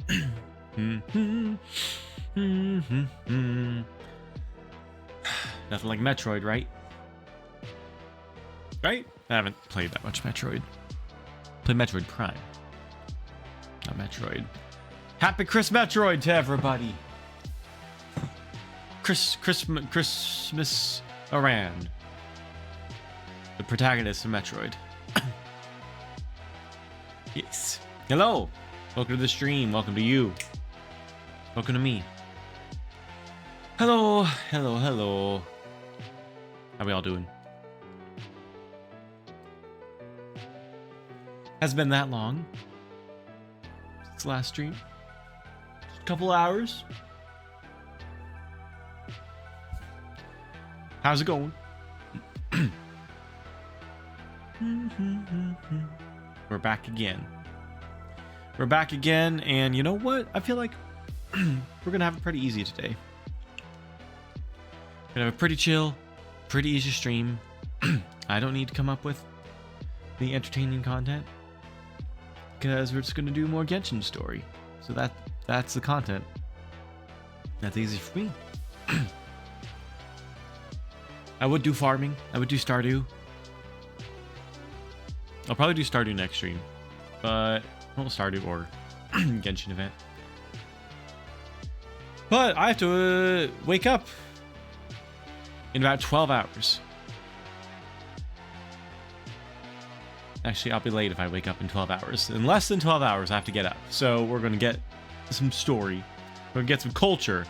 Nothing like Metroid, right? Right? I haven't played that much Metroid. Played Metroid Prime. Not Metroid. Happy Chris Metroid to everybody. Christmas around. The protagonist of Metroid. Yes. Hello. Welcome to the stream. Welcome to you. Welcome to me. Hello. Hello. Hello. How we all doing? Has been that long since the last stream. Just a couple hours. How's it going? We're back again. We're back again, and you know what? I feel like we're gonna have it pretty easy today. We're gonna have a pretty chill, pretty easy stream. I don't need to come up with the entertaining content because we're just gonna do more Genshin story. So that's the content. That's easy for me. I would do farming. I would do Stardew. I'll probably do Stardew next stream, but well, Stardew or Genshin event. But I have to wake up in about 12 hours. Actually, I'll be late if I wake up in 12 hours. In less than 12 hours, I have to get up. So we're going to get some story. We're going to get some culture.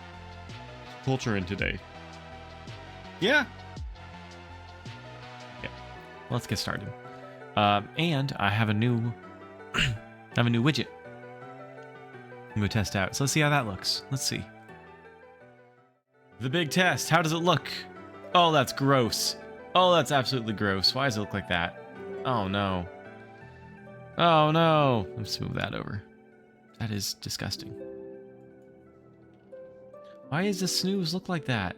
Culture in today. Yeah. Yeah. Let's get started. And I have a new widget. I'm going to test out. So let's see how that looks. Let's see. The big test. How does it look? Oh, that's gross. Oh, that's absolutely gross. Why does it look like that? Oh, no. Oh, no. Let's move that over. That is disgusting. Why does the snooze look like that?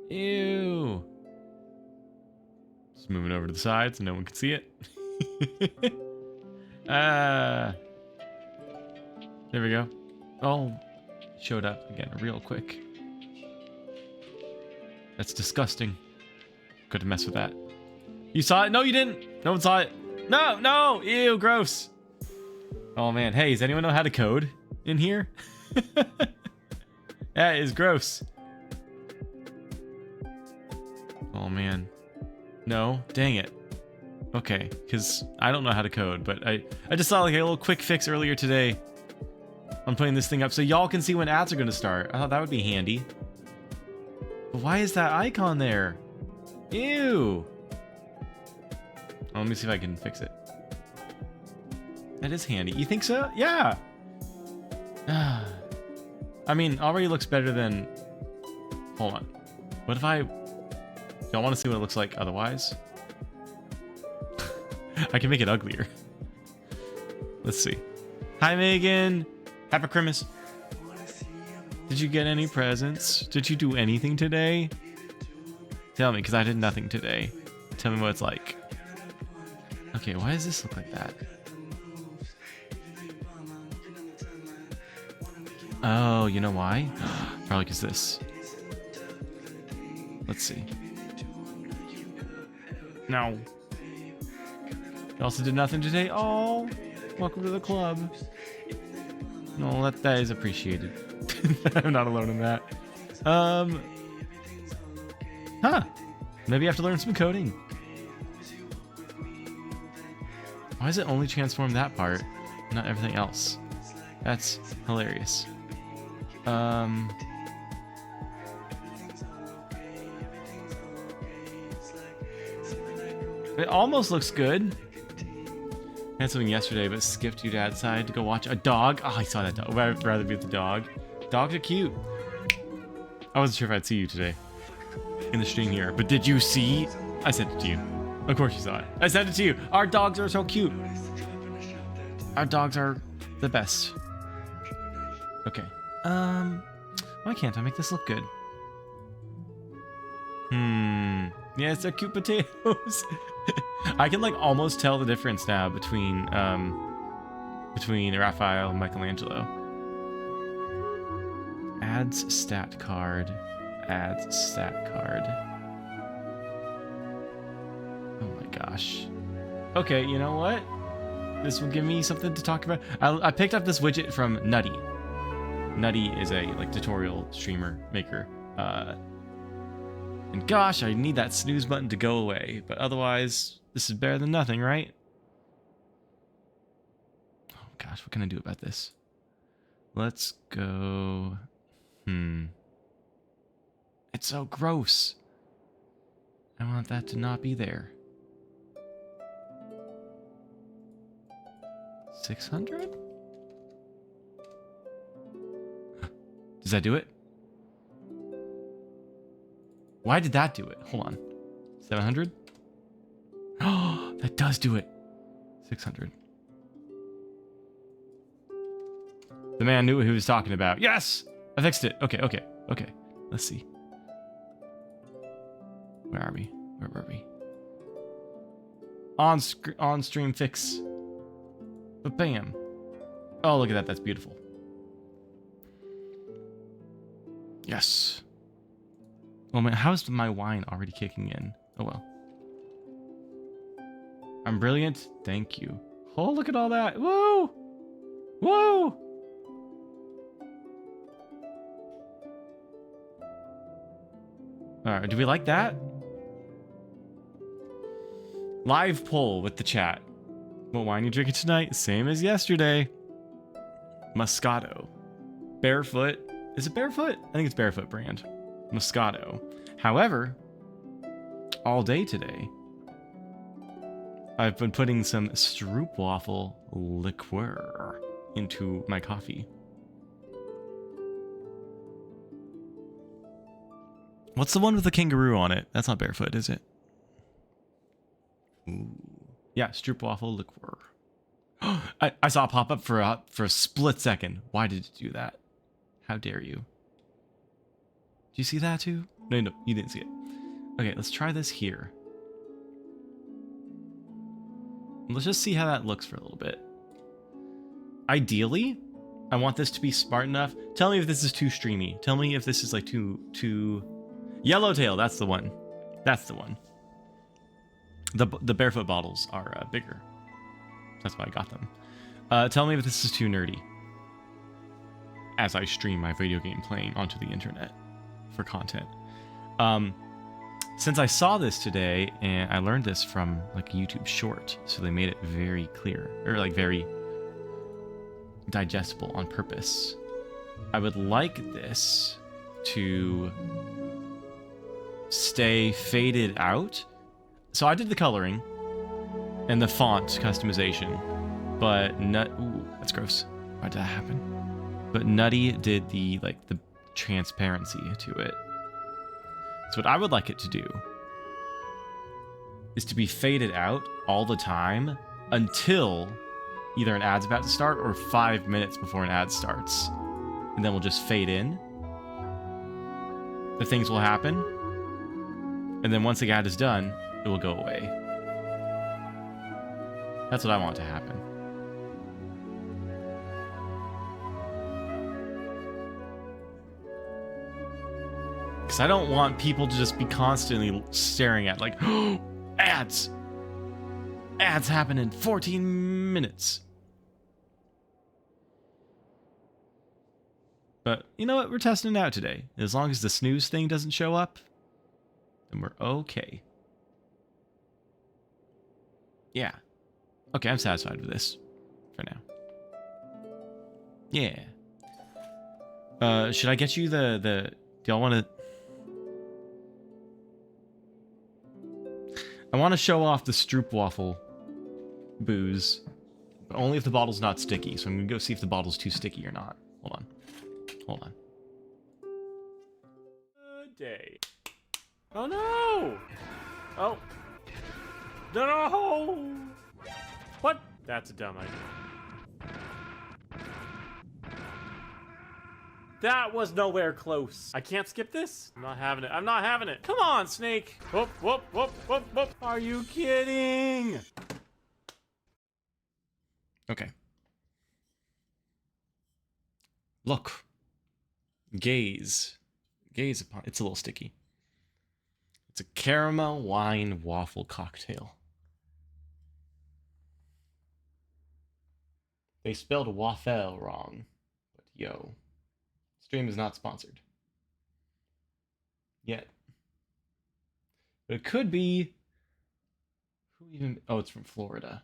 Ew. Just moving over to the side so no one can see it. There we go. Oh, showed up again real quick. That's disgusting. Good to mess with that. You saw it? No, you didn't. No one saw it. No, no. Ew, gross. Oh, man. Hey, does anyone know how to code in here? That is gross. Oh, man. No, dang it. Okay, because I don't know how to code, but I just saw like a little quick fix earlier today. I'm putting this thing up so y'all can see when ads are going to start. I thought that would be handy. But why is that icon there? Ew. Oh, let me see if I can fix it. That is handy. You think so? Yeah. I mean, already looks better than... Hold on. What if I... Y'all want to see what it looks like otherwise? I can make it uglier. Let's see. Hi, Megan. Happy Christmas. Did you get any presents? Did you do anything today? Tell me, because I did nothing today. Tell me what it's like. Okay, why does this look like that? Oh, you know why? Probably because this. Let's see. No. You also did nothing today? Oh, welcome to the club. No, that is appreciated. I'm not alone in that. Huh. Maybe I have to learn some coding. Why does it only transform that part, not everything else? That's hilarious. It almost looks good. I had something yesterday, but skipped you dad's side to go watch a dog. Oh, I saw that dog. I'd rather be with the dog. Dogs are cute. I wasn't sure if I'd see you today in the stream here, but did you see? I sent it to you. Of course you saw it. I sent it to you. Our dogs are so cute. Our dogs are the best. Okay. Why can't I make this look good? Yeah, it's so cute potatoes. I can like almost tell the difference now between between Raphael and Michelangelo. Adds stat card. Adds stat card. Oh my gosh. Okay, you know what? This will give me something to talk about. I picked up this widget from Nutty. Nutty is a like tutorial streamer maker. And gosh, I need that snooze button to go away. But otherwise, this is better than nothing, right? Oh gosh, what can I do about this? Let's go... It's so gross. I want that to not be there. 600? Does that do it? Why did that do it? Hold on. 700? Oh, that does do it. 600. The man knew what he was talking about. Yes! I fixed it. Okay. Let's see. Where are we? Where were we? On stream fix. But bam. Oh, look at that. That's beautiful. Yes. Oh man, how's my wine already kicking in? Oh well. I'm brilliant. Thank you. Oh, look at all that. Whoa! Whoa! Alright, do we like that? Live poll with the chat. What wine you drinking tonight? Same as yesterday. Moscato. Barefoot. Is it Barefoot? I think it's Barefoot brand. Moscato. However, all day today, I've been putting some stroopwafel liqueur into my coffee. What's the one with the kangaroo on it? That's not Barefoot, is it? Ooh. Yeah, stroopwafel liqueur. I saw it pop up for a split second. Why did it do that? How dare you? Did you see that too? No, you didn't see it. Okay, let's try this here. Let's just see how that looks for a little bit. Ideally, I want this to be smart enough. Tell me if this is too streamy. Tell me if this is like too... Yellowtail, that's the one. That's the one. The Barefoot bottles are bigger. That's why I got them. Tell me if this is too nerdy. As I stream my video game playing onto the internet for content. Since I saw this today, and I learned this from like a YouTube short, so they made it very clear, or like very digestible on purpose. I would like this to stay faded out. So I did the coloring and the font customization, but ooh, that's gross. Why did that happen? But Nutty did the transparency to it. So what I would like it to do is to be faded out all the time until either an ad's about to start or 5 minutes before an ad starts. And then we'll just fade in. The things will happen. And then once the ad is done, it will go away. That's what I want to happen. Because I don't want people to just be constantly staring at like, oh, ads! Ads happen in 14 minutes. But you know what? We're testing it out today. As long as the snooze thing doesn't show up, then we're okay. Yeah. Okay, I'm satisfied with this for now. Yeah. Should I get you the do y'all want to... I want to show off the stroopwafel booze, but only if the bottle's not sticky. So I'm going to go see if the bottle's too sticky or not. Hold on. Hold on. Good day. Oh no! Oh. No! What? That's a dumb idea. That was nowhere close. I can't skip this? I'm not having it. I'm not having it. Come on, Snake. Whoop, whoop, whoop, whoop, whoop. Are you kidding? Okay. Look. Gaze. Gaze upon. It's a little sticky. It's a caramel wine waffle cocktail. They spelled waffle wrong. But yo. Stream is not sponsored. Yet. But it could be. Who even. Oh, it's from Florida.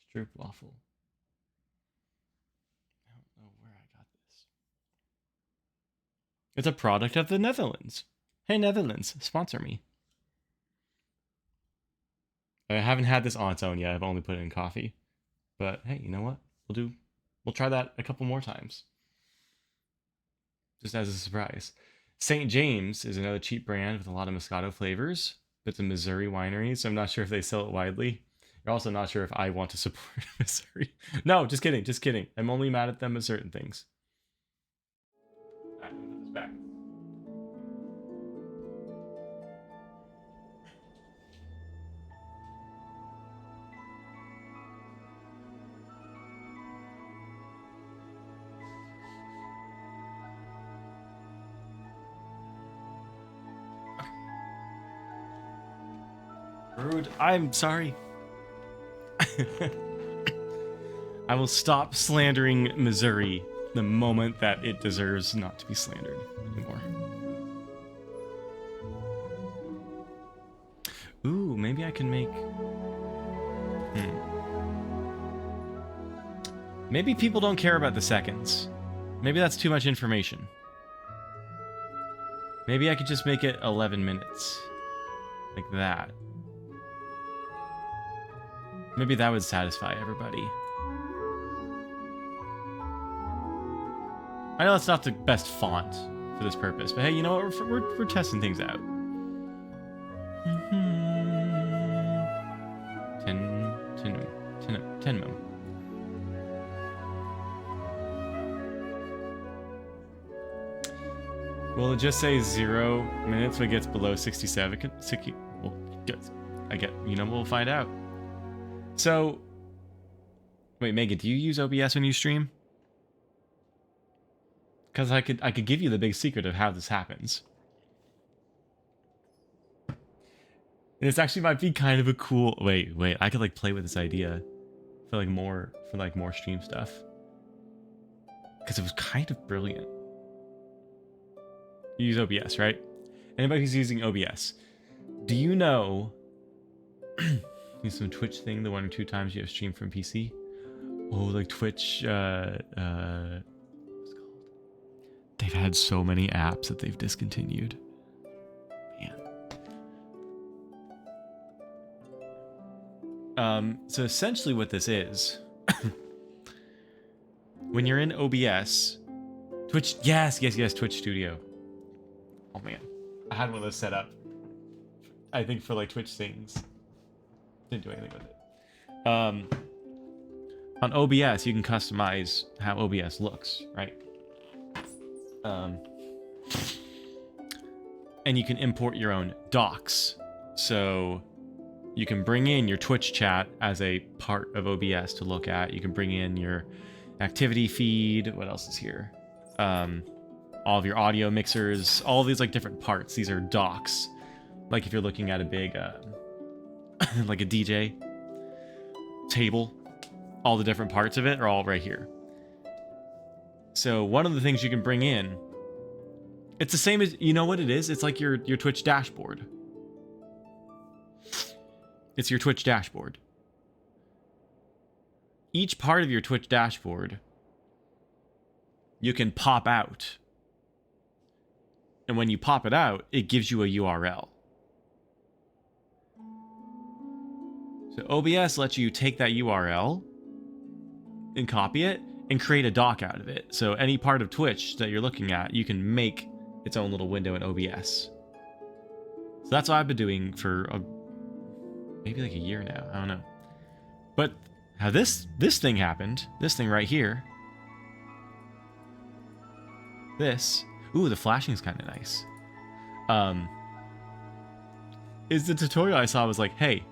Stroop waffle. I don't know where I got this. It's a product of the Netherlands. Hey, Netherlands, sponsor me. I haven't had this on its own yet. I've only put it in coffee. But hey, you know what? We'll try that a couple more times. Just as a surprise. St. James is another cheap brand with a lot of Moscato flavors. But it's a Missouri winery, so I'm not sure if they sell it widely. You're also not sure if I want to support Missouri. No, just kidding, just kidding. I'm only mad at them with certain things. Alright, let me put this back. Rude. I'm sorry. I will stop slandering Missouri the moment that it deserves not to be slandered anymore. Ooh, maybe I can make... Maybe people don't care about the seconds. Maybe that's too much information. Maybe I could just make it 11 minutes. Like that. Maybe that would satisfy everybody. I know it's not the best font for this purpose, but hey, you know what? We're testing things out. 10 mem. Will it just say 0 minutes when it gets below 67? Well, good. We'll find out. So, wait, Megan, do you use OBS when you stream? Because I could give you the big secret of how this happens. And this actually might be kind of a cool... Wait, I could like play with this idea for more stream stuff. Because it was kind of brilliant. You use OBS, right? Anybody who's using OBS, do you know... Use some Twitch thing, the 1 or 2 times you have streamed from PC. Oh, like Twitch, what's it called? They've had so many apps that they've discontinued. Man. So essentially what this is, when you're in OBS, Twitch, yes, Twitch Studio. Oh man, I had one of those set up. I think for like Twitch things. Didn't do anything with it. On OBS, you can customize how OBS looks, right? And you can import your own docs. So you can bring in your Twitch chat as a part of OBS to look at. You can bring in your activity feed. What else is here? All of your audio mixers. All of these like different parts. These are docs. Like if you're looking at a big... like a DJ table, all the different parts of it are all right here. So one of the things you can bring in, it's the same as, you know what it is? It's like your Twitch dashboard. It's your Twitch dashboard. Each part of your Twitch dashboard, you can pop out. And when you pop it out, it gives you a URL. So OBS lets you take that URL and copy it and create a doc out of it. So any part of Twitch that you're looking at, you can make its own little window in OBS. So that's what I've been doing for maybe like a year now. I don't know. But how this thing happened, this thing right here, this, ooh, the flashing is kind of nice. Is the tutorial I saw was like, hey,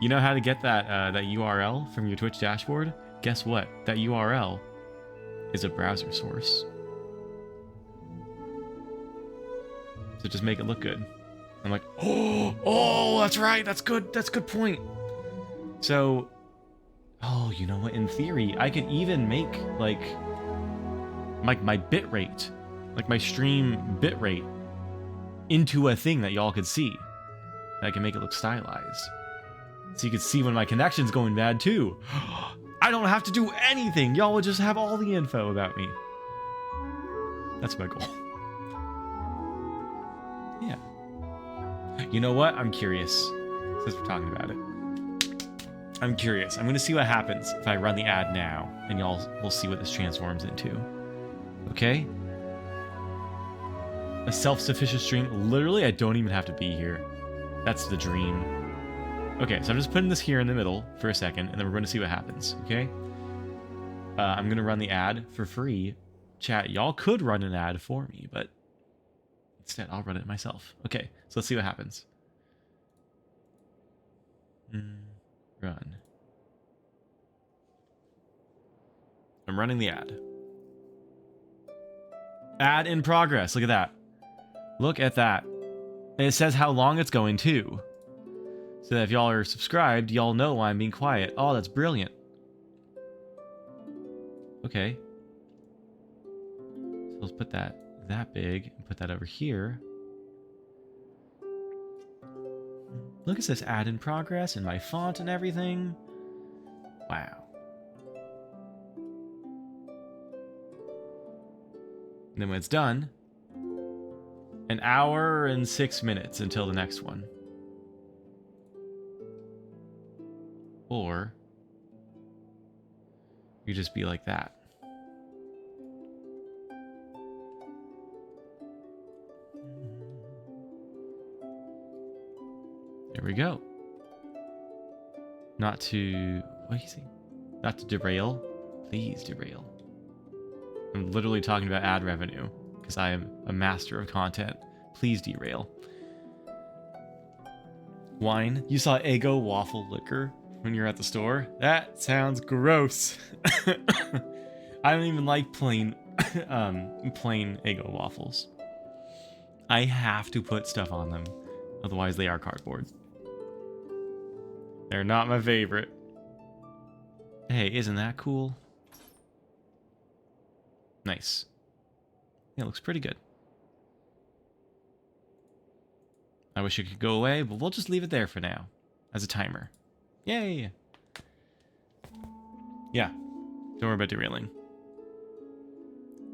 You know how to get that URL from your Twitch dashboard? Guess what? That URL is a browser source. So just make it look good. I'm like, oh, that's right. That's good. That's a good point. So, oh, you know what? In theory, I could even make like my bit rate, like my stream bit rate, into a thing that y'all could see. I can make it look stylized. So you can see when my connection's going bad too. I don't have to do anything. Y'all will just have all the info about me. That's my goal. Yeah. You know what? I'm curious. Since we're talking about it. I'm curious. I'm going to see what happens if I run the ad now. And y'all will see what this transforms into. Okay? A self-sufficient stream. Literally, I don't even have to be here. That's the dream. Okay, so I'm just putting this here in the middle for a second, and then we're going to see what happens, okay? I'm going to run the ad for free. Chat, y'all could run an ad for me, but instead I'll run it myself. Okay, so let's see what happens. Run. I'm running the ad. Ad in progress. Look at that. Look at that. And it says how long it's going to. So that if y'all are subscribed, y'all know why I'm being quiet. Oh, that's brilliant. Okay. So let's put that big and put that over here. Look at this ad in progress and my font and everything. Wow. And then when it's done, 1 hour and 6 minutes until the next one. Or you just be like that. There we go. Not to... What do you say? Not to derail. Please derail. I'm literally talking about ad revenue because I am a master of content. Please derail. Wine. You saw Eggo waffle liquor when you're at the store? That sounds gross. I don't even like plain Eggo waffles. I have to put stuff on them. Otherwise they are cardboard. They're not my favorite. Hey, isn't that cool? Nice. Yeah, it looks pretty good. I wish it could go away, but we'll just leave it there for now. As a timer. Yay! Yeah. Don't worry about derailing.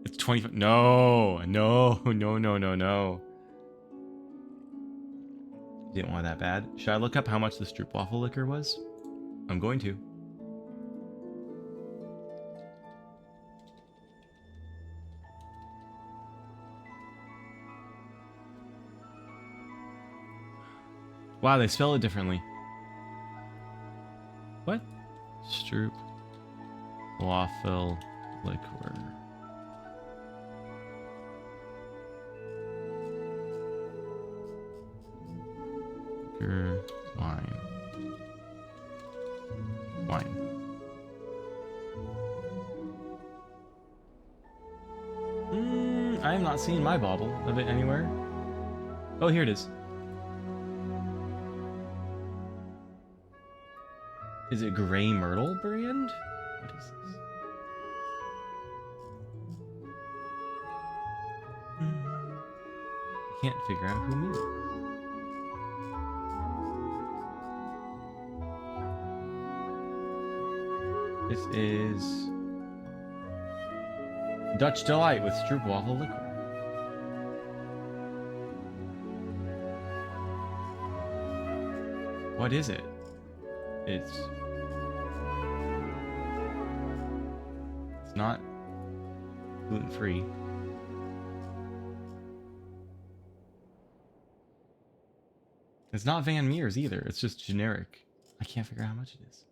It's 25. No! No! No, no, no, no. Didn't want that bad. Should I look up how much the stroopwafel liquor was? I'm going to. Wow, they spell it differently. What? Stroop waffle liquor. Liquor, wine. Wine. I am not seeing my bottle of it anywhere. Oh, here it is. Is it Grey Myrtle brand? What is this? I can't figure out who made it. This is Dutch Delight with stroopwafel liquor. What is it? It's not gluten-free. It's not Van Meers either. It's just generic. I can't figure out how much it is.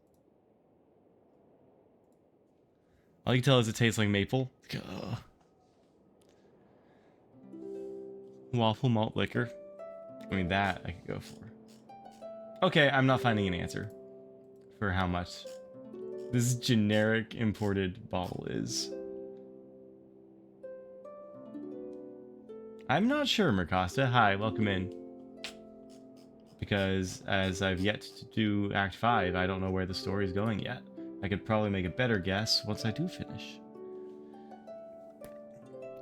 All you can tell is it tastes like maple. Ugh. Waffle malt liquor. I mean, that I could go for. Okay, I'm not finding an answer. for how much this generic imported bottle is. I'm not sure, Mercosta. Hi, welcome in. Because as I've yet to do Act 5, I don't know where the story's going yet. I could probably make a better guess once I do finish.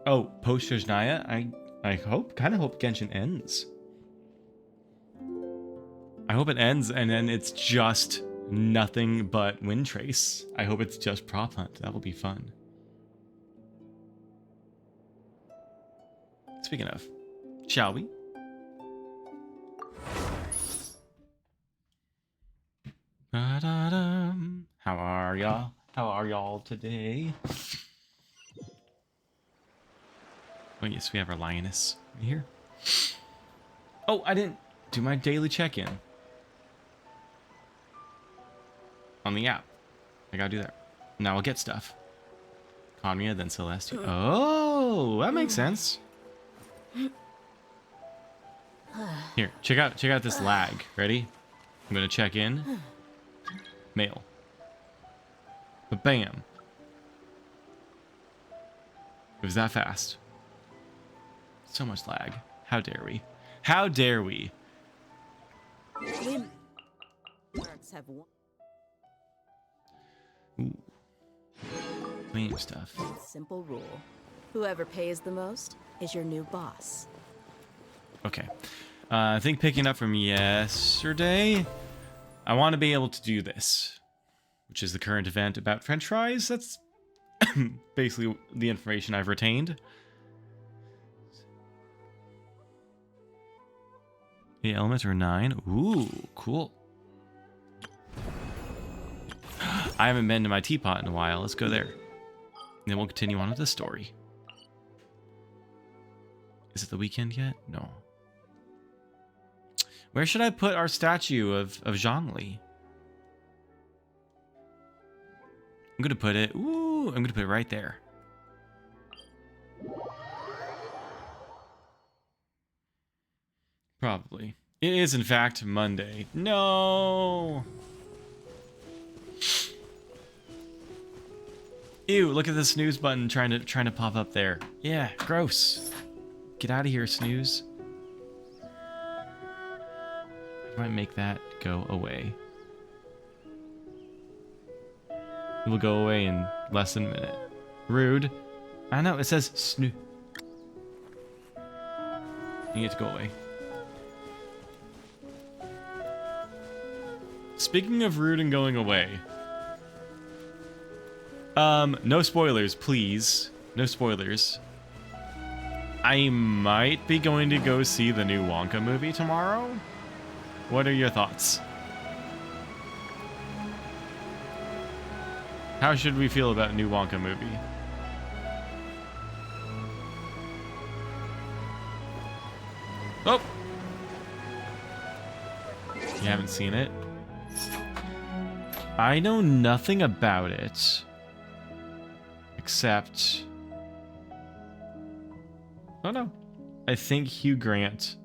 Oh, post Shujnaya, I kind of hope Genshin ends. I hope it ends and then it's just nothing but Wind Trace. I hope it's just Prop Hunt. That will be fun. Speaking of, shall we? Ba-da-dum. How are y'all? How are y'all today? Oh yes, we have our lioness right here. Oh, I didn't do my daily check-in on the app. I gotta do that. Now I'll get stuff. Conria, then Celestia. Oh, that makes sense. Here, check out this lag. Ready? I'm gonna check in. Mail. But bam. It was that fast. So much lag. How dare we? How dare we? Ooh. Claim stuff. Simple rule. Whoever pays the most is your new boss. Okay. I think picking up from yesterday, I want to be able to do this, which is the current event about French fries. That's basically the information I've retained. The elements are 9. Ooh, cool. I haven't been to my teapot in a while. Let's go there. Then we'll continue on with the story. Is it the weekend yet? No. Where should I put our statue of Zhongli? I'm gonna put it. Ooh, I'm gonna put it right there. Probably. It is in fact Monday. No. Ew! Look at the snooze button trying to pop up there. Yeah, gross. Get out of here, snooze. How do I make that go away? It will go away in less than a minute. Rude. I know, it says snoo. You get to go away. Speaking of rude and going away. No spoilers, please. No spoilers. I might be going to go see the new Wonka movie tomorrow. What are your thoughts? How should we feel about new Wonka movie? Oh! You haven't seen it? I know nothing about it. Except... Oh no. I think Hugh Grant...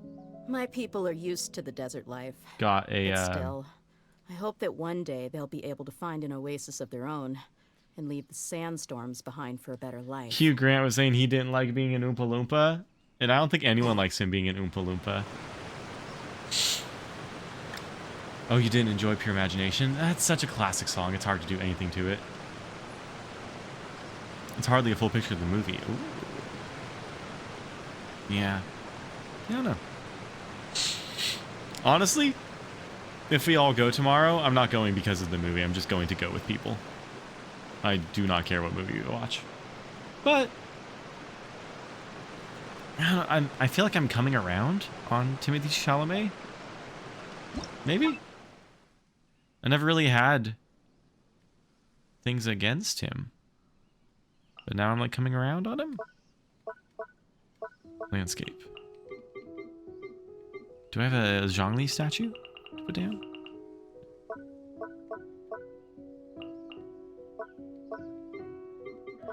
My people are used to the desert life. Got a, But still, I hope that one day they'll be able to find an oasis of their own and leave the sandstorms behind for a better life. Hugh Grant was saying he didn't like being an Oompa Loompa, and I don't think anyone likes him being an Oompa Loompa. Oh, you didn't enjoy Pure Imagination? That's such a classic song, it's hard to do anything to it. It's hardly a full picture of the movie. Ooh. Yeah. I don't know. Honestly, if we all go tomorrow, I'm not going because of the movie. I'm just going to go with people. I do not care what movie we watch. But I feel like I'm coming around on Timothée Chalamet. Maybe? I never really had things against him. But now I'm like coming around on him? Landscape. Do I have a Zhongli statue to put down?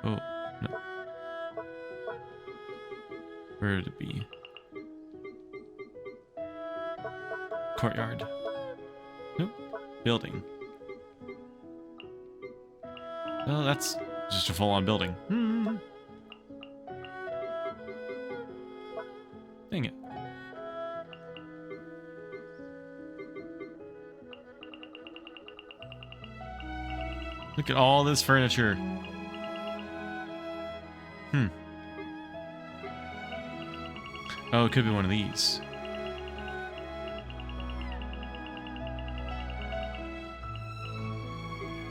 Oh, no. Where would it be? Courtyard. Nope. Building. Oh, that's just a full-on building. Dang it. Look at all this furniture. Oh, it could be one of these.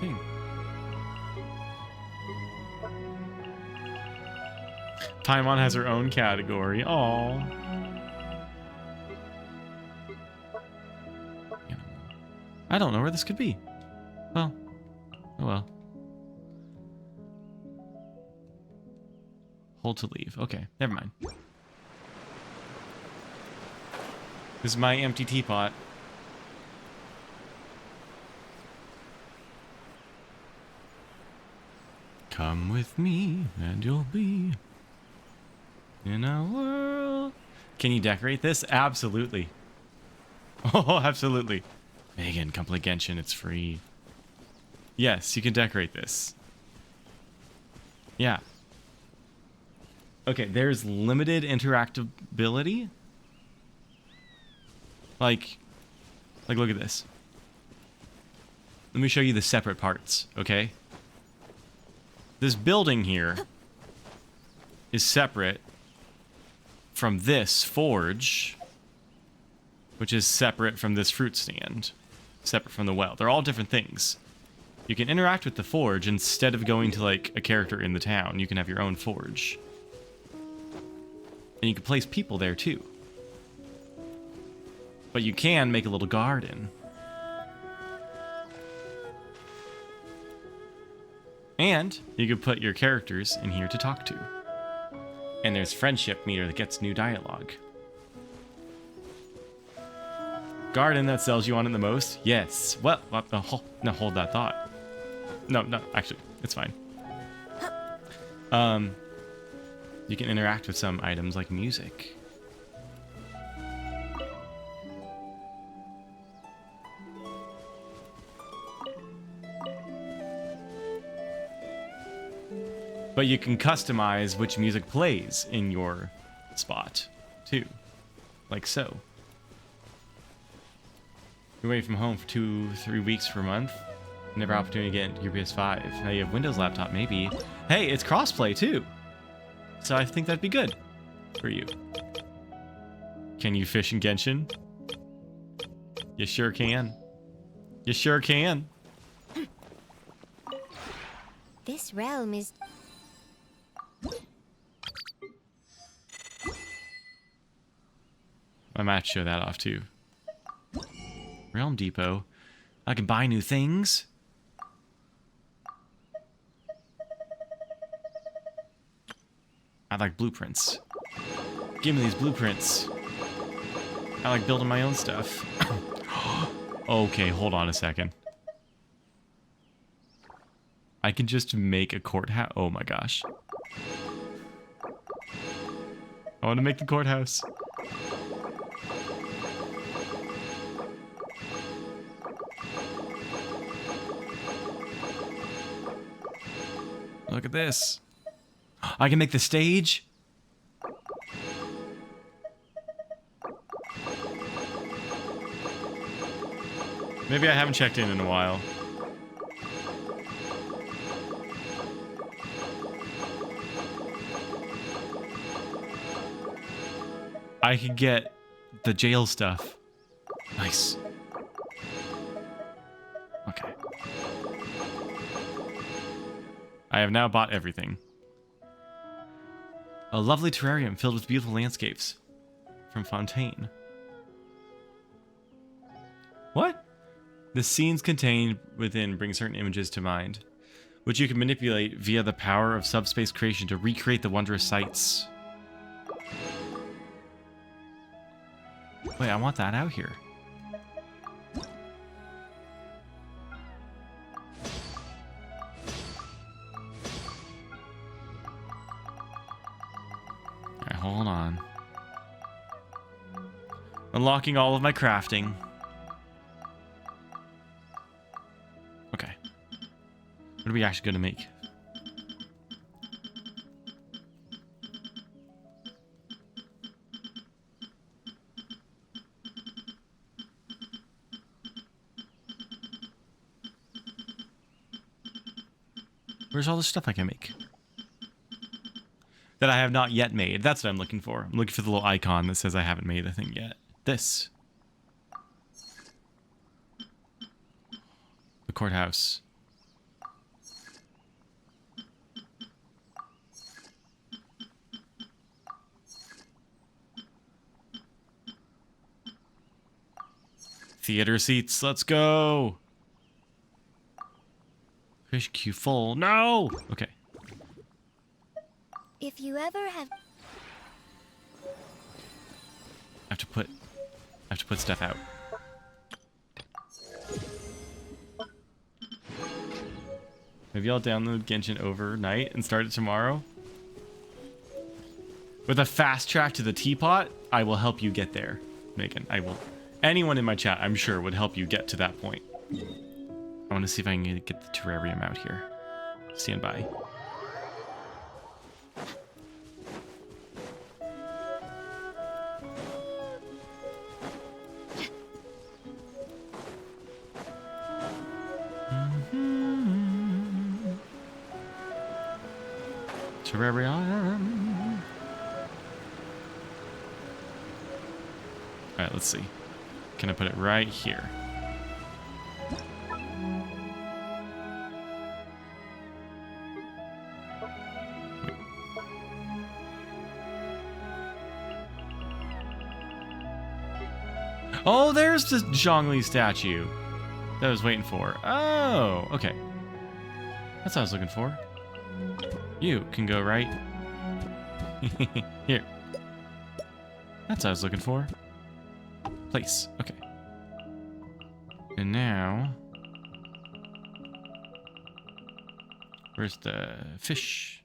Dang. Paimon has her own category. Aww. I don't know where this could be. Well, oh well. Hold to leave. Okay, never mind. This is my empty teapot. Come with me and you'll be in a world. Can you decorate this? Absolutely. Oh, absolutely. Megan, come play Genshin. It's free. Yes, you can decorate this. Yeah. Okay, there's limited interactability. Like, look at this. Let me show you the separate parts, okay? This building here is separate from this forge, which is separate from this fruit stand, separate from the well. They're all different things. You can interact with the forge instead of going to, like, a character in the town. You can have your own forge. And you can place people there, too. But you can make a little garden. And you can put your characters in here to talk to. And there's friendship meter that gets new dialogue. Garden that sells you on it the most? Yes. Well, no, hold that thought. No, actually, it's fine. You can interact with some items like music. But you can customize which music plays in your spot, too. Like so. You're away from home for 2-3 weeks per month. Never opportunity to get your PS5. Now you have Windows laptop, maybe. Hey, it's crossplay, too. So I think that'd be good for you. Can you fish in Genshin? You sure can. You sure can. This realm is... I might show that off too. Realm Depot. I can buy new things. I like blueprints. Give me these blueprints. I like building my own stuff. Okay, hold on a second. I can just make a courthouse. Oh my gosh. I want to make the courthouse. Look at this. I can make the stage. Maybe I haven't checked in a while. I could get the jail stuff. Nice. Okay. I have now bought everything. A lovely terrarium filled with beautiful landscapes. From Fontaine. What? The scenes contained within bring certain images to mind, which you can manipulate via the power of subspace creation to recreate the wondrous sights. Wait, I want that out here. Alright, hold on. Unlocking all of my crafting. Okay. What are we actually going to make? Where's all the stuff I can make? That I have not yet made. That's what I'm looking for. I'm looking for the little icon that says I haven't made a thing yet. This. The courthouse. Theater seats. Let's go. Fish queue full. No! Okay. If you ever have... I have to put stuff out. Maybe I'll download Genshin overnight and start it tomorrow. With a fast track to the teapot, I will help you get there, Megan. I will. Anyone in my chat, I'm sure, would help you get to that point. I want to see if I can get the terrarium out here. Stand by. Terrarium. Alright, let's see. Can I put it right here? Wait. Oh, there's the Zhongli statue that I was waiting for. Oh, okay. That's what I was looking for. You can go right here. That's what I was looking for. Place. Okay. And now, where's the fish?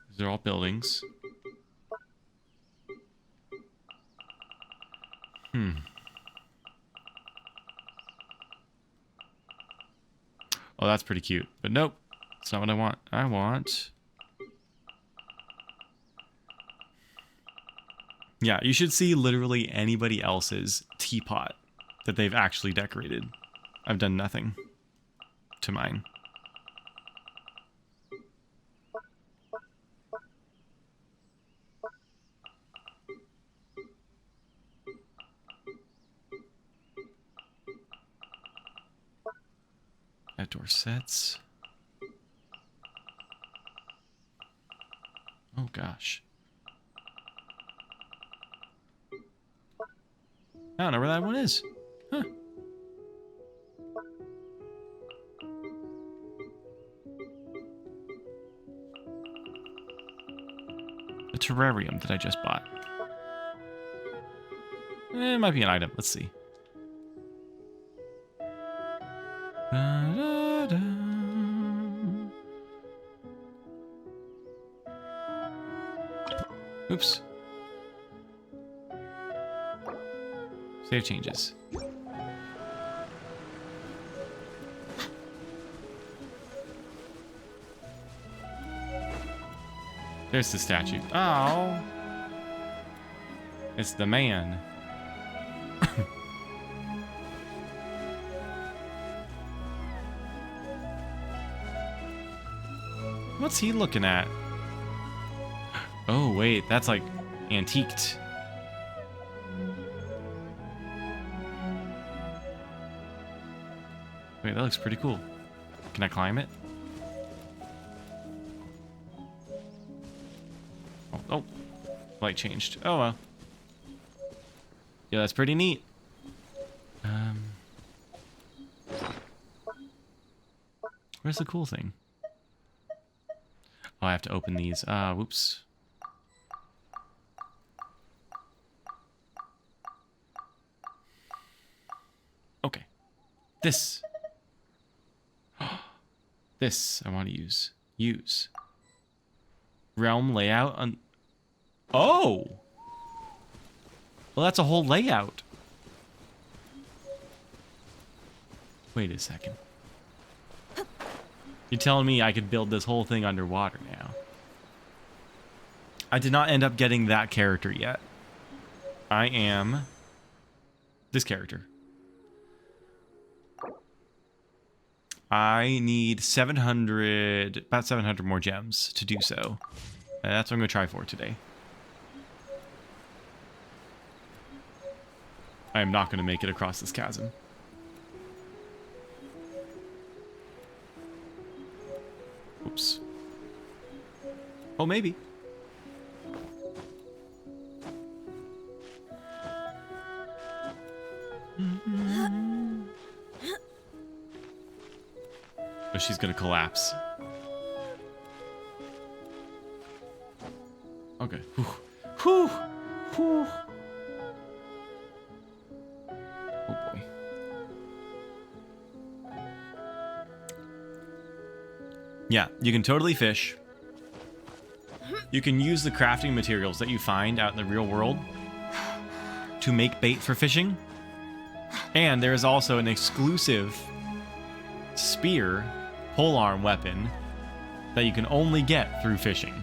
These are all buildings. Oh, that's pretty cute. But nope. That's not what I want. I want... Yeah, you should see literally anybody else's teapot that they've actually decorated. I've done nothing to mine. Outdoor sets. Oh gosh. I don't know where that one is. Huh. The terrarium that I just bought. It might be an item. Let's see. Da-da-da. Oops. Save changes. There's the statue. Oh. It's the man. What's he looking at? Oh, wait. That's like antiqued. Wait, that looks pretty cool. Can I climb it? Oh, light changed. Oh well. Yeah, that's pretty neat. Where's the cool thing? Oh, I have to open these. Whoops. Okay. This. This I want to use. Use. Realm layout on... Oh! Well, that's a whole layout. Wait a second. You're telling me I could build this whole thing underwater now? I did not end up getting that character yet. I am this character. I need 700, about 700 more gems to do so. That's what I'm going to try for today. I am not going to make it across this chasm. Oops. Oh, maybe. Oh, she's gonna collapse. Okay. Whew. Whew. Whew. Oh boy. Yeah, you can totally fish. You can use the crafting materials that you find out in the real world to make bait for fishing. And there is also an exclusive spear polearm weapon that you can only get through fishing.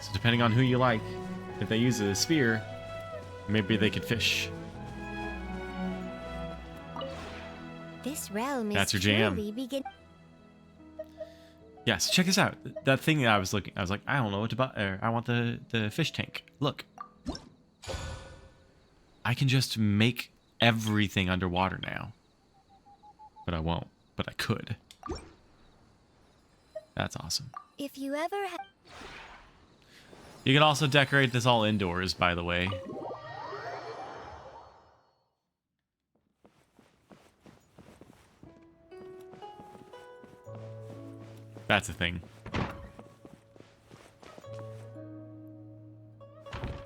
So depending on who you like, if they use a spear, maybe they could fish. This realm is That's your jam. truly begin. Yes, check this out. That thing that I was like, I don't know what to buy. I want the fish tank. Look. I can just make everything underwater now. But I won't. But I could. That's awesome. If you ever You can also decorate this all indoors, by the way. That's a thing.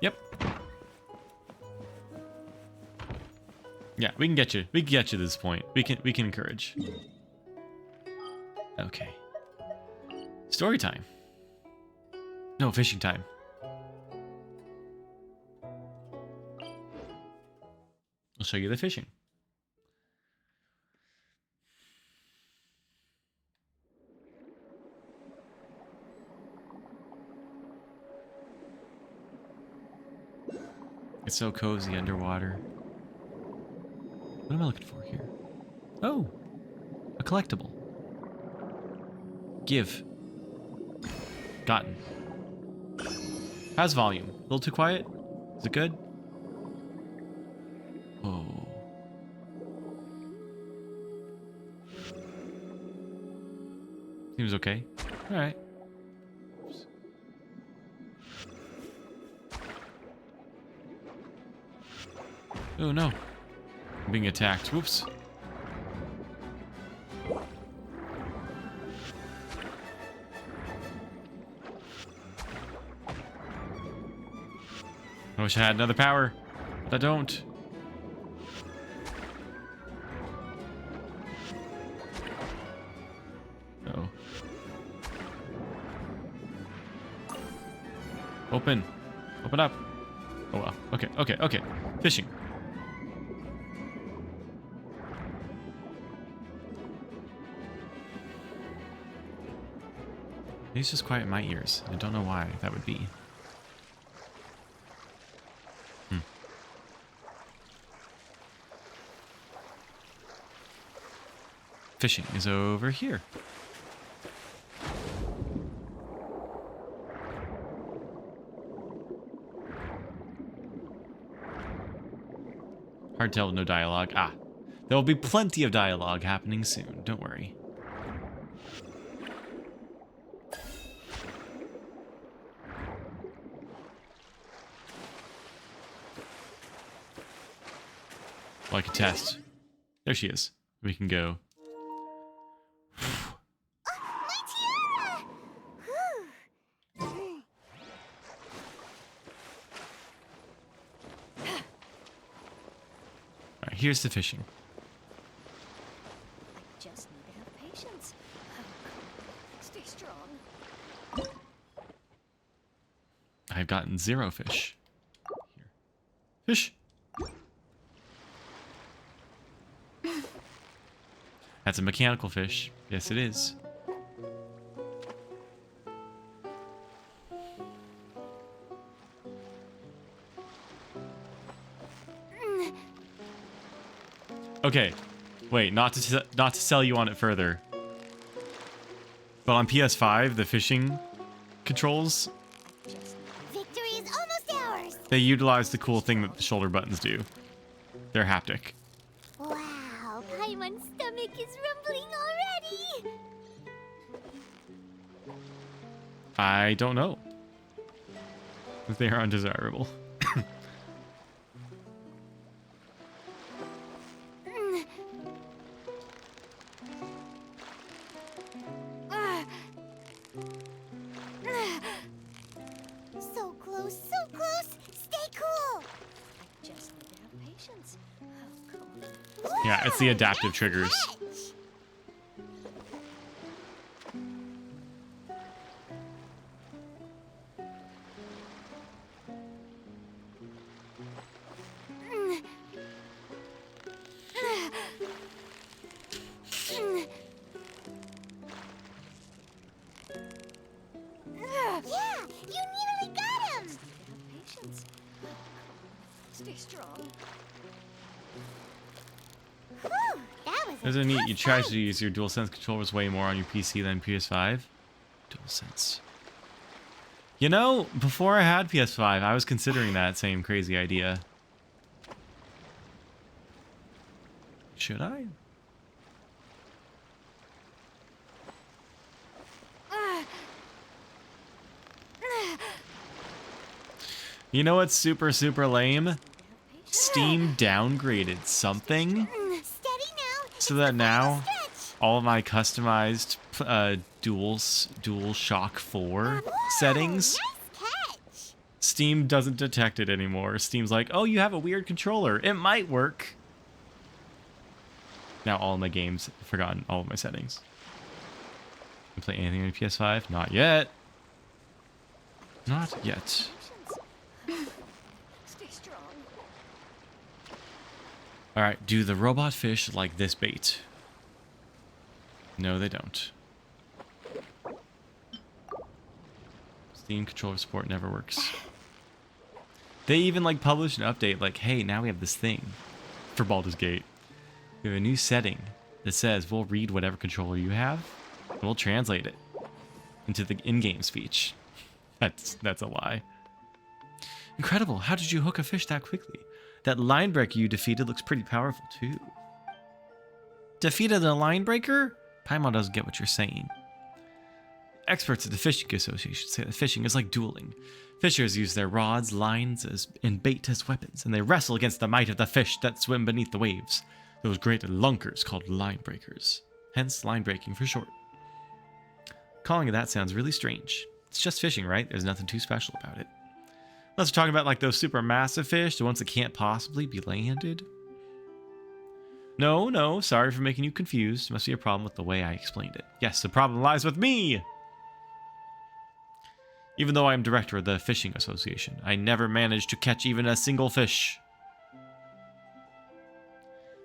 Yep. Yeah, we can get you. We can get you to this point. We can encourage. Okay. Story time. No, fishing time. I'll show you the fishing. It's so cozy underwater. What am I looking for here? Oh, a collectible. Give. Gotten. How's volume? A little too quiet? Is it good? Oh. Seems okay. All right. Oops. Oh no. I'm being attacked. Whoops. I wish I had another power, but I don't. Oh. Open. Open up. Oh well. Okay, okay, okay. Fishing. It's just quiet in my ears. I don't know why that would be. Fishing is over here. Hard to tell with no dialogue. Ah, there will be plenty of dialogue happening soon. Don't worry. Well, I can test. There she is. We can go. Alright, here's the fishing. just need to have patience. Stay strong. I've gotten 0 fish. Here. Fish. That's a mechanical fish. Yes, it is. Okay, wait, not to sell you on it further, but on PS5, the fishing controls, Victory is almost ours. they utilize the cool thing that the shoulder buttons do. They're haptic. Wow, Paimon's stomach is rumbling already. I don't know. They are undesirable. So close, so close. Stay cool. Just need to have patience. Oh, come on. Yeah, it's the adaptive triggers. Yeah, you nearly got him. Have patience. Oh, come on. Stay strong. Whew, that was Isn't it neat? You try fight. to use your DualSense controllers way more on your PC than PS5. DualSense. You know, before I had PS5, I was considering that same crazy idea. Should I? You know what's super, super lame? Steam downgraded something Steady now. so that now Stretch. all of my customized Dual Shock 4 settings, Nice catch. Steam doesn't detect it anymore. Steam's like, oh, you have a weird controller. It might work. Now all of my games, I've forgotten all of my settings. Can play anything on PS5? Not yet. Not yet. Patience. Stay strong. Alright, do the robot fish like this bait? No, they don't. Steam controller support never works. They even like published an update like, hey, now we have this thing for Baldur's Gate. We have a new setting that says we'll read whatever controller you have and we'll translate it into the in-game speech. That's a lie. Incredible. How did you hook a fish that quickly? That line breaker you defeated looks pretty powerful too. Defeated a line breaker? Paimon doesn't get what you're saying. Experts at the Fishing Association say that fishing is like dueling. Fishers use their rods, lines, and bait as weapons, and they wrestle against the might of the fish that swim beneath the waves. Those great lunkers called line breakers. Hence, line breaking for short. Calling it that sounds really strange. It's just fishing, right? There's nothing too special about it. Unless we're talking about like those super massive fish, the ones that can't possibly be landed. No, sorry for making you confused. Must be a problem with the way I explained it. Yes, the problem lies with me! Even though I am director of the Fishing Association, I never managed to catch even a single fish.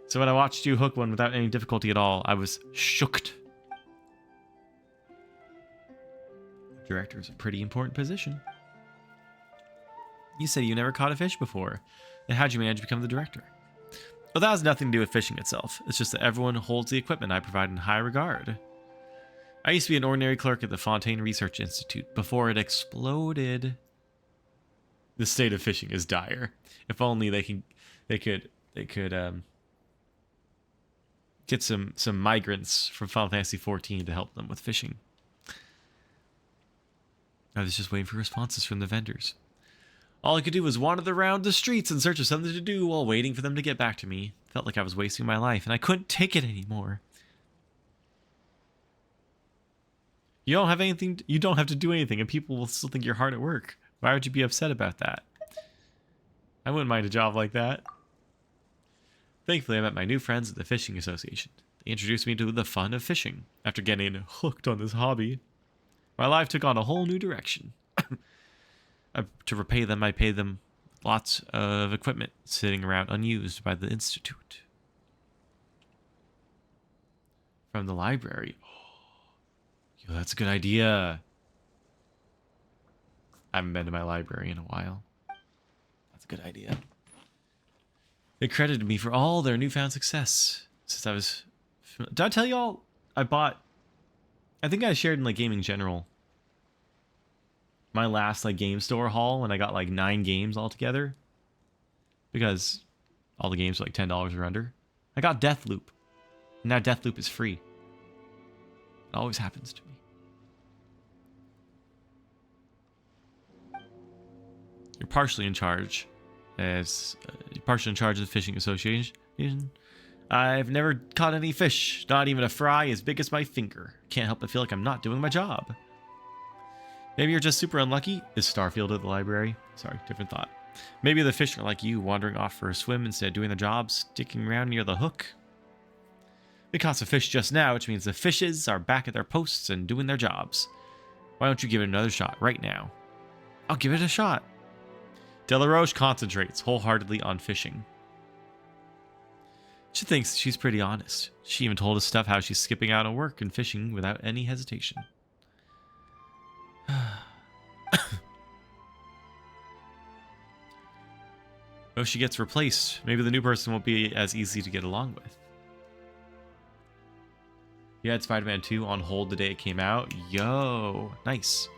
So when I watched you hook one without any difficulty at all, I was shooked. Director is a pretty important position. You said you never caught a fish before. Then how'd you manage to become the director? Well, that has nothing to do with fishing itself. It's just that everyone holds the equipment I provide in high regard. I used to be an ordinary clerk at the Fontaine Research Institute before it exploded. The state of fishing is dire. If only they could get some migrants from Final Fantasy XIV to help them with fishing. I was just waiting for responses from the vendors. All I could do was wander around the streets in search of something to do while waiting for them to get back to me. Felt like I was wasting my life, and I couldn't take it anymore. You don't have to do anything, and people will still think you're hard at work. Why would you be upset about that? I wouldn't mind a job like that. Thankfully, I met my new friends at the Fishing Association. They introduced me to the fun of fishing. After getting hooked on this hobby, my life took on a whole new direction. To repay them, I paid them lots of equipment sitting around unused by the Institute. from the library. Yo, that's a good idea. I haven't been to my library in a while. That's a good idea. They credited me for all their newfound success since I was... Did I tell y'all I bought... I think I shared in like Gaming General. My last like game store haul when I got like 9 games altogether. Because all the games were like $10 or under. I got Deathloop. And now Deathloop is free. It always happens to me. You're partially in charge. You're partially in charge of the Fishing Association. I've never caught any fish. Not even a fry as big as my finger. Can't help but feel like I'm not doing my job. Maybe you're just super unlucky. Is Starfield at the library? Sorry, different thought. Maybe the fish are like you, wandering off for a swim instead of doing their job, sticking around near the hook. We caught some fish just now, which means the fishes are back at their posts and doing their jobs. Why don't you give it another shot right now? I'll give it a shot. Delaroche concentrates wholeheartedly on fishing. She thinks she's pretty honest. She even told us stuff how she's skipping out on work and fishing without any hesitation. If she gets replaced, maybe the new person won't be as easy to get along with. You had Spider-Man 2 on hold the day it came out. Yo, nice.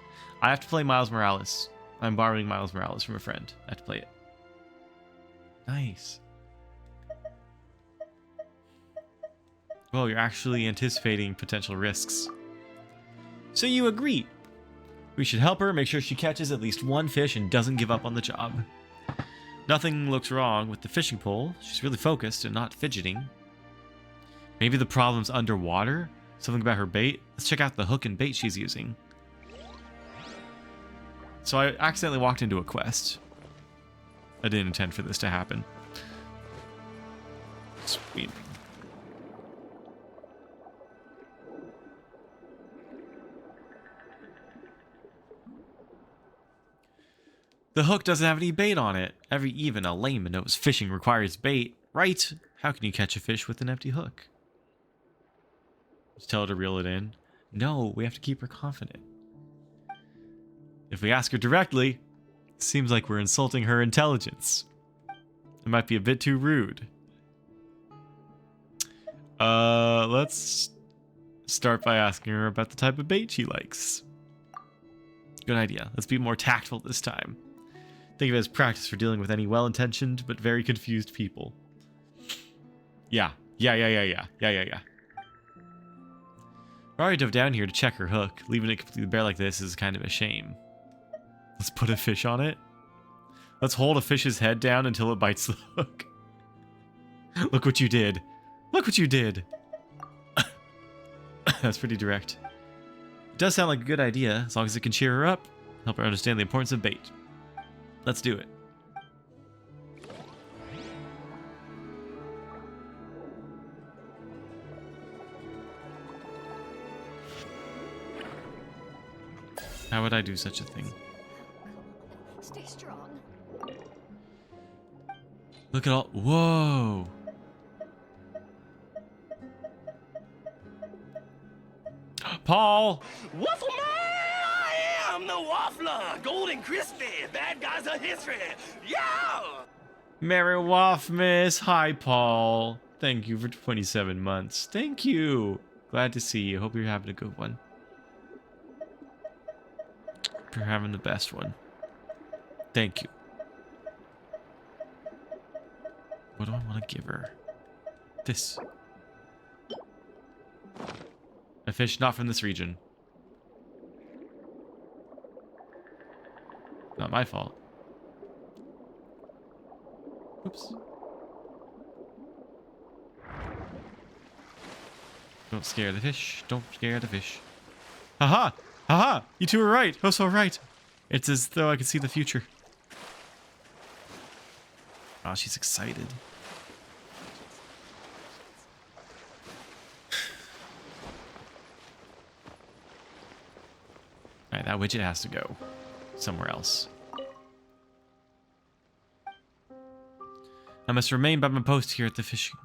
I have to play Miles Morales. I'm borrowing Miles Morales from a friend. I have to play it. Nice. Well, you're actually anticipating potential risks. So you agree. We should help her, make sure she catches at least one fish and doesn't give up on the job. Nothing looks wrong with the fishing pole. She's really focused and not fidgeting. Maybe the problem's underwater? Something about her bait? Let's check out the hook and bait she's using. So I accidentally walked into a quest. I didn't intend for this to happen. Sweet. The hook doesn't have any bait on it. Even a layman knows fishing requires bait, right? How can you catch a fish with an empty hook? Just tell her to reel it in. No, we have to keep her confident. If we ask her directly, it seems like we're insulting her intelligence. It might be a bit too rude. Let's start by asking her about the type of bait she likes. Good idea. Let's be more tactful this time. Think of it as practice for dealing with any well-intentioned but very confused people. Yeah. I already dove down here to check her hook. Leaving it completely bare like this is kind of a shame. Let's put a fish on it. Let's hold a fish's head down until it bites the hook. Look what you did. Look what you did. That's pretty direct. It does sound like a good idea, as long as it can cheer her up, help her understand the importance of bait. Let's do it. How would I do such a thing? Stay strong. Look at all... Whoa! Paul! Waffle Man! I am the Waffler! Golden crispy! Bad guys are history! Yeah! Merry Waffmas! Hi, Paul. Thank you for 27 months. Thank you. Glad to see you. Hope you're having a good one. You're having the best one. Thank you. What do I want to give her? This. A fish not from this region. Not my fault. Oops. Don't scare the fish. Don't scare the fish. Haha! Haha! You two are right. Oh, so right. It's as though I could see the future. Oh, she's excited. Alright, that widget has to go somewhere else. I must remain by my post here at the fishing.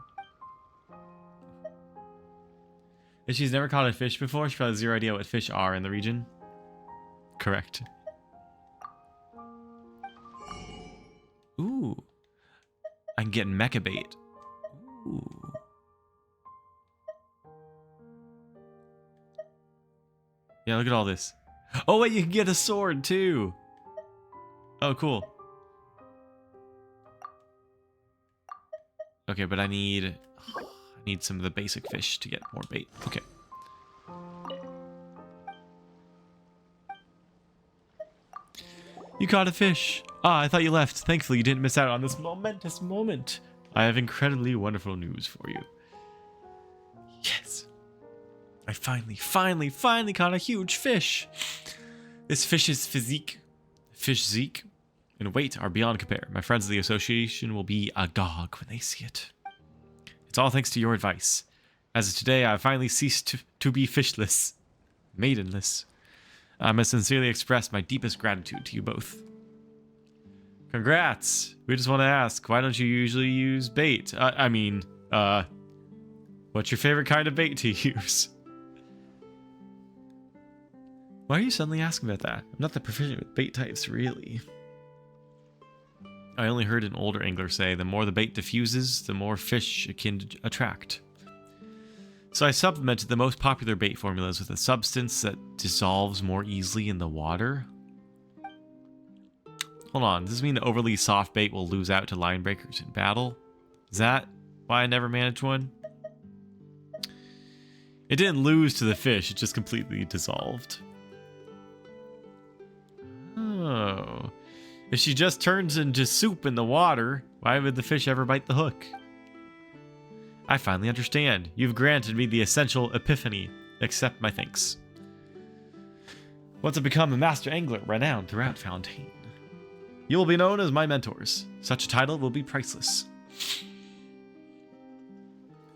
If she's never caught a fish before, she probably has zero idea what fish are in the region. Correct. Ooh. I can get mecha bait. Ooh. Yeah, look at all this. Oh wait, you can get a sword too. Oh, cool. Okay, but I need some of the basic fish to get more bait. Okay. You caught a fish. Ah, I thought you left. Thankfully, you didn't miss out on this momentous moment. I have incredibly wonderful news for you. Yes. I finally caught a huge fish. This fish's physique, and weight are beyond compare. My friends of the association will be agog when they see it. It's all thanks to your advice. As of today, I have finally ceased to be fishless, maidenless. I must sincerely express my deepest gratitude to you both. Congrats! We just want to ask, why don't you usually use bait? What's your favorite kind of bait to use? Why are you suddenly asking about that? I'm not that proficient with bait types, really. I only heard an older angler say, the more the bait diffuses, the more fish it can attract. So I supplemented the most popular bait formulas with a substance that dissolves more easily in the water. Hold on, does this mean the overly soft bait will lose out to line breakers in battle? Is that why I never managed one? It didn't lose to the fish, it just completely dissolved. Oh. If she just turns into soup in the water, why would the fish ever bite the hook? I finally understand. You've granted me the essential epiphany. Accept my thanks. Once I become a master angler renowned throughout Fontaine, you will be known as my mentors. Such a title will be priceless.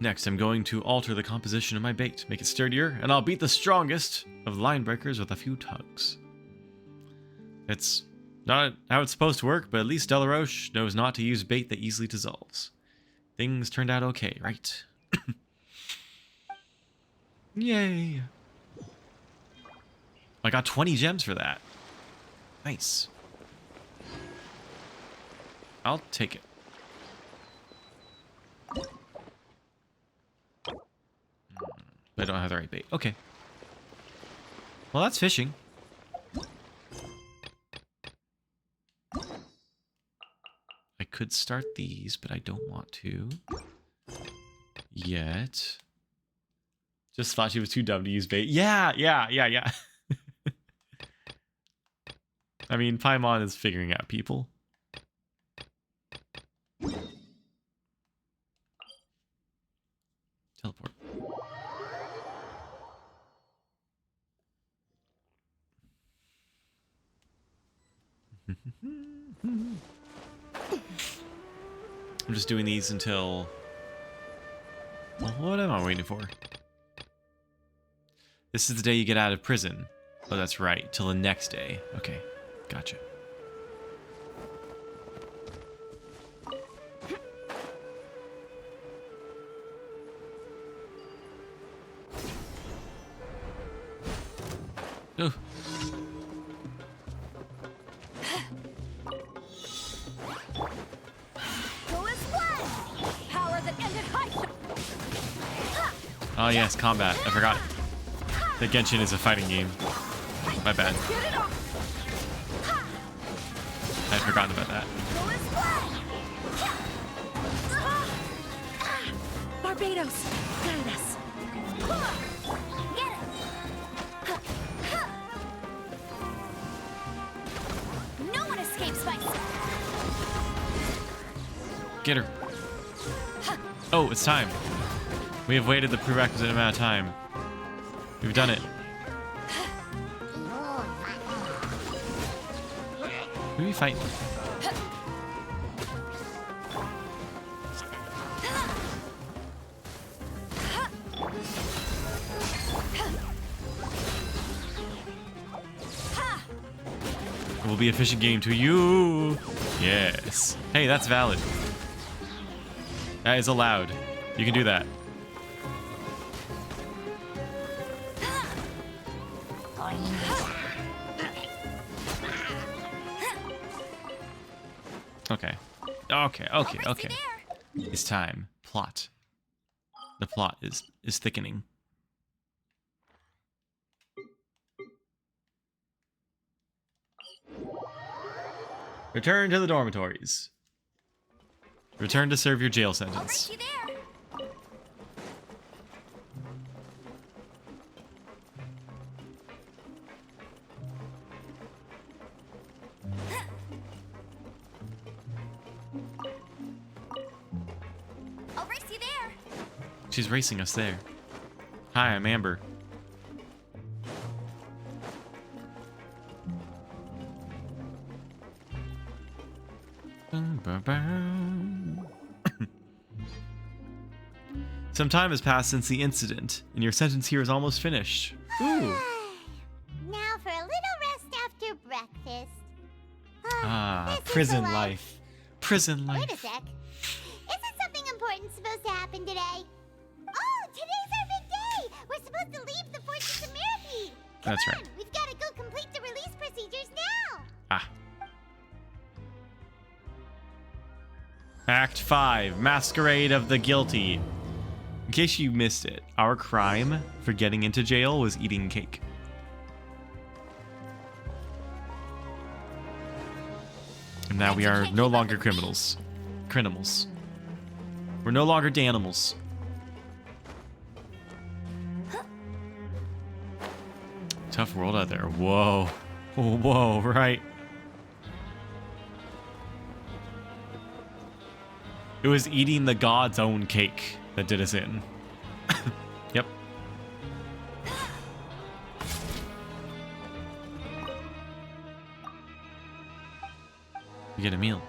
Next, I'm going to alter the composition of my bait, make it sturdier, and I'll beat the strongest of line breakers with a few tugs. It's not how it's supposed to work, but at least Delaroche knows not to use bait that easily dissolves. Things turned out okay, right? Yay! I got 20 gems for that. Nice. I'll take it. But I don't have the right bait. Okay. Well, that's fishing. I could start these, but I don't want to. Yet. Just thought she was too dumb to use bait. Yeah. I mean, Paimon is figuring out people. Teleport. I'm just doing these until... Well, what am I waiting for? This is the day you get out of prison. Oh, that's right. Till the next day. Okay. Gotcha. Oh. Oh yes, combat. I forgot that Genshin is a fighting game. My bad. I'd forgotten about that. Barbados, guide us. Get it. No one escapes my... Get her. Oh, it's time. We have waited the prerequisite amount of time. We've done it. Who are you fighting? It will be a fishing game to you. Yes. Hey, that's valid. That is allowed. You can do that. Okay. Okay, okay, Almost okay. there. It's time. Plot. The plot is thickening. Return to the dormitories. Return to serve your jail I'll sentence. race you there. I'll race you there. She's racing us there. Hi, I'm Amber. Some time has passed since the incident, and your sentence here is almost finished. Ooh. Now for a little rest after breakfast. Ah, This is prison the life. Prison Wait a life. sec. Isn't something important supposed to happen today? Oh, today's our big day! We're supposed to leave the Fortress of Mirapede! Come That's on, right. we've got to go complete the release procedures now! Ah. Act 5, Masquerade of the Guilty. In case you missed it, our crime for getting into jail was eating cake. And now we are no longer criminals. Criminals. We're no longer danimals. Tough world out there. Whoa. Whoa, right. It was eating the god's own cake that did us in. Yep. You get a meal.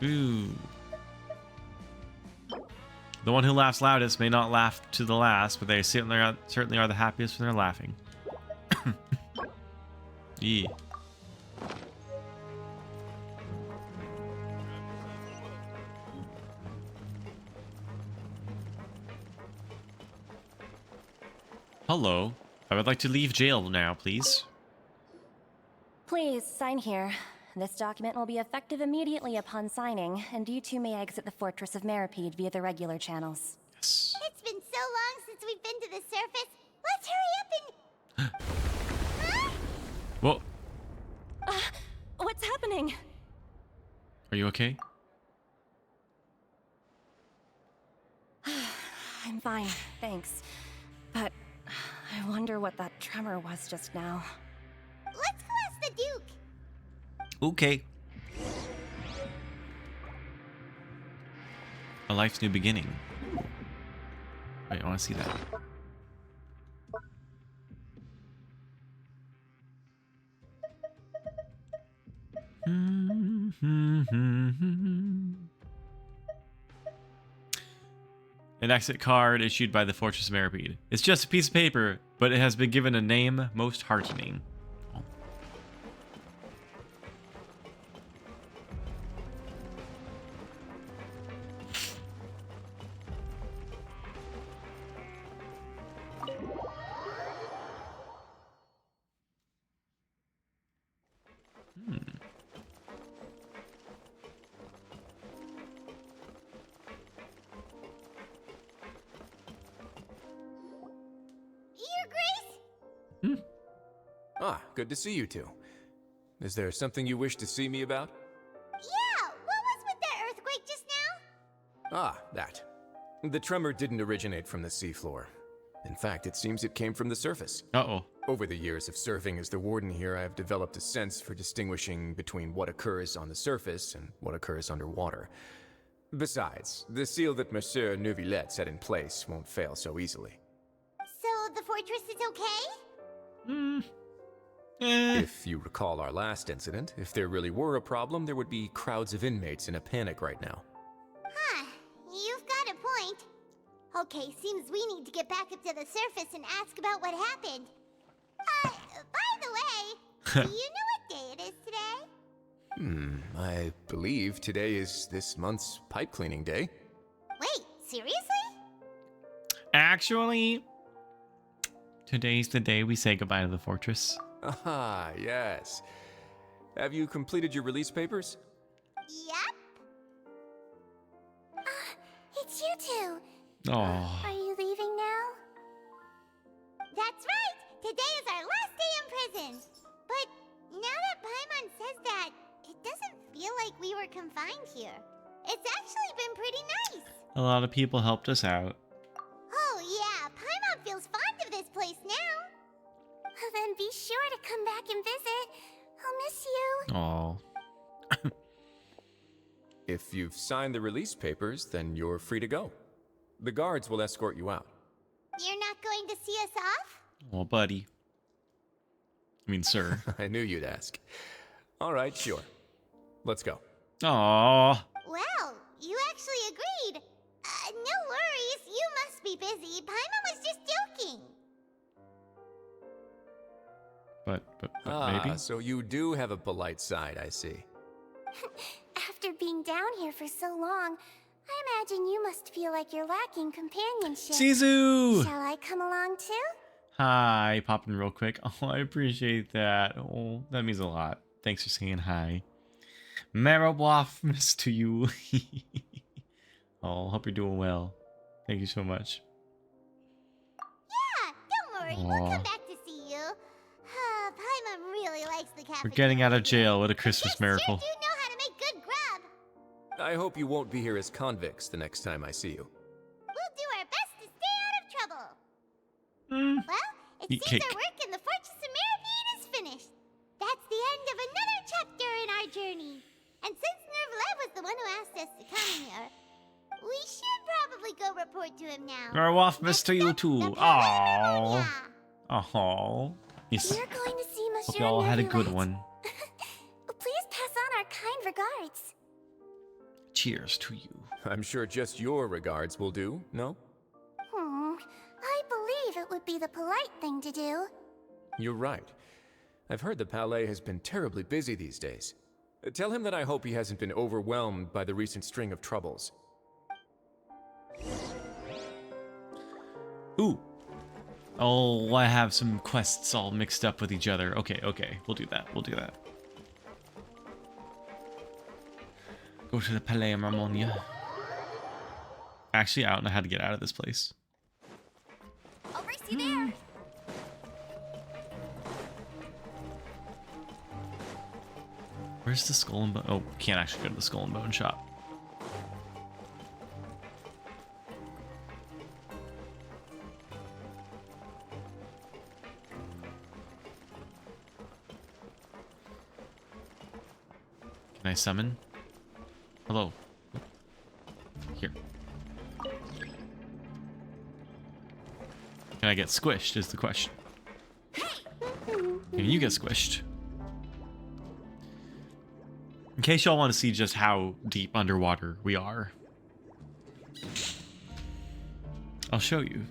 Ooh. The one who laughs loudest may not laugh to the last, but they certainly are the happiest when they're laughing. Yeah. Hello. I would like to leave jail now, please. Please, sign here. This document will be effective immediately upon signing, and you two may exit the Fortress of Mirapede via the regular channels. Yes. It's been so long since we've been to the surface. Let's hurry up and... Huh? Well, What's happening? are you okay? I'm fine, thanks. But I wonder what that tremor was just now. Let's go ask the Duke. Okay. A life's new beginning. Wait, I want to see that. An exit card issued by the Fortress of Mirapede. It's just a piece of paper, but it has been given a name most heartening. Your Grace? Ah, good to see you two. Is there something you wish to see me about? Yeah, what was with that earthquake just now? Ah, that. The tremor didn't originate from the seafloor. In fact, it seems it came from the surface. Uh-oh. Over the years of serving as the warden here, I have developed a sense for distinguishing between what occurs on the surface and what occurs underwater. Besides, the seal that Monsieur Neuvillette set in place won't fail so easily. So the fortress is okay? If you recall our last incident, if there really were a problem, there would be crowds of inmates in a panic right now. Huh, you've got a point. Okay, seems we need to get back up to the surface and ask about what happened. By the way, do you know what day it is today? I believe today is this month's pipe cleaning day. Wait, seriously? Actually, today's the day we say goodbye to the fortress. Ah, yes. Have you completed your release papers? Yep. It's you two. Oh, Are you leaving now? That's right! Today is our last day in prison! But now that Paimon says that, it doesn't feel like we were confined here. It's actually been pretty nice! a lot of people helped us out. Oh yeah, Paimon feels fond of this place now! Then be sure to come back and visit. I'll miss you. Oh, If you've signed the release papers, then you're free to go. The guards will escort you out. You're not going to see us off? well, buddy. I mean, sir. I knew you'd ask. All right, sure. Let's go. Aw. Well, you actually agreed. No worries, you must be busy. Paimon was just joking. But maybe? So you do have a polite side, I see. After being down here for so long, I imagine you must feel like you're lacking companionship. Sisu! Shall I come along too? Hi, popping real quick. Oh, I appreciate that. Oh, that means a lot. Thanks for saying hi. Merhaba to you. Oh, hope you're doing well. Thank you so much. Yeah, don't worry, we'll Aw. come back to see you. Paimon really likes the cafeteria. We're getting out of jail. What a You Christmas sure miracle. do know how to make good grub. I hope you won't be here as convicts the next time I see you. We'll do our best to stay out of trouble. Mm. Well, it Eat seems cake. our work in the Fortress of Mirabede is finished. That's the end of another chapter in our journey. And since Nervlev was the one who asked us to come here, we should probably go report to him now. Merhaba to you too. The Oh. Paimon. Oh. Yes. We're going to see Monsieur Hope you all had a good Nervlet. one. Please pass on our kind regards. Cheers to you. I'm sure just your regards will do, no? I believe it would be the polite thing to do. You're right. I've heard the Palais has been terribly busy these days. Tell him that I hope he hasn't been overwhelmed by the recent string of troubles. Ooh. Oh, I have some quests all mixed up with each other. Okay, okay. We'll do that. We'll do that. Go to the Palais Marmonia. Actually, I don't know how to get out of this place. I'll race you there. Where's the Skull and Bone? Oh, can't actually go to the Skull and Bone shop. Can I summon? Hello. Here. Can I get squished is the question. Can you get squished? In case y'all want to see just how deep underwater we are, I'll show you.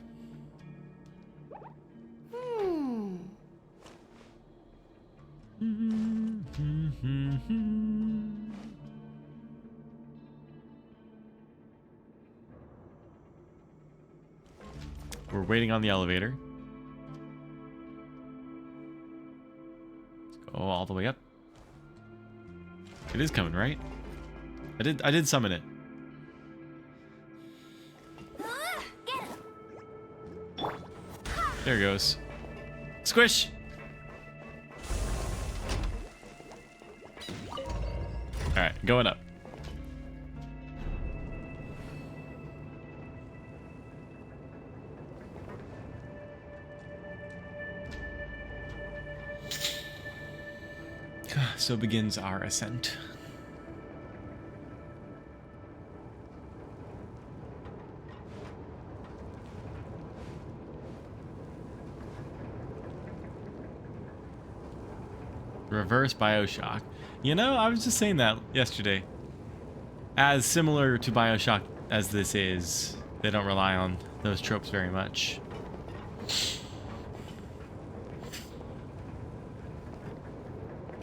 We're waiting on the elevator. Let's go all the way up. It is coming, right? I did summon it. There it goes. Squish! Alright, going up. So begins our ascent. Reverse Bioshock. You know, I was just saying that yesterday. As similar to Bioshock as this is, they don't rely on those tropes very much.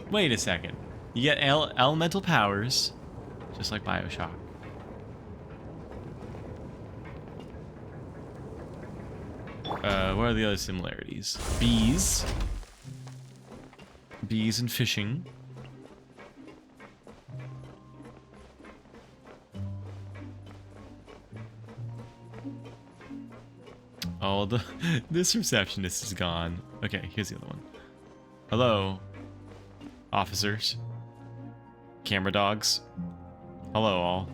Wait a second. You get elemental powers, just like Bioshock. What are the other similarities? Bees. Bees and fishing. Oh, this receptionist is gone. Okay, here's the other one. Hello, officers. Camera dogs. Hello, all.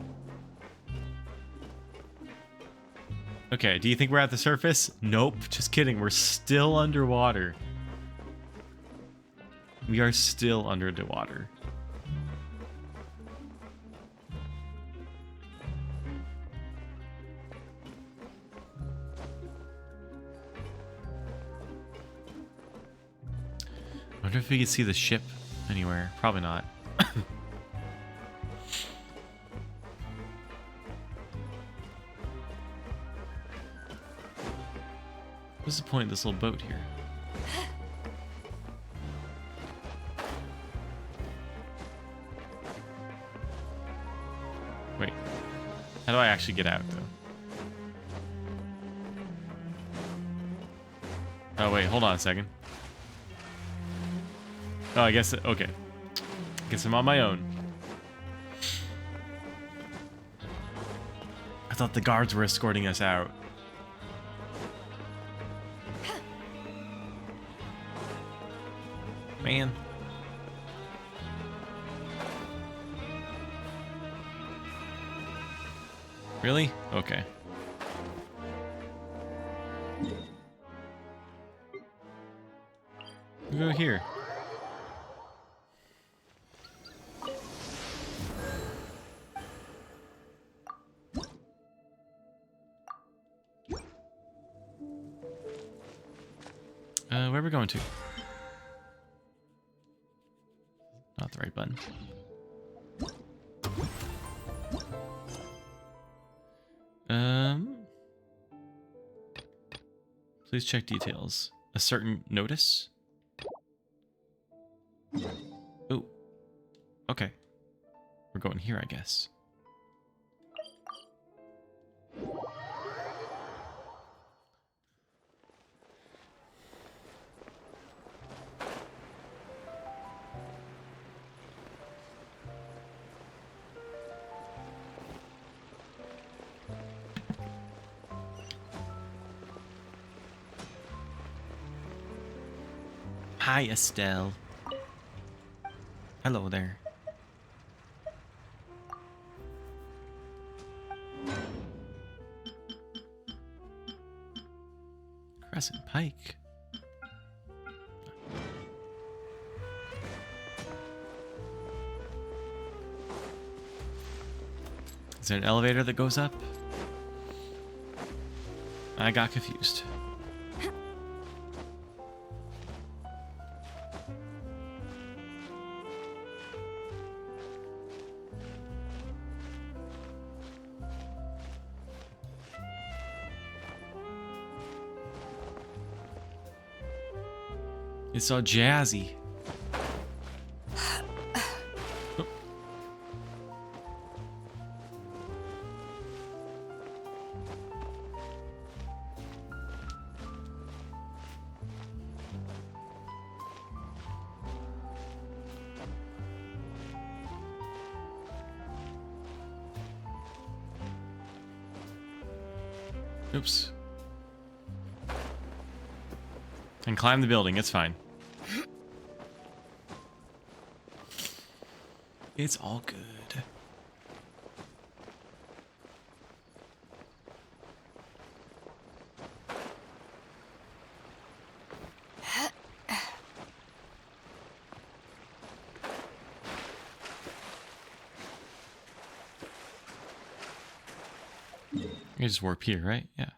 Okay, do you think we're at the surface? Nope, just kidding. We're still underwater. We are still under the water. I wonder if we could see the ship anywhere. Probably not. What's the point of this little boat here? Wait. How do I actually get out, though? Oh, wait. Hold on a second. Oh, I guess... Okay. Guess I'm on my own. I thought the guards were escorting us out. Man. Really? Okay. We go here. Where are we going to? Not the right button. Please check details. A certain notice? Oh. Okay. We're going here, I guess. Hi, Estelle. Hello there. Crescent Pike. Is there an elevator that goes up? I got confused. It's all jazzy. Oh. Oops. And climb the building, it's fine. It's all good. You just warp here, right? Yeah.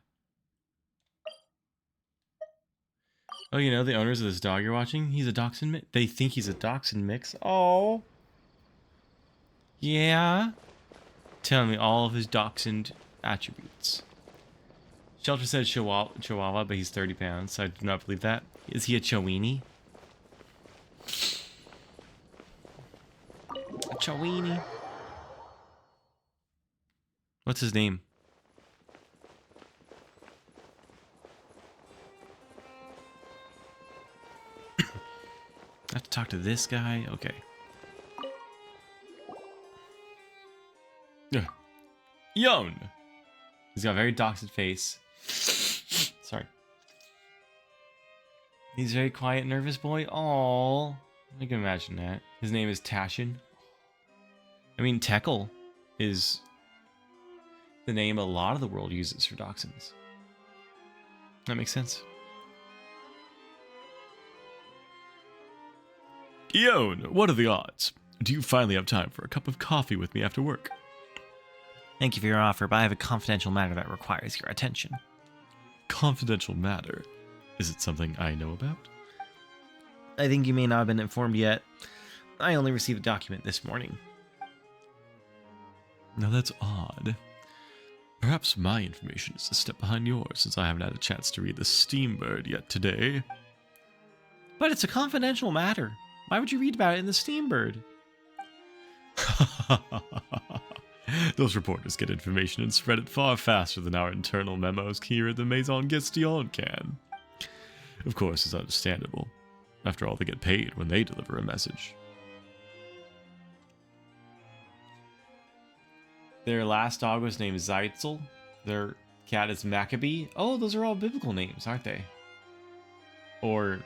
Oh, you know, the owners of this dog you're watching, he's a dachshund mix. They think he's a dachshund mix. Oh. Yeah. Tell me all of his dachshund attributes. Shelter says Chihuahua, but he's 30 pounds, so I do not believe that. Is he a Chowini? A Chowini. What's his name? talk to this guy. Okay. Ugh. Yon! He's got a very doxed face. Sorry. He's a very quiet, nervous boy. Aww. I can imagine that. His name is Tashin. I mean, Tekel is the name a lot of the world uses for dachshunds. That makes sense. Yon, what are the odds? Do you finally have time for a cup of coffee with me after work? Thank you for your offer, but I have a confidential matter that requires your attention. Confidential matter? Is it something I know about? I think you may not have been informed yet. I only received a document this morning. Now that's odd. Perhaps my information is a step behind yours, since I haven't had a chance to read the Steambird yet today. But it's a confidential matter. Why would you read about it in the Steambird? Those reporters get information and spread it far faster than our internal memos here at the Maison Gestion can. Of course, it's understandable. After all, they get paid when they deliver a message. Their last dog was named Zeitzel. Their cat is Maccabee. Oh, those are all biblical names, aren't they? Or,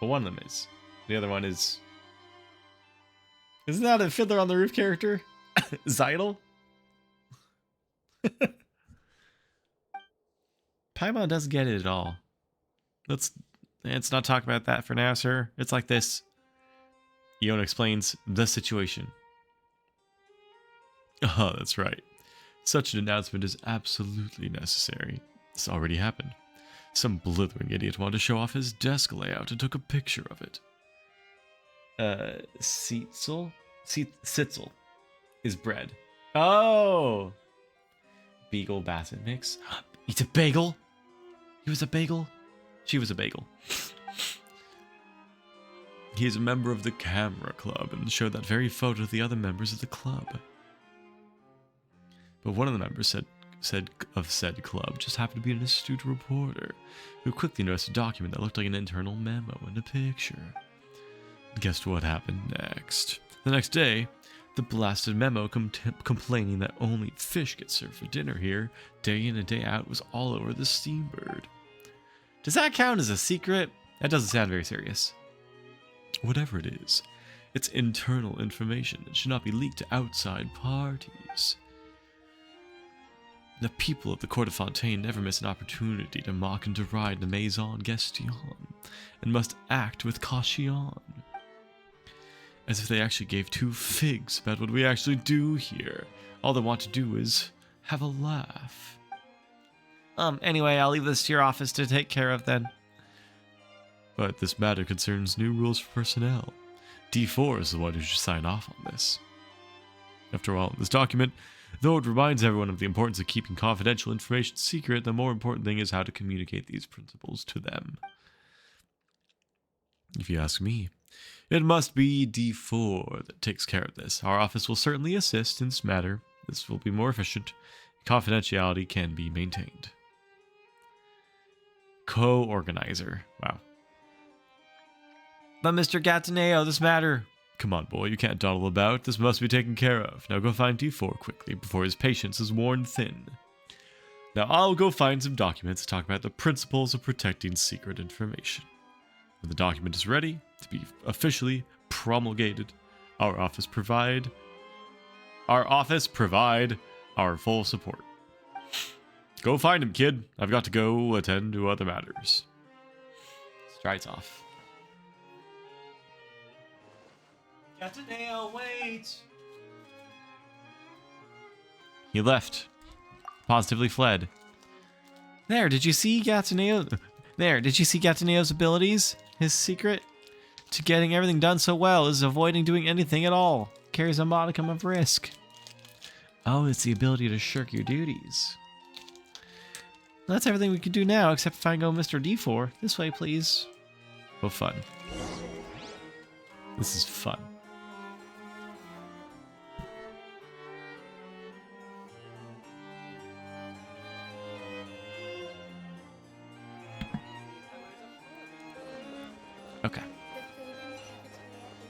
well, one of them is. The other one is... Isn't that a Fiddler on the Roof character? Zeidel? Paimon doesn't get it at all. Let's not talk about that for now, sir. It's like this. Yon explains the situation. Oh, that's right. Such an announcement is absolutely necessary. This already happened. Some blithering idiot wanted to show off his desk layout and took a picture of it. Sitzel is bread. Oh! Beagle Basset mix. Eats a bagel? He was a bagel? She was a bagel. He is a member of the camera club and showed that very photo to the other members of the club. But one of the members of said club just happened to be an astute reporter who quickly noticed a document that looked like an internal memo and a picture. And guess what happened next? The next day, the blasted memo complaining that only fish get served for dinner here, day in and day out, was all over the Steambird. Does that count as a secret? That doesn't sound very serious. Whatever it is, it's internal information that should not be leaked to outside parties. The people of the Court of Fontaine never miss an opportunity to mock and deride the Maison Gestion, and must act with caution. As if they actually gave two figs about what we actually do here. All they want to do is have a laugh. Anyway, I'll leave this to your office to take care of then. But this matter concerns new rules for personnel. D4 is the one who should sign off on this. After all, this document, though it reminds everyone of the importance of keeping confidential information secret, the more important thing is how to communicate these principles to them. If you ask me, it must be D4 that takes care of this. Our office will certainly assist in this matter. This will be more efficient. Confidentiality can be maintained. Co-organizer. Wow. But Mr. Gataneo, this matter... Come on, boy, you can't dawdle about. This must be taken care of. Now go find D4 quickly, before his patience is worn thin. Now I'll go find some documents to talk about the principles of protecting secret information. When the document is ready to be officially promulgated, our office provide our full support. Go find him, kid. I've got to go attend to other matters. Strides off. Gataneo, wait! He left. Positively fled. There, did you see Gataneo? There, did you see Gataneo's abilities? His secret to getting everything done so well is avoiding doing anything at all. Carries a modicum of risk. Oh, it's the ability to shirk your duties. That's everything we can do now, except if I go Mr. D4. This way, please. Oh, fun. This is fun. Okay.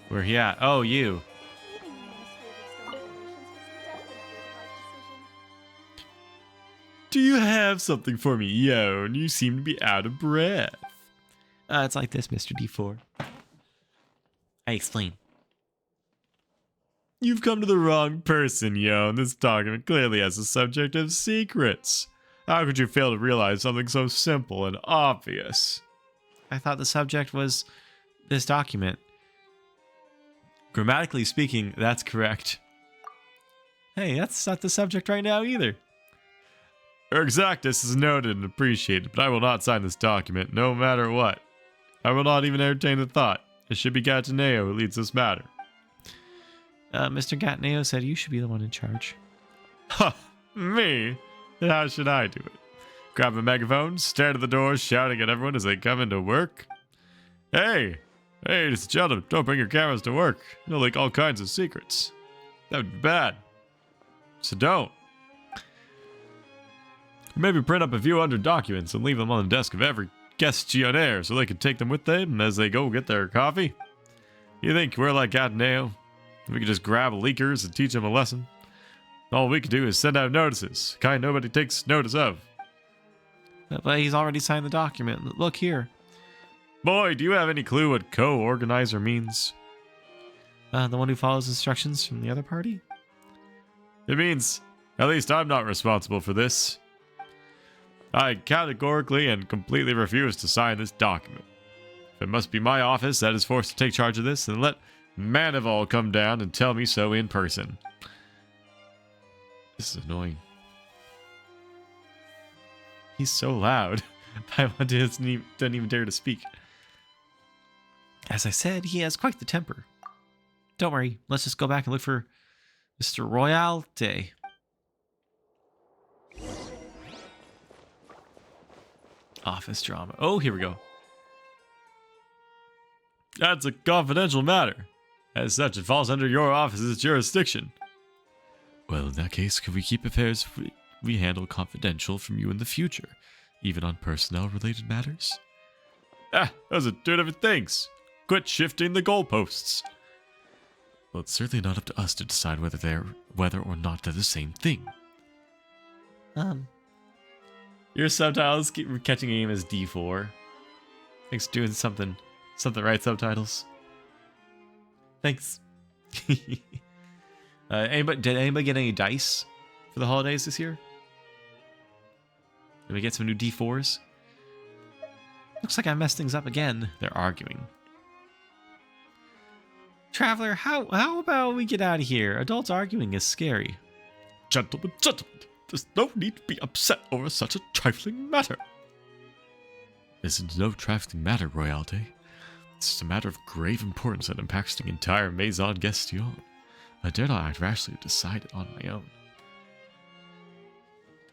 Where he at? Oh, you. Leaving the Ministry of External Relations was definitely the right decision. Do you have something for me, Yon? You seem to be out of breath. It's like this, Mr. D4. I explain. You've come to the wrong person, Yon. This document clearly has a subject of secrets. How could you fail to realize something so simple and obvious? I thought the subject was this document. Grammatically speaking, that's correct. Hey, that's not the subject right now either. Your exactness is noted and appreciated, but I will not sign this document, no matter what. I will not even entertain the thought. It should be Gataneo who leads this matter. Mr. Gataneo said you should be the one in charge. Ha! Me? Then how should I do it? Grab a megaphone, stand at the door, shouting at everyone as they come into work? Hey, ladies and gentlemen, don't bring your cameras to work. You'll leak all kinds of secrets. That would be bad. So don't. Maybe print up a few hundred documents and leave them on the desk of every guest on air so they can take them with them as they go get their coffee. You think we're like Gataneo? We could just grab leakers and teach them a lesson? All we can do is send out notices, kind nobody takes notice of. But he's already signed the document. Look here. Boy, do you have any clue what co-organizer means? The one who follows instructions from the other party? It means, at least I'm not responsible for this. I categorically and completely refuse to sign this document. If it must be my office that is forced to take charge of this, then let Manival come down and tell me so in person. This is annoying. He's so loud. Paimon doesn't even dare to speak. As I said, he has quite the temper. Don't worry, let's just go back and look for Mr. Royalte. Office drama. Oh, here we go. That's a confidential matter. As such, it falls under your office's jurisdiction. Well, in that case, can we keep affairs we handle confidential from you in the future, even on personnel-related matters? Ah, those are two different things. Quit shifting the goalposts. Well, it's certainly not up to us to decide whether or not they're the same thing. Your subtitles keep catching aim as D4. Thanks for doing something right, subtitles. Thanks. Did anybody get any dice for the holidays this year? Did we get some new D4s? Looks like I messed things up again. They're arguing. Traveler, how about we get out of here? Adults arguing is scary. Gentlemen, there's no need to be upset over such a trifling matter. This is no trifling matter, Royalty. This is a matter of grave importance that impacts the entire Maison Gestion. I dare not act rashly to decide it on my own.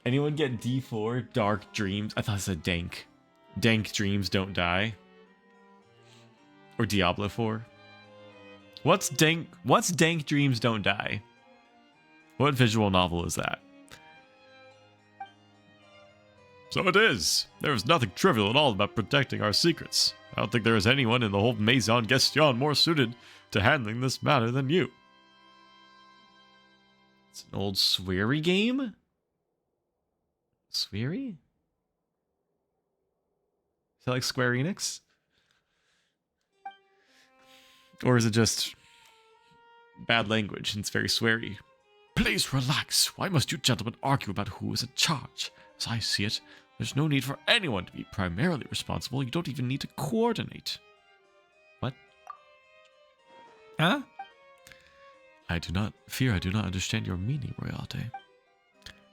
Anyone get D4? Dark Dreams? I thought it said Dank. Dank Dreams Don't Die. Or Diablo 4. What's Dank Dreams Don't Die? What visual novel is that? So it is. There is nothing trivial at all about protecting our secrets. I don't think there is anyone in the whole Maison Gestion more suited to handling this matter than you. It's an old sweary game? Sweary? Is that like Square Enix? Or is it just bad language and it's very sweary? Please relax. Why must you gentlemen argue about who is in charge? As I see it, there's no need for anyone to be primarily responsible. You don't even need to coordinate. What? Huh? I do not understand your meaning, Royalty.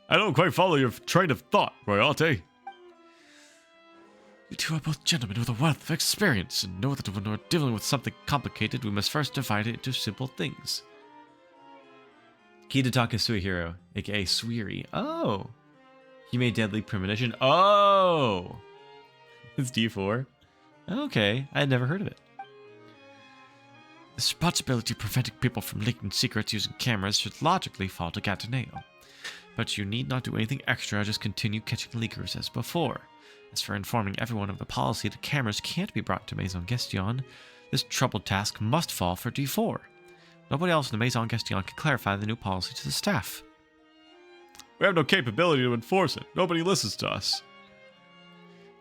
I don't quite follow your train of thought, Royalty. You two are both gentlemen with a wealth of experience and know that when we're dealing with something complicated, we must first divide it into simple things. Kitataka Suihiro, aka Suiri. Oh. He made deadly premonition. Oh. It's D4. Okay, I had never heard of it. The responsibility of preventing people from leaking secrets using cameras should logically fall to Gataneo. But you need not do anything extra, just continue catching leakers as before. As for informing everyone of the policy, the cameras can't be brought to Maison Gestion. This troubled task must fall for D4. Nobody else in the Maison Gestion can clarify the new policy to the staff. We have no capability to enforce it. Nobody listens to us.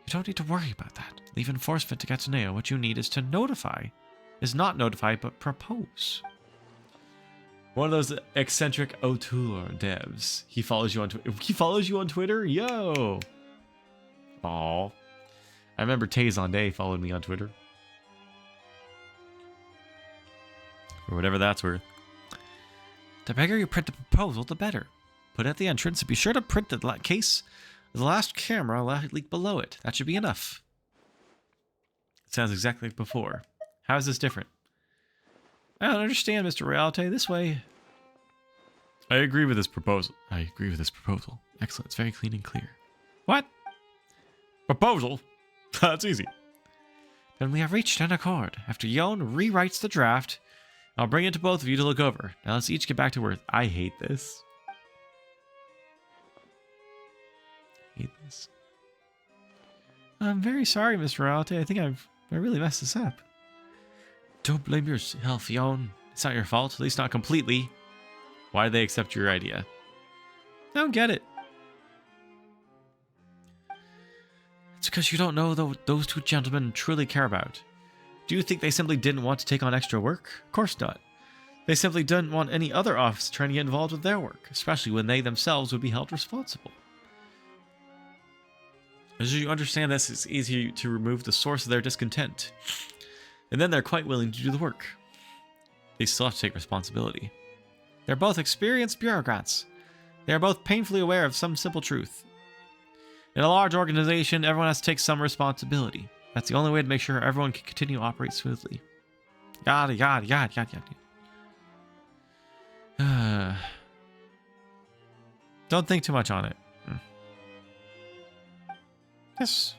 You don't need to worry about that. Leave enforcement to Gataneo. What you need is to notify. Is not notify, but propose. One of those eccentric auteur devs. He follows you on Twitter. He follows you on Twitter? Yo! Aw. I remember Tay followed me on Twitter. For whatever that's worth. The bigger you print the proposal, the better. Put it at the entrance and be sure to print the case of the last camera leak below it. That should be enough. It sounds exactly like before. How is this different? I don't understand, Mr. Realte. This way. I agree with this proposal. Excellent. It's very clean and clear. What? Proposal? That's easy. Then we have reached an accord. After Yon rewrites the draft, I'll bring it to both of you to look over. Now let's each get back to work. I hate this. I'm very sorry, Mr. Realte. I think I really messed this up. Don't blame yourself, Yon. It's not your fault, at least not completely. Why did they accept your idea? I don't get it. It's because you don't know those two gentlemen truly care about. Do you think they simply didn't want to take on extra work? Of course not. They simply didn't want any other office trying to get involved with their work, especially when they themselves would be held responsible. As you understand this, it's easy to remove the source of their discontent. And then they're quite willing to do the work. They still have to take responsibility. They're both experienced bureaucrats. They are both painfully aware of some simple truth. In a large organization, everyone has to take some responsibility. That's the only way to make sure everyone can continue to operate smoothly. Yada, yada, yada, yada, yada. Don't think too much on it. Yes.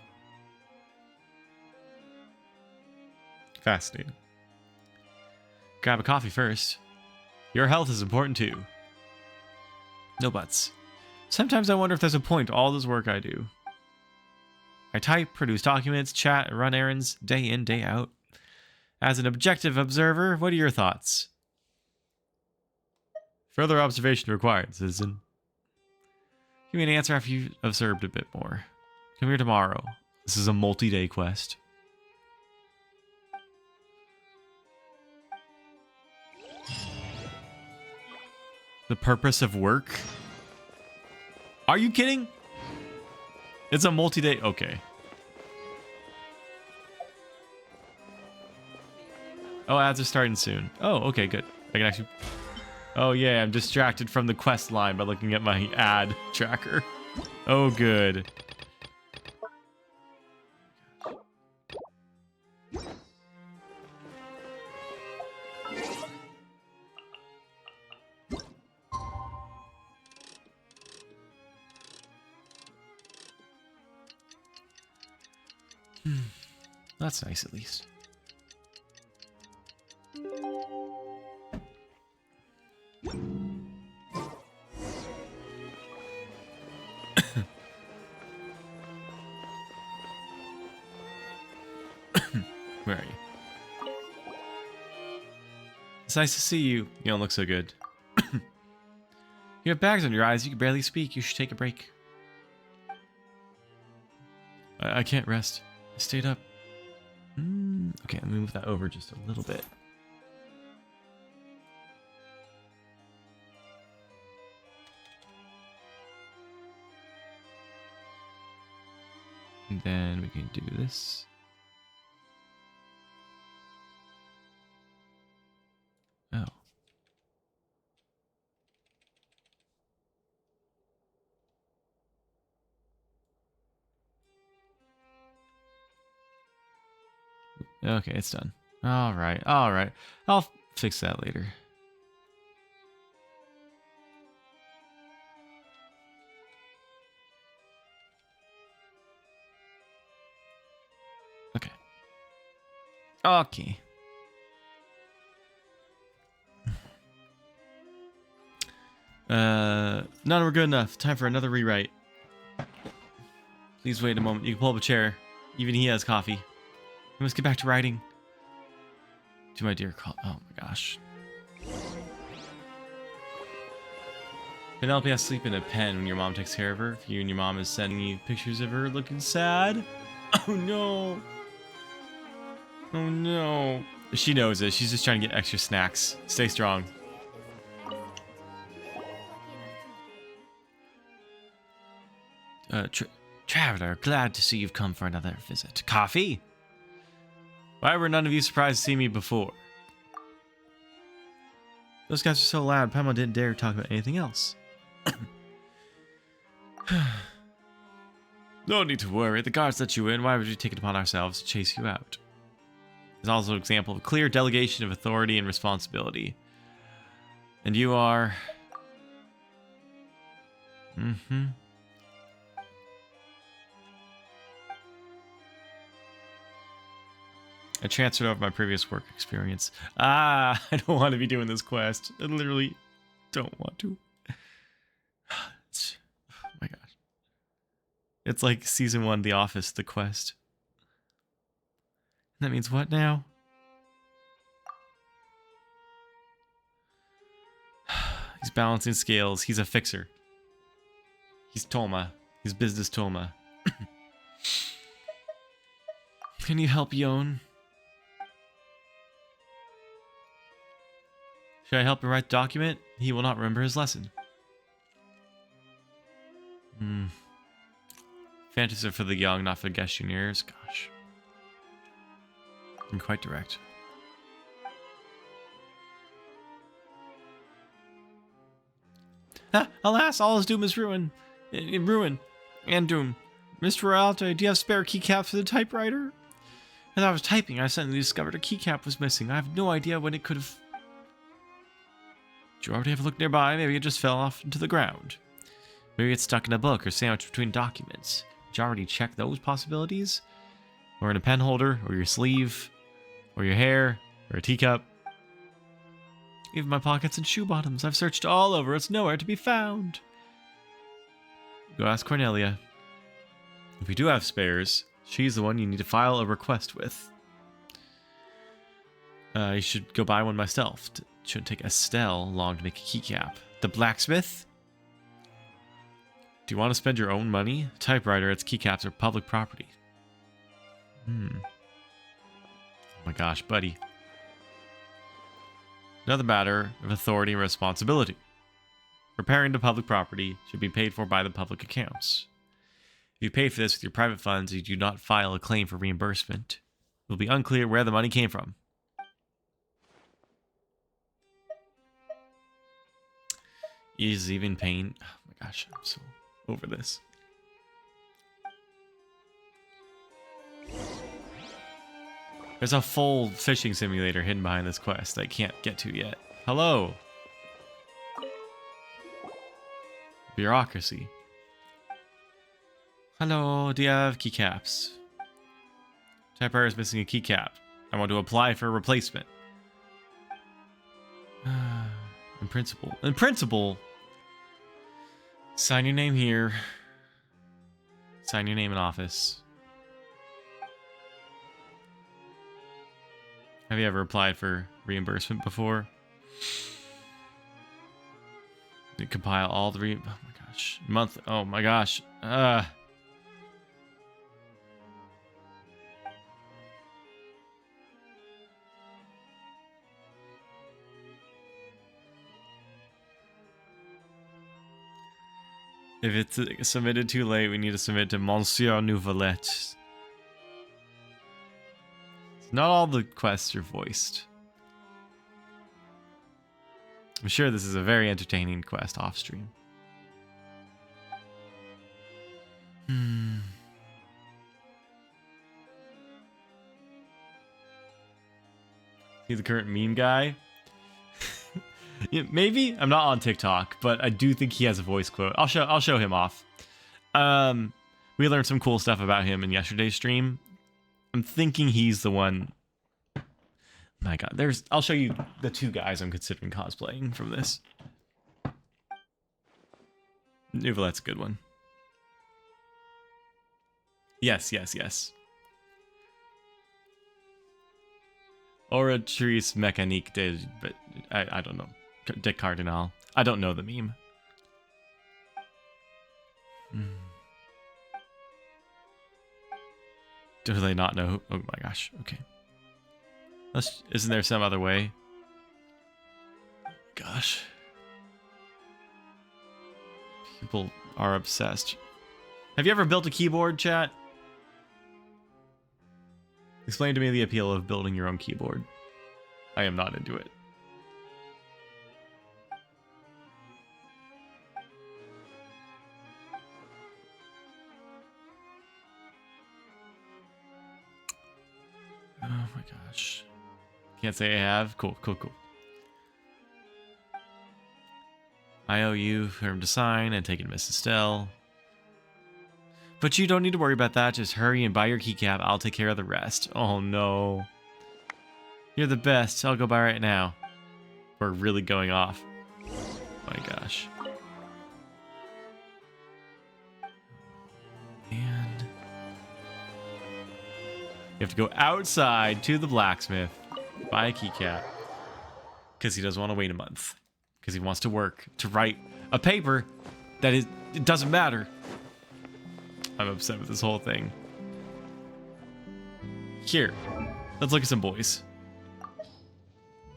Fascinating. Grab a coffee first. Your health is important too. No buts. Sometimes I wonder if there's a point to all this work I do. I type, produce documents, chat, and run errands day in, day out. As an objective observer, what are your thoughts? Further observation required, citizen. Give me an answer after you've observed a bit more. Come here tomorrow. This is a multi-day quest. The purpose of work? Are you kidding? It's a multi-day... Okay. Oh, ads are starting soon. Oh, okay, good. I can actually... Oh, yeah, I'm distracted from the quest line by looking at my ad tracker. Oh, good. That's nice, at least. Where are you? It's nice to see you. You don't look so good. You have bags on your eyes. You can barely speak. You should take a break. I can't rest. I stayed up. Okay, let me move that over just a little bit. And then we can do this. Oh. Okay, it's done. All right, all right. I'll fix that later. Okay. Okay. None were good enough. Time for another rewrite. Please wait a moment. You can pull up a chair. Even he has coffee. We must get back to writing. To my dear call. Oh my gosh. Penelope has to sleep in a pen when your mom takes care of her. If you and your mom is sending you pictures of her looking sad. Oh no. Oh no. She knows it. She's just trying to get extra snacks. Stay strong. Traveler, glad to see you've come for another visit. Coffee? Why were none of you surprised to see me before? Those guys are so loud, Paimon didn't dare talk about anything else. No need to worry. The guards let you in. Why would we take it upon ourselves to chase you out? It's also an example of clear delegation of authority and responsibility. And you are... I transferred over my previous work experience. I don't want to be doing this quest. I literally don't want to. Oh my gosh. It's like season 1, The Office, the quest. That means what now? He's balancing scales. He's a fixer. He's Toma. He's business Toma. Can you help Yon? Should I help him write the document? He will not remember his lesson. Fantasies are for the young, not for the Genshineers. Gosh. I'm quite direct. Alas, all his doom is ruin. Ruin. And doom. Mr. Realte, do you have spare keycaps for the typewriter? As I was typing, I suddenly discovered a keycap was missing. I have no idea when it could have... Did you already have a look nearby? Maybe it just fell off into the ground. Maybe it's stuck in a book or sandwiched between documents. Did you already check those possibilities? Or in a pen holder, or your sleeve, or your hair, or a teacup? Even my pockets and shoe bottoms. I've searched all over. It's nowhere to be found. Go ask Cornelia. If you do have spares, she's the one you need to file a request with. You should go buy one myself. It shouldn't take Estelle long to make a keycap. The blacksmith? Do you want to spend your own money? Typewriter, its keycaps are public property. Oh my gosh, buddy. Another matter of authority and responsibility. Repairing the public property should be paid for by the public accounts. If you pay for this with your private funds and you do not file a claim for reimbursement, it will be unclear where the money came from. Is even pain. Oh my gosh, I'm so over this. There's a full fishing simulator hidden behind this quest that I can't get to yet. Hello. Bureaucracy. Hello, do you have keycaps? Typewriter is missing a keycap. I want to apply for a replacement. In principle, sign your name here. Sign your name in office. Have you ever applied for reimbursement before? You compile all the oh my gosh. Oh my gosh. If it's submitted too late, we need to submit to Monsieur Nouvelette. Not all the quests are voiced. I'm sure this is a very entertaining quest off stream. See the current meme guy? Yeah, maybe I'm not on TikTok, but I do think he has a voice quote. I'll show him off. We learned some cool stuff about him in yesterday's stream. I'm thinking he's the one. My God, I'll show you the two guys I'm considering cosplaying from this. Nouvelette's a good one. Yes. Oratrice mécanique but I don't know. De Cardinal. I don't know the meme. Do they not know? Oh my gosh. Okay. Isn't there some other way? Gosh. People are obsessed. Have you ever built a keyboard, chat? Explain to me the appeal of building your own keyboard. I am not into it. Oh my gosh. Can't say I have. Cool. I owe you for him to sign and take it to Miss Estelle. But you don't need to worry about that. Just hurry and buy your keycap. I'll take care of the rest. Oh no. You're the best. I'll go buy right now. We're really going off. My gosh. And you have to go outside to the blacksmith, buy a keycap, because he doesn't want to wait a month. Because he wants to work to write a paper that it doesn't matter. I'm upset with this whole thing. Here, let's look at some boys.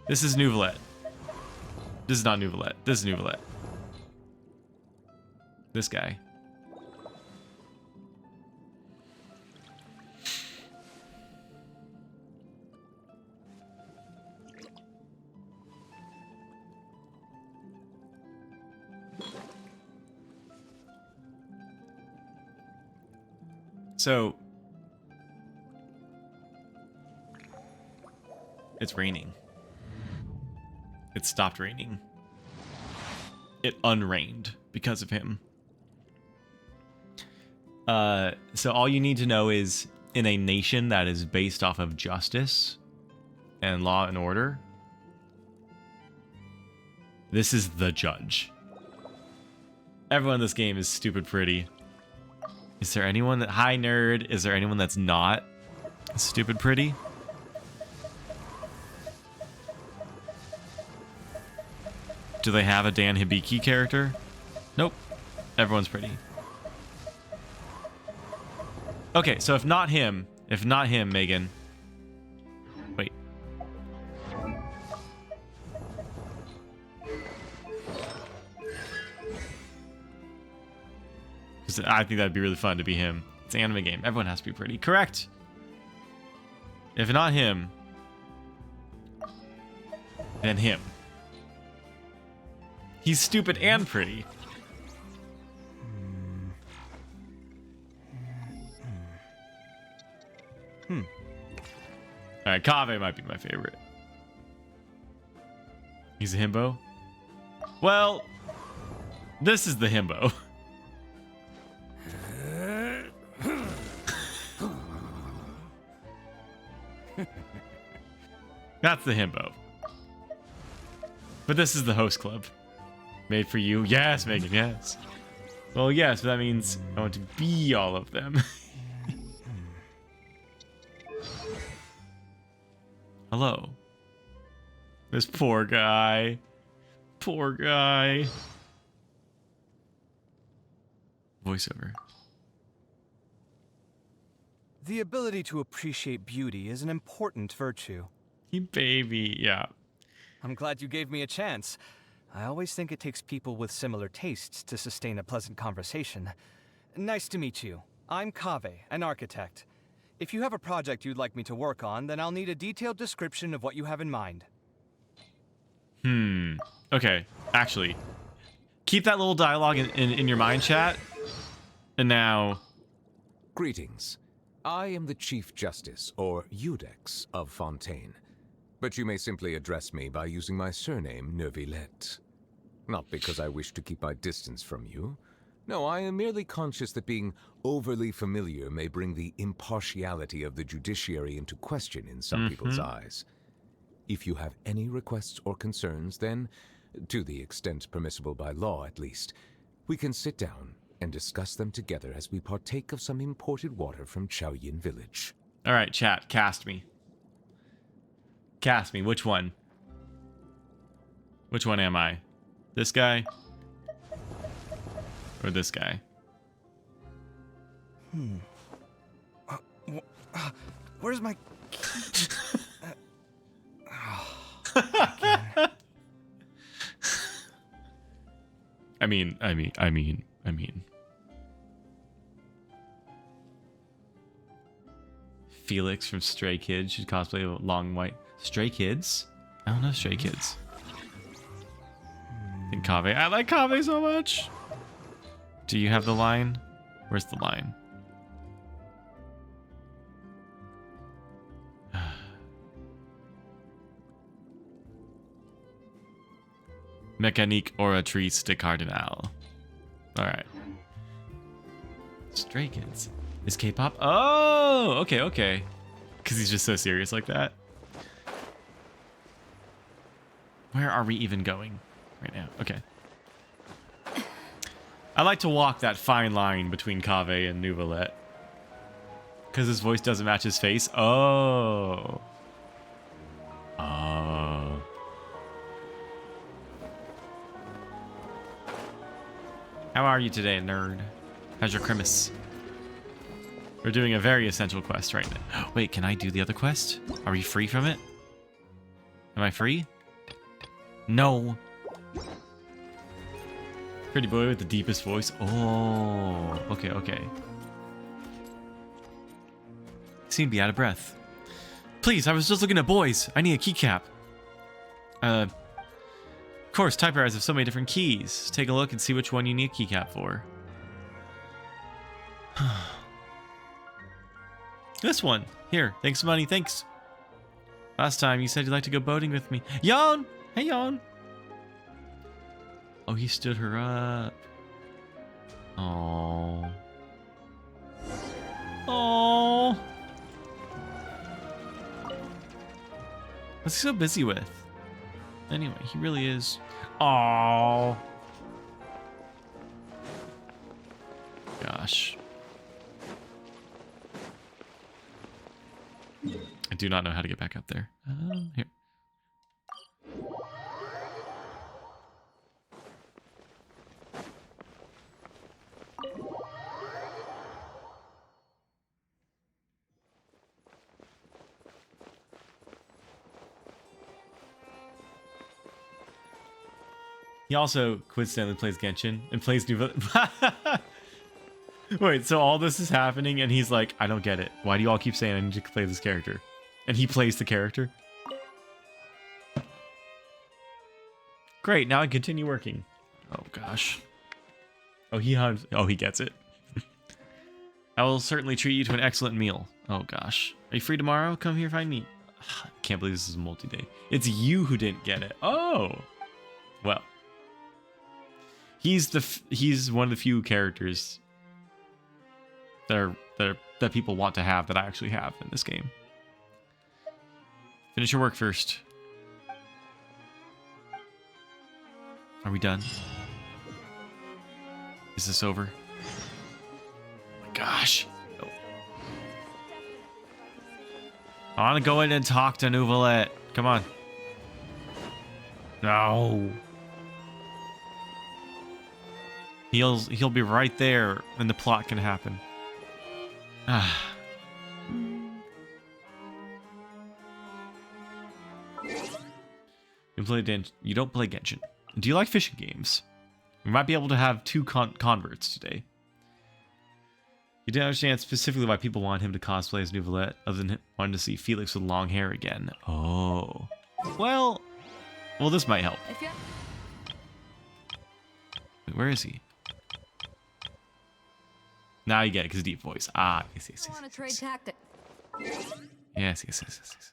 This is Nouvelette. This is not Nouvelette. This is Nouvelette. This guy. So, it's raining. It stopped raining. It unrained because of him. So all you need to know is, in a nation that is based off of justice and law and order, this is the judge. Everyone in this game is stupid pretty. Is there anyone that... Hi, nerd. Is there anyone that's not stupid pretty? Do they have a Dan Hibiki character? Nope. Everyone's pretty. Okay, so if not him, Megan. Wait. I think that'd be really fun to be him. It's an anime game. Everyone has to be pretty. Correct. If not him, then him. He's stupid and pretty. Alright, Kaveh might be my favorite. He's a himbo? Well, this is the himbo. That's the himbo. But this is the host club. Made for you. Yes, Megan, yes. Well, yes, but that means I want to be all of them. Hello. This poor guy. Poor guy. Voiceover. The ability to appreciate beauty is an important virtue. You baby, yeah. I'm glad you gave me a chance. I always think it takes people with similar tastes to sustain a pleasant conversation. Nice to meet you. I'm Kaveh, an architect. If you have a project you'd like me to work on, then I'll need a detailed description of what you have in mind. Okay, actually. Keep that little dialogue in your mind, chat. And now... Greetings. I am the Chief Justice, or Iudex, of Fontaine. But you may simply address me by using my surname, Neuvillette. Not because I wish to keep my distance from you. No, I am merely conscious that being overly familiar may bring the impartiality of the judiciary into question in some people's eyes. If you have any requests or concerns, then, to the extent permissible by law at least, we can sit down and discuss them together as we partake of some imported water from Chaoyin village. Alright, chat, cast me. Cast me. Which one? Which one am I? This guy? Or this guy? Where's my... I mean. Felix from Stray Kids should cosplay a long white. Stray Kids? I don't know Stray Kids. And Kaveh. I like Kaveh so much. Do you have the line? Where's the line? Mécanique oratrice de Cardinal. Alright. Stray Kids. Is K-pop? Oh, okay. Because he's just so serious like that. Where are we even going right now? Okay. I like to walk that fine line between Kaveh and Nouvelette. Because his voice doesn't match his face. Oh. Oh. How are you today, nerd? How's your Christmas? We're doing a very essential quest right now. Wait, can I do the other quest? Are we free from it? Am I free? No. Pretty boy with the deepest voice. Oh, okay. Seem to be out of breath. Please, I was just looking at boys. I need a keycap. Of course, typewriters have so many different keys. Take a look and see which one you need a keycap for. This one. Here, thanks, money, thanks. Last time you said you'd like to go boating with me. Yon! Hey, Yon! Oh, he stood her up. Oh. Oh. What's he so busy with? Anyway, he really is. Oh. Gosh. I do not know how to get back up there. Here. He also coincidentally plays Genshin and plays New. Wait, so all this is happening and he's like, I don't get it. Why do you all keep saying I need to play this character? And he plays the character? Great, now I continue working. Oh gosh. Oh, he gets it. I will certainly treat you to an excellent meal. Oh gosh. Are you free tomorrow? Come here, find me. I can't believe this is a multi-day. It's you who didn't get it. Oh. Well. He's one of the few characters that people want to have that I actually have in this game. Finish your work first. Are we done? Is this over? Oh my gosh. Oh. I want to go in and talk to Nouvelette. Come on. No. He'll be right there when the plot can happen. Ah. You don't play Genshin. Do you like fishing games? We might be able to have two converts today. You didn't understand specifically why people want him to cosplay as Nouvelette, other than wanting to see Felix with long hair again. Oh. Well, this might help. Wait, where is he? Now you get it, because deep voice. Ah, yes. Yes.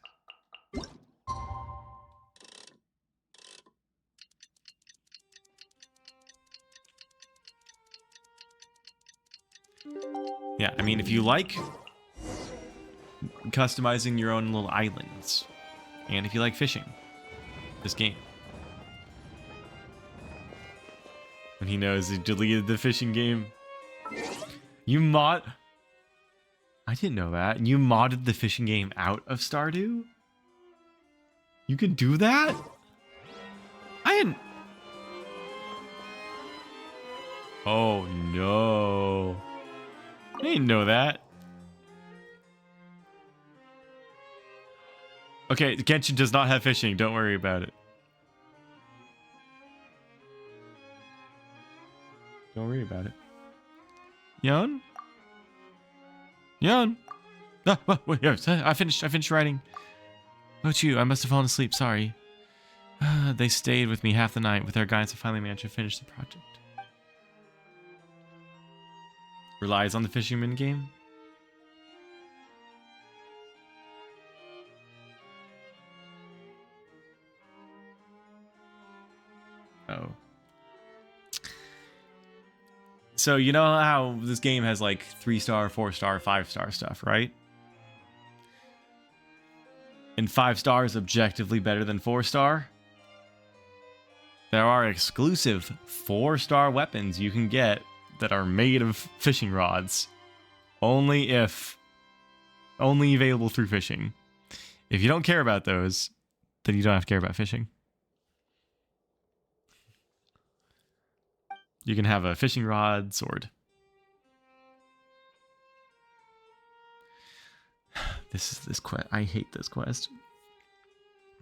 Yeah, I mean, if you like customizing your own little islands, and if you like fishing, this game. When he knows he deleted the fishing game. I didn't know that. You modded the fishing game out of Stardew? You can do that? I didn't... Oh, no. I didn't know that. Okay, Genshin does not have fishing. Don't worry about it. Don't worry about it. Yon? Yon? Ah, wait, yes, I finished writing. Oh, you, I must have fallen asleep, sorry. They stayed with me half the night. With their guidance, I finally managed to finish the project. Relies on the fisherman game? Oh. So you know how this game has like 3-star, 4-star, 5-star stuff, right? And 5-star is objectively better than 4-star. There are exclusive 4-star weapons you can get that are made of fishing rods. Only available through fishing. If you don't care about those, then you don't have to care about fishing. You can have a fishing rod sword. This quest. I hate this quest.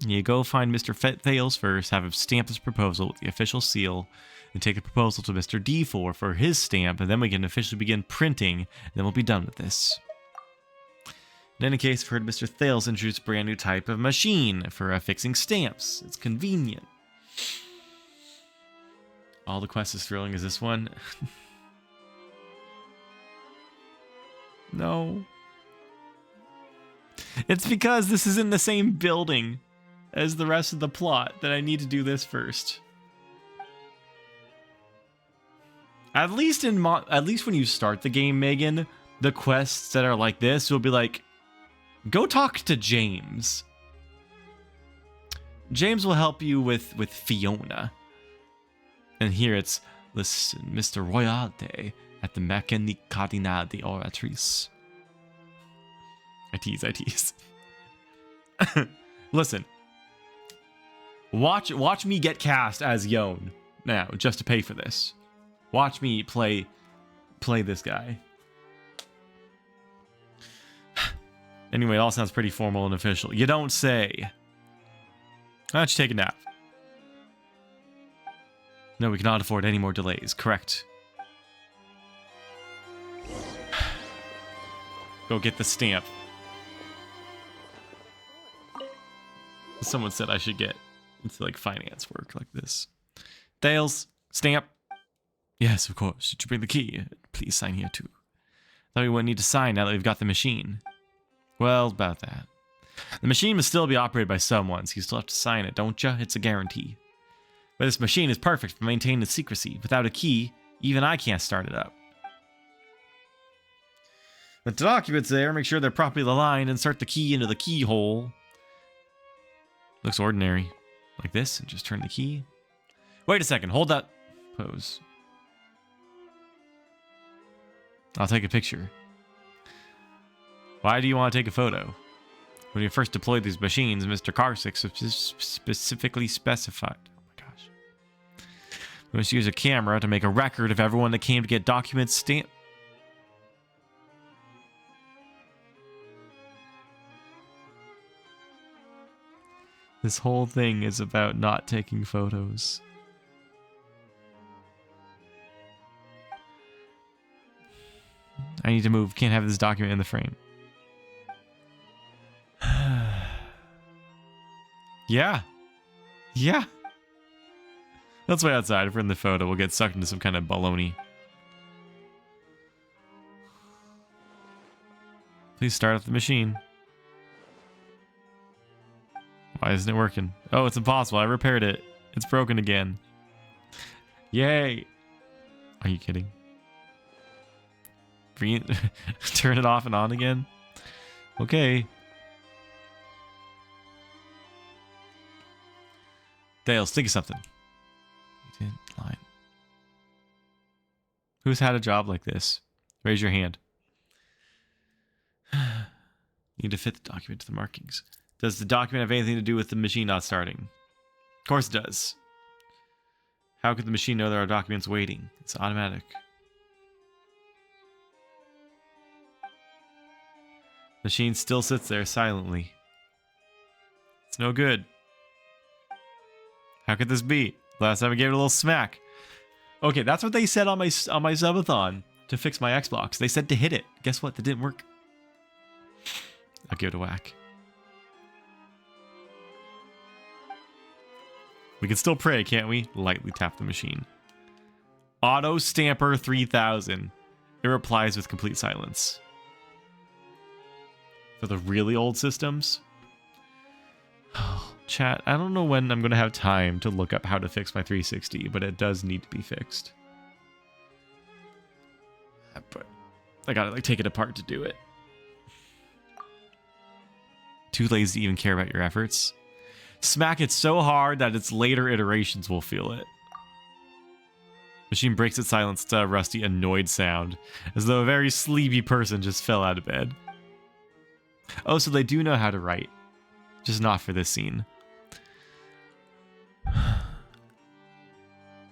You go find Mr. Thales first, have him stamp his proposal with the official seal, and take the proposal to Mr. D4 for his stamp, and then we can officially begin printing, and then we'll be done with this. In any case, I've heard Mr. Thales introduce a brand new type of machine for fixing stamps. It's convenient. All the quest is thrilling as this one. No. It's because this is in the same building as the rest of the plot that I need to do this first. At least when you start the game, Megan, the quests that are like this will be like, go talk to James. James will help you with Fiona. And here it's, listen, Mr. Royalty at the Mécanique Cardinal de Oratrice. I tease. Listen. Watch me get cast as Yon now, just to pay for this. Watch me play this guy. Anyway, it all sounds pretty formal and official. You don't say. Why don't you take a nap? No, we cannot afford any more delays. Correct. Go get the stamp. Someone said I should get into like finance work like this. Thales, stamp. Yes, of course. Should you bring the key? Please sign here too. Thought we wouldn't need to sign now that we've got the machine. Well, about that. The machine must still be operated by someone, so you still have to sign it, don't ya? It's a guarantee. But this machine is perfect for maintaining its secrecy. Without a key, even I can't start it up. But the documents there, make sure they're properly aligned, insert the key into the keyhole. Looks ordinary. Like this, and just turn the key. Wait a second, hold that pose. I'll take a picture. Why do you want to take a photo? When you first deployed these machines, Mr. Karsick specifically specified. Oh my gosh. We must use a camera to make a record of everyone that came to get documents stamped. This whole thing is about not taking photos. I need to move. Can't have this document in the frame. Yeah. Yeah. Let's wait outside. If we're in the photo, we'll get sucked into some kind of baloney. Please start up the machine. Why isn't it working? Oh, it's impossible. I repaired it. It's broken again. Yay. Are you kidding? Turn it off and on again? Okay. Dales, think of something. You didn't lie. Who's had a job like this? Raise your hand. Need to fit the document to the markings. Does the document have anything to do with the machine not starting? Of course it does. How could the machine know there are documents waiting? It's automatic. Machine still sits there silently. It's no good. How could this be? Last time I gave it a little smack. Okay, that's what they said on my subathon to fix my Xbox. They said to hit it. Guess what? That didn't work. I'll give it a whack. We can still pray, can't we? Lightly tap the machine. Auto Stamper 3000. It replies with complete silence. For the really old systems? Oh, chat, I don't know when I'm going to have time to look up how to fix my 360, but it does need to be fixed. But I gotta like take it apart to do it. Too lazy to even care about your efforts. Smack it so hard that its later iterations will feel it. Machine breaks its silence to a rusty, annoyed sound, as though a very sleepy person just fell out of bed. Oh, so they do know how to write. Just not for this scene.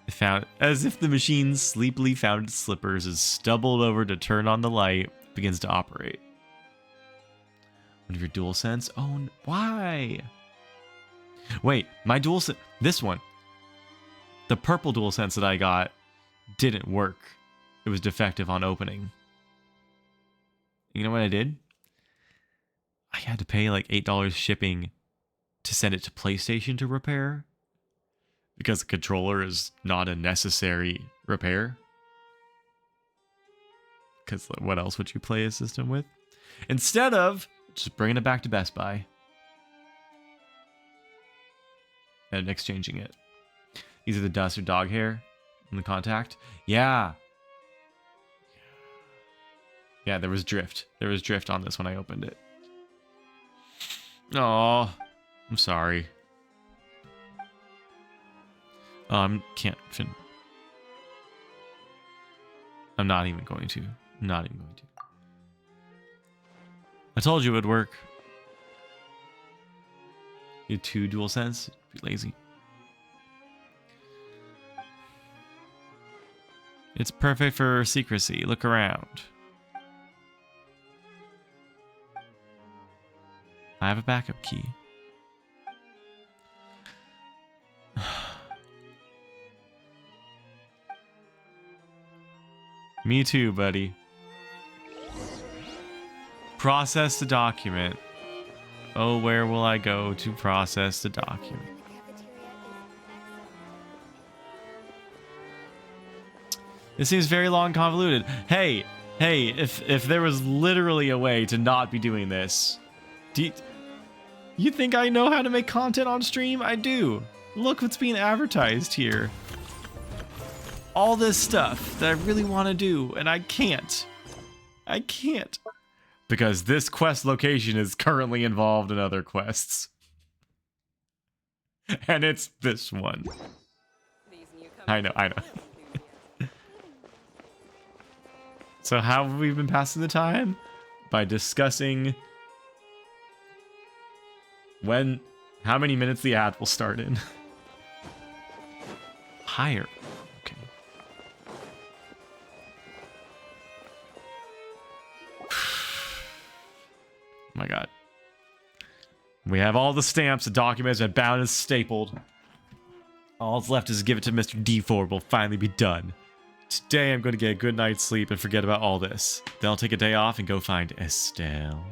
It found, as if the machine sleepily found its slippers, is stumbled over to turn on the light, begins to operate. One of your DualSense? Oh, why? Wait, my DualSense, this one, the purple DualSense that I got didn't work. It was defective on opening. You know what I did? I had to pay like $8 shipping to send it to PlayStation to repair. Because the controller is not a necessary repair. Because what else would you play a system with? Instead of just bringing it back to Best Buy. And exchanging it. Either the dust or dog hair in the contact. Yeah. Yeah, there was drift. There was drift on this when I opened it. Oh, I'm sorry. Can't fin. I'm not even going to. I'm not even going to. I told you it would work. You had 2 DualSense? Be lazy. It's perfect for secrecy. Look around. I have a backup key. Me too, buddy. Process the document. Oh, where will I go to process the document? This seems very long and convoluted. Hey, if there was literally a way to not be doing this, you think I know how to make content on stream? I do. Look what's being advertised here. All this stuff that I really want to do, and I can't. I can't. Because this quest location is currently involved in other quests. And it's this one. I know. So how have we been passing the time? By discussing how many minutes the ad will start in. Higher. Okay. Oh my god. We have all the stamps, the documents, and bound and stapled. All that's left is to give it to Mr. D4. We'll finally be done. Today I'm going to get a good night's sleep and forget about all this. Then I'll take a day off and go find Estelle.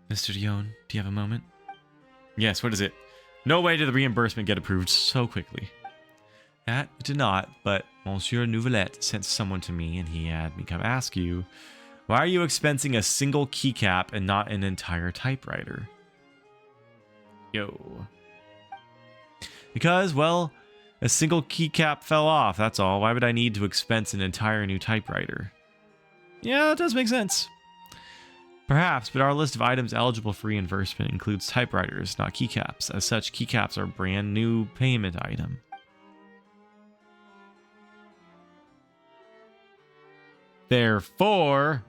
Mr. Dion, do you have a moment? Yes, what is it? No way did the reimbursement get approved so quickly. That it did not, but Monsieur Nouvelette sent someone to me and he had me come ask you, why are you expensing a single keycap and not an entire typewriter? Yo. Because, well, a single keycap fell off, that's all. Why would I need to expense an entire new typewriter? Yeah, that does make sense. Perhaps, but our list of items eligible for reimbursement includes typewriters, not keycaps. As such, keycaps are a brand new payment item. Therefore,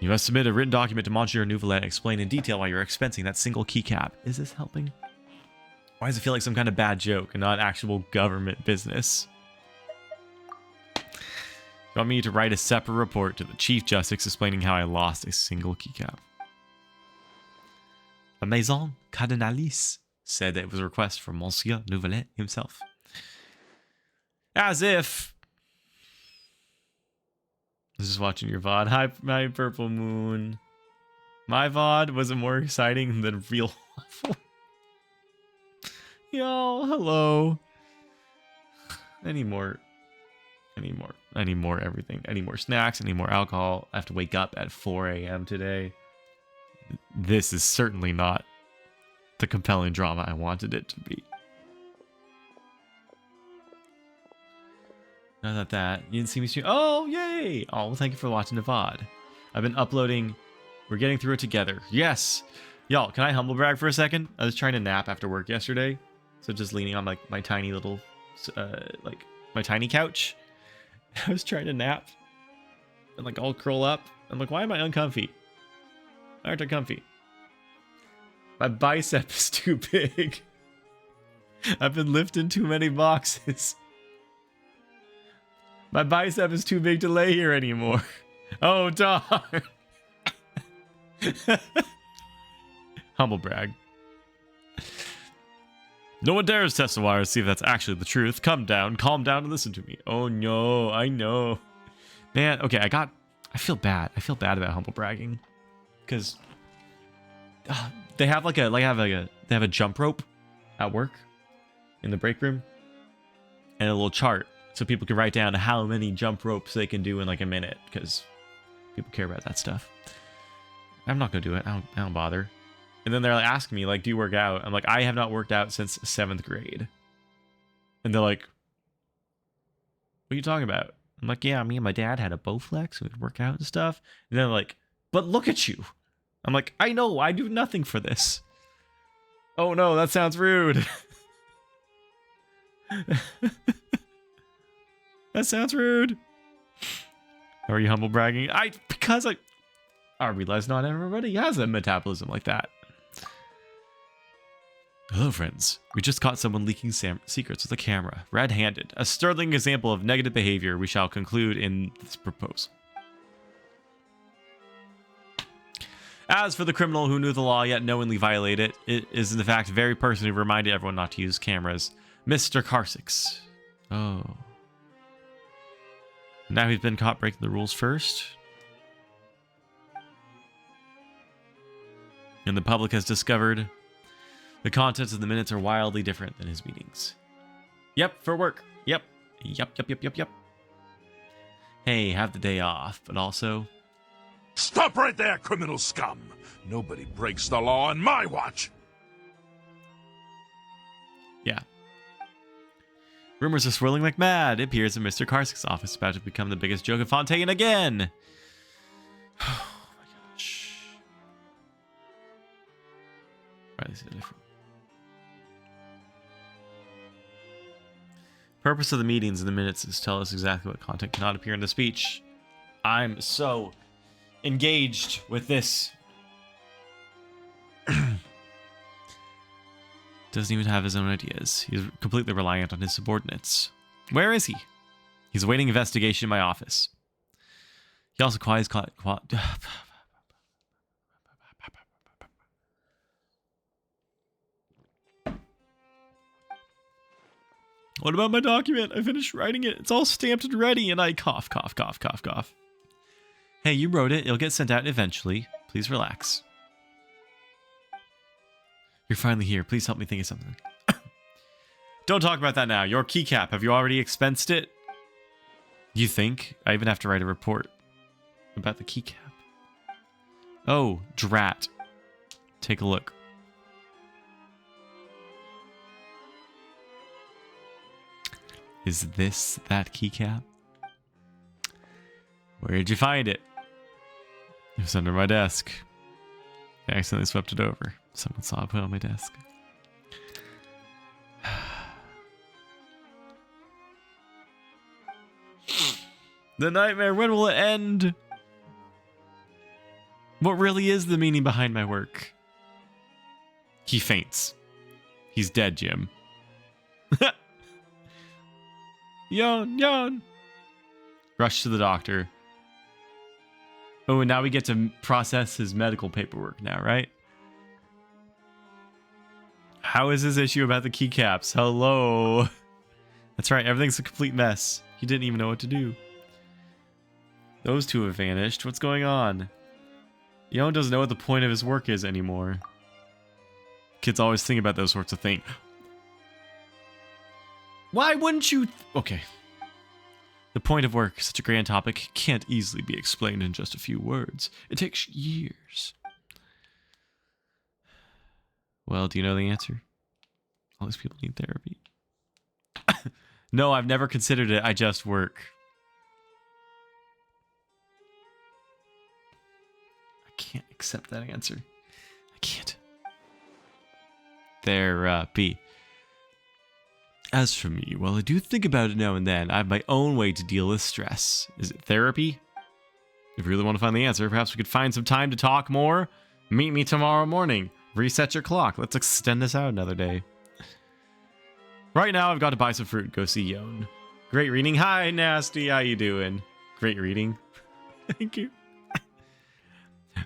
You must submit a written document to Monsieur Nouvelet and explain in detail why you're expensing that single keycap. Is this helping? Why does it feel like some kind of bad joke and not actual government business? You want me to write a separate report to the Chief Justice explaining how I lost a single keycap. La Maison Cardinalis said that it was a request from Monsieur Nouvelet himself. As if... I was just watching your VOD. Hi, my Purple Moon. My VOD was it more exciting than real waffle? Yo, hello. Any more everything. Any more snacks, any more alcohol. I have to wake up at 4 a.m. today. This is certainly not the compelling drama I wanted it to be. Not that you didn't see me stream. Oh, yay! Oh, well, thank you for watching the VOD. I've been uploading. We're getting through it together. Yes! Y'all, can I humble brag for a second? I was trying to nap after work yesterday. So just leaning on like my tiny little, like my tiny couch. I was trying to nap. And like I'll curl up. I'm like, why am I uncomfy? Why aren't I comfy? My bicep is too big. I've been lifting too many boxes. My bicep is too big to lay here anymore. Oh, darn. Humble brag. No one dares test the wire to see if that's actually the truth. Calm down and listen to me. Oh no, I know. Man, okay, I feel bad. I feel bad about humble bragging. Because they have they have a jump rope at work in the break room. And a little chart. So people can write down how many jump ropes they can do in like a minute. Because people care about that stuff. I'm not going to do it. I don't bother. And then they're like asking me, like, do you work out? I'm like, I have not worked out since 7th grade. And they're like, what are you talking about? I'm like, yeah, me and my dad had a Bowflex. We'd work out and stuff. And they're like, but look at you. I'm like, I know. I do nothing for this. Oh, no, that sounds rude. That sounds rude. How are you humble bragging? Because I realize not everybody has a metabolism like that. Hello, friends. We just caught someone leaking secrets with a camera, red-handed. A sterling example of negative behavior we shall conclude in this proposal. As for the criminal who knew the law yet knowingly violated it, is in fact very person who reminded everyone not to use cameras. Mr. Karsix. Oh. Now he's been caught breaking the rules first. And the public has discovered the contents of the minutes are wildly different than his meetings. Yep, for work. Yep. Yep. Hey, have the day off, but also... Stop right there, criminal scum! Nobody breaks the law on my watch! Yeah. Rumors are swirling like mad. It appears that Mr. Karsic's office is about to become the biggest joke of Fontaine again. Oh my gosh. Right, this is different. Purpose of the meetings in the minutes is to tell us exactly what content cannot appear in the speech. I'm so engaged with this. Doesn't even have his own ideas. He's completely reliant on his subordinates. Where is he? He's awaiting investigation in my office. He also quiets... What about my document? I finished writing it. It's all stamped and ready, and I cough. Hey, you wrote it. It'll get sent out eventually. Please relax. You're finally here. Please help me think of something. Don't talk about that now. Your keycap. Have you already expensed it? You think? I even have to write a report about the keycap. Oh, drat. Take a look. Is this that keycap? Where did you find it? It was under my desk. I accidentally swept it over. Someone saw it put it on my desk. The nightmare, when will it end? What really is the meaning behind my work? He faints. He's dead, Jim. Yawn. Rush to the doctor. Oh, and now we get to process his medical paperwork now, right? How is this issue about the keycaps? Hello. That's right, everything's a complete mess. He didn't even know what to do. Those two have vanished. What's going on? Yon doesn't know what the point of his work is anymore. Kids always think about those sorts of things. Why wouldn't you... Okay. The point of work, such a grand topic, can't easily be explained in just a few words. It takes years. Well, do you know the answer? All these people need therapy. No, I've never considered it. I just work. I can't accept that answer. I can't. Therapy. As for me, well, I do think about it now and then. I have my own way to deal with stress. Is it therapy? If you really want to find the answer, perhaps we could find some time to talk more. Meet me tomorrow morning. Reset your clock. Let's extend this out another day. Right now, I've got to buy some fruit and go see Yon. Great reading. Hi, Nasty. How you doing? Great reading. Thank you.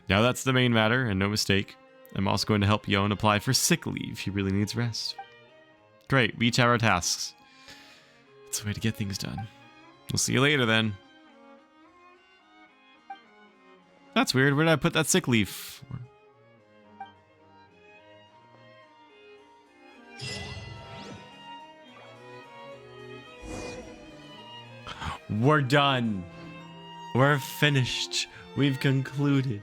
Now that's the main matter, and no mistake. I'm also going to help Yon apply for sick leave. He really needs rest. Great, we each have our tasks. It's the way to get things done. We'll see you later then. That's weird. Where did I put that sick leave? We're done. We're finished. We've concluded.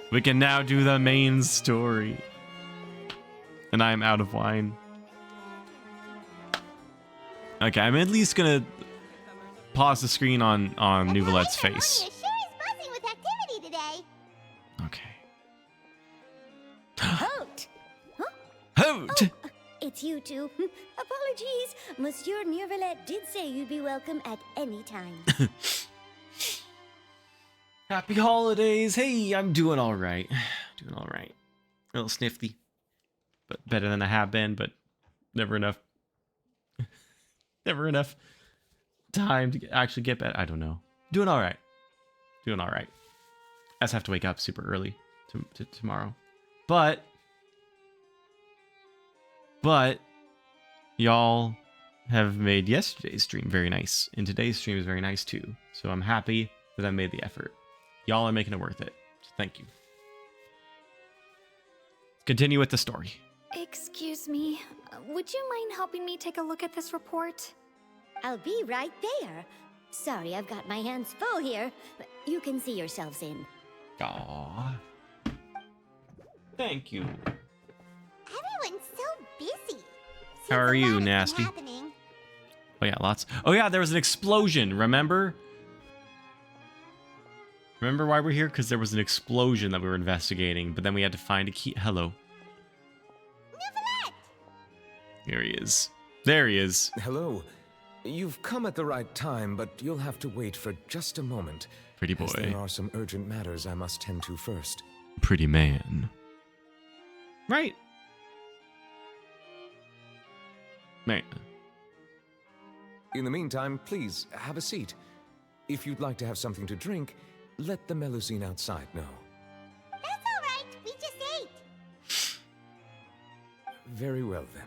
We can now do the main story. And I'm out of wine. Okay, I'm at least gonna pause the screen on Nouvelette's face. Sure is buzzing with activity today. Okay. Halt! Hoot! It's you two. Apologies. Monsieur Nouvelette did say you'd be welcome at any time. Happy holidays. Hey, I'm doing all right. Doing all right. A little snifty. But better than I have been, but never enough. Never enough time to actually get better. I don't know. Doing all right. Doing all right. I just have to wake up super early tomorrow. But y'all have made yesterday's stream very nice. And today's stream is very nice too. So I'm happy that I made the effort. Y'all are making it worth it. So thank you. Continue with the story. Excuse me, would you mind helping me take a look at this report? I'll be right there. Sorry, I've got my hands full here. But you can see yourselves in. Aww. Thank you. Everyone's so busy. How are you, Nasty? Happening. Oh yeah, lots. Oh yeah, there was an explosion, remember? Remember why we're here? Because there was an explosion that we were investigating, but then we had to find a key. Hello. Here he is. There he is. Hello. You've come at the right time, but you'll have to wait for just a moment. Pretty boy. As there are some urgent matters I must tend to first. Pretty man. Right. Man. In the meantime, please, have a seat. If you'd like to have something to drink, let the Melusine outside know. That's all right. We just ate. Very well, then.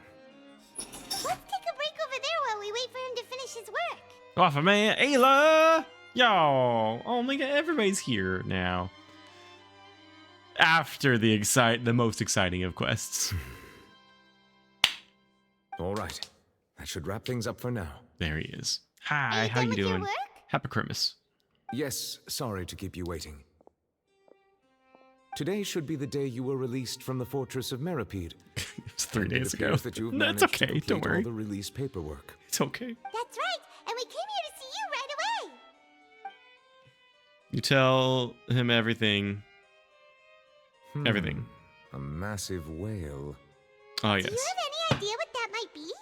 Let's take a break over there while we wait for him to finish his work. Off of man. Ayla! Yo! Oh my god, everybody's here now. After the most exciting of quests. All right. That should wrap things up for now. There he is. Hi, how you doing? Happy Christmas. Yes, sorry to keep you waiting. Today should be the day you were released from the fortress of Meripede. It's 3 days ago. That you've No, it's managed to okay. Don't complete worry. all the release paperwork. It's okay. That's right. And we came here to see you right away. You tell him everything. Everything. A massive whale. Oh, yes. Do you have any idea what that might be?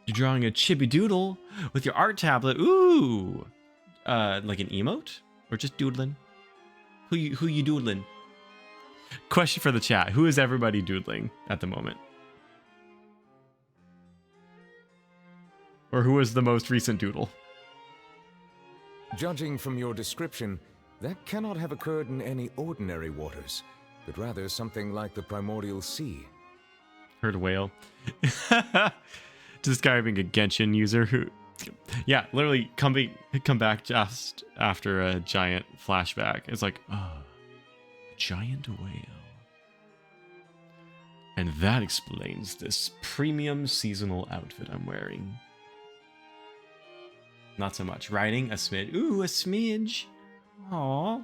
You're drawing a chibi doodle with your art tablet. Ooh. Like an emote? Or just doodling? Who you doodling? Question for the chat. Who is everybody doodling at the moment? Or who is the most recent doodle? Judging from your description, that cannot have occurred in any ordinary waters, but rather something like the primordial sea. Heard whale. Describing a Genshin user who, yeah, literally come back just after a giant flashback. It's like, oh, a giant whale. And that explains this premium seasonal outfit I'm wearing. Not so much. Riding a smidge. Ooh, a smidge. Aw.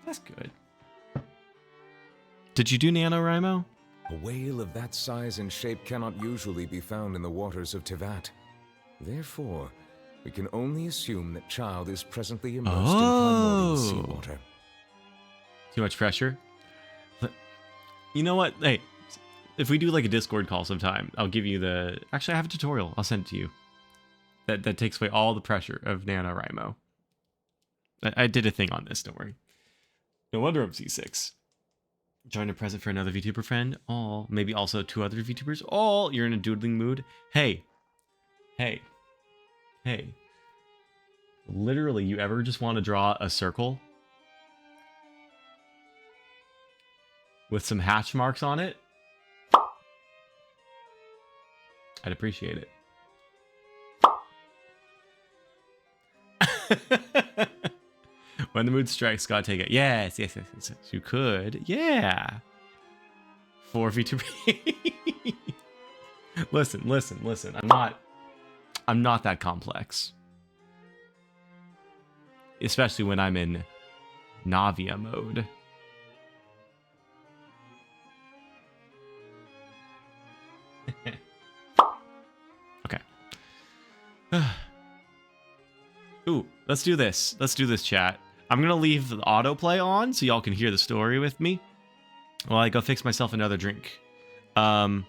That's good. Did you do NaNoWriMo? A whale of that size and shape cannot usually be found in the waters of Tevat. Therefore, we can only assume that Child is presently immersed in primordial seawater. Too much pressure? You know what? Hey, if we do like a Discord call sometime, I'll give you the... Actually, I have a tutorial. I'll send it to you. That takes away all the pressure of NaNoWriMo. I did a thing on this, don't worry. No wonder I'm C6. Join a present for another VTuber friend. Oh, maybe also 2 other VTubers. Oh, you're in a doodling mood. Hey. Literally, you ever just want to draw a circle with some hatch marks on it? I'd appreciate it. When the mood strikes, gotta take it. Yes. You could. Yeah. 4 VTuber. Listen. I'm not that complex. Especially when I'm in Navia mode. Okay. Ooh, let's do this. Let's do this, chat. I'm gonna leave the autoplay on so y'all can hear the story with me while I go fix myself another drink. If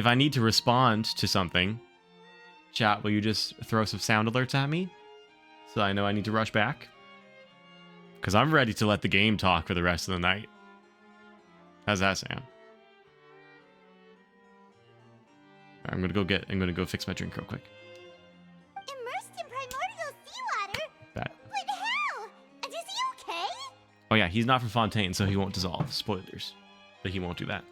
I need to respond to something, chat, will you just throw some sound alerts at me so I know I need to rush back? Because I'm ready to let the game talk for the rest of the night. How's that sound? I'm gonna go fix my drink real quick. Immersed in primordial seawater? That. What the hell? Is he okay? Oh yeah, he's not from Fontaine, so he won't dissolve. Spoilers. But he won't do that.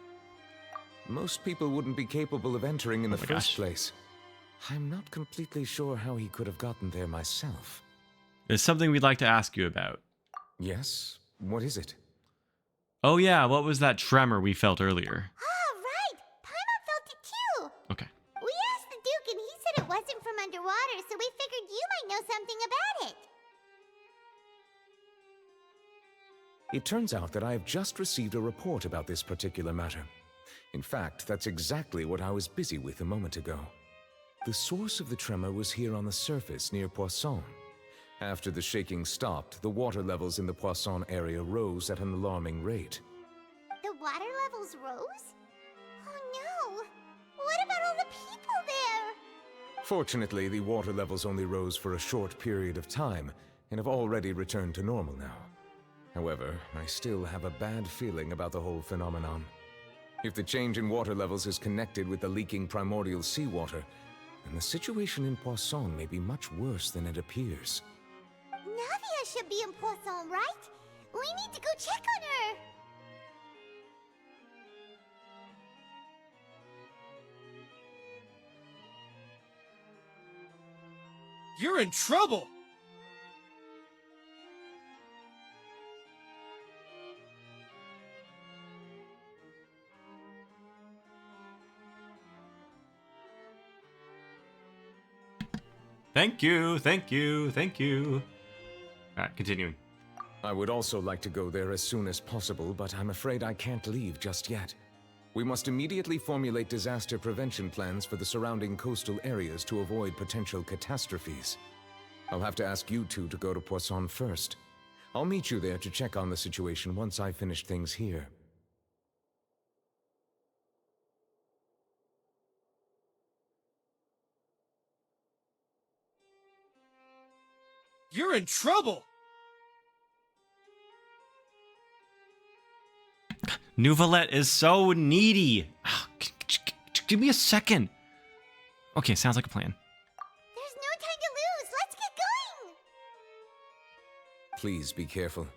Most people wouldn't be capable of entering in the my first gosh. place. I'm not completely sure how he could have gotten there myself. There's something we'd like to ask you about. Yes? What is it? Oh yeah, what was that tremor we felt earlier? Ah, right! Paimon felt it too! Okay. We asked the Duke and he said it wasn't from underwater, so we figured you might know something about it. It turns out that I have just received a report about this particular matter. In fact, that's exactly what I was busy with a moment ago. The source of the tremor was here on the surface near Poisson. After the shaking stopped, the water levels in the Poisson area rose at an alarming rate. The water levels rose? Oh no! What about all the people there? Fortunately, the water levels only rose for a short period of time and have already returned to normal now. However, I still have a bad feeling about the whole phenomenon. If the change in water levels is connected with the leaking primordial seawater, then the situation in Poisson may be much worse than it appears. Navia should be in Poisson, right? We need to go check on her! You're in trouble! Thank you. Alright, continuing. I would also like to go there as soon as possible, but I'm afraid I can't leave just yet. We must immediately formulate disaster prevention plans for the surrounding coastal areas to avoid potential catastrophes. I'll have to ask you two to go to Poisson first. I'll meet you there to check on the situation once I finish things here. You're in trouble! Nouvelette is so needy. Give me a second. Okay, sounds like a plan. There's no time to lose. Let's get going. Please be careful.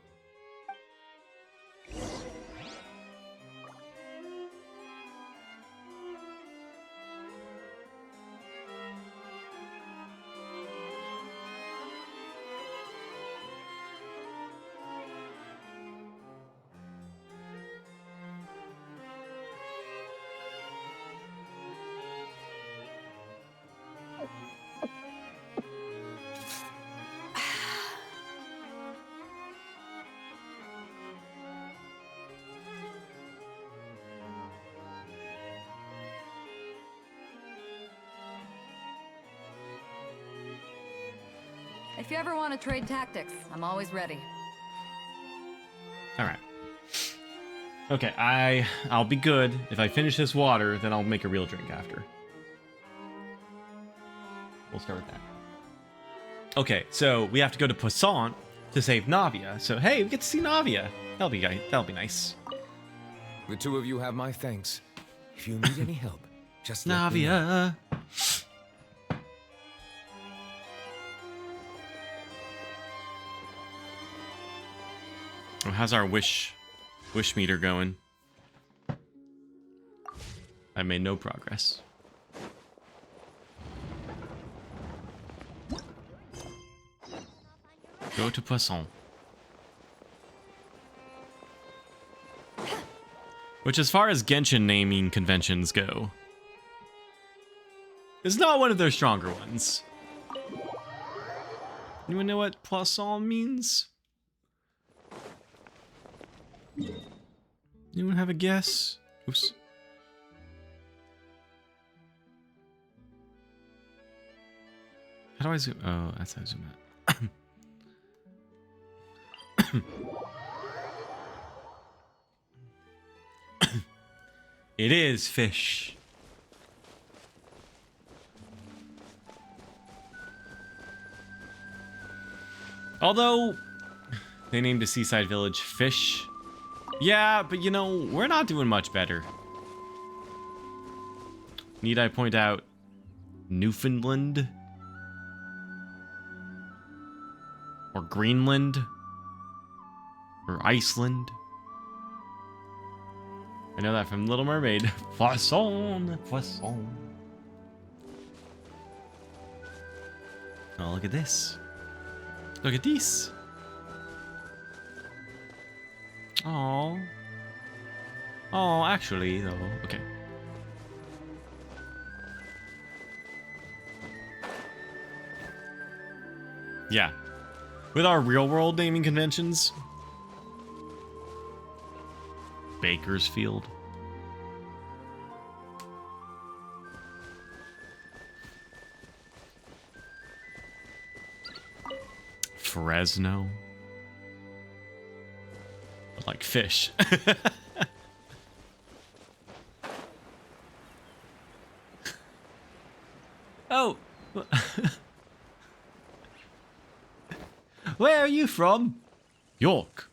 If you ever want to trade tactics, I'm always ready. All right. Okay, I'll be good. If I finish this water, then I'll make a real drink after. We'll start with that. Okay, so we have to go to Poisson to save Navia. So hey, we get to see Navia. That'll be nice. The two of you have my thanks. If you need any help, just let me know. Navia. Oh, how's our wish meter going? I made no progress. Go to Poisson. Which, as far as Genshin naming conventions go, is not one of their stronger ones. Anyone know what Poisson means? Anyone have a guess? Oops. How do I zoom? Oh, that's how I zoom out. It is fish. Although they named a seaside village Fish. Yeah, but you know, we're not doing much better. Need I point out Newfoundland? Or Greenland? Or Iceland? I know that from Little Mermaid. Poisson, poisson. Oh, look at this. Look at this. Oh. Oh, actually, though. Okay. Yeah. With our real-world naming conventions, Bakersfield. Fresno. Like fish. Oh. Where are you from? York.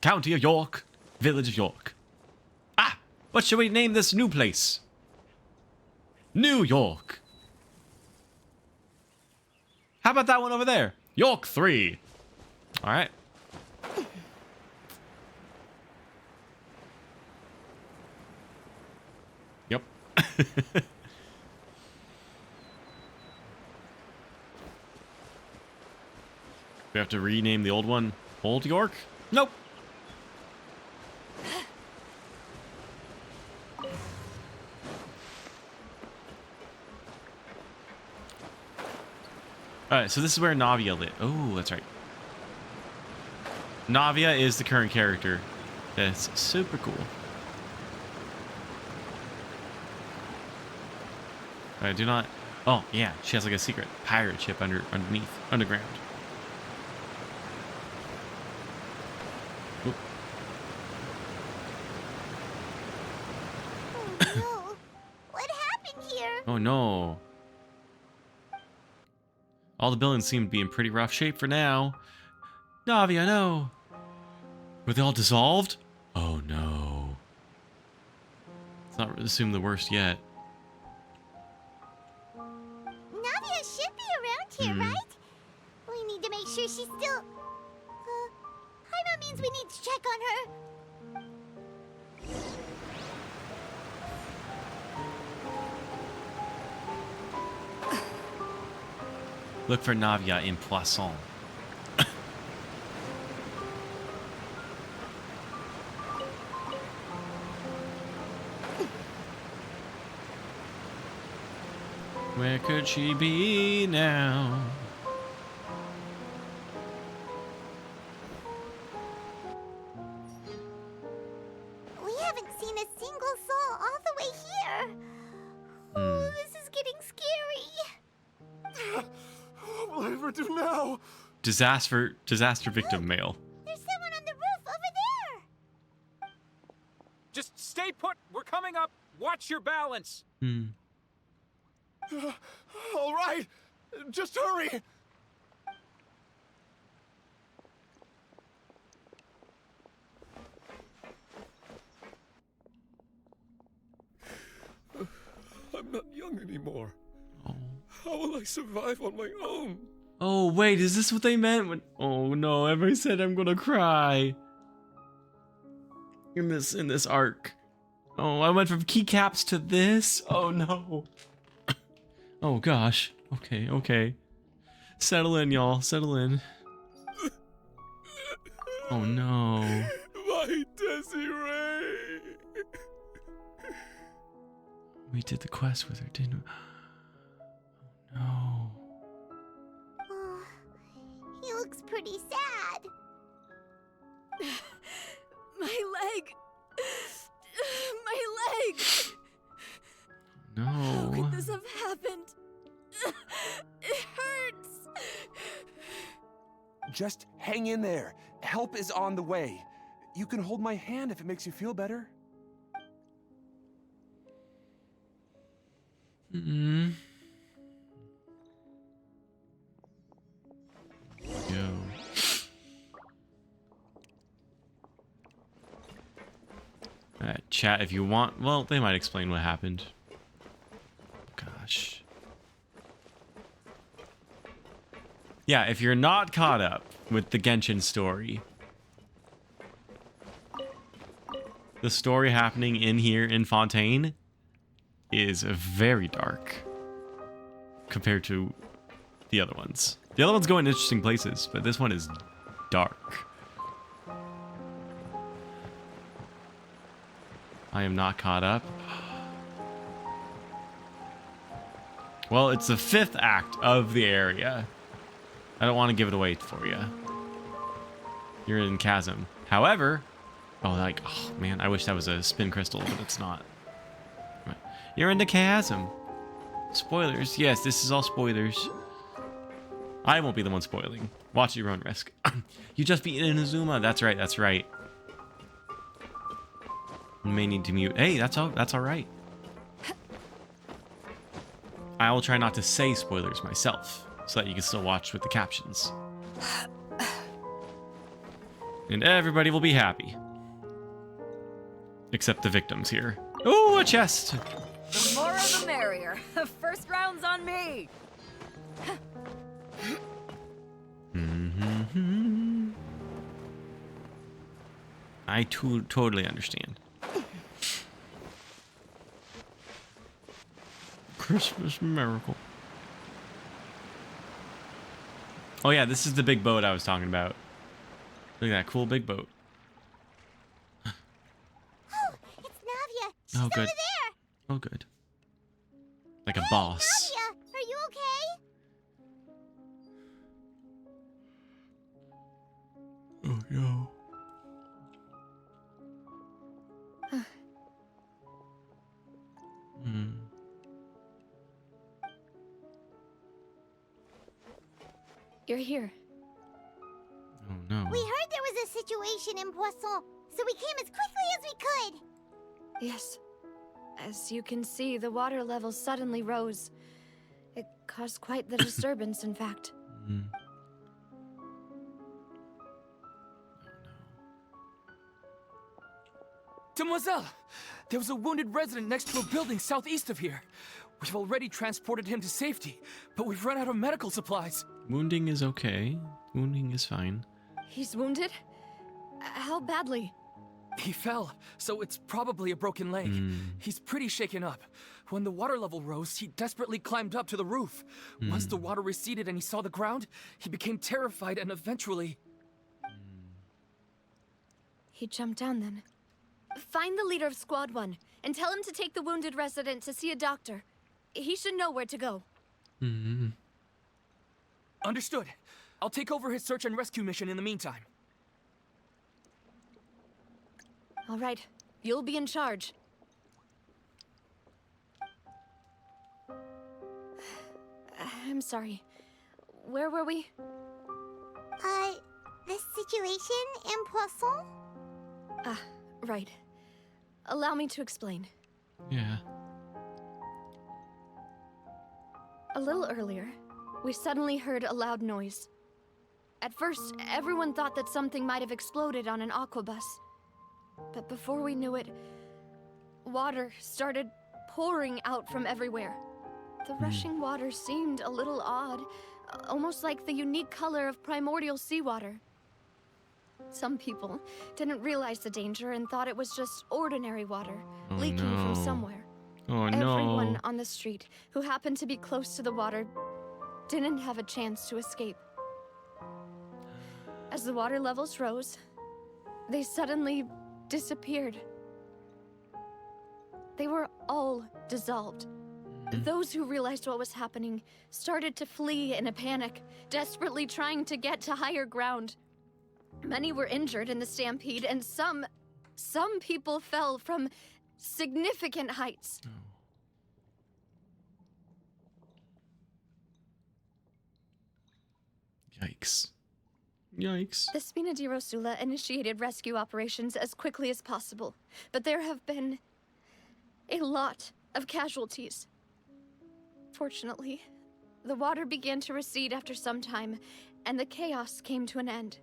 County of York. Village of York. Ah! What shall we name this new place? New York. How about that one over there? York 3. Alright. Yep. We have to rename the old one Old York? Nope. Alright, so this is where Navia lives. Oh, that's right. Navia is the current character. That's super cool. I do not... Oh, yeah. She has like a secret pirate ship underneath. Underground. Oop. Oh no. What happened here? Oh no. All the buildings seem to be in pretty rough shape for now. Navia, no. Were they all dissolved? Oh no. Let's not assume the worst yet. Navia should be around here, right? We need to make sure she's still... Paimon means we need to check on her. Look for Navia in Poisson. Where could she be now? We haven't seen a single soul all the way here. Oh, this is getting scary. What will I ever do now? Disaster victim mail. There's someone on the roof over there. Just stay put. We're coming up. Watch your balance. All right, just hurry. I'm not young anymore. Oh. How will I survive on my own? Oh, wait, is this what they meant? When, oh no, everybody said I'm gonna cry. In this arc. Oh, I went from keycaps to this? Oh no. Oh gosh. Okay. Settle in, y'all. Settle in. Oh no. My Desiree. We did the quest with her, didn't we? Oh no. Oh, he looks pretty sad. My leg! My leg! No. How could this have happened? It hurts! Just hang in there. Help is on the way. You can hold my hand if it makes you feel better. Yo. Chat if you want. Well, they might explain what happened. Gosh. Yeah, if you're not caught up with the Genshin story, the story happening in here in Fontaine is very dark compared to the other ones. The other ones go in interesting places, but this one is dark. I am not caught up. Well, it's the 5th act of the area. I don't want to give it away for you. You're in Chasm. However, oh man, I wish that was a spin crystal, but it's not. You're in the Chasm. Spoilers. Yes, this is all spoilers. I won't be the one spoiling. Watch at your own risk. You just beat Inazuma. That's right. That's right. You may need to mute. Hey, that's all right. I will try not to say spoilers myself, so that you can still watch with the captions. And everybody will be happy. Except the victims here. Oh, a chest! The more the merrier. First round's on me. I totally understand. Christmas miracle. Oh yeah, this is the big boat I was talking about. Look at that cool big boat. Oh, it's Navia. She's Oh, good. over there. Oh, good. Like a boss. Navia, are you okay? Oh, yo. You're here. Oh, no. We heard there was a situation in Poisson, so we came as quickly as we could. Yes. As you can see, the water level suddenly rose. It caused quite the disturbance, in fact. Demoiselle, There was a wounded resident next to a building southeast of here. We've already transported him to safety, but we've run out of medical supplies. Wounding is okay. Wounding is fine. He's wounded? How badly? He fell, so it's probably a broken leg. He's pretty shaken up. When the water level rose, he desperately climbed up to the roof. Once the water receded and he saw the ground, he became terrified and eventually... He jumped down then. Find the leader of Squad 1 and tell him to take the wounded resident to see a doctor. He should know where to go. Understood. I'll take over his search and rescue mission in the meantime. All right, you'll be in charge. I'm sorry. Where were we? The situation in Poisson? Ah, right. Allow me to explain. Yeah. A little earlier, we suddenly heard a loud noise. At first, everyone thought that something might have exploded on an aquabus. But before we knew it, water started pouring out from everywhere. The rushing water seemed a little odd, almost like the unique color of primordial seawater. Some people didn't realize the danger and thought it was just ordinary water leaking from somewhere. Oh no. Everyone on the street who happened to be close to the water didn't have a chance to escape. As the water levels rose, they suddenly disappeared. They were all dissolved. Those who realized what was happening started to flee in a panic, desperately trying to get to higher ground. Many were injured in the stampede, and some people fell from significant heights. Yikes. Yikes. The Spina di Rosula initiated rescue operations as quickly as possible, but there have been a lot of casualties. Fortunately, the water began to recede after some time, and the chaos came to an end.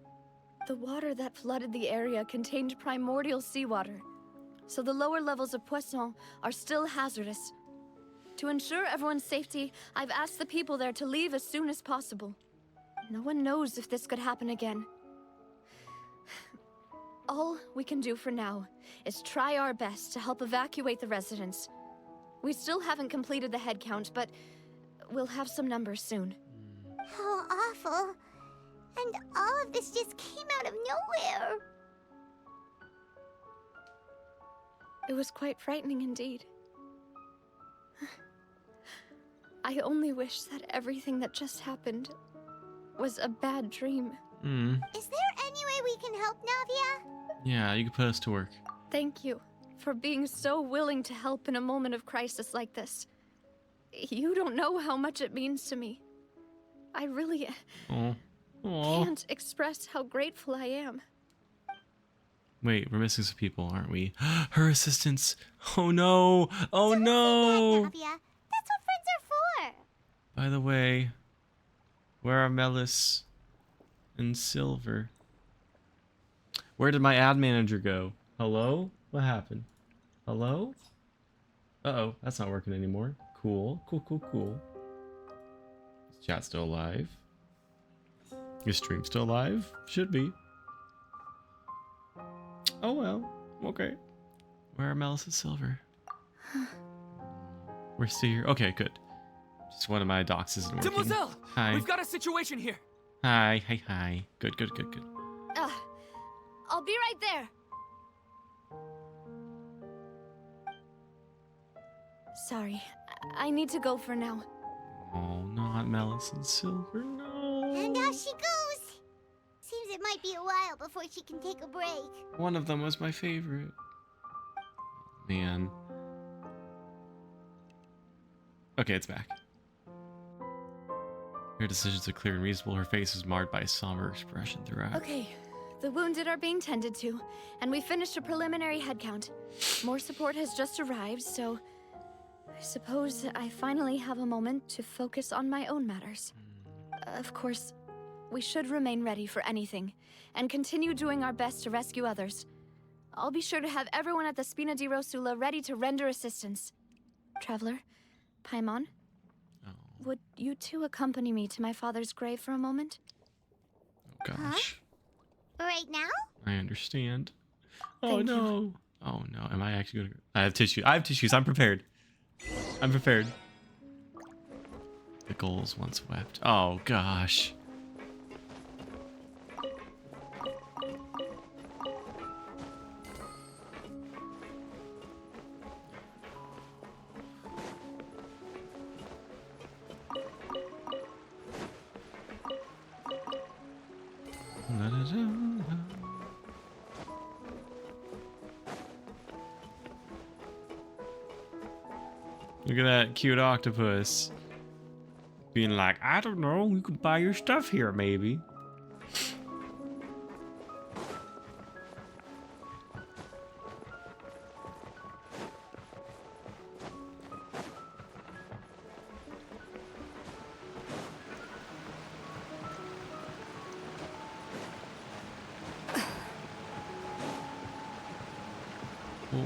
The water that flooded the area contained primordial seawater, so the lower levels of Poisson are still hazardous. To ensure everyone's safety, I've asked the people there to leave as soon as possible. No one knows if this could happen again. All we can do for now is try our best to help evacuate the residents. We still haven't completed the head count, but we'll have some numbers soon. How awful. And all of this just came out of nowhere. It was quite frightening indeed. I only wish that everything that just happened was a bad dream. Is there any way we can help, Navia? Yeah, you can put us to work. Thank you for being so willing to help in a moment of crisis like this. You don't know how much it means to me. I really can't express how grateful I am. Wait, we're missing some people, aren't we? Her assistants. Oh no! Oh no! Navia. That's what friends are for. By the way, where are Melis and Silver? Where did my ad manager go? Hello? What happened? Hello? Uh-oh, that's not working anymore. Cool. Is chat still alive? Your stream still alive? Should be. Oh well. Okay. Where are Melis and Silver? We're still here. Okay, good. Just one of my docs isn't working. Demoiselle! Hi. We've got a situation here. Hi. Good. I'll be right there. Sorry, I need to go for now. Oh, not Melis and Silver, no. And out she goes. Seems it might be a while before she can take a break. One of them was my favorite. Man. Okay, it's back. Her decisions are clear and reasonable. Her face is marred by a somber expression throughout. Okay, the wounded are being tended to, and we finished a preliminary head count. More support has just arrived, so I suppose I finally have a moment to focus on my own matters. Of course, we should remain ready for anything, and continue doing our best to rescue others. I'll be sure to have everyone at the Spina di Rosula ready to render assistance. Traveler, Paimon, would you two accompany me to my father's grave for a moment? Oh gosh. Right now? I understand. Oh Thank no. you. Oh no. Am I actually gonna? I have tissue. I have tissues. I'm prepared. I'm prepared. The goals once wept. Oh gosh. Look at that cute octopus. Being like, I don't know, you could buy your stuff here, maybe.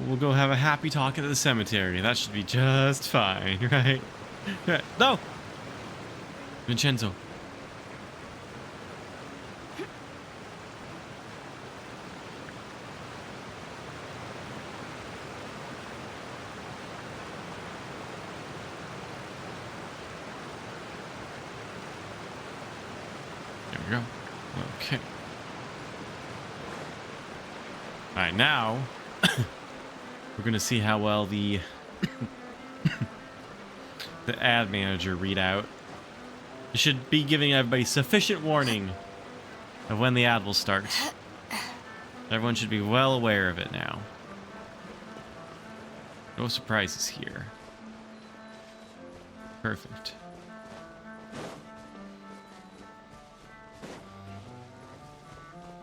We'll go have a happy talk at the cemetery. That should be just fine, right? Right. No! Vincenzo. There we go. Okay. Alright, now we're gonna see how well the the ad manager readout. It should be giving everybody sufficient warning of when the ad will start. Everyone should be well aware of it now. No surprises here. Perfect.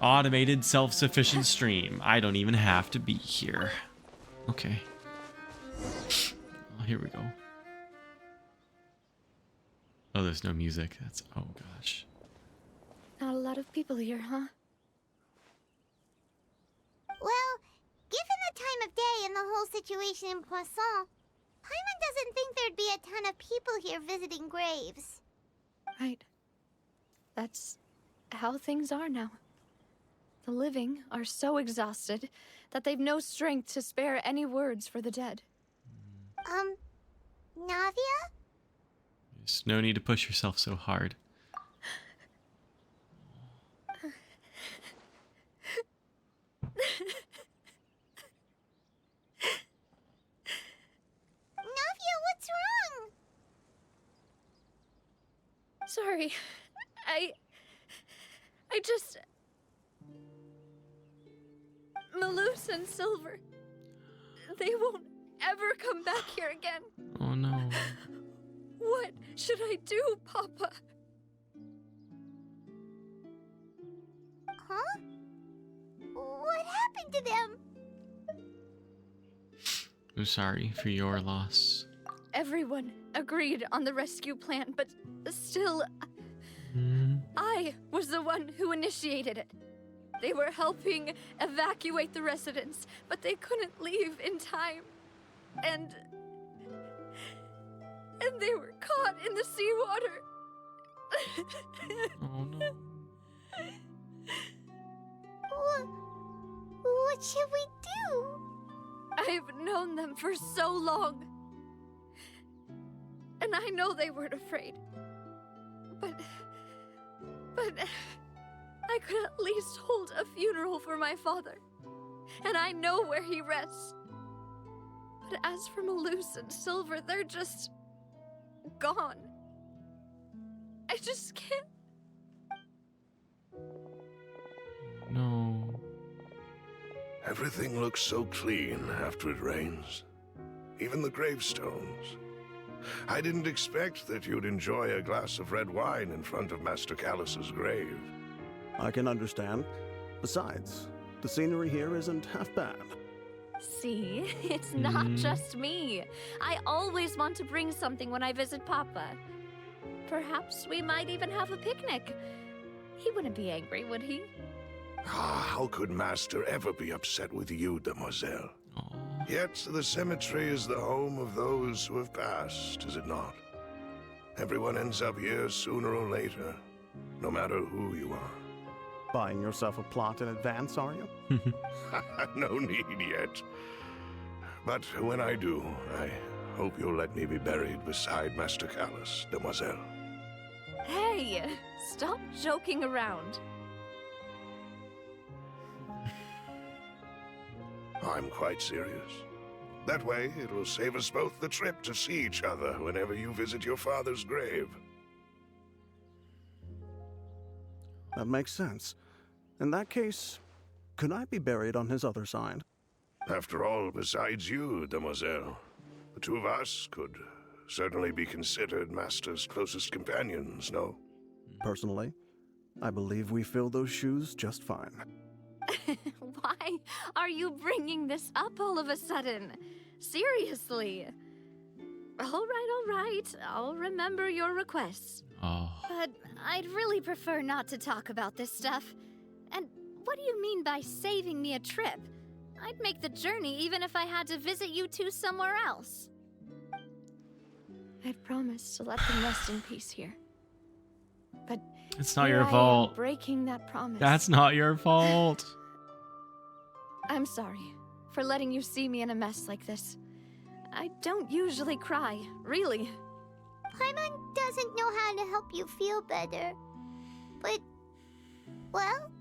Automated self-sufficient stream. I don't even have to be here. Okay. Oh, here we go. Oh, there's no music. That's... oh, gosh. Not a lot of people here, huh? Well, given the time of day and the whole situation in Poisson, Paimon doesn't think there'd be a ton of people here visiting graves. Right. That's how things are now. The living are so exhausted that they've no strength to spare any words for the dead. Navia? There's no need to push yourself so hard. Navia, what's wrong? Sorry. I just... Malus and Silver. They won't ever come back here again. Oh no. What should I do, Papa? Huh? What happened to them? I'm sorry for your loss. Everyone agreed on the rescue plan, but still, I was the one who initiated it. They were helping evacuate the residents, but they couldn't leave in time. And they were caught in the seawater. Oh no. What should we do? I've known them for so long. And I know they weren't afraid. But I could at least hold a funeral for my father. And I know where he rests. But as for Malus and Silver, they're just... gone. I just can't... No. Everything looks so clean after it rains. Even the gravestones. I didn't expect that you'd enjoy a glass of red wine in front of Master Callus's grave. I can understand. Besides, the scenery here isn't half bad. See, it's not just me. I always want to bring something when I visit Papa. Perhaps we might even have a picnic. He wouldn't be angry, would he? Ah, how could Master ever be upset with you, demoiselle? Yet the cemetery is the home of those who have passed, is it not? Everyone ends up here sooner or later, no matter who you are. Buying yourself a plot in advance, are you? No need yet. But when I do, I hope you'll let me be buried beside Master Callus, demoiselle. Hey, stop joking around. I'm quite serious. That way, it will save us both the trip to see each other whenever you visit your father's grave. That makes sense. In that case, could I be buried on his other side? After all, besides you, demoiselle, the two of us could certainly be considered Master's closest companions, no? Personally, I believe we fill those shoes just fine. Why are you bringing this up all of a sudden? Seriously. All right. I'll remember your requests. Oh. But I'd really prefer not to talk about this stuff. And what do you mean by saving me a trip? I'd make the journey even if I had to visit you two somewhere else. I'd promised to let them rest in peace here. But it's not here your I fault. am breaking that promise. That's not your fault. I'm sorry for letting you see me in a mess like this. I don't usually cry, really. Paimon doesn't know how to help you feel better. But, well,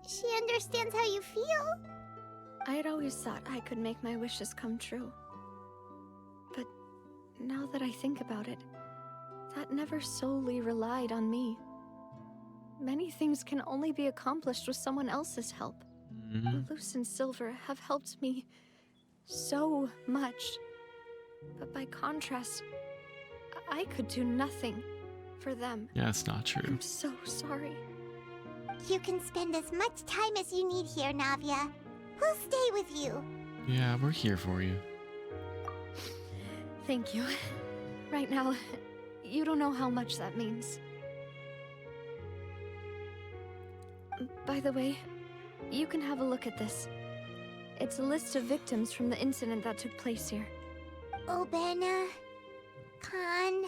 she understands how you feel. I had always thought I could make my wishes come true. But now that I think about it, that never solely relied on me. Many things can only be accomplished with someone else's help. Malus and Silver have helped me so much. But by contrast, I could do nothing for them. Yeah, it's not true. I'm so sorry. You can spend as much time as you need here, Navia. We'll stay with you. Yeah, we're here for you. Thank you. Right now, you don't know how much that means. By the way, you can have a look at this. It's a list of victims from the incident that took place here. Obena, Khan,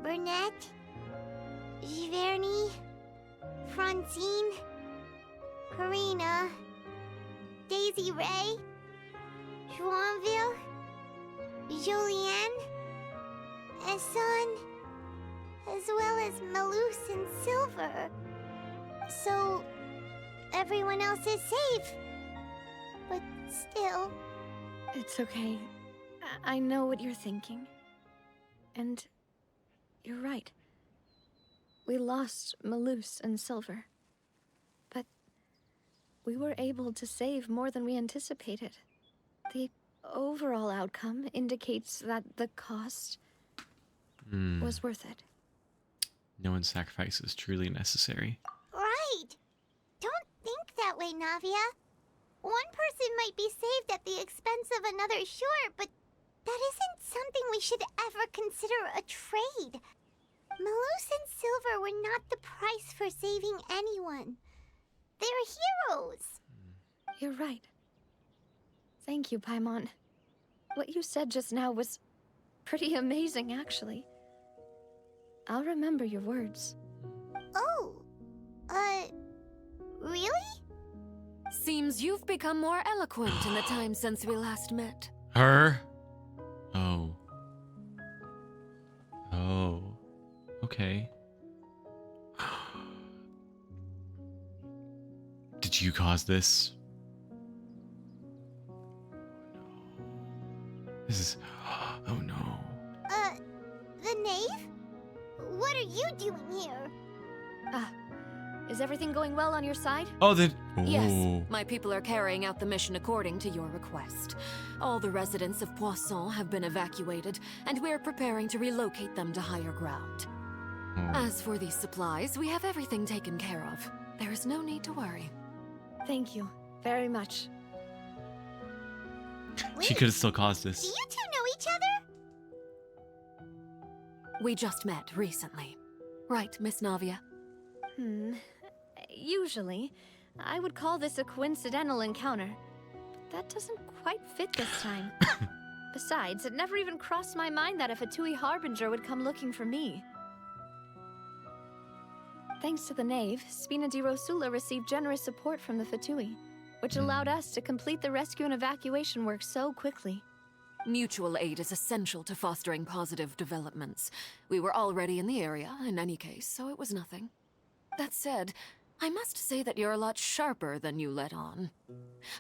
Burnett, Giverny, Francine, Karina, Daisy Ray, Joinville, Julianne, Esson, as well as Malus and Silver. So, everyone else is safe. But still... It's okay. I know what you're thinking. And you're right. We lost Malus and Silver. But we were able to save more than we anticipated. The overall outcome indicates that the cost was worth it. No one's sacrifice is truly necessary. Right! Don't think that way, Navia. One person might be saved at the expense of another, sure, but that isn't something we should ever consider a trade. Malus and Silver were not the price for saving anyone. They're heroes. You're right. Thank you, Paimon. What you said just now was pretty amazing, actually. I'll remember your words. Oh, really? Seems you've become more eloquent in the time since we last met. Her? Oh. Oh. Okay. Did you cause this? This is... Oh no. The knave? What are you doing here? Is everything going well on your side? Oh, the... Yes, my people are carrying out the mission according to your request. All the residents of Poisson have been evacuated, and we're preparing to relocate them to higher ground. As for these supplies, we have everything taken care of. There is no need to worry. Thank you very much. She could have still caused this. Do you two know each other? We just met recently. Right, Miss Navia? Usually. I would call this a coincidental encounter. But that doesn't quite fit this time. Besides, it never even crossed my mind that a Fatui Harbinger would come looking for me. Thanks to the Knave, Spina di Rosula received generous support from the Fatui, which allowed us to complete the rescue and evacuation work so quickly. Mutual aid is essential to fostering positive developments. We were already in the area, in any case, so it was nothing. That said, I must say that you're a lot sharper than you let on.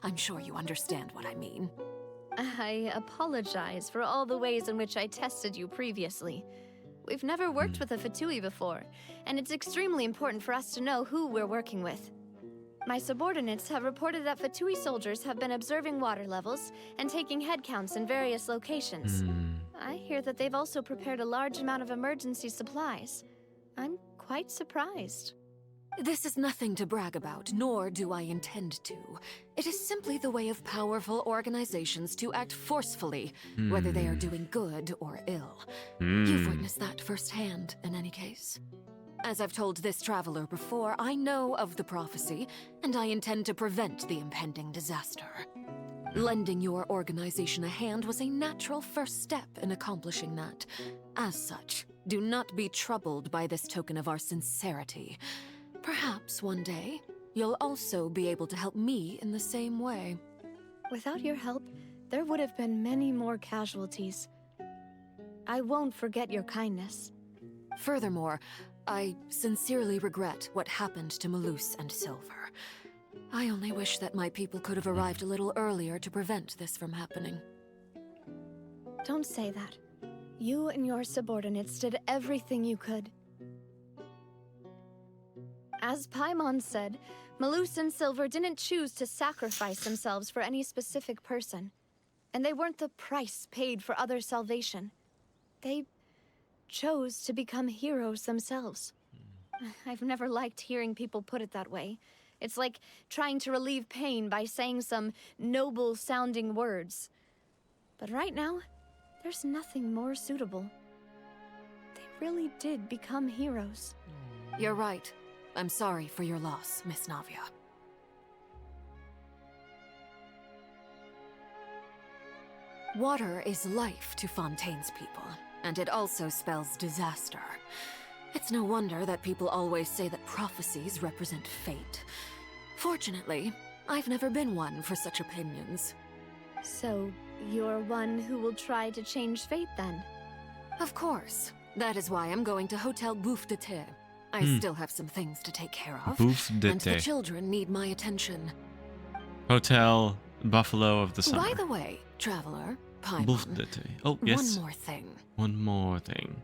I'm sure you understand what I mean. I apologize for all the ways in which I tested you previously. We've never worked with a Fatui before, and it's extremely important for us to know who we're working with. My subordinates have reported that Fatui soldiers have been observing water levels and taking head counts in various locations. I hear that they've also prepared a large amount of emergency supplies. I'm quite surprised. This is nothing to brag about, nor do I intend to. It is simply the way of powerful organizations to act forcefully, whether they are doing good or ill. You've witnessed that firsthand, in any case. As I've told this traveler before, I know of the prophecy, and I intend to prevent the impending disaster. Lending your organization a hand was a natural first step in accomplishing that. As such, do not be troubled by this token of our sincerity. Perhaps one day, you'll also be able to help me in the same way. Without your help, there would have been many more casualties. I won't forget your kindness. Furthermore, I sincerely regret what happened to Malus and Silver. I only wish that my people could have arrived a little earlier to prevent this from happening. Don't say that. You and your subordinates did everything you could. As Paimon said, Malus and Silver didn't choose to sacrifice themselves for any specific person. And they weren't the price paid for other salvation. They chose to become heroes themselves. I've never liked hearing people put it that way. It's like trying to relieve pain by saying some noble-sounding words. But right now, there's nothing more suitable. They really did become heroes. You're right. I'm sorry for your loss, Miss Navia. Water is life to Fontaine's people, and it also spells disaster. It's no wonder that people always say that prophecies represent fate. Fortunately, I've never been one for such opinions. So, you're one who will try to change fate then? Of course. That is why I'm going to Hotel Bouffe de Thé. I still have some things to take care of, Bouffe de and the Thé. children need my attention. Hotel Buffalo of the Summer. By the way, traveler, Paimon, Bouffe de Thé. Oh, yes. one more thing. One more thing.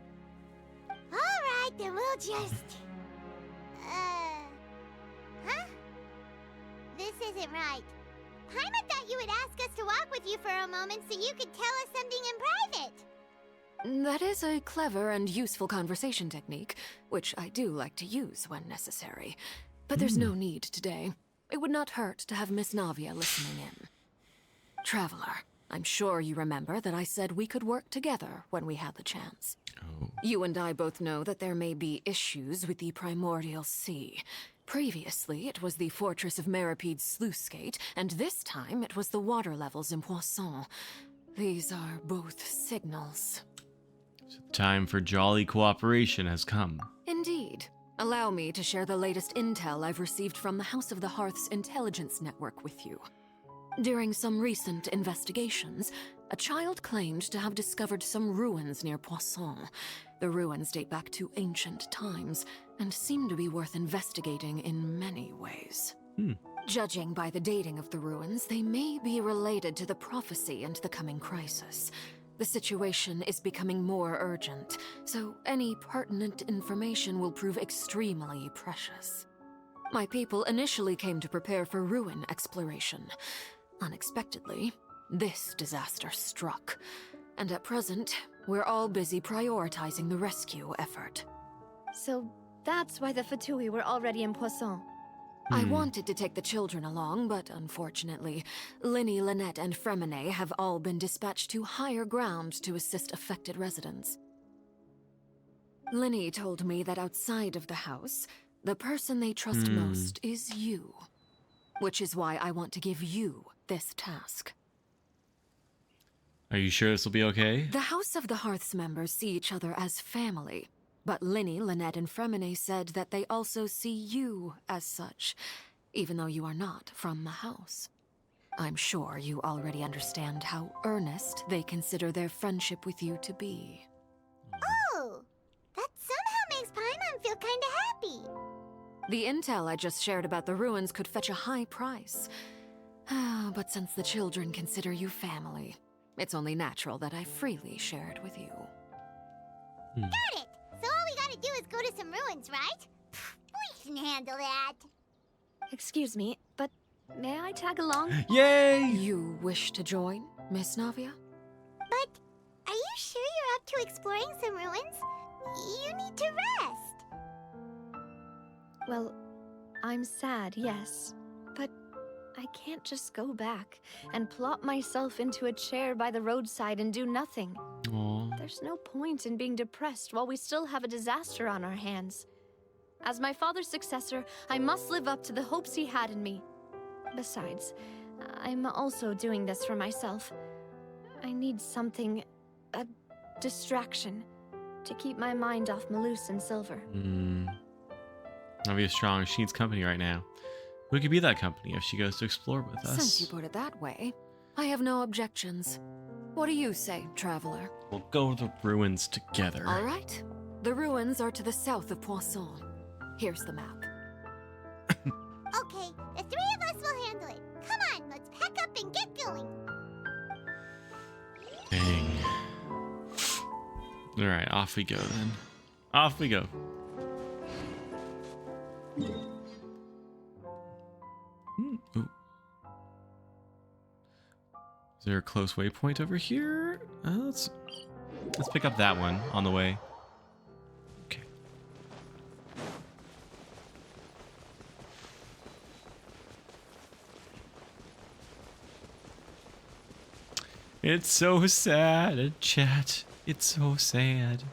Alright, then we'll just... Huh? This isn't right. Paimon thought you would ask us to walk with you for a moment so you could tell us something in private. That is a clever and useful conversation technique, which I do like to use when necessary. But there's no need today. It would not hurt to have Miss Navia listening in. Traveler, I'm sure you remember that I said we could work together when we had the chance. Oh. You and I both know that there may be issues with the Primordial Sea. Previously, it was the Fortress of Meripede's sluice gate, and this time it was the water levels in Poisson. These are both signals. Time for jolly cooperation has come. Indeed. Allow me to share the latest intel I've received from the House of the Hearth's intelligence network with you. During some recent investigations, a child claimed to have discovered some ruins near Poisson. The ruins date back to ancient times, and seem to be worth investigating in many ways. Judging by the dating of the ruins, they may be related to the prophecy and the coming crisis. The situation is becoming more urgent, so any pertinent information will prove extremely precious. My people initially came to prepare for ruin exploration. Unexpectedly, this disaster struck, and at present, we're all busy prioritizing the rescue effort. So that's why the Fatui were already in Poisson. I wanted to take the children along, but unfortunately, Linny, Lynette, and Fremine have all been dispatched to higher ground to assist affected residents. Linny told me that outside of the house, the person they trust most is you. which is why I want to give you this task. Are you sure this will be okay? The House of the Hearth's members see each other as family, but Linny, Lynette, and Fremine said that they also see you as such, even though you are not from the house. I'm sure you already understand how earnest they consider their friendship with you to be. Oh, that somehow makes Paimon feel kinda happy. The intel I just shared about the ruins could fetch a high price. But since the children consider you family, it's only natural that I freely share it with you. Got it! So all we gotta do is go to some ruins, right? We can handle that. Excuse me, but may I tag along? Yay! You wish to join, Miss Navia? But are you sure you're up to exploring some ruins? You need to rest. Well, I'm sad, yes. But I can't just go back and plop myself into a chair by the roadside and do nothing. Aww. There's no point in being depressed while we still have a disaster on our hands. As my father's successor, I must live up to the hopes he had in me. Besides, I'm also doing this for myself. I need something, a distraction, to keep my mind off Malus and Silver. Navia's strong. She needs company right now. We could be that company if she goes to explore with us. Since you put it that way, I have no objections. What do you say, traveler? We'll go to the ruins together. All right. The ruins are to the south of Poisson. Here's the map. Okay, the three of us will handle it. Come on, let's pack up and get going. Dang. Alright, off we go then. Off we go. Ooh. Is there a close waypoint over here? Let's pick up that one on the way. Okay. It's so sad, chat. It's so sad.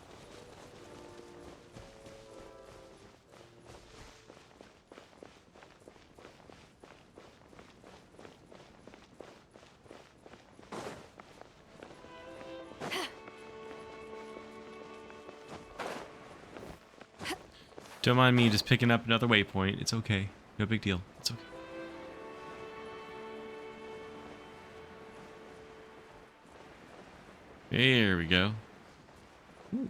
Don't mind me just picking up another waypoint. It's okay. No big deal. It's okay. There we go. Ooh.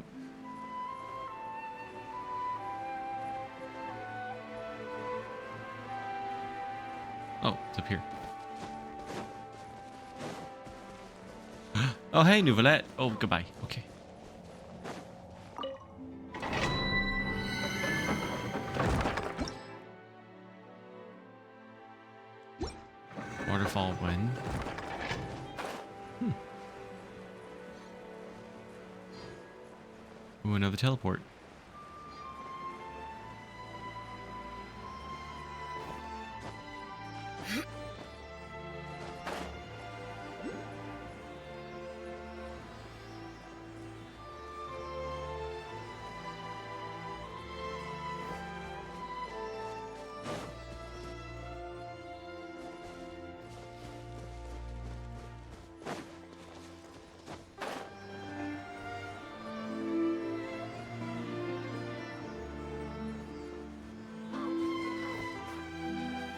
Oh, it's up here. Oh, hey, Nouvellette. Oh, goodbye. Okay. Waterfall when? Ooh, another teleport.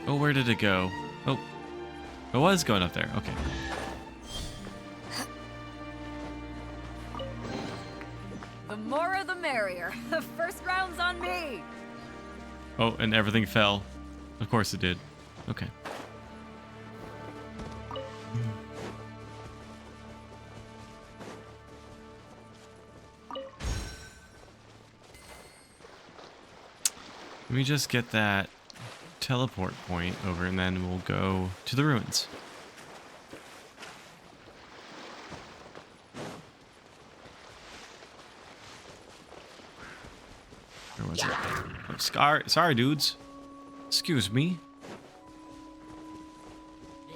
Oh, where did it go? Oh, it was going up there. Okay. The more the merrier. The first round's on me. Oh, and everything fell. Of course it did. Okay. Let me just get that teleport point over and then we'll go to the ruins. Where was it? Oh, sorry, dudes. Excuse me.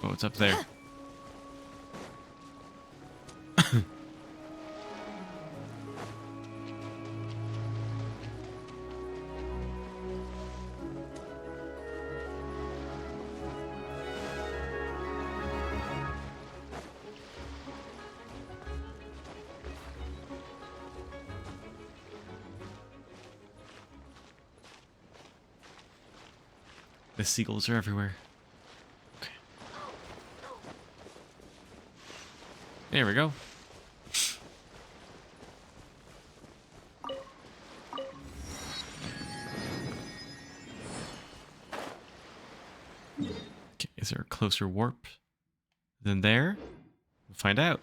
Oh, it's up there. The seagulls are everywhere. Okay. There we go. Okay, is there a closer warp than there? We'll find out.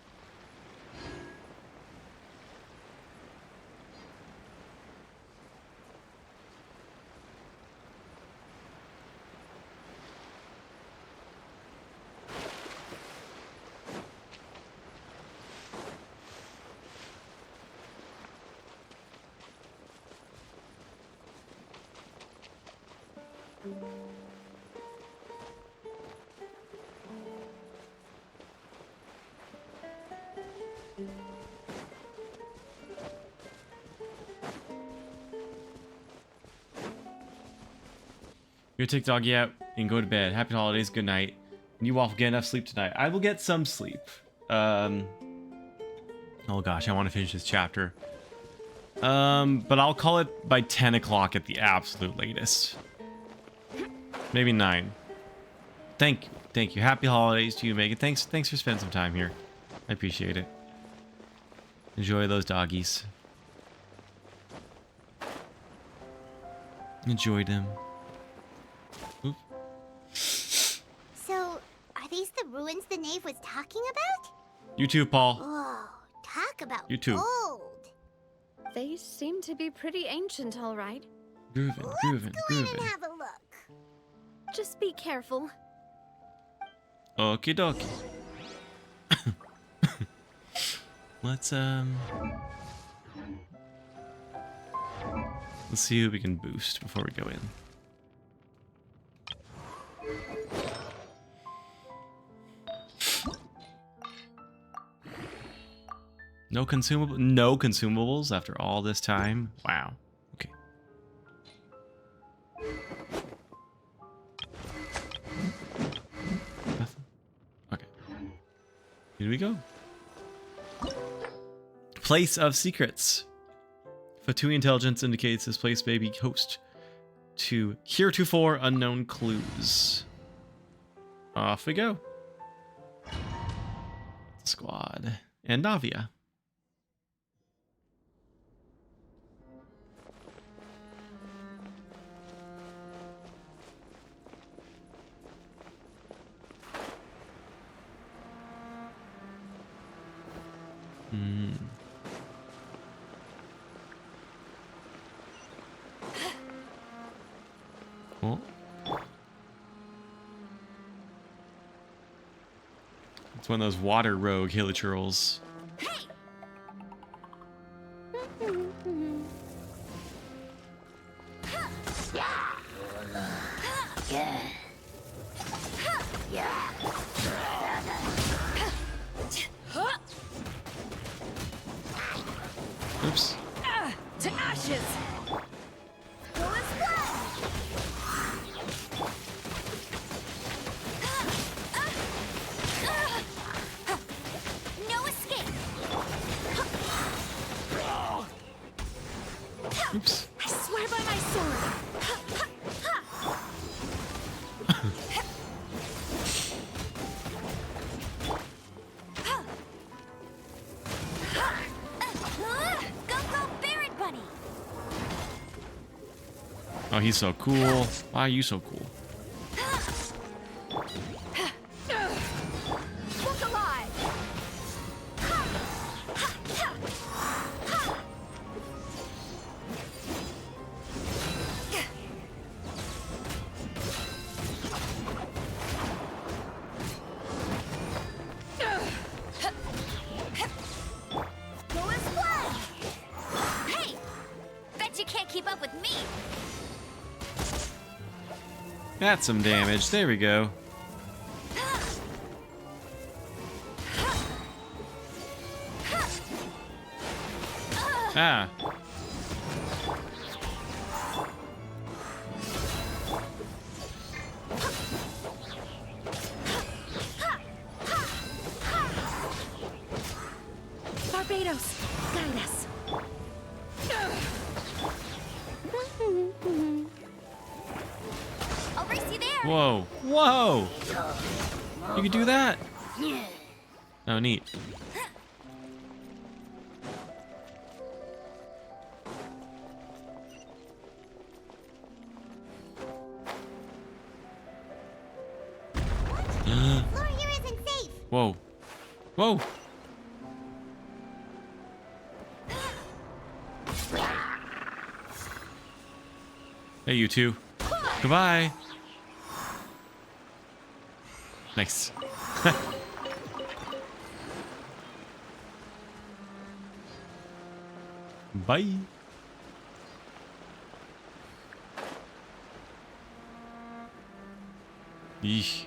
You're gonna take doggy out and go to bed. Happy holidays, good night. And you all get enough sleep tonight. I will get some sleep. Oh gosh, I want to finish this chapter. But I'll call it by 10 o'clock at the absolute latest. Maybe 9. Thank you. Happy holidays to you, Megan. Thanks for spending some time here. I appreciate it. Enjoy those doggies. Enjoy them. Oop. So, are these the ruins the knave was talking about? You too, Paul. Whoa, talk about You too. old. They seem to be pretty ancient, all right. Groovin'. And have a look. Just be careful. Okie dokie. Let's see who we can boost before we go in. No consumables after all this time. Wow. Okay. Nothing. Okay. Here we go. Place of secrets. Fatui intelligence indicates this place may be host to heretofore unknown clues. Off we go. Squad and Navia. Oh. It's one of those water rogue hilichurls. Oops. To ashes! No escape. Oops. I swear by my sword! Oh, he's so cool. Why are you so cool? Look alive! Go and play. Hey, bet you can't keep up with me. That's some damage. There we go. Ah. Barbados, guide us. I'll race you there. Whoa. Whoa! You can do that? Oh, neat. Floor here isn't safe. Whoa. Whoa! Hey, you two. Goodbye. Nice. Bye. Yeesh.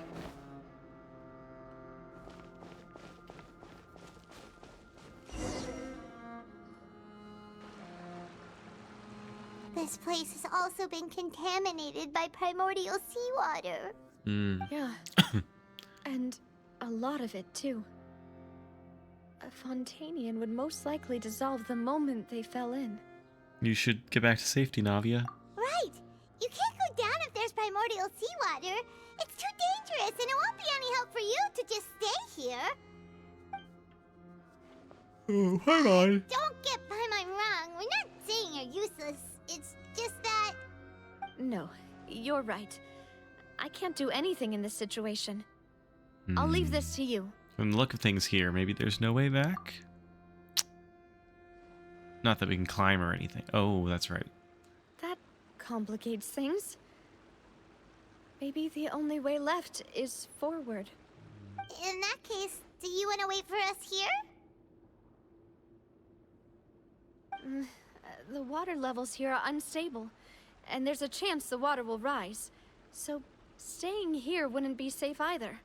This place has also been contaminated by primordial seawater. Yeah. And a lot of it, too. A Fontanian would most likely dissolve the moment they fell in. You should get back to safety, Navia. Right. You can't go down if there's primordial seawater. It's too dangerous, and it won't be any help for you to just stay here. Oh, hang on. Don't get by my wrong. We're not saying you're useless. It's just that... No, you're right. I can't do anything in this situation. I'll leave this to you. From the look of things here, maybe there's no way back? Not that we can climb or anything. Oh, that's right. That complicates things. Maybe the only way left is forward. In that case, do you want to wait for us here? The water levels here are unstable, and there's a chance the water will rise. So staying here wouldn't be safe either.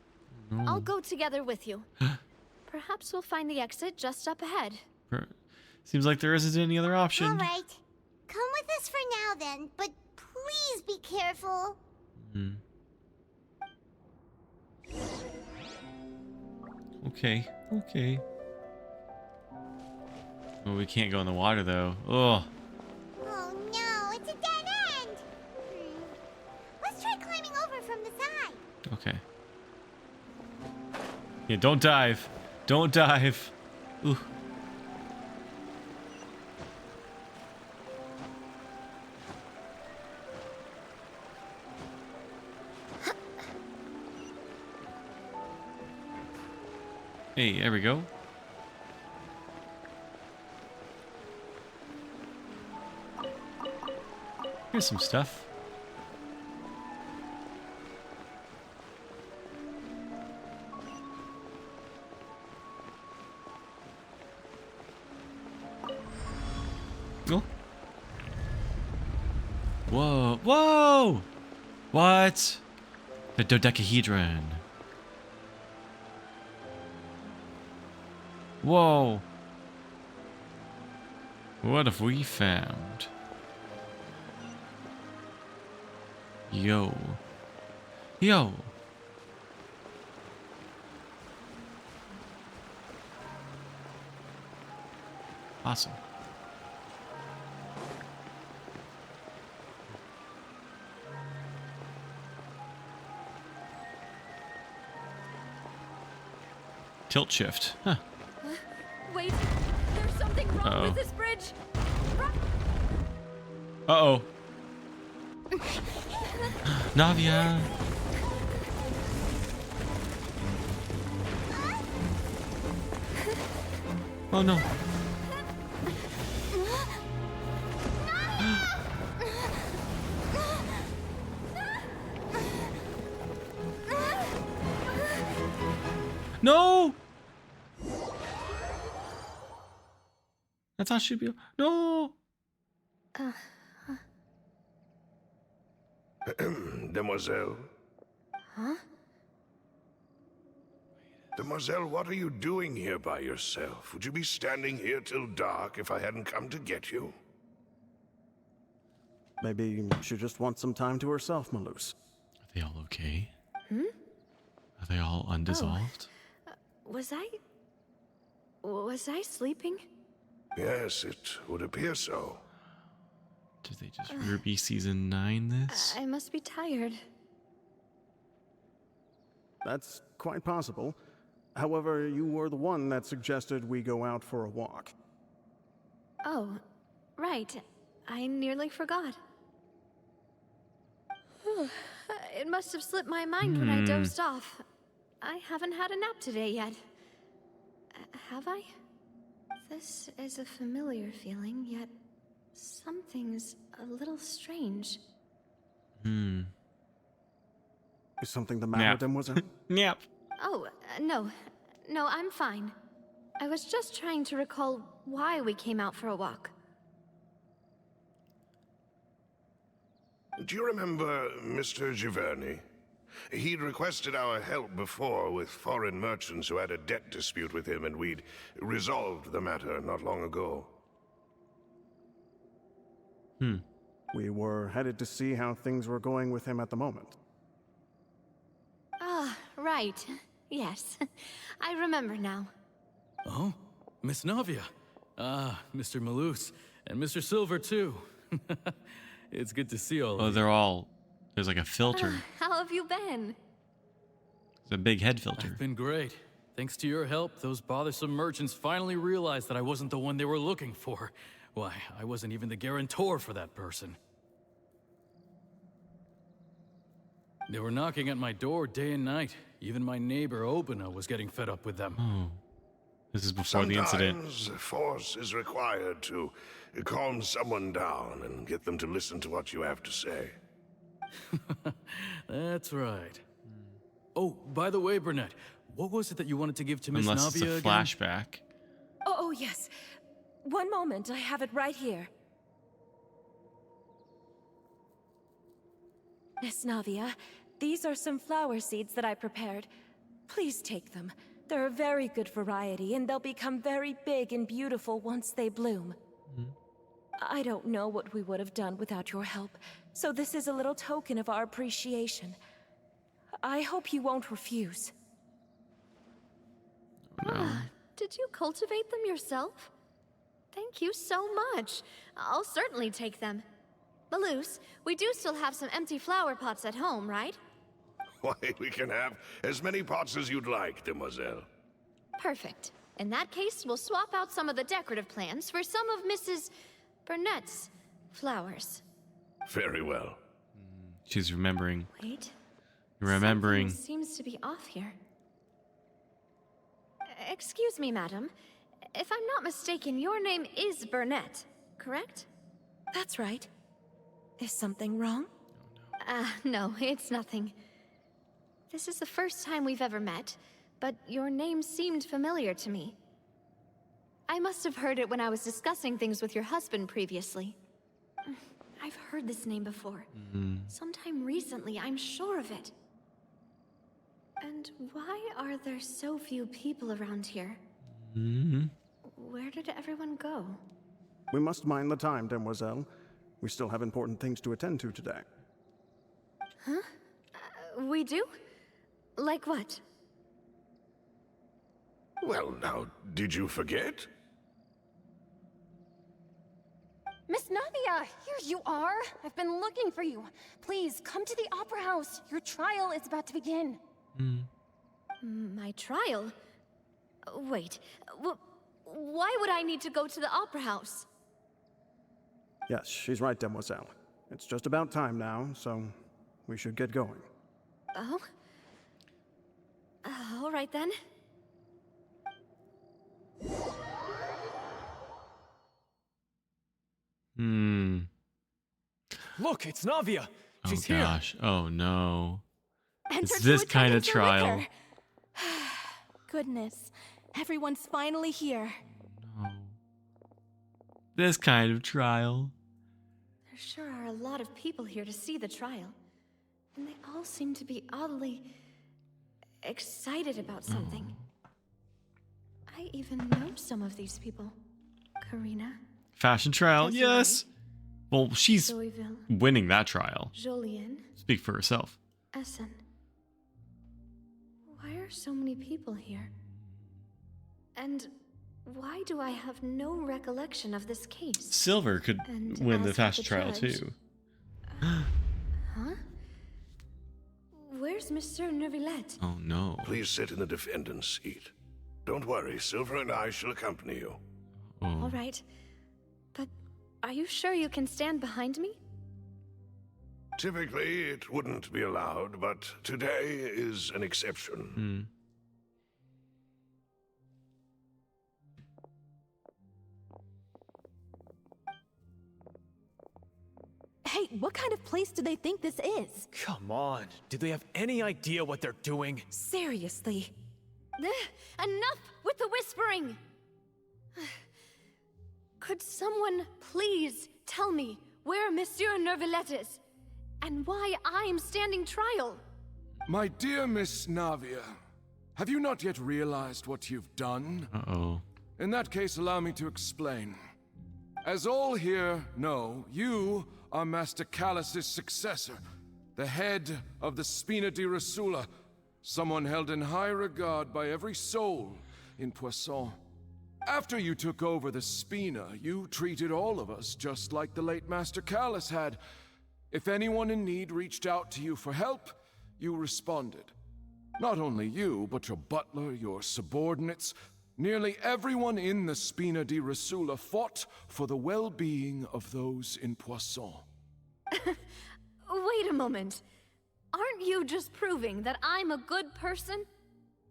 No. I'll go together with you. Perhaps we'll find the exit just up ahead. Seems like there isn't any other option. All right. Come with us for now then, but please be careful. Okay, okay. Oh, we can't go in the water though. Oh. Oh no, it's a dead end. Let's try climbing over from the side. Okay. Yeah, don't dive. Don't dive. Ooh. Hey, there we go. Here's some stuff. Oh. Whoa. Whoa! What? The dodecahedron. Whoa. What have we found? Yo. Yo. Awesome. Tilt shift. Huh. Wait, there's something wrong Uh-oh. with this bridge. Uh-oh. Navia. Oh no. No. I thought she'd be. No. Demoiselle? Huh? Demoiselle, what are you doing here by yourself? Would you be standing here till dark if I hadn't come to get you? Maybe she just wants some time to herself, Malus. Are they all okay? Are they all undissolved? Was I sleeping? Yes, it would appear so. Did they just Ruby Season 9 this? I must be tired. That's quite possible. However, you were the one that suggested we go out for a walk. Oh, right. I nearly forgot. It must have slipped my mind when I dozed off. I haven't had a nap today yet. Have I? This is a familiar feeling, yet something's a little strange. Is something the matter, mademoiselle? Yep. Oh, no. No, I'm fine. I was just trying to recall why we came out for a walk. Do you remember Mr. Giverny? He'd requested our help before with foreign merchants who had a debt dispute with him, and we'd resolved the matter not long ago. We were headed to see how things were going with him at the moment. Ah, right. Yes. I remember now. Oh, Miss Navia. Ah, Mr. Malus. And Mr. Silver, too. It's good to see all of you. Oh, they're all... There's like a filter. How have you been? It's a big head filter. I've been great. Thanks to your help, those bothersome merchants finally realized that I wasn't the one they were looking for. Why, I wasn't even the guarantor for that person. They were knocking at my door day and night. Even my neighbor, Obina, was getting fed up with them. Oh. This is before the incident. Sometimes force is required to calm someone down and get them to listen to what you have to say. That's right. Oh, by the way, Burnett, what was it that you wanted to give to Miss Unless it's Navia a again? flashback. Oh, yes. One moment, I have it right here. Miss Navia, these are some flower seeds that I prepared. Please take them. They're a very good variety, and they'll become very big and beautiful once they bloom. I don't know what we would have done without your help, so this is a little token of our appreciation. I hope you won't refuse. Did you cultivate them yourself? Thank you so much. I'll certainly take them. Malus, we do still have some empty flower pots at home, right? Why, we can have as many pots as you'd like, demoiselle. Perfect. In that case, we'll swap out some of the decorative plants for some of Mrs. Burnett's flowers. Very well. She's remembering. Wait. Remembering. Something seems to be off here. Excuse me, madam. If I'm not mistaken, your name is Burnett, correct? That's right. Is something wrong? No, it's nothing. This is the first time we've ever met, but your name seemed familiar to me. I must have heard it when I was discussing things with your husband previously. I've heard this name before. Sometime recently, I'm sure of it. And why are there so few people around here? Where did everyone go? We must mind the time, demoiselle. We still have important things to attend to today. Huh? We do? Like what? Well, now, did you forget? Miss Navia, here you are. I've been looking for you. Please, come to the Opera House. Your trial is about to begin. My trial? Wait, why would I need to go to the Opera House? Yes, she's right, demoiselle. It's just about time now, so we should get going. Oh? All right then. Look, it's Navia. She's Oh here. gosh. Oh no. Enter It's to this attend kind of the trial. liquor. Goodness. Everyone's finally here. This kind of trial. There sure are a lot of people here to see the trial. And they all seem to be oddly excited about something. I even know some of these people. Karina. Fashion trial. Desiree. Yes. Well, she's Zoeville. winning that trial. Jolien. Speak for herself. Essen. Why are so many people here? And why do I have no recollection of this case? Silver could And win the as for fashion the trial judge- too. Huh? Where where's Monsieur Neuvillette? Oh no. Please sit in the defendant's seat. Don't worry, Silver and I shall accompany you. All right. But are you sure you can stand behind me? Typically, it wouldn't be allowed, but today is an exception. Hey, what kind of place do they think this is? Come on. Do they have any idea what they're doing? Seriously. Enough with the whispering! Could someone please tell me where Monsieur Neuvillette is? And why I'm standing trial? My dear Miss Navia, have you not yet realized what you've done? Uh-oh. In that case, allow me to explain. As all here know, you are Master Callus's successor, the head of the Spina di Rosula, someone held in high regard by every soul in Poisson. After you took over the Spina, you treated all of us just like the late Master Callus had. If anyone in need reached out to you for help, you responded. Not only you, but your butler, your subordinates, nearly everyone in the Spina di Rosula fought for the well-being of those in Poisson. Wait a moment. Aren't you just proving that I'm a good person?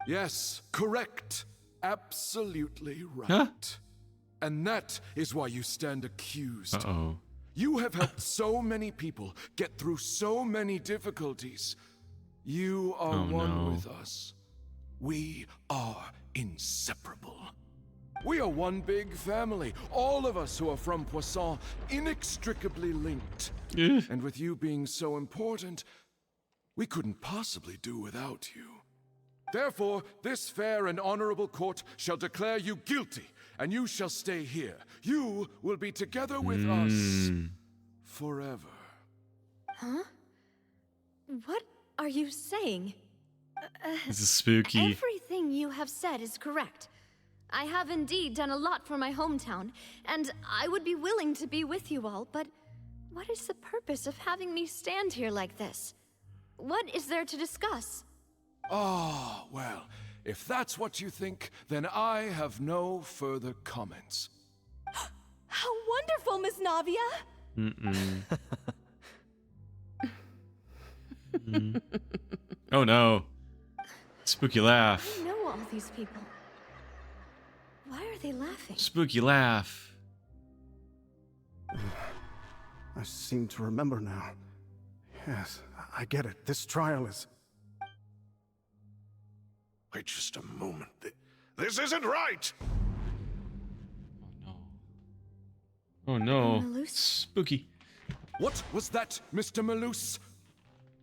Yes, correct. Absolutely right. Huh? And that is why you stand accused. Uh-oh. You have helped so many people get through so many difficulties. You are one with us. We are inseparable. We are one big family, all of us who are from Poisson, inextricably linked. And with you being so important, we couldn't possibly do without you. Therefore, this fair and honorable court shall declare you guilty, and you shall stay here. You will be together with us forever. Huh? What are you saying? This is spooky. Everything you have said is correct. I have indeed done a lot for my hometown, and I would be willing to be with you all, but what is the purpose of having me stand here like this? What is there to discuss? Ah, well, if that's what you think, then I have no further comments. How wonderful, Miss Navia! Oh no. Spooky laugh. I know all these people. Why are they laughing? Spooky laugh. I seem to remember now. Yes, I get it. This trial is... Wait just a moment. This isn't right! Oh no. Spooky. What was that, Mr. Malus?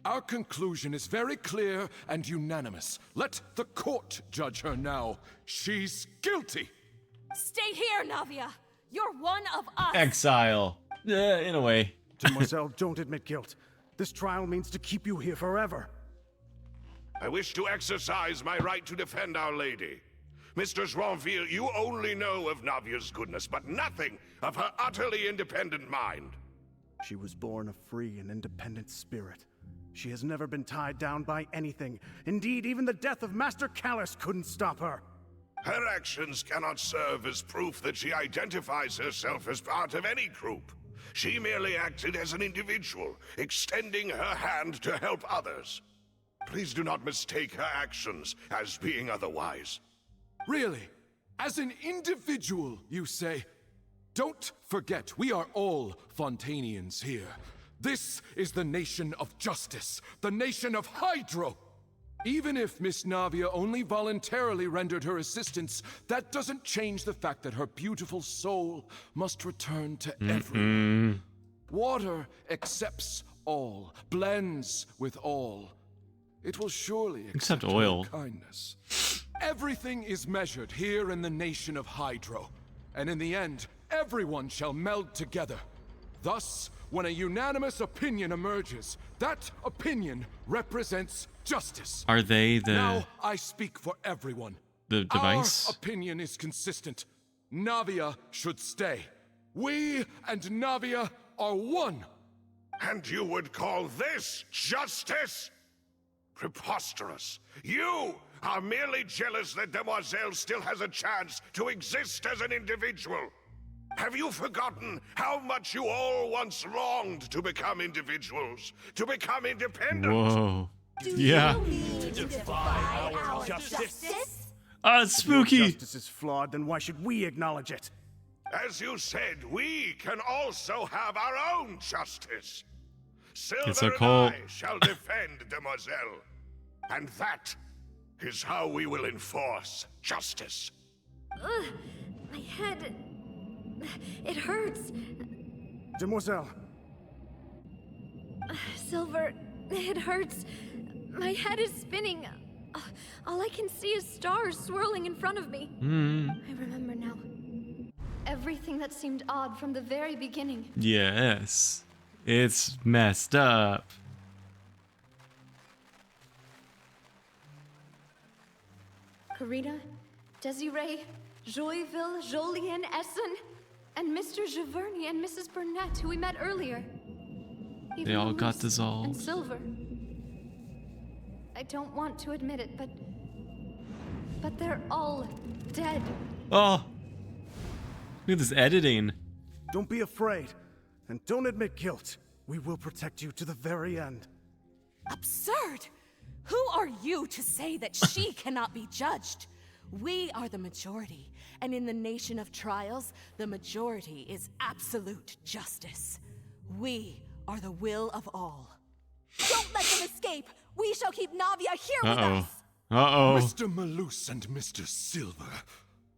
Our conclusion is very clear and unanimous. Let the court judge her now. She's guilty! Stay here, Navia! You're one of us! Exile. Yeah, in a way. Demoiselle, don't admit guilt. This trial means to keep you here forever. I wish to exercise my right to defend Our Lady. Mr. Joinville, you only know of Navia's goodness, but nothing of her utterly independent mind. She was born a free and independent spirit. She has never been tied down by anything. Indeed, even the death of Master Callus couldn't stop her. Her actions cannot serve as proof that she identifies herself as part of any group. She merely acted as an individual, extending her hand to help others. Please do not mistake her actions as being otherwise. Really? As an individual, you say? Don't forget, we are all Fontanians here. This is the nation of justice, the nation of Hydro. Even if Miss Navia only voluntarily rendered her assistance, that doesn't change the fact that her beautiful soul must return to everyone. Water accepts all, blends with all. It will surely Except oil. Kindness. Everything is measured here in the nation of Hydro, and in the end, everyone shall meld together. Thus, when a unanimous opinion emerges, that opinion represents justice. Are they the... Now I speak for everyone. The device? Our opinion is consistent. Navia should stay. We and Navia are one. And you would call this justice? Preposterous. You are merely jealous that Demoiselle still has a chance to exist as an individual. Have you forgotten how much you all once longed to become individuals, to become independent? Whoa. Do Yeah. you need to defy our justice? It's spooky. If your justice is flawed, then why should we acknowledge it? As you said, we can also have our own justice. Silver It's a and cult. I shall defend Demoiselle. And that is how we will enforce justice. Ugh, my head. It hurts. Demoiselle. Silver, it hurts. My head is spinning. All I can see is stars swirling in front of me. I remember now. Everything that seemed odd from the very beginning. Yes. It's messed up. Karina, Desiree, Joyville, Jolien, Essen, and Mr. Giverny and Mrs. Burnett, who we met earlier. They all got Luce dissolved. And Silver. I don't want to admit it, but they're all dead. Oh. Look at this editing. Don't be afraid, and don't admit guilt. We will protect you to the very end. Absurd! Who are you to say that she cannot be judged? We are the majority, and in the nation of trials, the majority is absolute justice. We are the will of all. Don't let them escape! We shall keep Navia here with us! Uh-oh. Mr. Malus and Mr. Silver,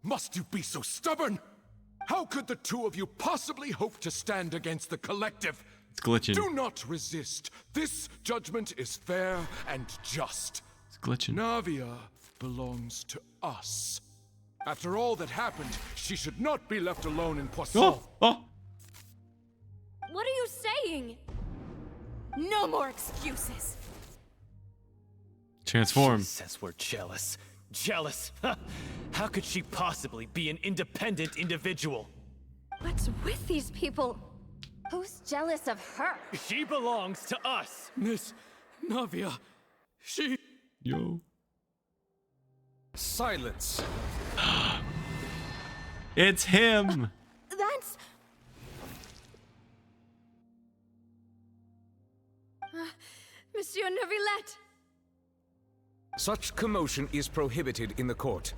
must you be so stubborn? How could the two of you possibly hope to stand against the collective? It's glitching. Do not resist. This judgment is fair and just. It's glitching. Navia belongs to us. After all that happened, she should not be left alone in Poisson. Oh. What are you saying? No more excuses. Transform. She says we're jealous. Jealous? How could she possibly be an independent individual? What's with these people? Who's jealous of her? She belongs to us. Miss Navia, she... Yo. Silence. It's him. That's... Monsieur Neuvillette! Such commotion is prohibited in the court.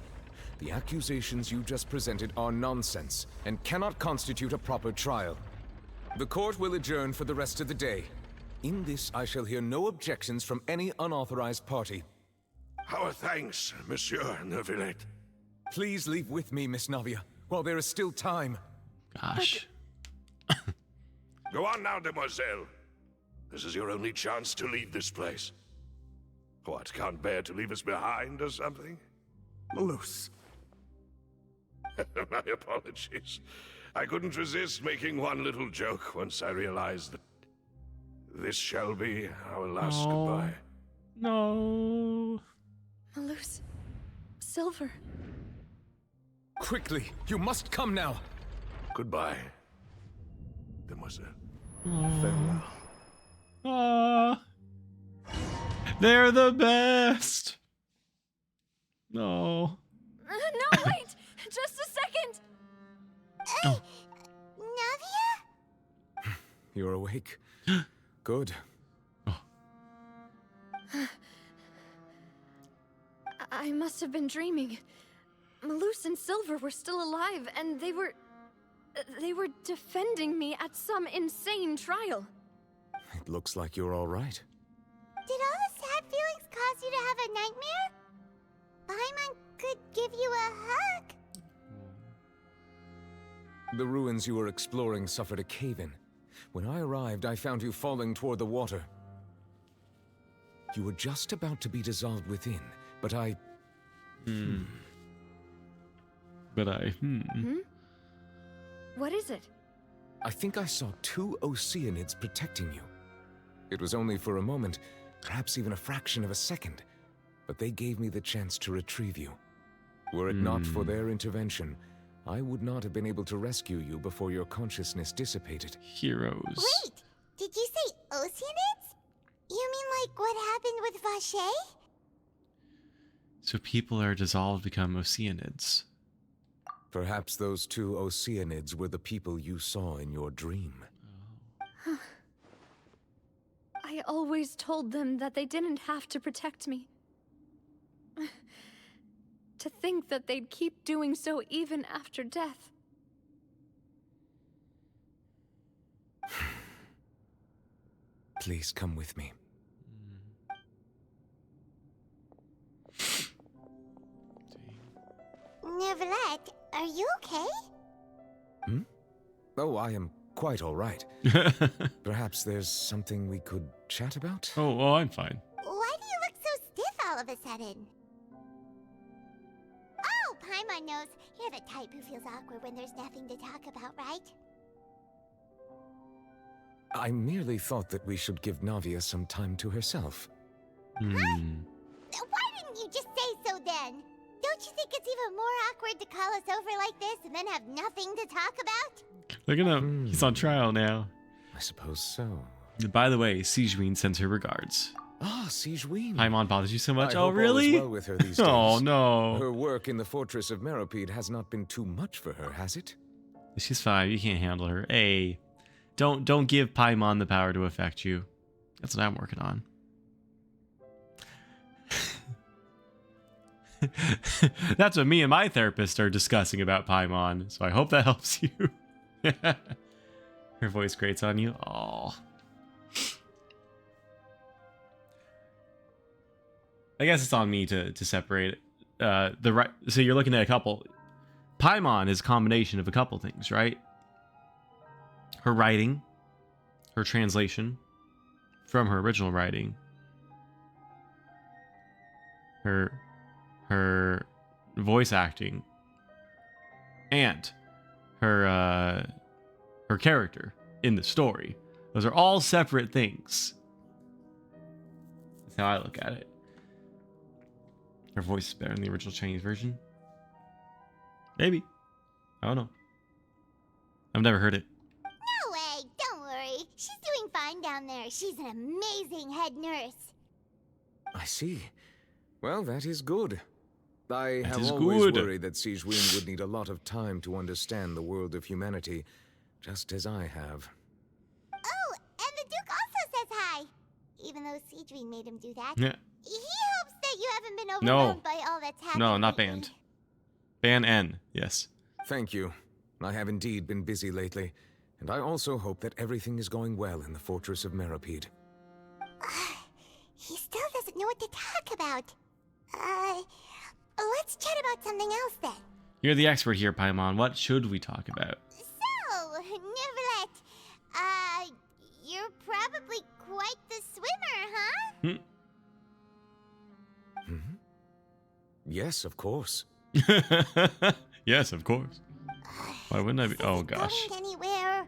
The accusations you just presented are nonsense and cannot constitute a proper trial. The court will adjourn for the rest of the day. In this, I shall hear no objections from any unauthorized party. Our thanks, Monsieur Neuvillette. Please leave with me, Miss Navia, while there is still time. Gosh. Go on now, Demoiselle. This is your only chance to leave this place. What, can't bear to leave us behind or something? Malus. My apologies. I couldn't resist making one little joke once I realized that this shall be our last goodbye. No. Malus. Silver. Quickly, you must come now. Goodbye, Demoiselle. Farewell. They're the best. No. No, wait! Just a second! Oh. Navia? You're awake. Good. I must have been dreaming. Malus and Silver were still alive, and they were defending me at some insane trial. It looks like you're all right. Did all the sad feelings cause you to have a nightmare? Paimon could give you a hug. The ruins you were exploring suffered a cave-in. When I arrived, I found you falling toward the water. You were just about to be dissolved within, but I... What is it? I think I saw two Oceanids protecting you. It was only for a moment, perhaps even a fraction of a second, but they gave me the chance to retrieve you. Were it not for their intervention, I would not have been able to rescue you before your consciousness dissipated. Heroes. Wait, did you say Oceanids? You mean like what happened with Vache? So people are dissolved, become Oceanids. Perhaps those two Oceanids were the people you saw in your dream. I always told them that they didn't have to protect me. To think that they'd keep doing so even after death. Please come with me. Neverlet, are you okay? Hmm? Oh, I am quite all right. Perhaps there's something we could chat about? Oh, I'm fine. Why do you look so stiff all of a sudden? Oh, Paimon knows. You're the type who feels awkward when there's nothing to talk about, right? I merely thought that we should give Navia some time to herself. Why didn't you just say so then? Don't you think it's even more awkward to call us over like this and then have nothing to talk about? Look at him. He's on trial now. I suppose so. By the way, Sigewinne sends her regards. Ah, Sigewinne. Paimon bothers you so much. I Oh, hope really? all is well with her these days. Oh, no. Her work in the fortress of Meropide has not been too much for her, has it? She's fine. You can't handle her. Hey, don't give Paimon the power to affect you. That's what I'm working on. That's what me and my therapist are discussing about Paimon, so I hope that helps you. Her voice grates on you. Oh. I guess it's on me to separate it. So you're looking at a couple. Paimon is a combination of a couple things, right? Her writing, her translation from her original writing, her voice acting, and her character in the story. Those are all separate things. That's how I look at it. Her voice is better in the original Chinese version. Maybe. I don't know. I've never heard it. No way, don't worry. She's doing fine down there. She's an amazing head nurse. I see. Well, that is good. I That have is always good. worried that Sigewinne would need a lot of time to understand the world of humanity, just as I have. Oh, and the Duke also says hi. Even though Sigewinne made him do that. Yeah. He hopes that you haven't been No. overwhelmed by all that's happened. No, not lately. banned. Ban N, yes. Thank you. I have indeed been busy lately, and I also hope that everything is going well in the fortress of Meropide. He still doesn't know what to talk about. Let's chat about something else then. You're the expert here, Paimon. What should we talk about? So, Neverlet, you're probably quite the swimmer, huh? Yes, of course. Yes, of course. Why wouldn't I be? Oh, gosh. Going anywhere?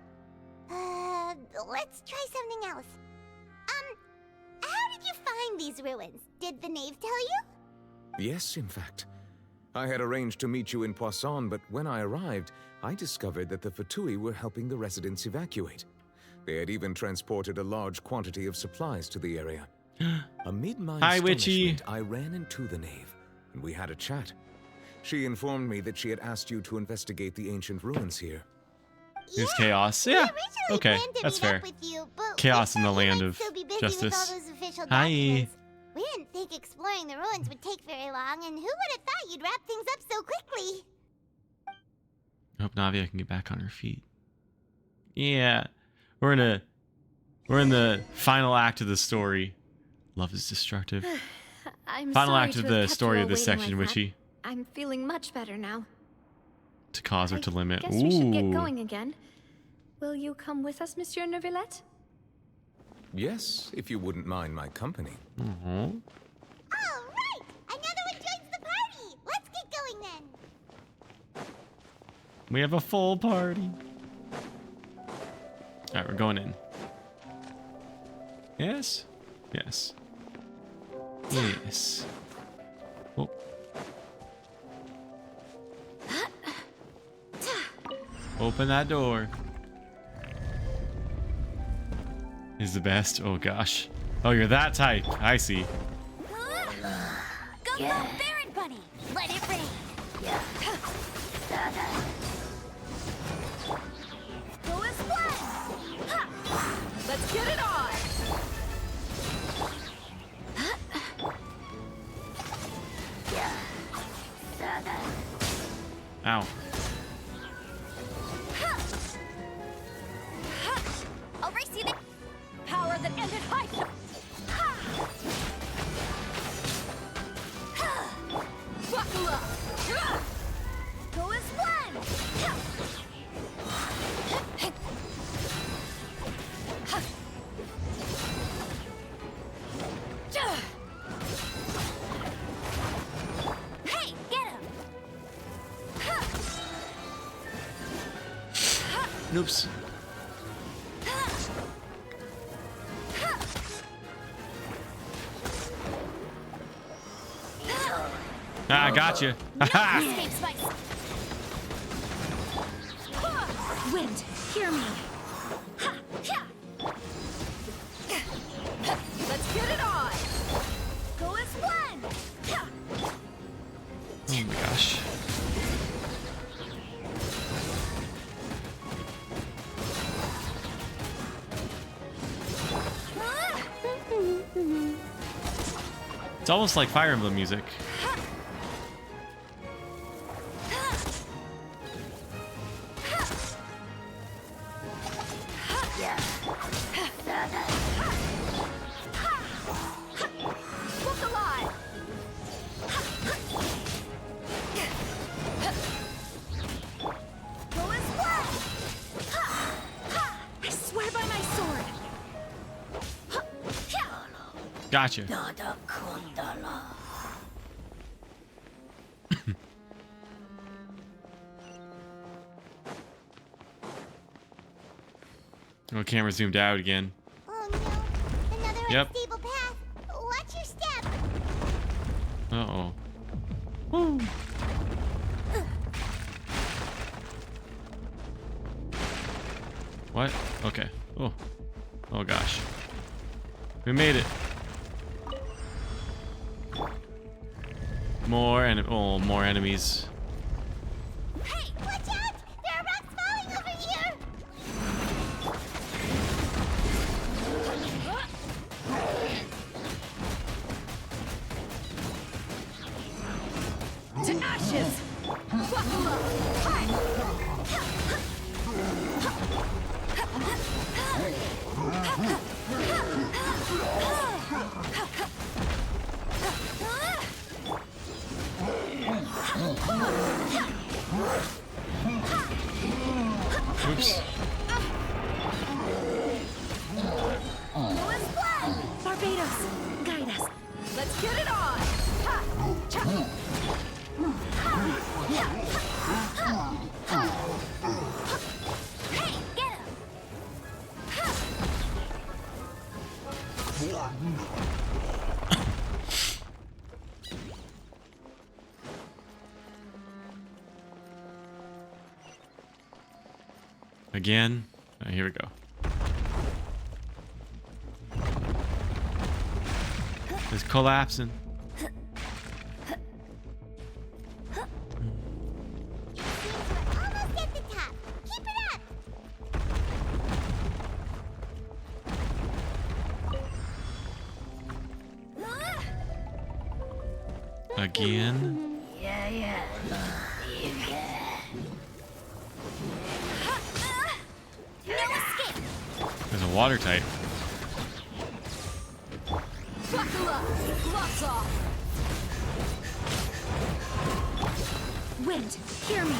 Let's try something else. How did you find these ruins? Did the knave tell you? Yes, in fact. I had arranged to meet you in Poisson, but when I arrived, I discovered that the Fatui were helping the residents evacuate. They had even transported a large quantity of supplies to the area. Amid my Hi, Witchy. astonishment, I ran into the knave, and we had a chat. She informed me that she had asked you to investigate the ancient ruins here. There's chaos. Yeah. Okay, planned to that's meet up fair. with you, but Chaos we in the thought you land might of still be busy justice. With all those official Hi. documents. We didn't think exploring the ruins would take very long, and who would have thought you'd wrap things up so quickly? I hope Navia can get back on her feet. Yeah. We're in the final act of the story. Love is destructive. I'm Final sorry act to of have the kept story you of this all waiting section, like that. Witchy. I'm feeling much better now. To cause or to limit. Guess Ooh. we should get going again. Will you come with us, Monsieur Neuvillette? Yes, if you wouldn't mind my company. Mm-hmm. All right! Another one joins the party! Let's get going then! We have a full party. Alright, we're going in. Yes? Yes. Yes. Oh. Open that door. Is the best. Oh gosh. Oh, you're that type. I see. Go, Baron Bunny! Let it rain! Go as one! Let's get it on! Ow. I'll race you there! Power that ended high. Buckle up! Go as one! Hey, get him! Oops. Ah, I got you. Wind, hear me. Let's get it on! Go as one! Oh my gosh. It's almost like Fire Emblem music. Look alive! Go as one! I swear by my sword! Gotcha. Oh, camera zoomed out again. Oh no, another Yep. unstable path. Watch your step. Uh-oh. Woo. What? Okay. Oh. Oh gosh. We made it. More enemies. Hey, watch out! There are rocks falling over here! To ashes! Buckle up! Oops. Barbados, guide us. Let's get it on! Hey, get him! Again. Here we go. It's collapsing. Almost at the top. Keep it up! Again. Yeah. No escape! There's a water type. Buckle up! Gloves off! Wind, hear me.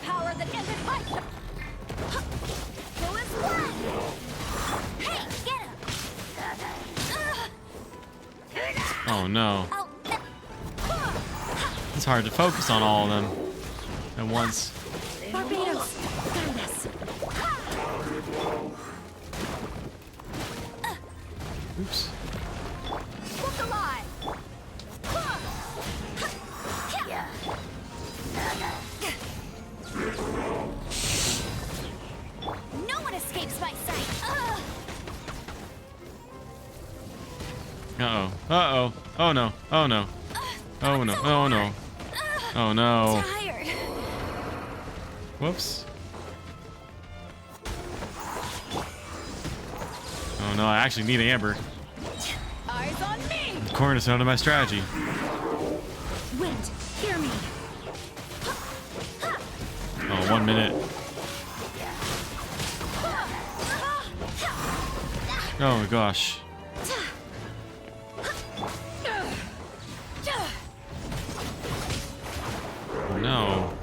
Power that ended high. Go as one! Hey, get him! Oh no. It's hard to focus on all of them at once. Barbados, guide us. Oops. Look alive! Uh-oh. Uh-oh. Oh, no. Oh, no. Oh, no. Oh, no. Oh, no. Tired. Whoops. Oh, no. I actually need Amber. Eyes on me. Cornerstone of my strategy. Wind, hear me. Oh, 1 minute. Oh, my gosh. Oh, no.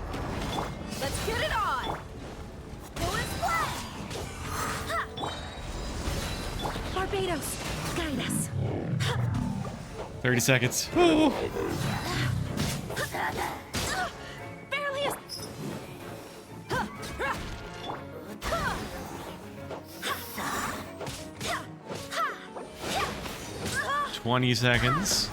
Let's get it on. Barbados, guide us. 30 seconds. Ooh. Barely is. 20 seconds.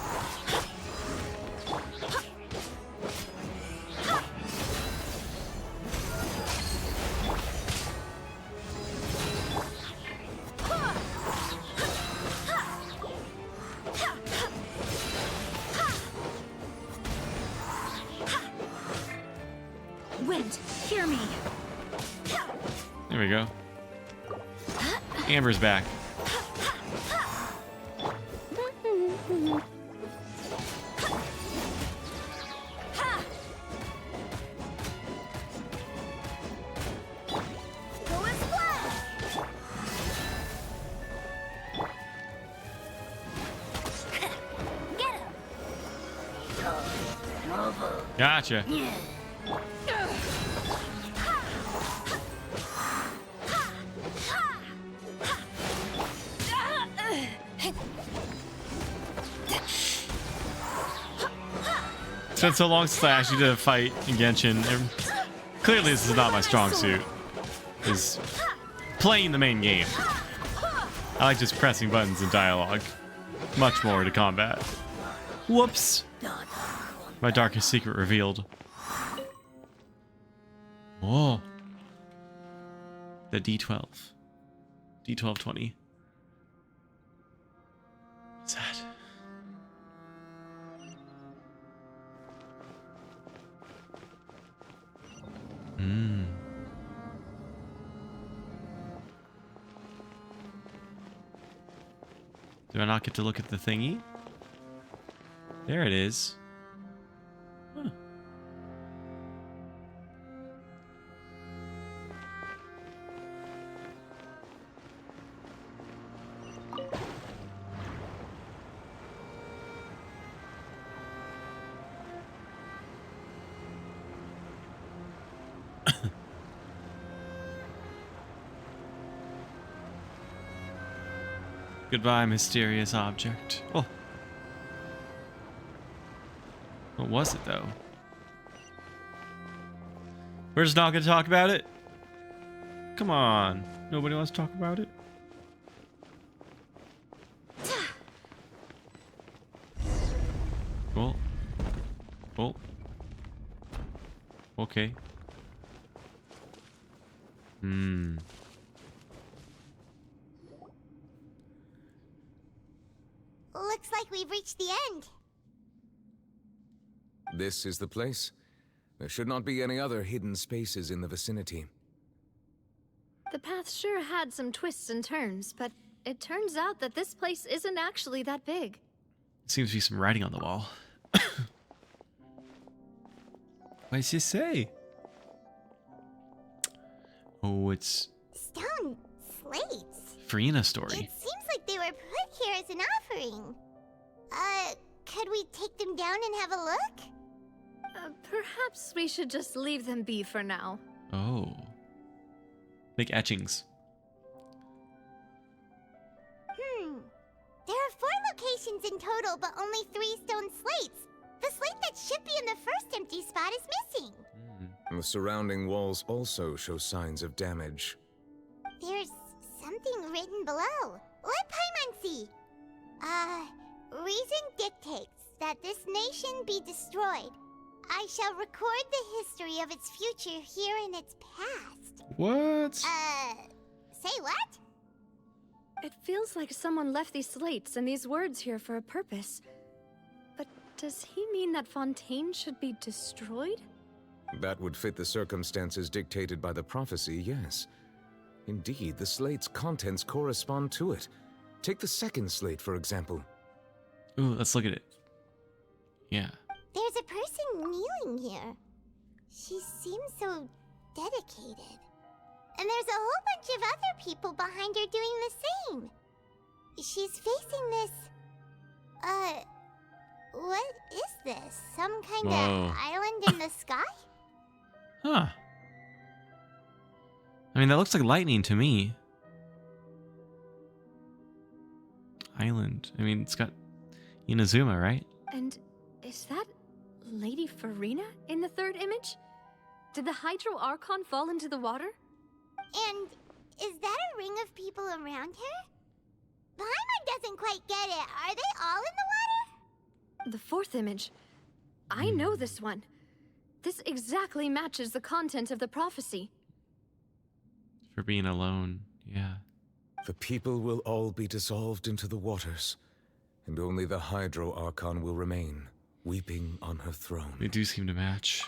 Wind, hear me. There we go. Amber's back. Gotcha. 'It's been so long since I actually did a fight in Genshin. And clearly, this is not my strong suit. Is playing the main game. I like just pressing buttons in dialogue. Much more to combat. Whoops. My darkest secret revealed. Whoa. The D12. D1220. What's that? Hmm. Do I not get to look at the thingy? There it is. Huh. Goodbye, mysterious object. Oh. What was it, though? We're just not going to talk about it? Come on. Nobody wants to talk about it? Cool. Cool. Okay. Hmm. Looks like we've reached the end. This is the place. There should not be any other hidden spaces in the vicinity. The path sure had some twists and turns, but it turns out that this place isn't actually that big. Seems to be some writing on the wall. What does it say? Oh, it's Stone slates. Freena's story. It seems like they were put here as an offering. Could we take them down and have a look? Perhaps we should just leave them be for now. Oh. Make etchings. There are 4 locations in total, but only 3 stone slates. The slate that should be in the first empty spot is missing. The surrounding walls also show signs of damage. There's something written below. Let Paimon see. Reason dictates that this nation be destroyed. I shall record the history of its future here in its past. What? Say what? It feels like someone left these slates and these words here for a purpose. But does he mean that Fontaine should be destroyed? That would fit the circumstances dictated by the prophecy, yes. Indeed, the slate's contents correspond to it. Take the second slate, for example. Ooh, let's look at it. Yeah. There's a person kneeling here. She seems so dedicated. And there's a whole bunch of other people behind her doing the same. She's facing this... what is this? Some kind of island in the sky? Huh. I mean, that looks like lightning to me. Island. I mean, it's got Inazuma, right? And is that Lady Farina in the third image? Did the Hydro Archon fall into the water? And is that a ring of people around her? Paimon doesn't quite get it. Are they all in the water? The fourth image. I know this one. This exactly matches the content of the prophecy. For being alone, yeah. The people will all be dissolved into the waters, and only the Hydro Archon will remain, weeping on her throne. They do seem to match.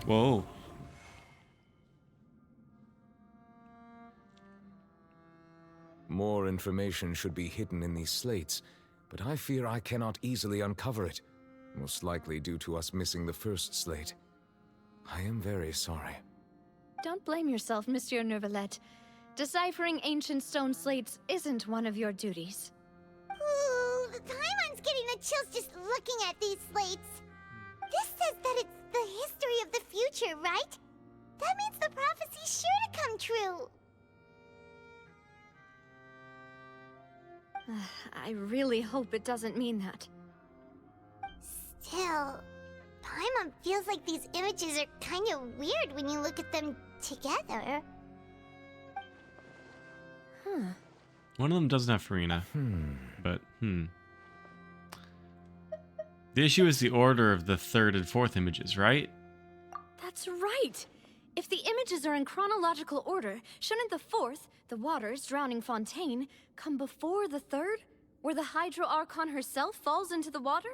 Whoa. More information should be hidden in these slates, but I fear I cannot easily uncover it, most likely due to us missing the first slate. I am very sorry. Don't blame yourself, Monsieur Neuvillette. Deciphering ancient stone slates isn't one of your duties. Ooh, Paimon's getting the chills just looking at these slates. This says that it's the history of the future, right? That means the prophecy's sure to come true. I really hope it doesn't mean that. Still, Paimon feels like these images are kind of weird when you look at them together. One of them doesn't have Farina. But, The issue is the order of the third and fourth images, right? That's right! If the images are in chronological order, shouldn't the fourth, the waters drowning Fontaine, come before the third, where the Hydro Archon herself falls into the water?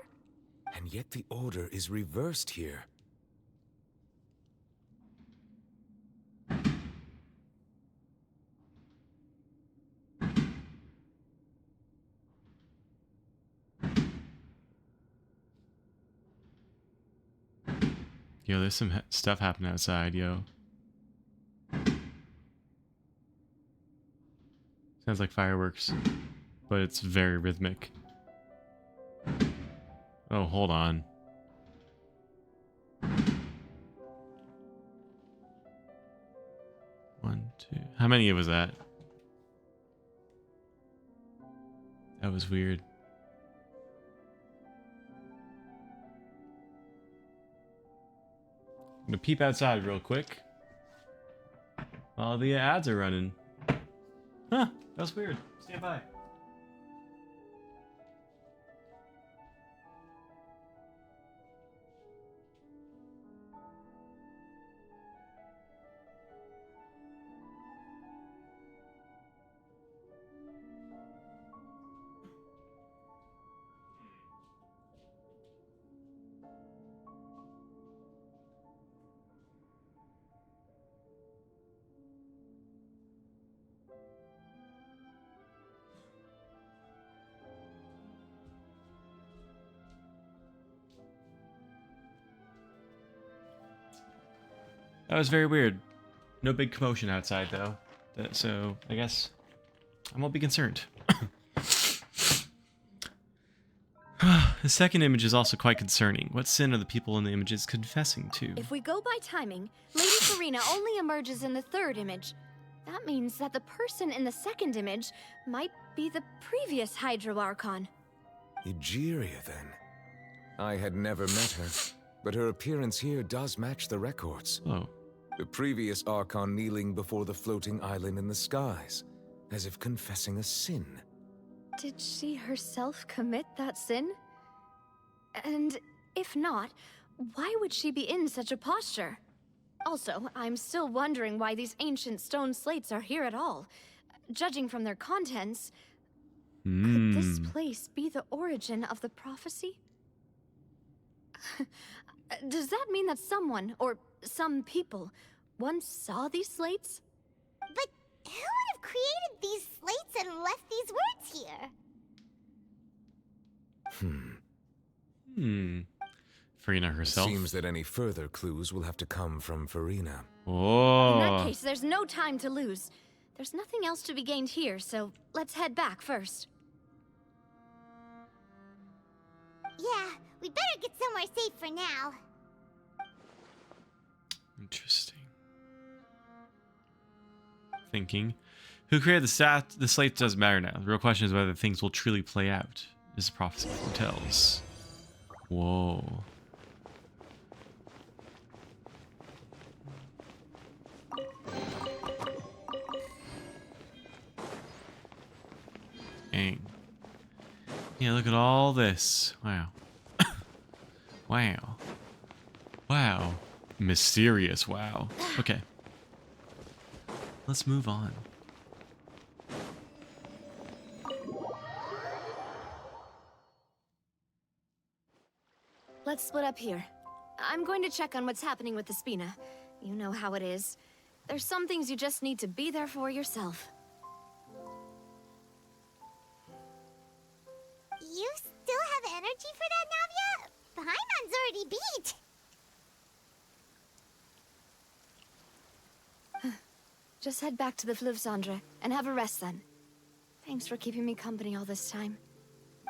And yet the order is reversed here. Yo, there's some stuff happening outside, yo. Sounds like fireworks, but it's very rhythmic. Oh, hold on. One, two. How many was that? That was weird. I'm gonna peep outside real quick while the ads are running. Huh, that's weird. Stand by. That was very weird. No big commotion outside, though. So, I guess I won't be concerned. The second image is also quite concerning. What sin are the people in the images confessing to? If we go by timing, Lady Farina only emerges in the third image. That means that the person in the second image might be the previous Hydro Archon. Egeria, then. I had never met her, but her appearance here does match the records. Oh. The previous Archon kneeling before the floating island in the skies, as if confessing a sin. Did she herself commit that sin? And if not, why would she be in such a posture? Also, I'm still wondering why these ancient stone slates are here at all. Judging from their contents, could this place be the origin of the prophecy? Does that mean that someone, or some people, once saw these slates? But who would have created these slates and left these words here? Farina herself. Seems that any further clues will have to come from Farina. Oh. In that case, there's no time to lose. There's nothing else to be gained here, so let's head back first. Yeah, we'd better get somewhere safe for now. Interesting. Thinking. Who created the slate doesn't matter now. The real question is whether things will truly play out, as the prophecy foretells. Whoa. Dang. Yeah, look at all this. Wow. Wow. Wow. Mysterious wow. Okay. Let's move on. Let's split up here. I'm going to check on what's happening with the Spina. You know how it is. There's some things you just need to be there for yourself. You still have energy for that, Navia? Paimon's already beat. Just head back to the Fleuve Cendre and have a rest then. Thanks for keeping me company all this time.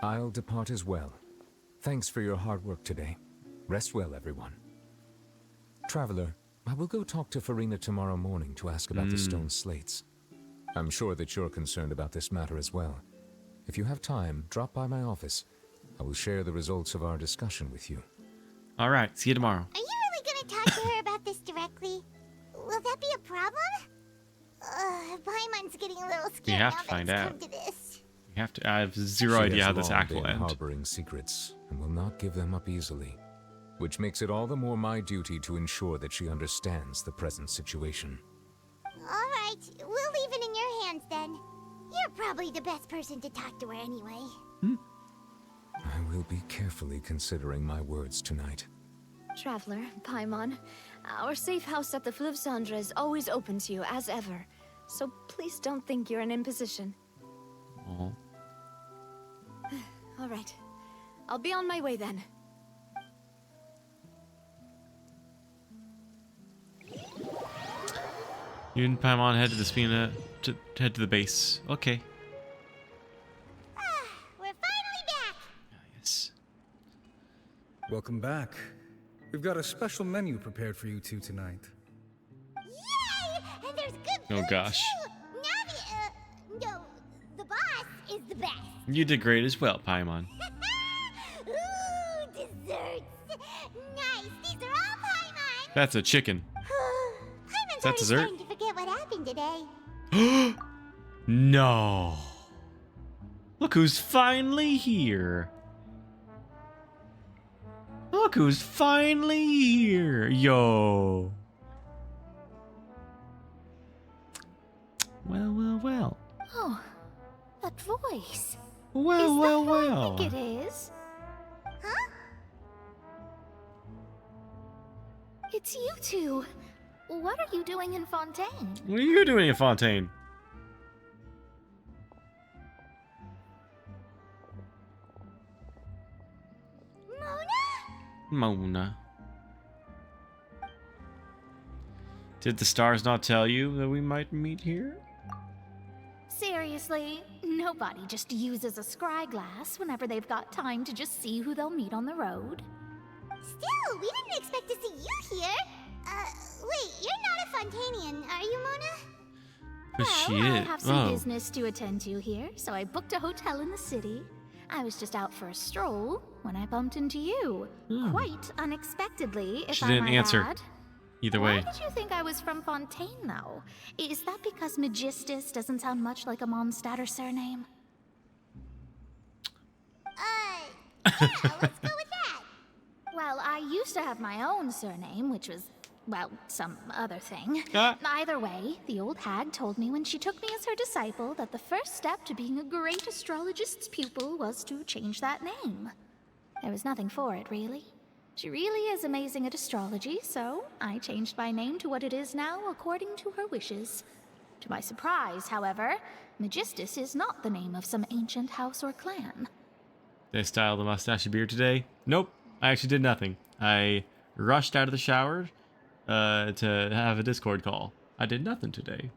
I'll depart as well. Thanks for your hard work today. Rest well, everyone. Traveler, I will go talk to Farina tomorrow morning to ask about the stone slates. I'm sure that you're concerned about this matter as well. If you have time, drop by my office. I will share the results of our discussion with you. All right, see you tomorrow. Are you really gonna talk to her about this directly? Will that be a problem? Paimon's getting a little scared You have now to find that it's out. come to this. You have to. I have zero idea how this act will end. Harboring secrets and will not give them up easily, which makes it all the more my duty to ensure that she understands the present situation. All right, we'll leave it in your hands then. You're probably the best person to talk to her anyway. I will be carefully considering my words tonight. Traveler, Paimon, our safe house at the Fleuve Cendre is always open to you as ever. So please don't think you're an imposition. Oh. All right. I'll be on my way then. You and Paimon head to the Spina to head to the base. Okay. We're finally back. Yes. Welcome back. We've got a special menu prepared for you two tonight. Yay! And there's good Oh gosh. Navi, no, the boss is the best. You did great as well, Paimon. Ooh, desserts. Nice. These are all Paimon. That's a chicken. Paimon's Is that dessert? starting to forget what happened today. No. Look who's finally here. Look who's finally here. Yo. Well, well, well. Oh, that voice. Well, is well, that who well. I think it is? Huh? It's you two. What are you doing in Fontaine? What are you doing in Fontaine? Mona. Did the stars not tell you that we might meet here? Seriously, nobody just uses a scry glass whenever they've got time to just see who they'll meet on the road. Still, we didn't expect to see you here. Wait, you're not a Fontanian, are you, Mona? But she I is. have some Oh. business to attend to here, so I booked a hotel in the city. I was just out for a stroll when I bumped into you. Quite unexpectedly, if She I didn't might answer. add. Either way. Why did you think I was from Fontaine, though? Is that because Magistus doesn't sound much like a Mondstatter surname? Yeah, let's go with that. Well, I used to have my own surname, which was, well, some other thing. Ah. Either way, the old hag told me when she took me as her disciple that the first step to being a great astrologist's pupil was to change that name. There was nothing for it, really. She really is amazing at astrology, so I changed my name to what it is now according to her wishes. To my surprise, however, Magistus is not the name of some ancient house or clan. Did I style the mustache and beard today? Nope. I actually did nothing. I rushed out of the shower to have a Discord call. I did nothing today.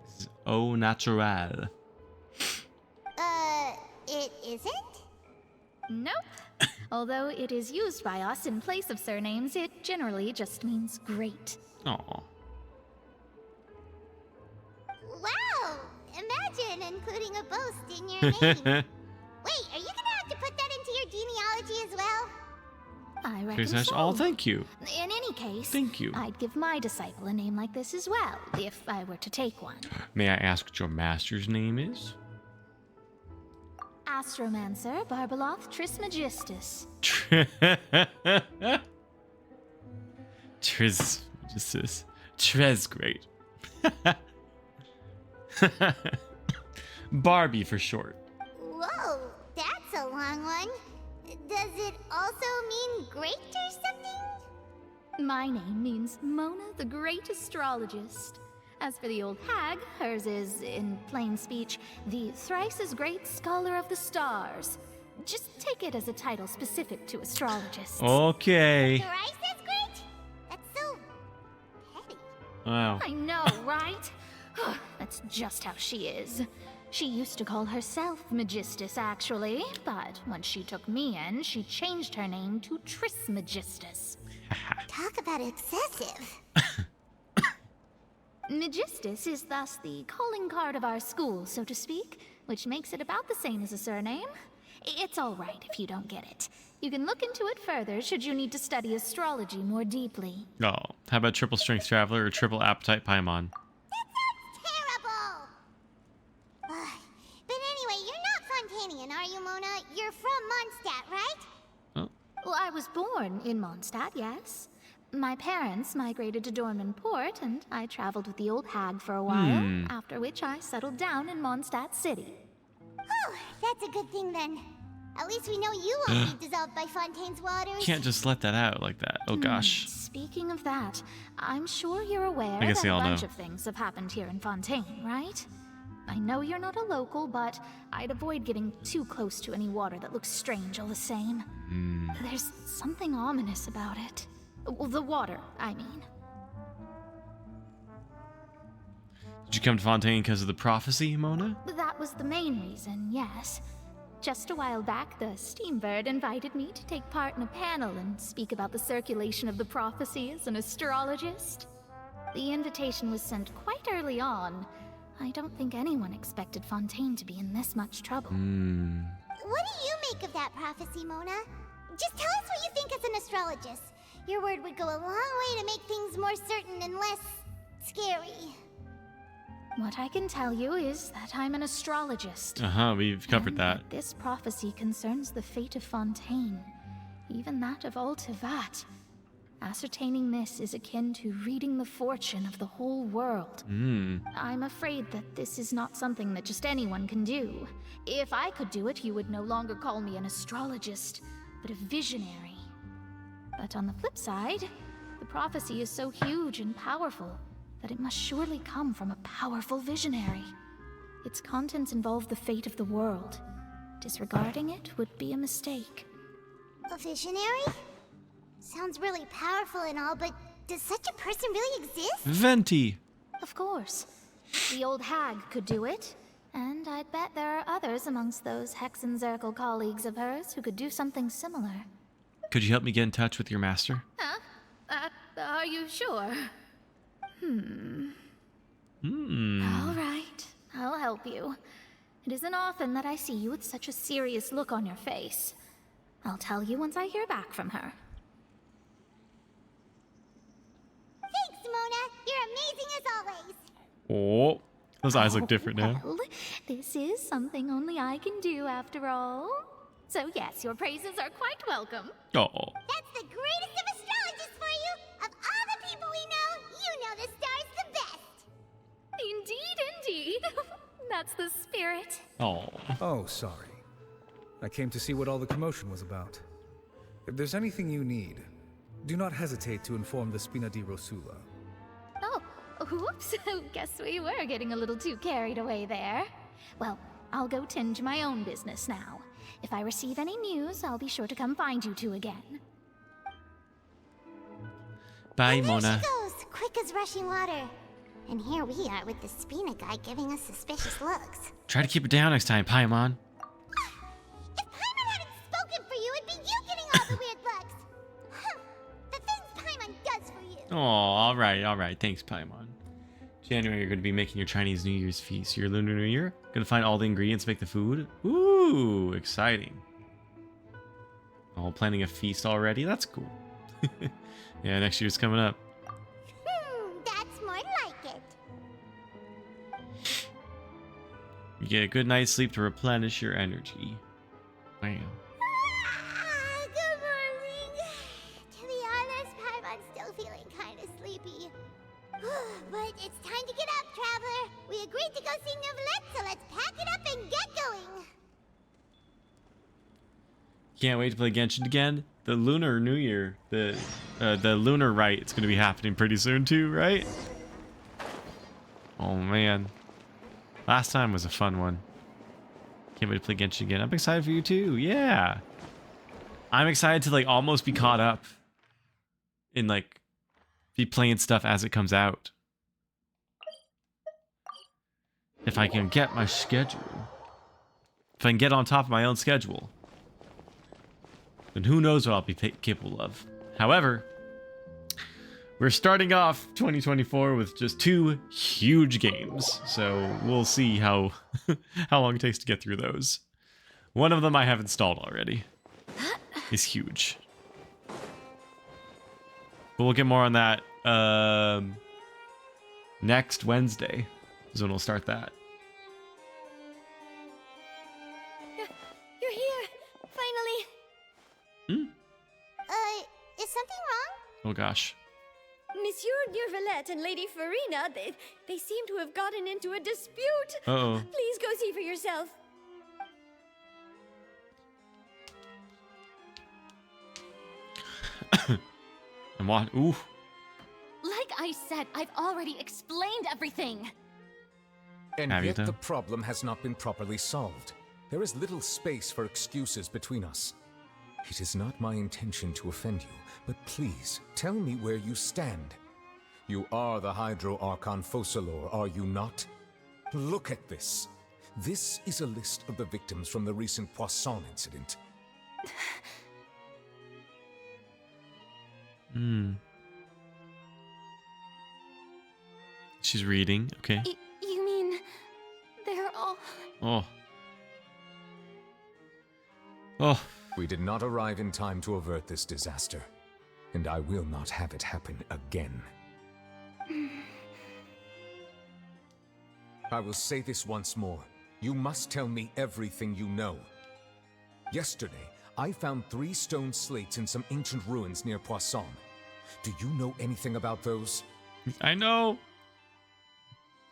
This is au natural. It isn't? Nope. Although it is used by us in place of surnames, it generally just means great. Aw. Wow! Imagine including a boast in your name. Wait, are you gonna have to put that into your genealogy as well? I reckon Princess, so. oh, thank you. In any case, Thank you. I'd give my disciple a name like this as well, if I were to take one. May I ask what your master's name is? Astromancer Barbeloth Trismegistus. Trismegistus. Tres great. Barbie for short. Whoa, that's a long one. Does it also mean great or something? My name means Mona the Great Astrologist. As for the old hag, hers is, in plain speech, the thrice as great scholar of the stars. Just take it as a title specific to astrologists. Okay. Thrice as great? That's so petty. Wow. I know, right? That's just how she is. She used to call herself Magistus, actually, but when she took me in, she changed her name to Trismegistus. Talk about excessive. Magistus is thus the calling card of our school, so to speak, which makes it about the same as a surname. It's all right if you don't get it. You can look into it further should you need to study astrology more deeply. Oh, how about triple strength traveler or triple appetite paimon? Terrible! But anyway, you're not Fontanian, are you, Mona? You're from Mondstadt, right? Well, I was born in Mondstadt, yes. My parents migrated to Dornman Port, and I traveled with the old hag for a while, after which I settled down in Mondstadt City. Oh, that's a good thing then. At least we know you won't be dissolved by Fontaine's waters. Can't just let that out like that. Oh gosh. Speaking of that, I'm sure you're aware I guess that they a all bunch know. of things have happened here in Fontaine, right? I know you're not a local, but I'd avoid getting too close to any water that looks strange all the same. There's something ominous about it. Well, the water, I mean. Did you come to Fontaine because of the prophecy, Mona? That was the main reason, yes. Just a while back, the Steambird invited me to take part in a panel and speak about the circulation of the prophecy as an astrologist. The invitation was sent quite early on. I don't think anyone expected Fontaine to be in this much trouble. What do you make of that prophecy, Mona? Just tell us what you think as an astrologist. Your word would go a long way to make things more certain and less scary. What I can tell you is that I'm an astrologist. We've covered that. This prophecy concerns the fate of Fontaine, even that of all Tevat. Ascertaining this is akin to reading the fortune of the whole world. I'm afraid that this is not something that just anyone can do. If I could do it, you would no longer call me an astrologist, but a visionary. But on the flip side, the prophecy is so huge and powerful that it must surely come from a powerful visionary. Its contents involve the fate of the world. Disregarding it would be a mistake. A visionary? Sounds really powerful and all, but does such a person really exist? Venti. Of course. The old hag could do it. And I'd bet there are others amongst those Hexenzirkel colleagues of hers who could do something similar. Could you help me get in touch with your master? Huh? Are you sure? All right, I'll help you. It isn't often that I see you with such a serious look on your face. I'll tell you once I hear back from her. Thanks, Mona. You're amazing as always. Oh, those eyes look different now. Well, this is something only I can do after all. So yes, your praises are quite welcome. Oh. That's the greatest of astrologists for you! Of all the people we know, you know the star's the best! Indeed, indeed. That's the spirit. Oh. Oh, sorry. I came to see what all the commotion was about. If there's anything you need, do not hesitate to inform the Spina di Rosula. Oh, whoops. Guess we were getting a little too carried away there. Well, I'll go tend to my own business now. If I receive any news, I'll be sure to come find you two again. Bye, Mona. There she goes, quick as rushing water. And here we are with the Spina guy giving us suspicious looks. Try to keep it down next time, Paimon. If Paimon hadn't spoken for you, it'd be you getting all the weird looks. The things Paimon does for you. Oh, all right. Thanks, Paimon. January, you're going to be making your Chinese New Year's feast. Your Lunar New Year? Going to find all the ingredients to make the food? Ooh, exciting. Oh, planning a feast already? That's cool. Yeah, next year's coming up. That's more like it. You get a good night's sleep to replenish your energy. Wow. Good morning. To be honest, Paimon's still feeling kind of sleepy. But it's time to get up, Traveler. We agreed to go see Neuvillette, so let's pack it up and get going. Can't wait to play Genshin again. The Lunar New Year, the Lunar Rite, it's going to be happening pretty soon too, right? Oh man. Last time was a fun one. Can't wait to play Genshin again. I'm excited for you too. Yeah. I'm excited to like almost be caught up in like be playing stuff as it comes out. If I can get my schedule. If I can get on top of my own schedule. Then who knows what I'll be capable of. However, we're starting off 2024 with just 2 huge games. So we'll see how long it takes to get through those. One of them I have installed already. It's huge. But we'll get more on that next Wednesday is when we'll start that. You're here, finally. Is something wrong? Oh gosh. Monsieur Neuvillette and Lady Farina, they seem to have gotten into a dispute. Uh-oh. Please go see for yourself. And what? Ooh. Like I said, I've already explained everything. And Have you yet though? the problem has not been properly solved. There is little space for excuses between us. It is not my intention to offend you, but please, tell me where you stand. You are the Hydro Archon Focalor, are you not? Look at this. This is a list of the victims from the recent Poisson incident. She's reading, okay. You mean they're all... Oh. Oh. We did not arrive in time to avert this disaster, and I will not have it happen again. I will say this once more. You must tell me everything you know. Yesterday, I found 3 stone slates in some ancient ruins near Poisson. Do you know anything about those? I know.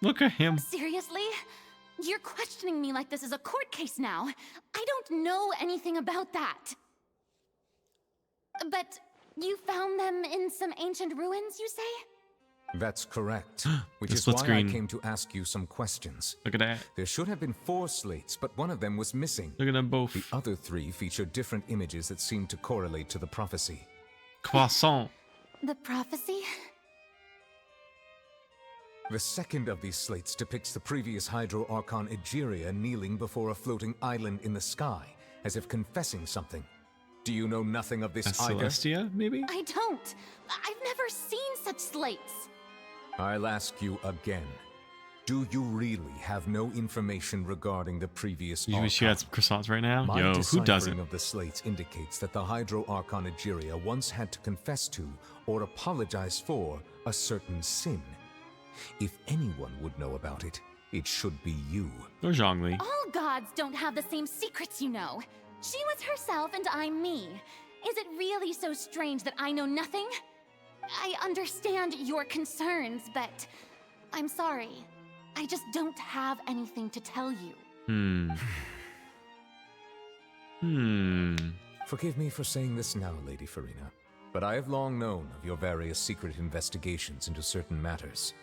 Look at him. Seriously? You're questioning me like this is a court case now. I don't know anything about that. But you found them in some ancient ruins, you say? That's correct. Which The is split why screen. I came to ask you some questions. Look at that. There should have been 4 slates, but one of them was missing. Look at them both. The other 3 feature different images that seem to correlate to the prophecy. Croissant. The prophecy? The second of these slates depicts the previous Hydro Archon Egeria kneeling before a floating island in the sky, as if confessing something. Do you know nothing of this That's either? Celestia, maybe? I don't. I've never seen such slates. I'll ask you again. Do you really have no information regarding the previous You wish you Archon? had some croissants right now? My Yo, who deciphering doesn't? of the slates indicates that the Hydro Archon Egeria once had to confess to, or apologize for, a certain sin. If anyone would know about it, it should be you. Or Zhongli. All gods don't have the same secrets, you know. She was herself and I'm me. Is it really so strange that I know nothing? I understand your concerns, but I'm sorry. I just don't have anything to tell you. Forgive me for saying this now, Lady Farina, but I have long known of your various secret investigations into certain matters.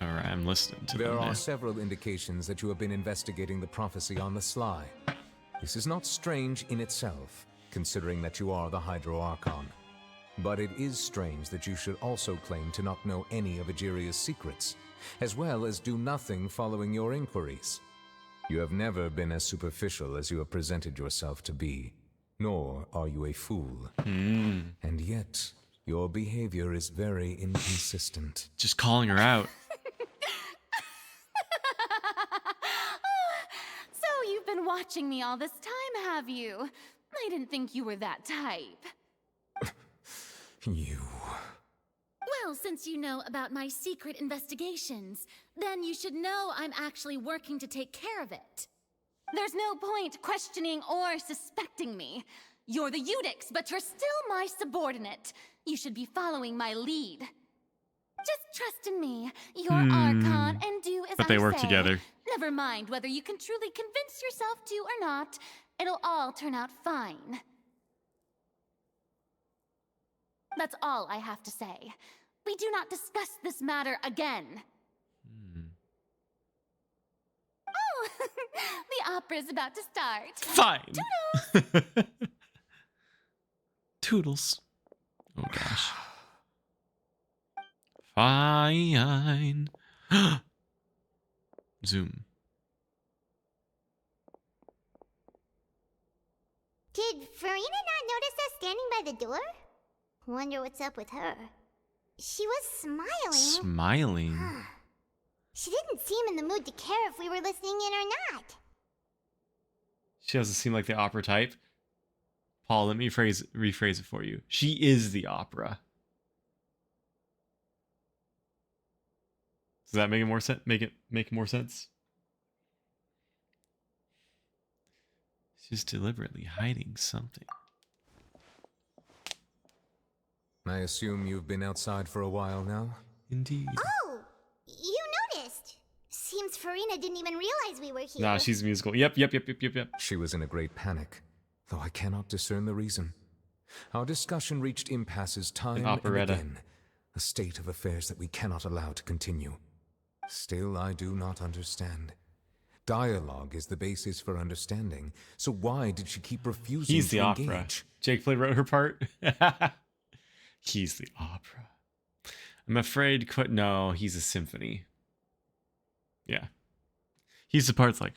Alright, I'm listening to There them are now. several indications that you have been investigating the prophecy on the sly. This is not strange in itself, considering that you are the Hydro Archon. But it is strange that you should also claim to not know any of Egeria's secrets, as well as do nothing following your inquiries. You have never been as superficial as you have presented yourself to be, nor are you a fool. And yet, your behavior is very inconsistent. Just calling her out. So you've been watching me all this time, have you? I didn't think you were that type. You... Well, since you know about my secret investigations, then you should know I'm actually working to take care of it. There's no point questioning or suspecting me. You're the Eudix, but you're still my subordinate. You should be following my lead. Just trust in me, your Archon, and do as I say. But they work together. Never mind whether you can truly convince yourself to or not. It'll all turn out fine. That's all I have to say. We do not discuss this matter again. Oh, the opera's about to start. Fine. Toodles! Toodles. Oh gosh. Fine. Zoom. Did Farina not notice us standing by the door? Wonder what's up with her. She was smiling. Smiling? She didn't seem in the mood to care if we were listening in or not. She doesn't seem like the opera type. Paul, let me rephrase it for you. She is the opera. Does that make it more sense? Make more sense? She's deliberately hiding something. I assume you've been outside for a while now? Indeed. Oh, you noticed. Seems Farina didn't even realize we were here. Nah, she's musical. Yep. She was in a great panic, though I cannot discern the reason. Our discussion reached impasses time and again, a state of affairs that we cannot allow to continue. Still, I do not understand. Dialogue is the basis for understanding, so why did she keep refusing He's the to opera. engage? Jake Play wrote her part. He's the opera. I'm afraid no, he's a symphony. Yeah. He's the parts like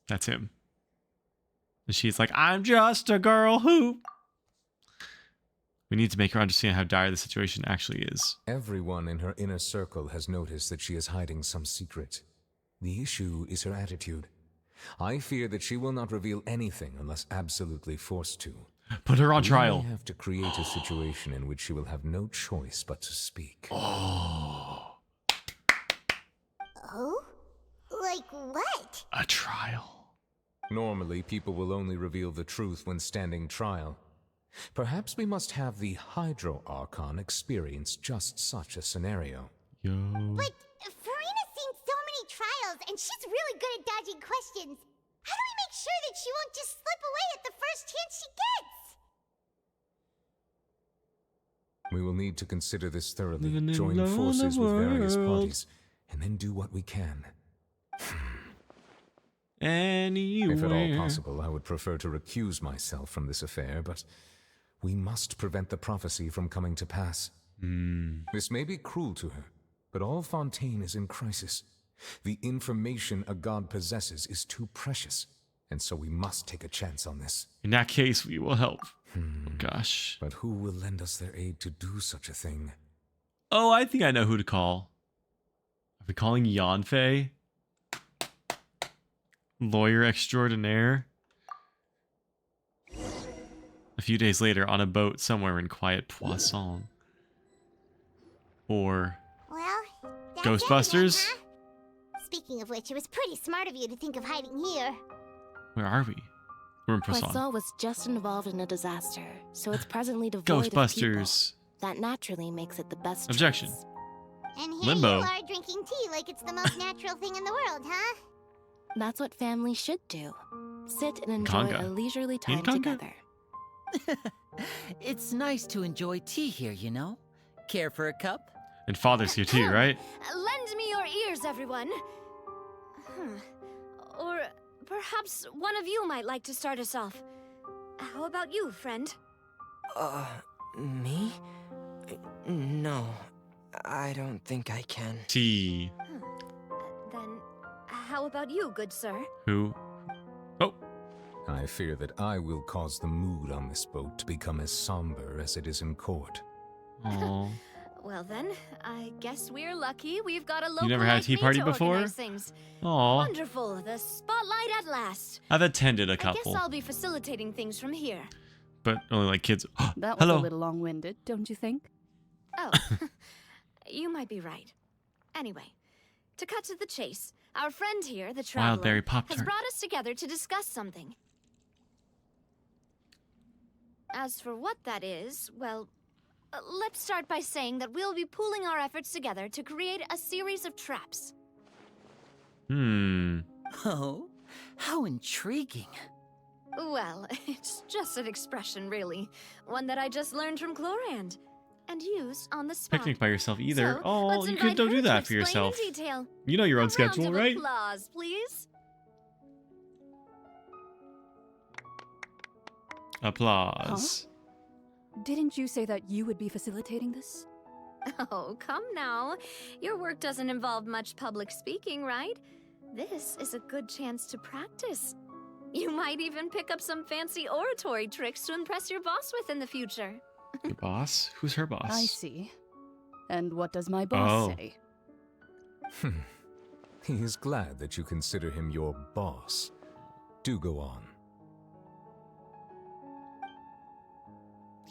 that's him. And she's like, I'm just a girl who... We need to make her understand how dire the situation actually is. Everyone in her inner circle has noticed that she is hiding some secret. The issue is her attitude. I fear that she will not reveal anything unless absolutely forced to. Put her on trial. We have to create a situation in which she will have no choice but to speak. Oh? Like what? A trial. Normally, people will only reveal the truth when standing trial. Perhaps we must have the Hydro Archon experience just such a scenario. Yo. But Farina's seen so many trials, and she's really good at dodging questions. How do we make sure that she won't just slip away at the first chance she gets? We will need to consider this thoroughly, Living join alone forces in the with various world. parties, and then do what we can. Anywhere. If at all possible, I would prefer to recuse myself from this affair, but we must prevent the prophecy from coming to pass. This may be cruel to her, but all Fontaine is in crisis. The information a god possesses is too precious, and so we must take a chance on this. In that case, we will help. Oh, gosh. But who will lend us their aid to do such a thing? Oh, I think I know who to call. Are we calling Yanfei? Lawyer extraordinaire? A few days later, on a boat somewhere in quiet Poisson. or Well, that's Ghostbusters? everyone, huh? Speaking of which, it was pretty smart of you to think of hiding here. Where are we? We're in Poisson. Poisson was just involved in a disaster, so it's presently devoid of people. Ghostbusters. That naturally makes it the best Objection. choice. And here Limbo. you are drinking tea like it's the most natural thing in the world, huh? That's what families should do. Sit and enjoy Conga. a leisurely time Conga? together. It's nice to enjoy tea here, you know? Care for a cup? And Father's here too, right? Lend me your ears, everyone. Or perhaps one of you might like to start us off. How about you, friend? Me? No, I don't think I can. Tea. Then, how about you, good sir? Who? Oh. I fear that I will cause the mood on this boat to become as somber as it is in court. Aww. Well then, I guess we're lucky. We've got a local You never had a like tea me party to before? organize things. Aw. Wonderful. The spotlight at last. I've attended a I couple, guess I'll be facilitating things from here. but only like kids. That was Hello. a little long-winded, don't you think? Oh, you might be right. Anyway, to cut to the chase, our friend here, the traveler, Wild berry has Pop-Tart. brought us together to discuss something. As for what that is, well, let's start by saying that we'll be pooling our efforts together to create a series of traps. Oh, how intriguing. Well, it's just an expression, really. One that I just learned from Chlorand and used on the spot. Picnic by yourself either. So, Oh, let's you invite don't her do to that for explain yourself. in detail. You know your own A schedule, round right? of applause, please. Applause. Didn't you say that you would be facilitating this? Oh, come now. Your work doesn't involve much public speaking, right? This is a good chance to practice. You might even pick up some fancy oratory tricks to impress your boss with in the future. Your boss? Who's her boss? I see. And what does my boss Oh. say? He is glad that you consider him your boss. Do go on.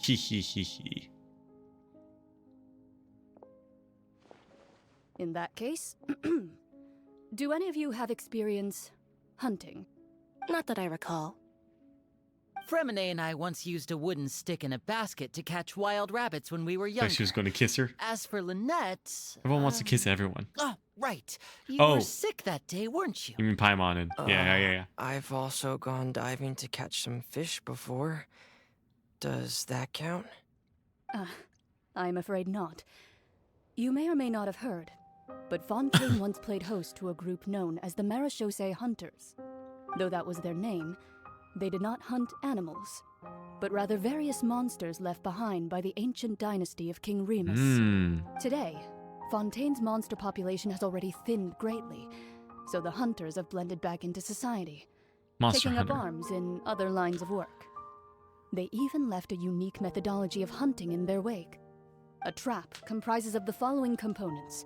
Hee hee hee hee. In that case, do any of you have experience hunting? Not that I recall. Fremine and I once used a wooden stick in a basket to catch wild rabbits when we were Like younger. she was going to kiss her. As for Lynette... Everyone wants to kiss everyone. Oh, right. You Oh. were sick that day, weren't you? You mean Paimon and yeah. I've also gone diving to catch some fish before. Does that count? I'm afraid not. You may or may not have heard, but Fontaine once played host to a group known as the Marechaussee Hunters. Though that was their name, they did not hunt animals, but rather various monsters left behind by the ancient dynasty of King Remus. Today, Fontaine's monster population has already thinned greatly, so the hunters have blended back into society, Monster taking hunter. up arms in other lines of work. They even left a unique methodology of hunting in their wake. A trap comprises of the following components: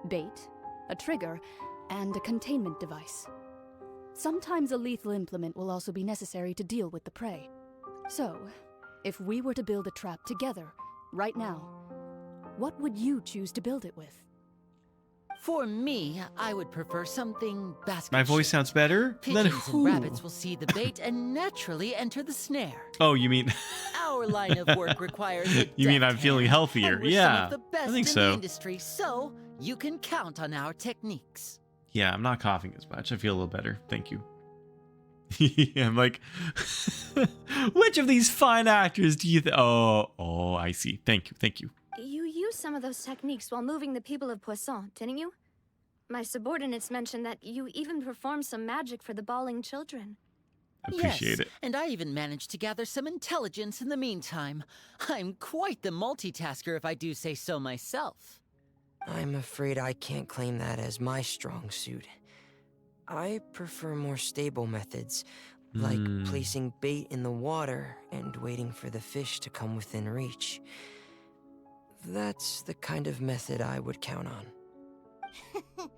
bait, a trigger, and a containment device. Sometimes a lethal implement will also be necessary to deal with the prey. So, if we were to build a trap together, right now, what would you choose to build it with? For me, I would prefer something basket. My voice sounds better? Then Pigeons who? and rabbits will see the bait and naturally enter the snare. Oh, you mean Our line of work requires a you mean deft I'm feeling hand, healthier? and we're Yeah, some of the best I think in so. the industry, so you can count on our techniques. Yeah, I'm not coughing as much. I feel a little better. Thank you. I'm like, which of these fine actors do you think? Oh, I see. Thank you. You used some of those techniques while moving the people of Poisson, didn't you? My subordinates mentioned that you even performed some magic for the bawling children. Appreciate Yes, and I even managed to gather some intelligence in the meantime. I'm quite the multitasker if I do say so myself. I'm afraid I can't claim that as my strong suit. I prefer more stable methods, like placing bait in the water and waiting for the fish to come within reach. That's the kind of method I would count on. Calm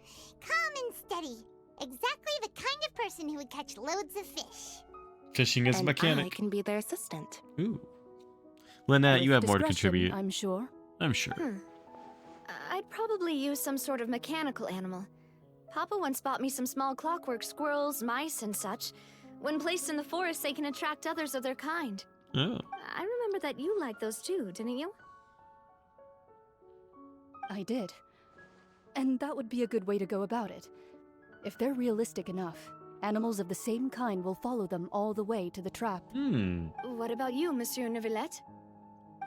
and steady. Exactly the kind of person who would catch loads of fish. Fishing as a And mechanic. I can be their assistant. Ooh. Lynette, you With have more to discretion, contribute. I'm sure. I'm sure. I'd probably use some sort of mechanical animal. Papa once bought me some small clockwork squirrels, mice, and such. When placed in the forest, they can attract others of their kind. Oh. I remember that you liked those too, didn't you? I did. And that would be a good way to go about it. If they're realistic enough, animals of the same kind will follow them all the way to the trap. What about you, Monsieur Neuvillette?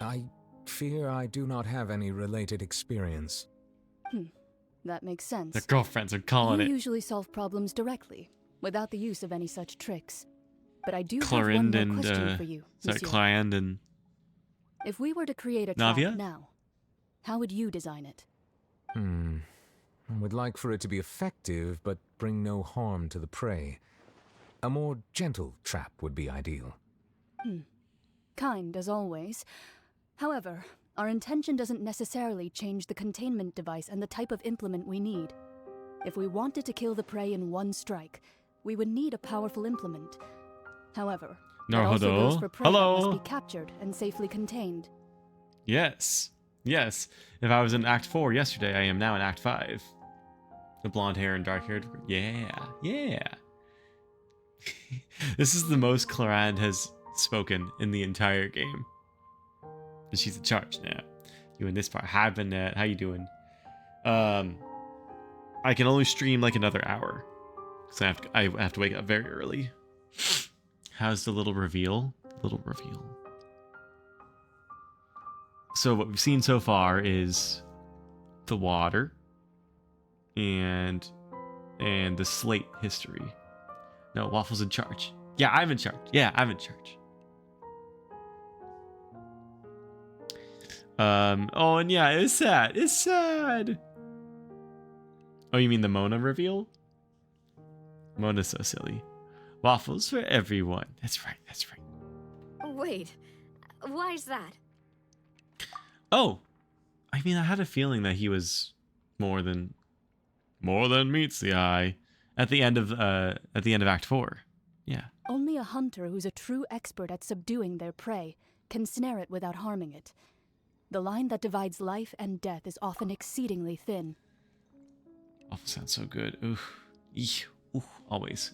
I fear I do not have any related experience. That makes sense. The girlfriends are calling You it. usually solve problems directly, without the use of any such tricks. But I do have Clorind one more and question for you, sorry, Monsieur. Clorind and If we were to create a Navia? trap now, how would you design it? I would like for it to be effective, but bring no harm to the prey. A more gentle trap would be ideal. Kind, as always. However, our intention doesn't necessarily change the containment device and the type of implement we need. If we wanted to kill the prey in one strike, we would need a powerful implement. However, that also goes for prey that must be captured and safely contained. Yes. Yes. If I was in Act 4 yesterday, I am now in Act 5. The blonde hair and dark haired. Yeah. Yeah. This is the most Clorind has spoken in the entire game. And she's in charge now. Doing this part. Hi, Bennett. How you doing? I can only stream like another hour. Because I have to wake up very early. How's the little reveal? Little reveal. So what we've seen so far is the water and the slate history. No, Waffle's in charge. Yeah, I'm in charge. Yeah, I'm in charge. Oh, and yeah, it's sad. It's sad. Oh, you mean the Mona reveal? Mona's so silly. Waffles for everyone. That's right. That's right. Wait, why is that? Oh, I mean, I had a feeling that he was more than meets the eye at the end of Act 4. Yeah. Only a hunter who's a true expert at subduing their prey can snare it without harming it. The line that divides life and death is often exceedingly thin. Waffle sounds so good. Oof. Eek. Ooh, always.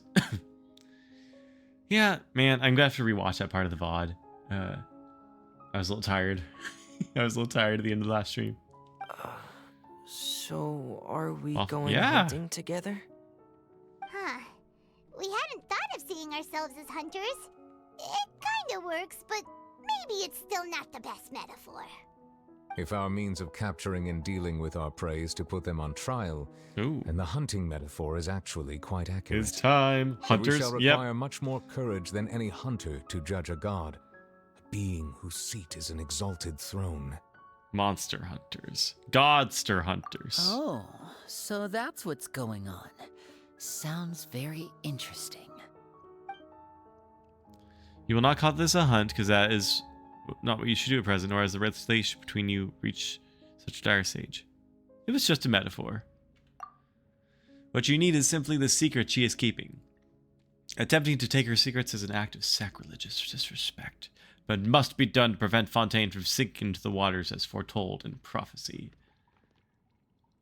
Yeah, man, I'm gonna have to rewatch that part of the VOD. I was a little tired. I was a little tired at the end of the last stream. So, are we Well, going yeah. hunting together? Huh. We hadn't thought of seeing ourselves as hunters. It kinda works, but maybe it's still not the best metaphor. If our means of capturing and dealing with our prey is to put them on trial, and the hunting metaphor is actually quite accurate. It's time. But Hunters, we shall require much more courage than any hunter to judge a god, a being whose seat is an exalted throne. Monster hunters. Godster hunters. Oh, so that's what's going on. Sounds very interesting. You will not call this a hunt, because that is not what you should do at present, nor has the relationship between you reached such a dire stage. It was just a metaphor. What you need is simply the secret she is keeping. Attempting to take her secrets is an act of sacrilegious disrespect, but must be done to prevent Fontaine from sinking into the waters as foretold in prophecy.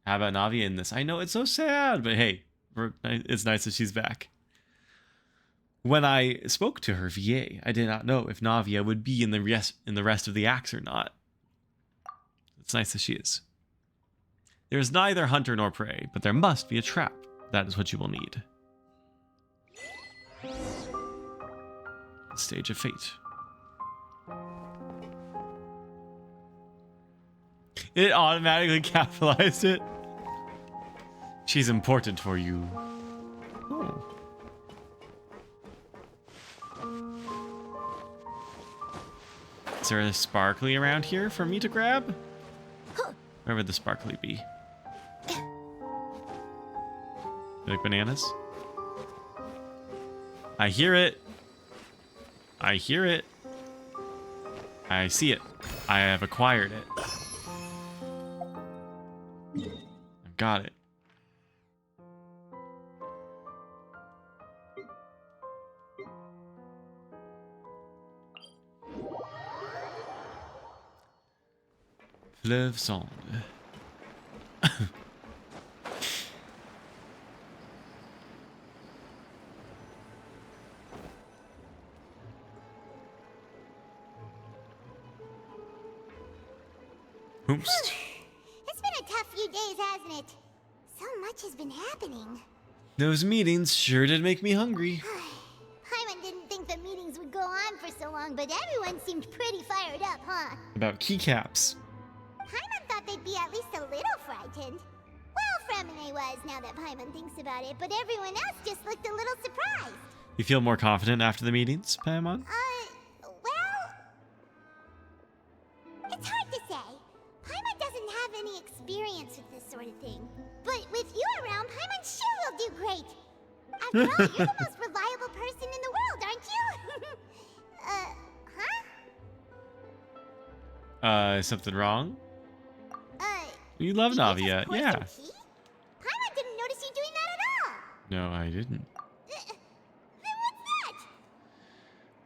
How about Navia in this? I know it's so sad, but hey, it's nice that she's back. When I spoke to her VA, I did not know if Navia would be in the rest of the acts or not. It's nice that she is. There is neither hunter nor prey, but there must be a trap. That is what you will need. Stage of Fate. It automatically capitalized it. She's important for you. Oh. Is there a sparkly around here for me to grab? Where would the sparkly be? You like bananas? I hear it. I hear it. I see it. I have acquired it. I've got it. Fleuve Sonde. Oops. It's been a tough few days, hasn't it? So much has been happening. Those meetings sure did make me hungry. Paimon didn't think the meetings would go on for so long, but everyone seemed pretty fired up, huh? About keycaps. Paimon thought they'd be at least a little frightened. Well, Fremine was, now that Paimon thinks about it, but everyone else just looked a little surprised. You feel more confident after the meetings, Paimon? Well... It's hard to say. Paimon doesn't have any experience with this sort of thing. But with you around, Paimon sure will do great. After all, you're the most reliable person in the world, aren't you? Huh? Is something wrong? You love Navia, yeah. Paimon didn't notice you doing that at all. No, I didn't. Then what's that?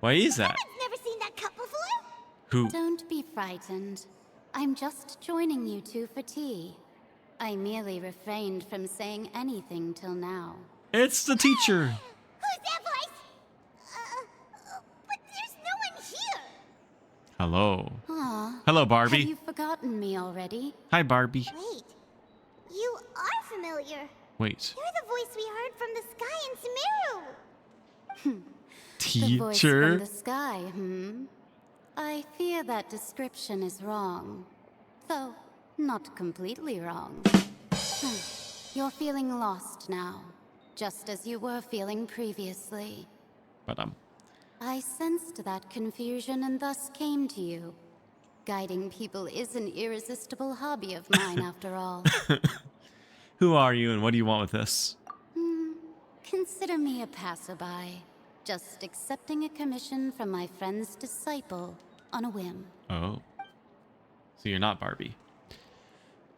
Why is that? Paimon's never seen that cup before. Who? Don't be frightened. I'm just joining you two for tea. I merely refrained from saying anything till now. It's the teacher. Who's that voice? But there's no one here. Hello. Aw. Hello, Barbie. Have you forgotten me already? Hi, Barbie. Wait, you are familiar. Wait. You're the voice we heard from the sky in Sumeru. The voice Teacher? from the sky, I fear that description is wrong. Though, not completely wrong. You're feeling lost now, just as you were feeling previously. But I sensed that confusion and thus came to you. Guiding people is an irresistible hobby of mine, after all. Who are you and what do you want with this? Consider me a passerby, just accepting a commission from my friend's disciple on a whim. Oh. So you're not Barbie.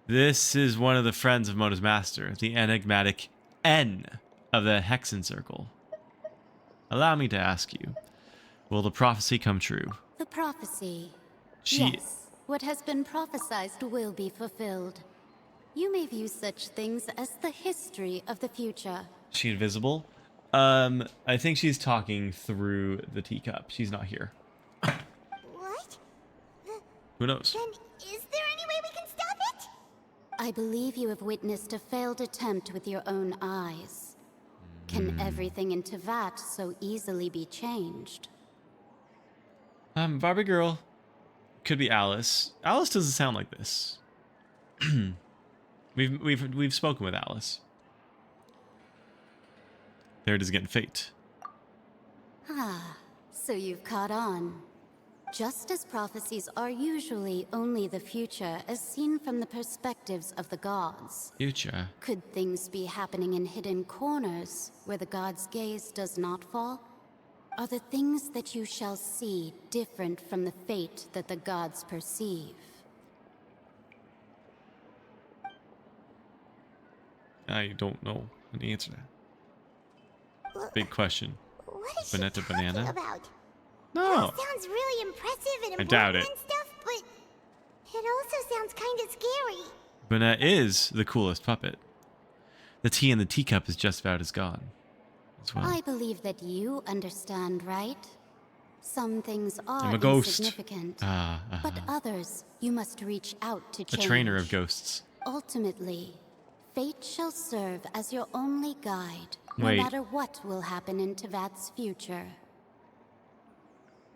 This is one of the friends of Mona's master, the enigmatic N of the Hexen Circle. Allow me to ask you, will the prophecy come true? The prophecy. Yes, what has been prophesied will be fulfilled. You may view such things as the history of the future. She invisible? I think she's talking through the teacup. She's not here. What? Who knows? Then is there any way we can stop it? I believe you have witnessed a failed attempt with your own eyes. Can everything in Tevat so easily be changed? Barbie girl. Could be Alice. Alice doesn't sound like this. We've spoken with Alice. There it is again, fate. Ah, so you've caught on. Just as prophecies are usually only the future as seen from the perspectives of the gods. Future. Could things be happening in hidden corners where the god's gaze does not fall? Are the things that you shall see different from the fate that the gods perceive? I don't know the answer to that. Big question. What is Banetta she talking banana? about? No. That sounds really impressive and I important doubt it. and stuff, but it also sounds kind of scary. Banetta is the coolest puppet. The tea in the teacup is just about as gone as well. I believe that you understand, right? Some things are I'm a ghost. insignificant, Ah, but others you must reach out to a change. trainer of ghosts. Ultimately, fate shall serve as your only guide, no Wait. matter what will happen in Tevat's future.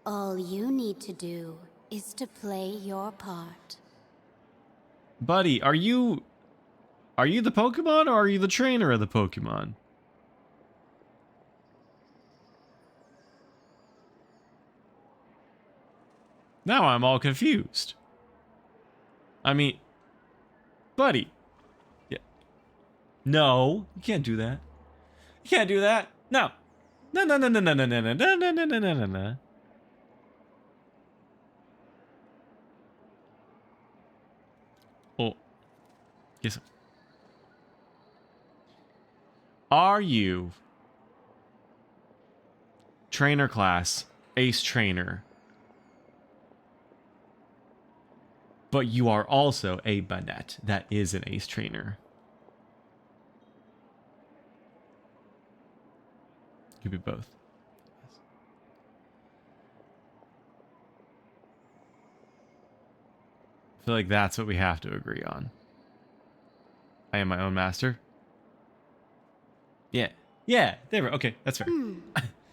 All you need to do is to play your part. Buddy, are you the Pokemon or are you the trainer of the Pokemon? Now I'm all confused. I mean, buddy. Yeah. No, you can't do that. You can't do that. No. No, no, no, no, no, no, no, no, no, no, no, no, no, no, no. Oh. Yes. Are you trainer class, ace trainer? But you are also a Banette that is an ace trainer. Could be both. I feel like that's what we have to agree on. I am my own master. Yeah. Yeah, there we go. Okay, that's fair.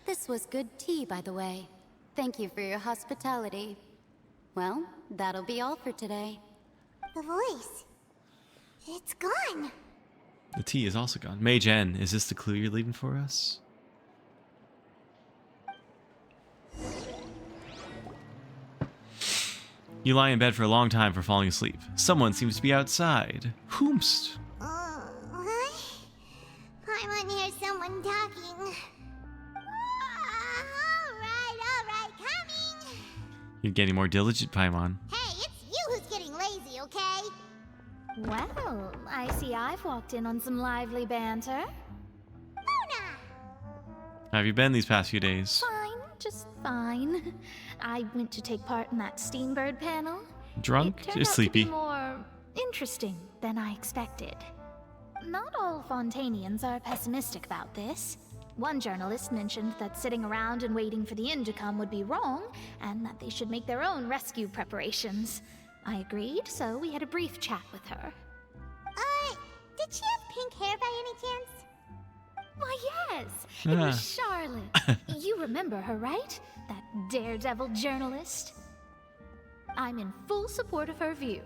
This was good tea, by the way. Thank you for your hospitality. Well, that'll be all for today. The voice. It's gone. The tea is also gone. Mage N, is this the clue you're leaving for us? You lie in bed for a long time for falling asleep. Someone seems to be outside. Whomst? I want to hear someone talking. Alright, coming. You're getting more diligent, Paimon. Hey, it's you who's getting lazy, okay? Well, I see I've walked in on some lively banter. How have you been these past few days? Fine, just fine. I went to take part in that Steambird panel. Drunk? It You're turned out sleepy. to be more interesting than I expected. Not all Fontainians are pessimistic about this. One journalist mentioned that sitting around and waiting for the end to come would be wrong, and that they should make their own rescue preparations. I agreed, so we had a brief chat with her. Did she have pink hair by any chance? Why, yes! It was Charlotte. You remember her, right? That daredevil journalist? I'm in full support of her view.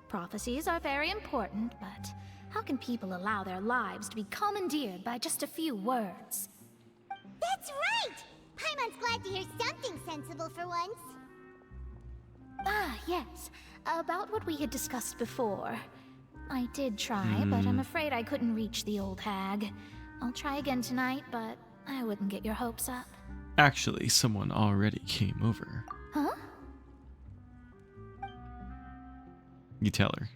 Prophecies are very important, but how can people allow their lives to be commandeered by just a few words? That's right! Paimon's glad to hear something sensible for once. Ah, yes. About what we had discussed before. I did try, but I'm afraid I couldn't reach the old hag. I'll try again tonight, but I wouldn't get your hopes up. Actually, someone already came over. Huh? You tell her.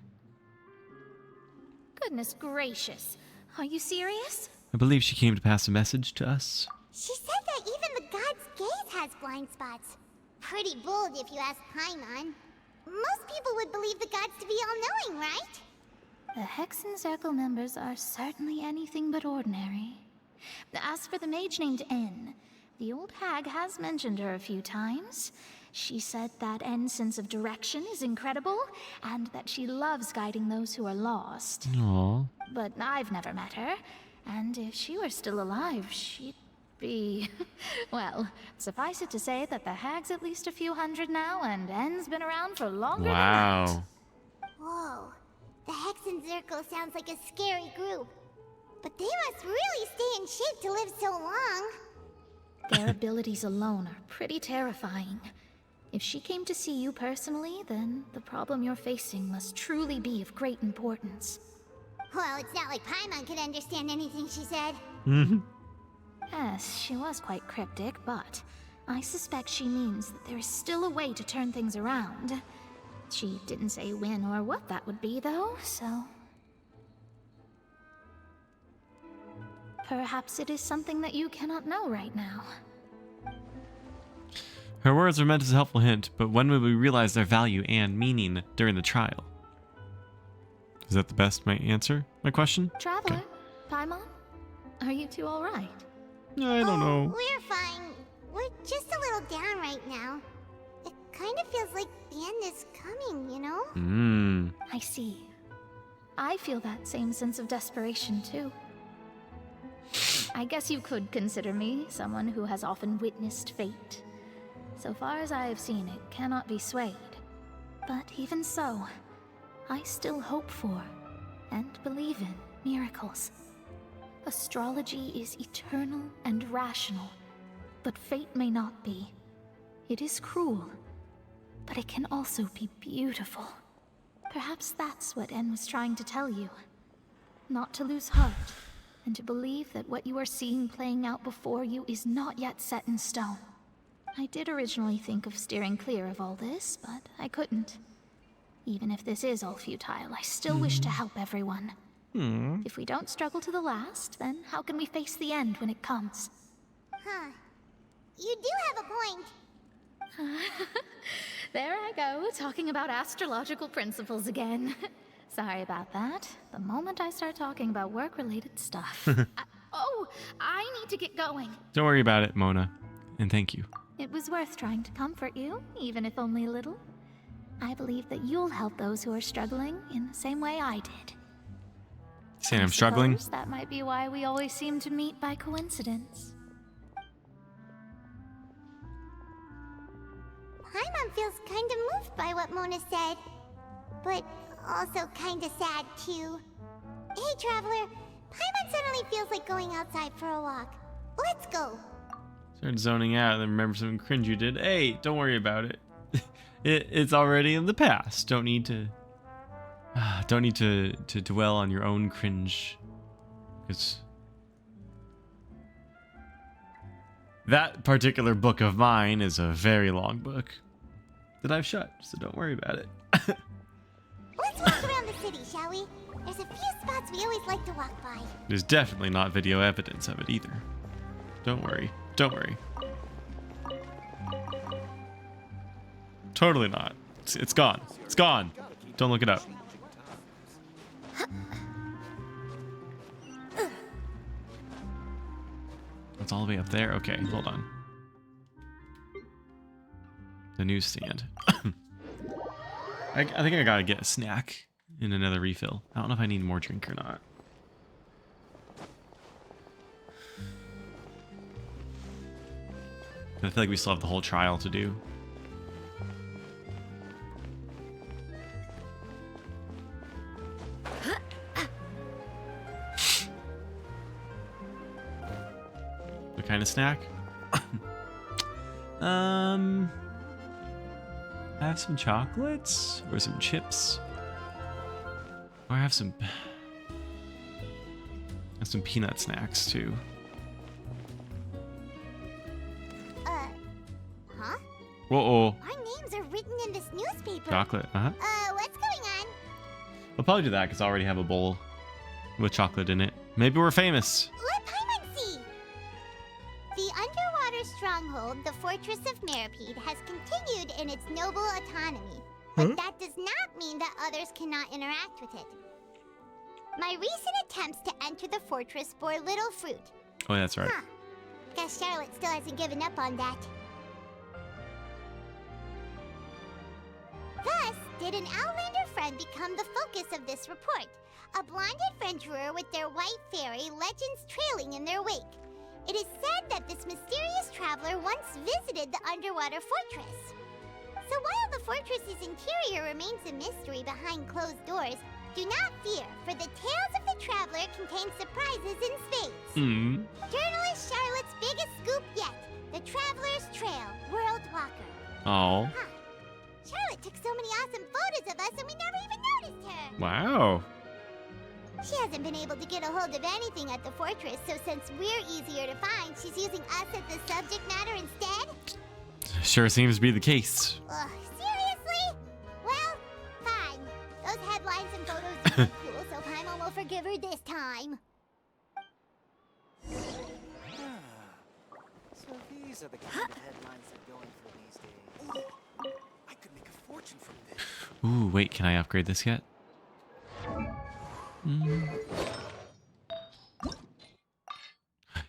Goodness gracious. Are you serious? I believe she came to pass a message to us. She said that even the god's gaze has blind spots. Pretty bold if you ask Paimon. Most people would believe the gods to be all-knowing, right? The Hexen Circle members are certainly anything but ordinary. As for the mage named N, the old hag has mentioned her a few times. She said that N's sense of direction is incredible, and that she loves guiding those who are lost. Aww. But I've never met her, and if she were still alive, she'd be... well, suffice it to say that the hag's at least a few hundred now, and N's been around for longer than that. Whoa. The Hexen Circle sounds like a scary group. But they must really stay in shape to live so long. Their abilities alone are pretty terrifying. If she came to see you personally, then the problem you're facing must truly be of great importance. Well, it's not like Paimon could understand anything she said. Yes, she was quite cryptic, but I suspect she means that there is still a way to turn things around. She didn't say when or what that would be, though, so... Perhaps it is something that you cannot know right now. Her words were meant as a helpful hint, but when will we realize their value and meaning during the trial? Is that the best my answer? My question? Traveler, Paimon, are you two all right? I don't know. We're fine. We're just a little down right now. It kind of feels like the end is coming, you know? I see. I feel that same sense of desperation, too. I guess you could consider me someone who has often witnessed fate. So far as I have seen, it cannot be swayed. But even so, I still hope for, and believe in, miracles. Astrology is eternal and rational, but fate may not be. It is cruel, but it can also be beautiful. Perhaps that's what En was trying to tell you. Not to lose heart, and to believe that what you are seeing playing out before you is not yet set in stone. I did originally think of steering clear of all this, but I couldn't. Even if this is all futile, I still wish to help everyone. If we don't struggle to the last, then how can we face the end when it comes? Huh. You do have a point. There I go, talking about astrological principles again. Sorry about that. The moment I start talking about work-related stuff. I need to get going. Don't worry about it, Mona. And thank you. It was worth trying to comfort you, even if only a little. I believe that you'll help those who are struggling in the same way I did. Saying I'm struggling? Suppose that might be why we always seem to meet by coincidence. Paimon feels kind of moved by what Mona said, but also kind of sad too. Hey, Traveler, Paimon suddenly feels like going outside for a walk. Let's go. Started zoning out and then remember some cringe you did. Hey, don't worry about it. It's already in the past. Don't need to dwell on your own cringe. Because that particular book of mine is a very long book that I've shut, so don't worry about it. Let's walk around the city, shall we? There's a few spots we always like to walk by. There's definitely not video evidence of it either. Don't worry. Don't worry. Totally not. It's gone. It's gone. Don't look it up. It's all the way up there? Okay, hold on. The newsstand. I think I gotta get a snack and another refill. I don't know if I need more drink or not. I feel like we still have the whole trial to do. What kind of snack? I have some chocolates or some chips. Or I have some peanut snacks too. Huh? Whoa. Our names are written in this newspaper. Chocolate, What's going on? We'll probably do that because I already have a bowl with chocolate in it. Maybe we're famous. Let Paimon see! The underwater stronghold, the Fortress of Meripede, has continued in its noble autonomy. But that does not mean that others cannot interact with it. My recent attempts to enter the fortress bore little fruit. Oh, yeah, that's right. Huh. Guess Charlotte still hasn't given up on that. Thus, did an Outlander friend become the focus of this report. A blonde adventurer with their white fairy, legends trailing in their wake. It is said that this mysterious traveler once visited the underwater fortress. So while the fortress's interior remains a mystery behind closed doors, do not fear, for the tales of the traveler contain surprises in spades. Journalist Charlotte's biggest scoop yet, the Traveler's Trail, World Walker. Oh. Huh. Charlotte took so many awesome photos of us and we never even noticed her. Wow. She hasn't been able to get a hold of anything at the fortress, so since we're easier to find, she's using us as the subject matter instead? Sure seems to be the case. Ugh, seriously? Well, fine. Those headlines and photos do look cool, so Paimon will forgive her this time. So these are the kind of headlines they're going for these days. Ooh, I could make a fortune from this. Ooh, wait, can I upgrade this yet?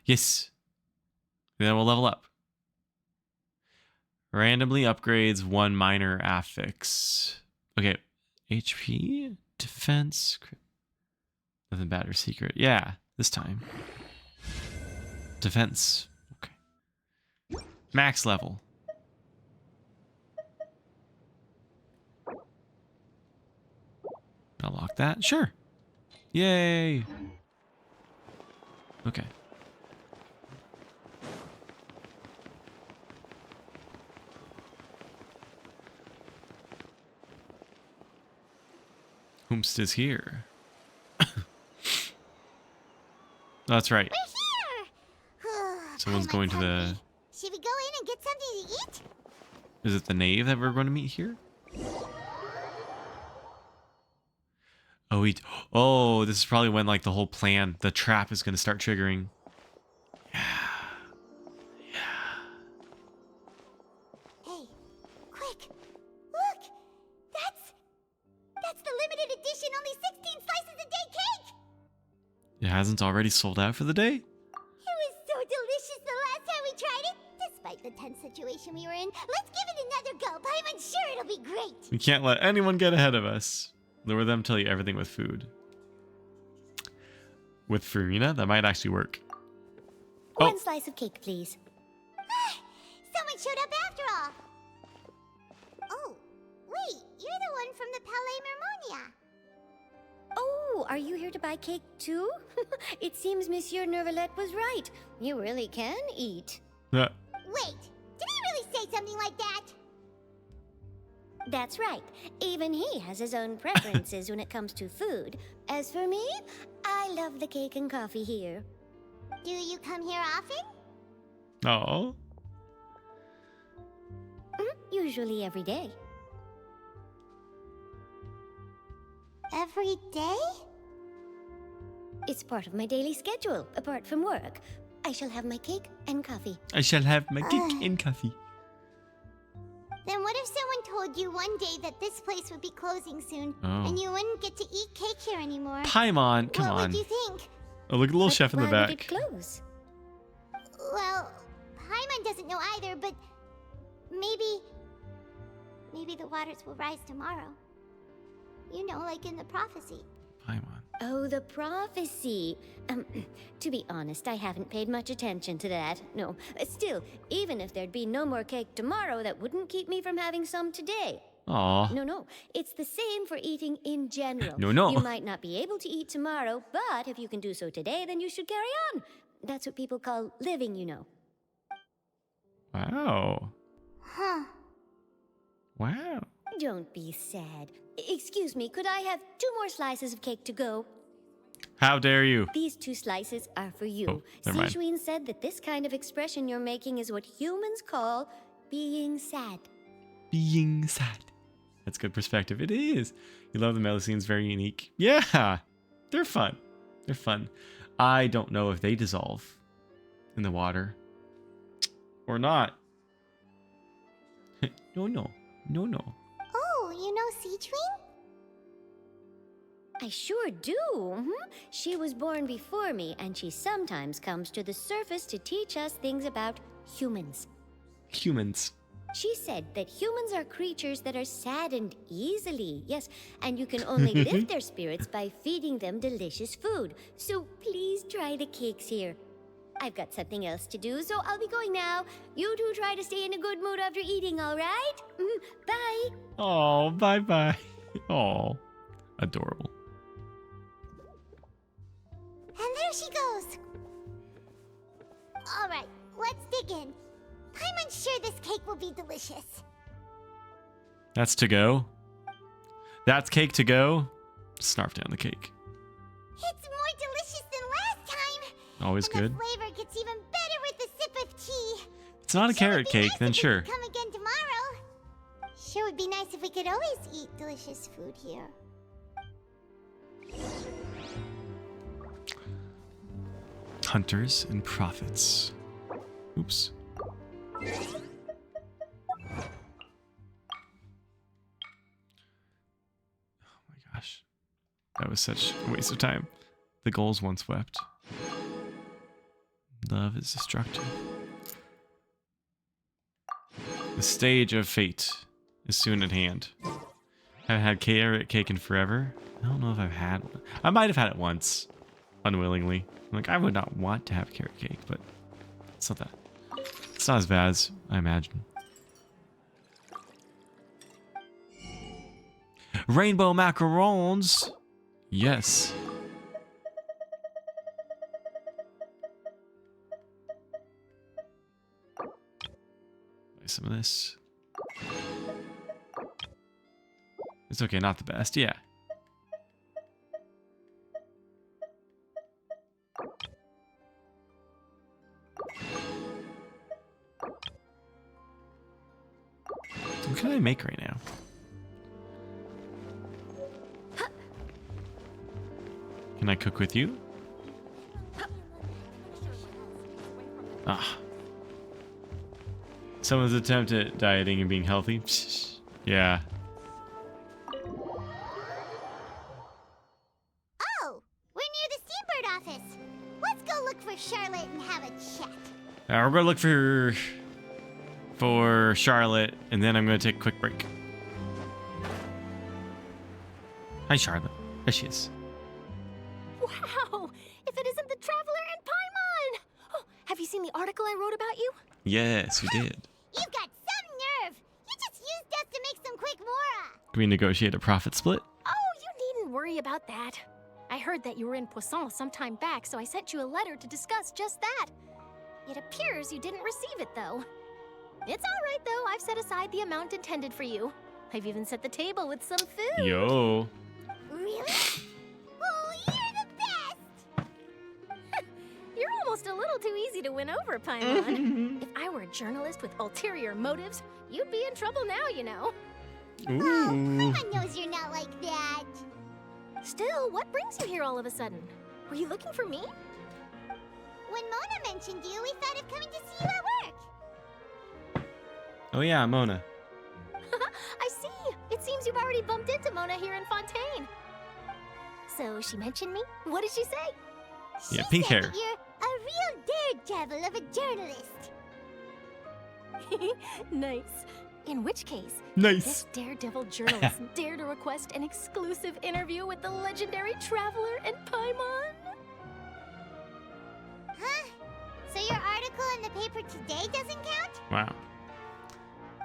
Yes. Then we'll level up. Randomly upgrades one minor affix. Okay. HP, defense, nothing bad or secret. Yeah, this time. Defense. Okay. Max level. I'll lock that. Sure. Yay. Okay. Whomst is here. That's right. We're here! Someone's going to the... Should we go in and get something to eat? Is it the Knave that we're going to meet here? Oh, oh, this is probably when like the whole plan, the trap is going to start triggering. Hey, quick! Look! That's the limited edition only 16 slices a day cake! It hasn't already sold out for the day? It was so delicious the last time we tried it, despite like the tense situation we were in. Let's give it another go. I'm sure it'll be great. We can't let anyone get ahead of us. Lure them, tell you everything with food. With Farina, that might actually work. One slice of cake, please. Someone showed up after all. Oh, wait, you're the one from the Palais Mermonia. Oh, are you here to buy cake too? It seems Monsieur Nervalette was right. You really can eat. Yeah. Wait, did he really say something like that? That's right. Even he has his own preferences when it comes to food. As for me, I love the cake and coffee here. Do you come here often? Oh. Usually every day. Every day? It's part of my daily schedule, apart from work. I shall have my cake and coffee. I shall have my cake and coffee. Then what if someone told you one day that this place would be closing soon, Oh. and you wouldn't get to eat cake here anymore? Paimon, come what on. would you think? Oh, look at the little chef in the Why back. would it close? Well, Paimon doesn't know either, but maybe the waters will rise tomorrow. You know, like in the prophecy. Paimon. Oh, the prophecy. To be honest, I haven't paid much attention to that. No, still, even if there'd be no more cake tomorrow, that wouldn't keep me from having some today. Aw. No, it's the same for eating in general. No. You might not be able to eat tomorrow, but if you can do so today, then you should carry on. That's what people call living, you know. Wow. Huh. Wow. Don't be sad. Excuse me, could I have 2 more slices of cake to go? How dare you? These 2 slices are for you. Oh, never mind. Sijuin said that this kind of expression you're making is what humans call being sad. Being sad. That's good perspective. It is. You love the melee scenes, very unique. Yeah. They're fun. They're fun. I don't know if they dissolve in the water or not. No. Oh, you know Sijuin? I sure do. She was born before me, and she sometimes comes to the surface to teach us things about humans. Humans. She said that humans are creatures that are saddened easily. Yes, and you can only lift their spirits by feeding them delicious food. So please try the cakes here. I've got something else to do, so I'll be going now. You 2 try to stay in a good mood after eating, all right? Bye. Oh, bye. Oh, adorable. And there she goes. All right, let's dig in. I'm sure this cake will be delicious. That's to go. That's cake to go. Snarf down the cake. It's more delicious than last time. Always and good. The flavor gets even better with a sip of tea. It's not a carrot cake, then sure. Come again tomorrow. Sure would be nice if we could always eat delicious food here. Hunters and prophets. Oops. Oh my gosh. That was such a waste of time. The goals once wept. Love is destructive. The stage of fate is soon at hand. Haven't had carrot cake in forever. I don't know if I've had one. I might have had it once, unwillingly. Like, I would not want to have carrot cake, but it's not that. It's not as bad as I imagine. Rainbow macarons. Yes. Buy some of this. It's okay, not the best, yeah. What can I make right now? Can I cook with you? Ah. Someone's attempt at dieting and being healthy? Yeah. Oh, we're near the Steambird office. Let's go look for Charlotte and have a chat. We're gonna look for for Charlotte, and then I'm going to take a quick break. Hi, Charlotte. There she is. Wow! If it isn't the Traveler and Paimon! Oh, have you seen the article I wrote about you? Yes, you did. You've got some nerve. You just used us to make some quick mora. Can we negotiate a profit split? Oh, you needn't worry about that. I heard that you were in Poisson some time back, so I sent you a letter to discuss just that. It appears you didn't receive it, though. It's all right, though. I've set aside the amount intended for you. I've even set the table with some food. Yo. Really? Oh, you're the best! You're almost a little too easy to win over, Paimon. If I were a journalist with ulterior motives, you'd be in trouble now, you know. Ooh. Oh, Paimon knows you're not like that. Still, what brings you here all of a sudden? Were you looking for me? When Mona mentioned you, we thought of coming to see you at work. Oh yeah, Mona. I see. It seems you've already bumped into Mona here in Fontaine. So she mentioned me? What did she say? Yeah, pink hair. You're a real daredevil of a journalist. Nice. In which case, nice. This daredevil journalist dare to request an exclusive interview with the legendary Traveler and Paimon? Huh? So your article in the paper today doesn't count? Wow.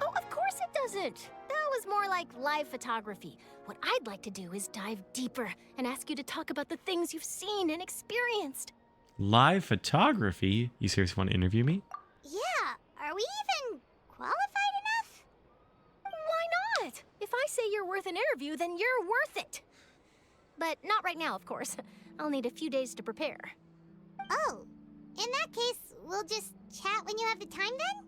Oh, of course it doesn't. That was more like live photography. What I'd like to do is dive deeper and ask you to talk about the things you've seen and experienced. Live photography? You seriously want to interview me? Yeah. Are we even qualified enough? Why not? If I say you're worth an interview, then you're worth it. But not right now, of course. I'll need a few days to prepare. Oh, in that case, we'll just chat when you have the time then?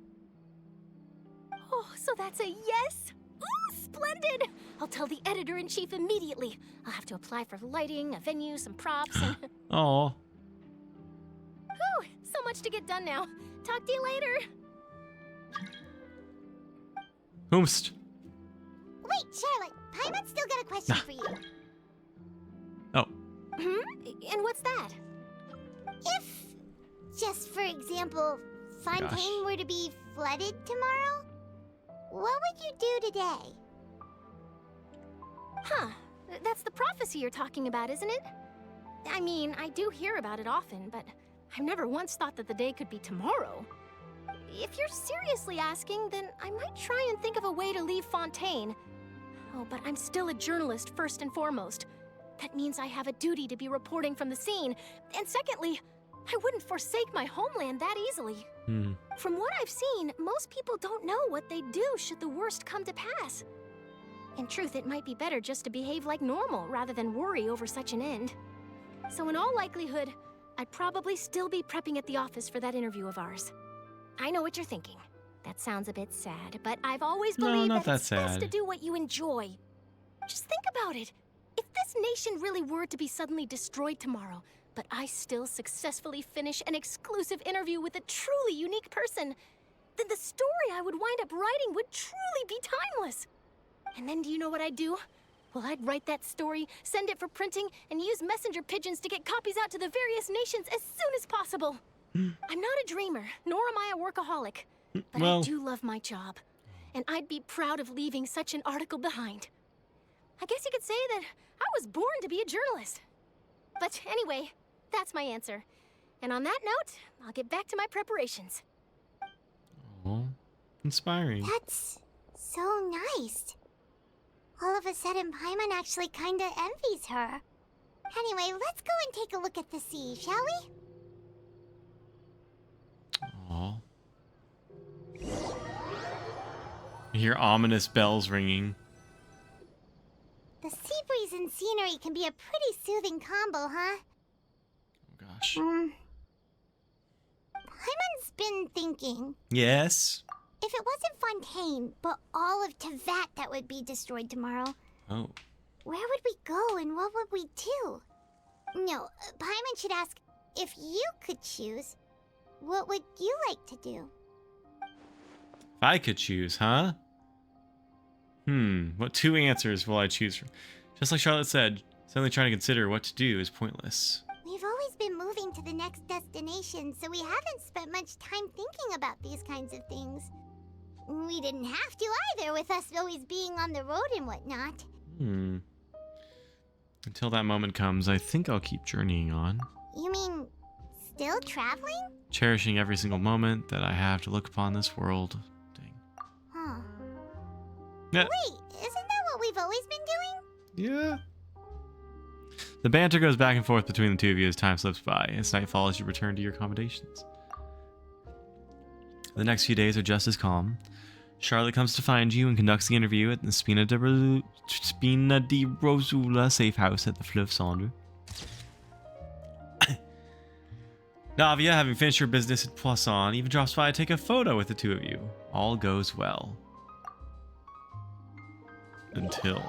Oh, so that's a yes? Ooh, splendid! I'll tell the editor-in-chief immediately. I'll have to apply for lighting, a venue, some props, and... Oh. Whew, so much to get done now. Talk to you later. Whomst. Wait, Charlotte, Paimon's still got a question for you. Oh. And what's that? If, just for example, Fontaine were to be flooded tomorrow, what would you do today? Huh. That's the prophecy you're talking about, isn't it? I mean, I do hear about it often, but I've never once thought that the day could be tomorrow. If you're seriously asking, then I might try and think of a way to leave Fontaine. Oh, but I'm still a journalist first and foremost. That means I have a duty to be reporting from the scene. And secondly, I wouldn't forsake my homeland that easily. From what I've seen, most people don't know what they'd do should the worst come to pass. In truth, it might be better just to behave like normal rather than worry over such an end. So in all likelihood, I'd probably still be prepping at the office for that interview of ours. I know what you're thinking. That sounds a bit sad, but I've always believed not that it's best sad. to do what you enjoy. Just think about it. If this nation really were to be suddenly destroyed tomorrow, but I still successfully finish an exclusive interview with a truly unique person, then the story I would wind up writing would truly be timeless. And then do you know what I'd do? Well, I'd write that story, send it for printing, and use messenger pigeons to get copies out to the various nations as soon as possible. I'm not a dreamer, nor am I a workaholic, but I do love my job, and I'd be proud of leaving such an article behind. I guess you could say that I was born to be a journalist. But anyway, that's my answer. And on that note, I'll get back to my preparations. Oh, inspiring. That's so nice. All of a sudden, Paimon actually kinda envies her. Anyway, let's go and take a look at the sea, shall we? Aw. You hear ominous bells ringing. The sea breeze and scenery can be a pretty soothing combo, huh? Oh gosh. Paimon's been thinking. Yes. If it wasn't Fontaine, but all of Tevat that would be destroyed tomorrow, Oh. where would we go and what would we do? No, Paimon should ask, if you could choose, what would you like to do? If I could choose, huh? What two answers will I choose from? Just like Charlotte said, suddenly trying to consider what to do is pointless. We've always been moving to the next destination, so we haven't spent much time thinking about these kinds of things. We didn't have to either, with us always being on the road and whatnot. Until that moment comes, I think I'll keep journeying on. You mean, still traveling? Cherishing every single moment that I have to look upon this world. Huh. Yeah. Wait, isn't that what we've always been doing? Yeah. The banter goes back and forth between the two of you as time slips by. As night falls, you return to your accommodations. The next few days are just as calm. Charlotte comes to find you and conducts the interview at the Spina di Rosula safe house at the Fleuve Cendre. Navia, having finished her business at Poisson, even drops by to take a photo with the two of you. All goes well. Until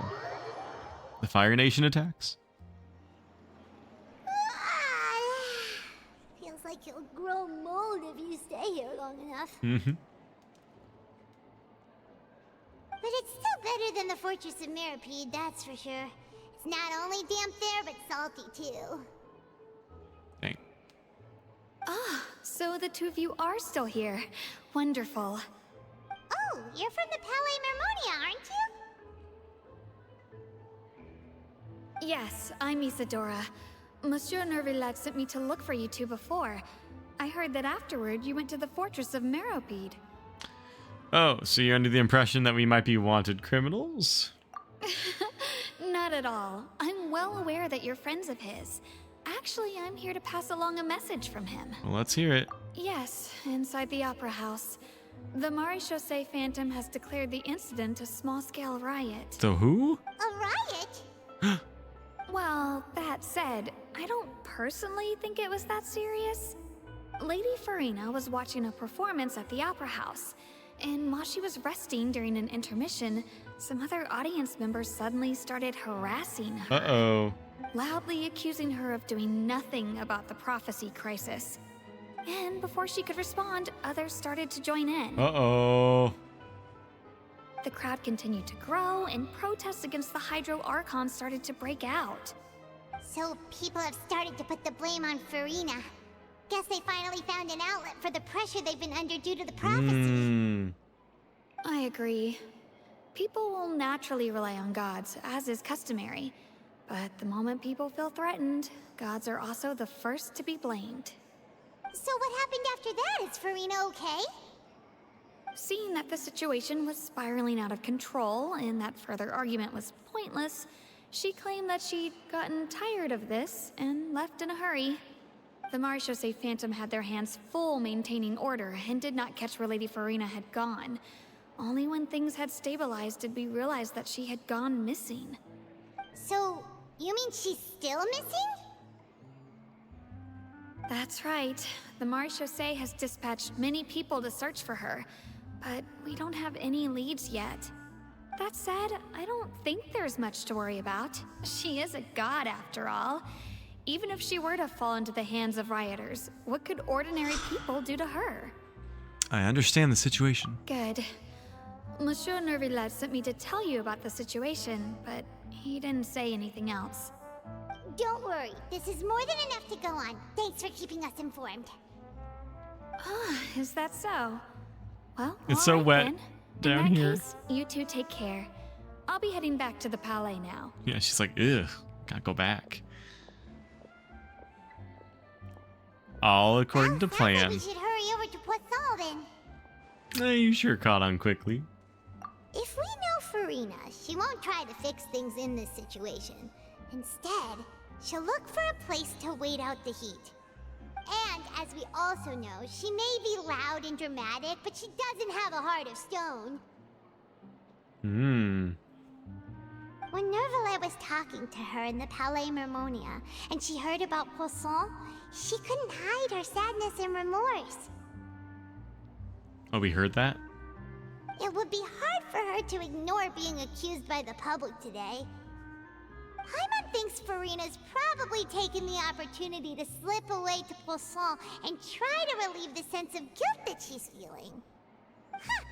the Fire Nation attacks. Feels like you'll grow mold if you stay here long enough. But it's still better than the Fortress of Meripede, that's for sure. It's not only damp there, but salty too. Dang. Ah, so the two of you are still here. Wonderful. Oh, you're from the Palais Mermonia, aren't you? Yes, I'm Isadora. Monsieur Nervillet sent me to look for you two before. I heard that afterward you went to the Fortress of Meripede. Oh, so you're under the impression that we might be wanted criminals? Not at all. I'm well aware that you're friends of his. Actually, I'm here to pass along a message from him. Well, let's hear it. Yes, inside the Opera House. The Maréchaussée Phantom has declared the incident a small-scale riot. So who? A riot? Well, that said, I don't personally think it was that serious. Lady Farina was watching a performance at the Opera House, and while she was resting during an intermission, some other audience members suddenly started harassing her. Uh-oh. Loudly accusing her of doing nothing about the prophecy crisis. And before she could respond, others started to join in. Uh-oh. The crowd continued to grow, and protests against the Hydro Archon started to break out. So people have started to put the blame on Farina. Guess they finally found an outlet for the pressure they've been under due to the prophecy. I agree. People will naturally rely on gods, as is customary. But the moment people feel threatened, gods are also the first to be blamed. So what happened after that? Is Farina okay? Seeing that the situation was spiraling out of control and that further argument was pointless, she claimed that she'd gotten tired of this and left in a hurry. The Maréchaussée Phantom had their hands full maintaining order and did not catch where Lady Farina had gone. Only when things had stabilized did we realize that she had gone missing. So, you mean she's still missing? That's right. The Maréchaussée has dispatched many people to search for her, but we don't have any leads yet. That said, I don't think there's much to worry about. She is a god after all. Even if she were to fall into the hands of rioters, what could ordinary people do to her? I understand the situation. Good. Monsieur Nervillet sent me to tell you about the situation, but he didn't say anything else. Don't worry, this is more than enough to go on. Thanks for keeping us informed. Ah, is that so? Well, It's so alright wet then. down In that here. case, you two take care. I'll be heading back to the Palais now. Yeah, she's like, ugh, gotta go back. All according to plan. We should hurry over to Poisson then. You sure caught on quickly. If we know Farina, she won't try to fix things in this situation. Instead, she'll look for a place to wait out the heat. And, as we also know, she may be loud and dramatic, but she doesn't have a heart of stone. When Nervillet was talking to her in the Palais Mermonia, and she heard about Poisson, she couldn't hide her sadness and remorse. Oh, we heard that? It would be hard for her to ignore being accused by the public today. Paimon thinks Farina's probably taken the opportunity to slip away to Poisson and try to relieve the sense of guilt that she's feeling. Huh.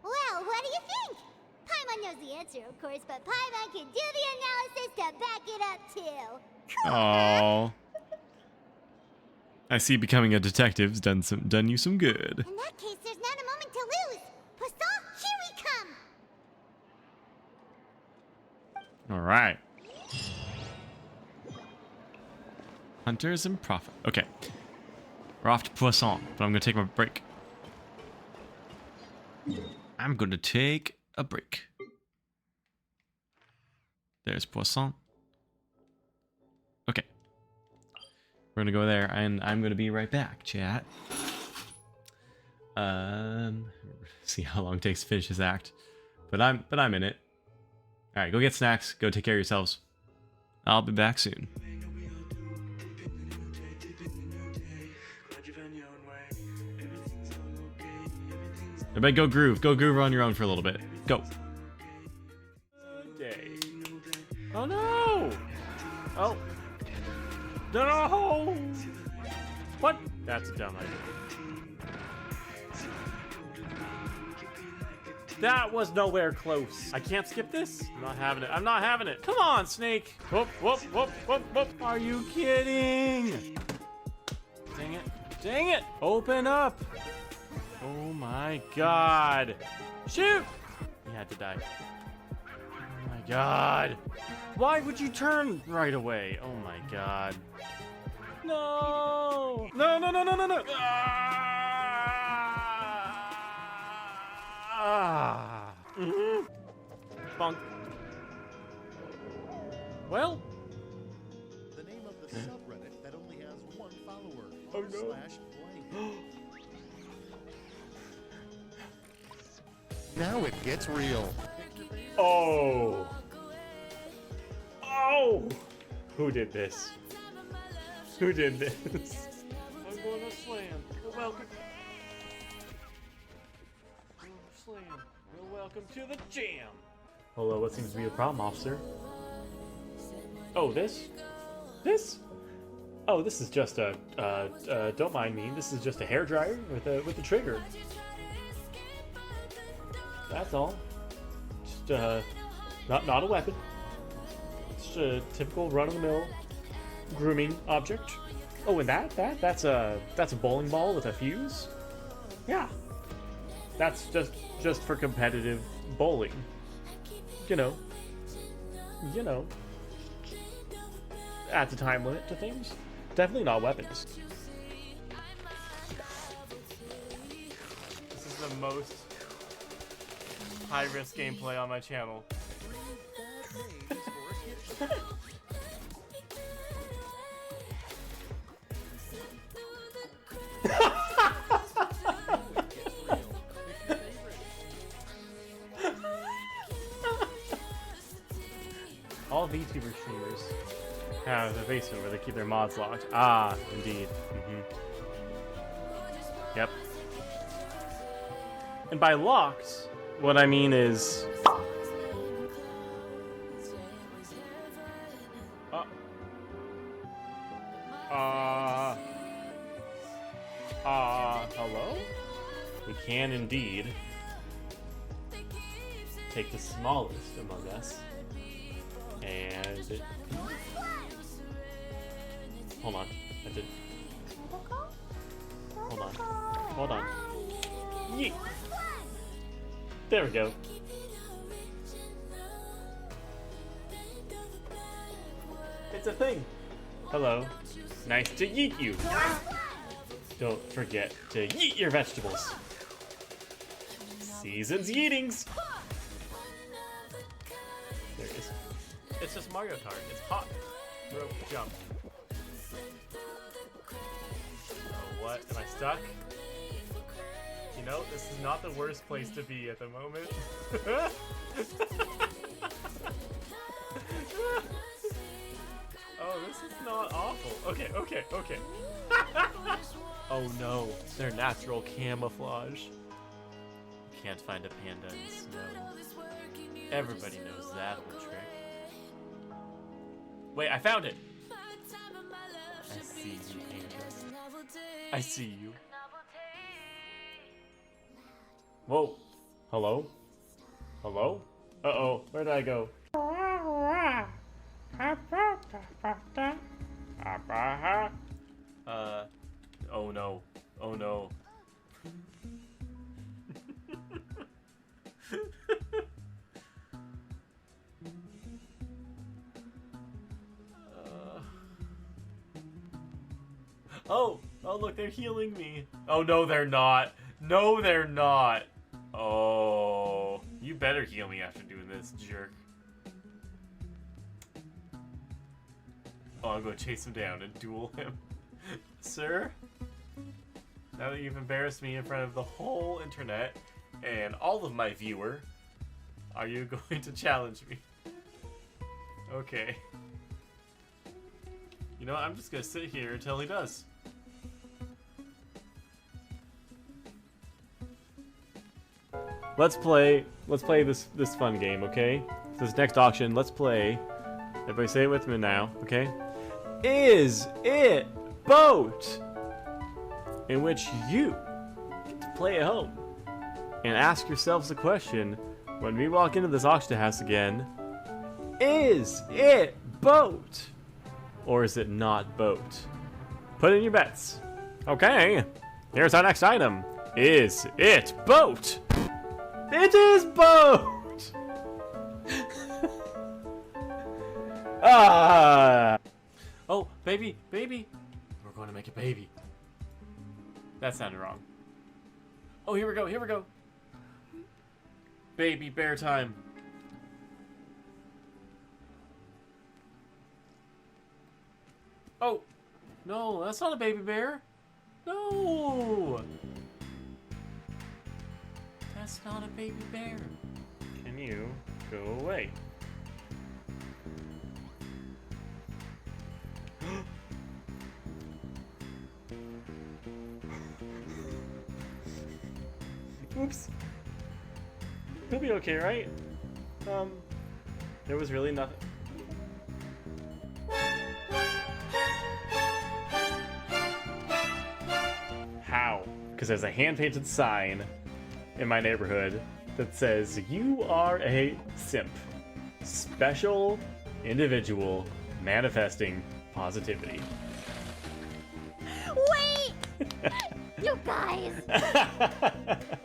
Well, what do you think? Paimon knows the answer, of course, but Paimon can do the analysis to back it up, too. Oh. I see becoming a detective's done you some good. In that case, there's not a moment to lose. Poisson, All right. Hunters and profit. Okay. We're off to Poisson, but I'm going to take my break. I'm going to take a break. There's Poisson. Okay. We're going to go there, and I'm going to be right back, chat. See how long it takes to finish this act. But I'm in it. All right, go get snacks. Go take care of yourselves. I'll be back soon. Everybody go groove. Go groove on your own for a little bit. Go. Oh no! Oh. No! What? That's a dumb idea. That was nowhere close. I can't skip this? I'm not having it. I'm not having it. Come on, Snake. Whoop, whoop, whoop, whoop, whoop. Are you kidding? Dang it. Dang it. Open up. Oh my god. Shoot. He had to die. Oh my god. Why would you turn right away? Oh my god. No. No, no, no, no, no, no. Ah. Mm-hmm. Bonk. Well. The name of the subreddit that only has one follower. Oh no. Now it gets real. Oh. Oh. Who did this? Who did this? I'm going to slam. You're welcome. Slam. You're welcome to the jam. Hello, what seems to be the problem, officer? Oh, this? This? Oh, this is just a, don't mind me, this is just a hairdryer with a trigger. That's all. Just, not a weapon. It's a typical run-of-the-mill grooming object. Oh, and that's a bowling ball with a fuse? Yeah. That's just for competitive bowling. You know. Adds a time limit to things. Definitely not weapons. This is the most high-risk gameplay on my channel. All VTuber streamers have a basement where they keep their mods locked. Ah, indeed. Yep. And by locked, what I mean is... hello? We can indeed take the smallest among us and... Hold on. I did... Hold on. Yeet! There we go. It's a thing. Hello. Nice to yeet you. Don't forget to yeet your vegetables. Season's yeetings. There it is. It's just Mario Kart. It's hot. Rope jump. Oh, what? Am I stuck? You know, this is not the worst place to be at the moment. Oh, this is not awful. Okay. Oh no, they're natural camouflage. You can't find a panda in snow. Everybody knows that old trick. Wait, I found it! I see you, panda. I see you. Whoa. Hello? Hello? Uh-oh, where did I go? Oh no. Oh no. Oh, look, they're healing me. Oh, no, they're not. No, they're not. Oh, you better heal me after doing this, jerk. Oh, I'll go chase him down and duel him. Sir, now that you've embarrassed me in front of the whole internet and all of my viewer, are you going to challenge me? Okay. You know what? I'm just gonna sit here until he does. Let's play this fun game, okay? This next auction, let's play. Everybody say it with me now, okay? Is it boat? In which you get to play at home and ask yourselves the question when we walk into this auction house again, is it boat? Or is it not boat? Put in your bets. Okay, here's our next item. Is it boat? It is boat! Ah! Oh, baby, baby. We're going to make a baby. That sounded wrong. Oh, here we go, here we go. Baby bear time. Oh, no, that's not a baby bear. No! That's not a baby bear. Can you go away? Oops. He'll be okay, right? There was really nothing. How? Because there's a hand-painted sign in my neighborhood that says, "You are a simp. Special individual manifesting positivity." Wait! You guys!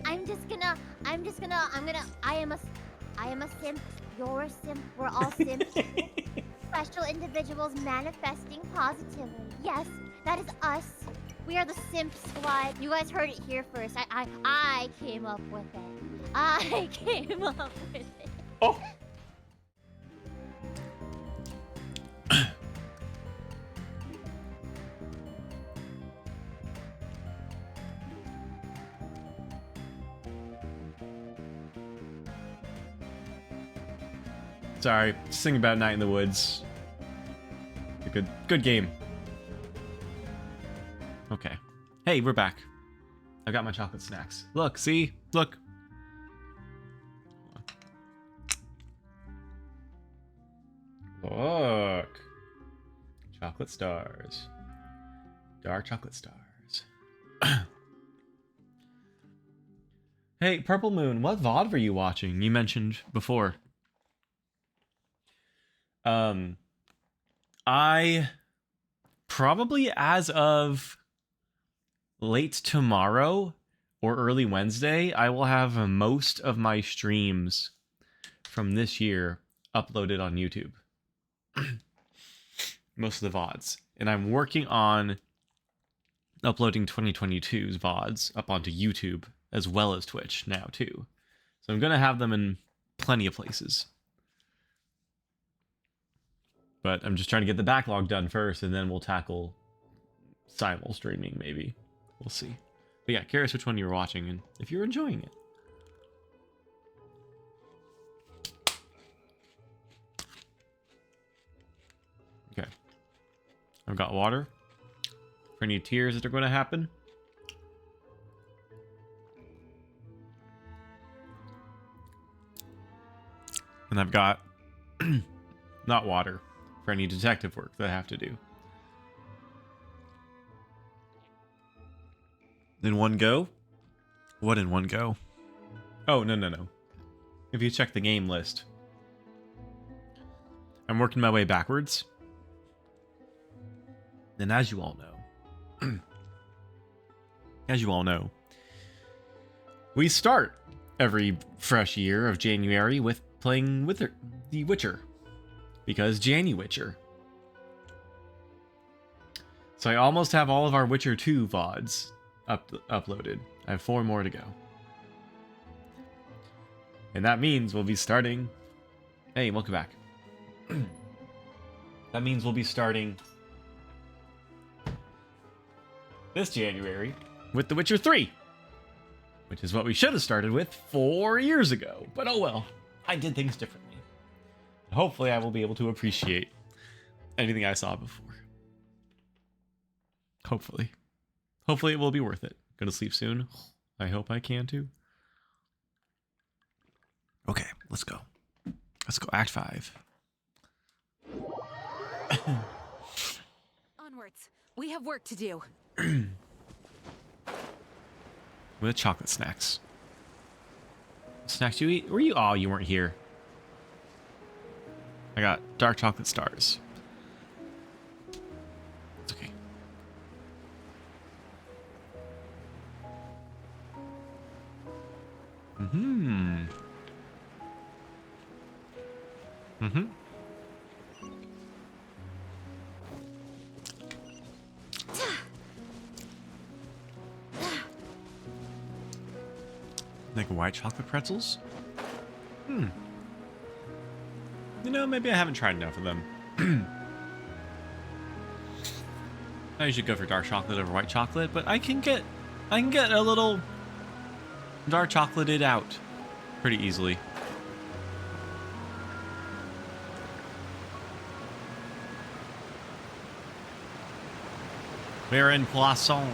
I am a simp. You're a simp. We're all simps. Special individuals manifesting positivity. Yes, that is us. We are the simp squad. You guys heard it here first. I came up with it. I came up with it. Oh! Sorry, just thinking about Night in the Woods. A good game. Okay. Hey, we're back. I got my chocolate snacks. Look, see? Look. Look. Chocolate stars. Dark chocolate stars. Hey, Purple Moon, what VOD were you watching? You mentioned before. I probably as of late tomorrow or early Wednesday, I will have most of my streams from this year uploaded on YouTube. Most of the VODs. And I'm working on uploading 2022's VODs up onto YouTube as well as Twitch now too. So I'm going to have them in plenty of places. But I'm just trying to get the backlog done first, and then we'll tackle simul streaming, maybe. We'll see. But yeah, curious which one you were watching, and if you're enjoying it. Okay. I've got water. For any tears that are going to happen. And I've got... not water. For any detective work that I have to do. In one go? What in one go? Oh, no. If you check the game list. I'm working my way backwards. And as you all know, we start every fresh year of January with playing with The Witcher. Because Witcher. So I almost have all of our Witcher 2 VODs uploaded. I have 4 more to go. And that means we'll be starting... Hey, welcome back. That means we'll be starting this January with The Witcher 3. Which is what we should have started with 4 years ago. But oh well, I did things differently. Hopefully I will be able to appreciate anything I saw before. Hopefully. Hopefully it will be worth it. Go to sleep soon. I hope I can too. Okay, let's go. Let's go. Act 5. Onwards. We have work to do. With chocolate snacks. Snacks you eat? Were you? Oh, you weren't here. I got dark chocolate stars. It's okay. Mm-hmm. Mm-hmm. Like white chocolate pretzels? Hmm. You know, maybe I haven't tried enough of them. I usually go for dark chocolate over white chocolate, but I can get a little dark chocolated out pretty easily. We're in Poisson.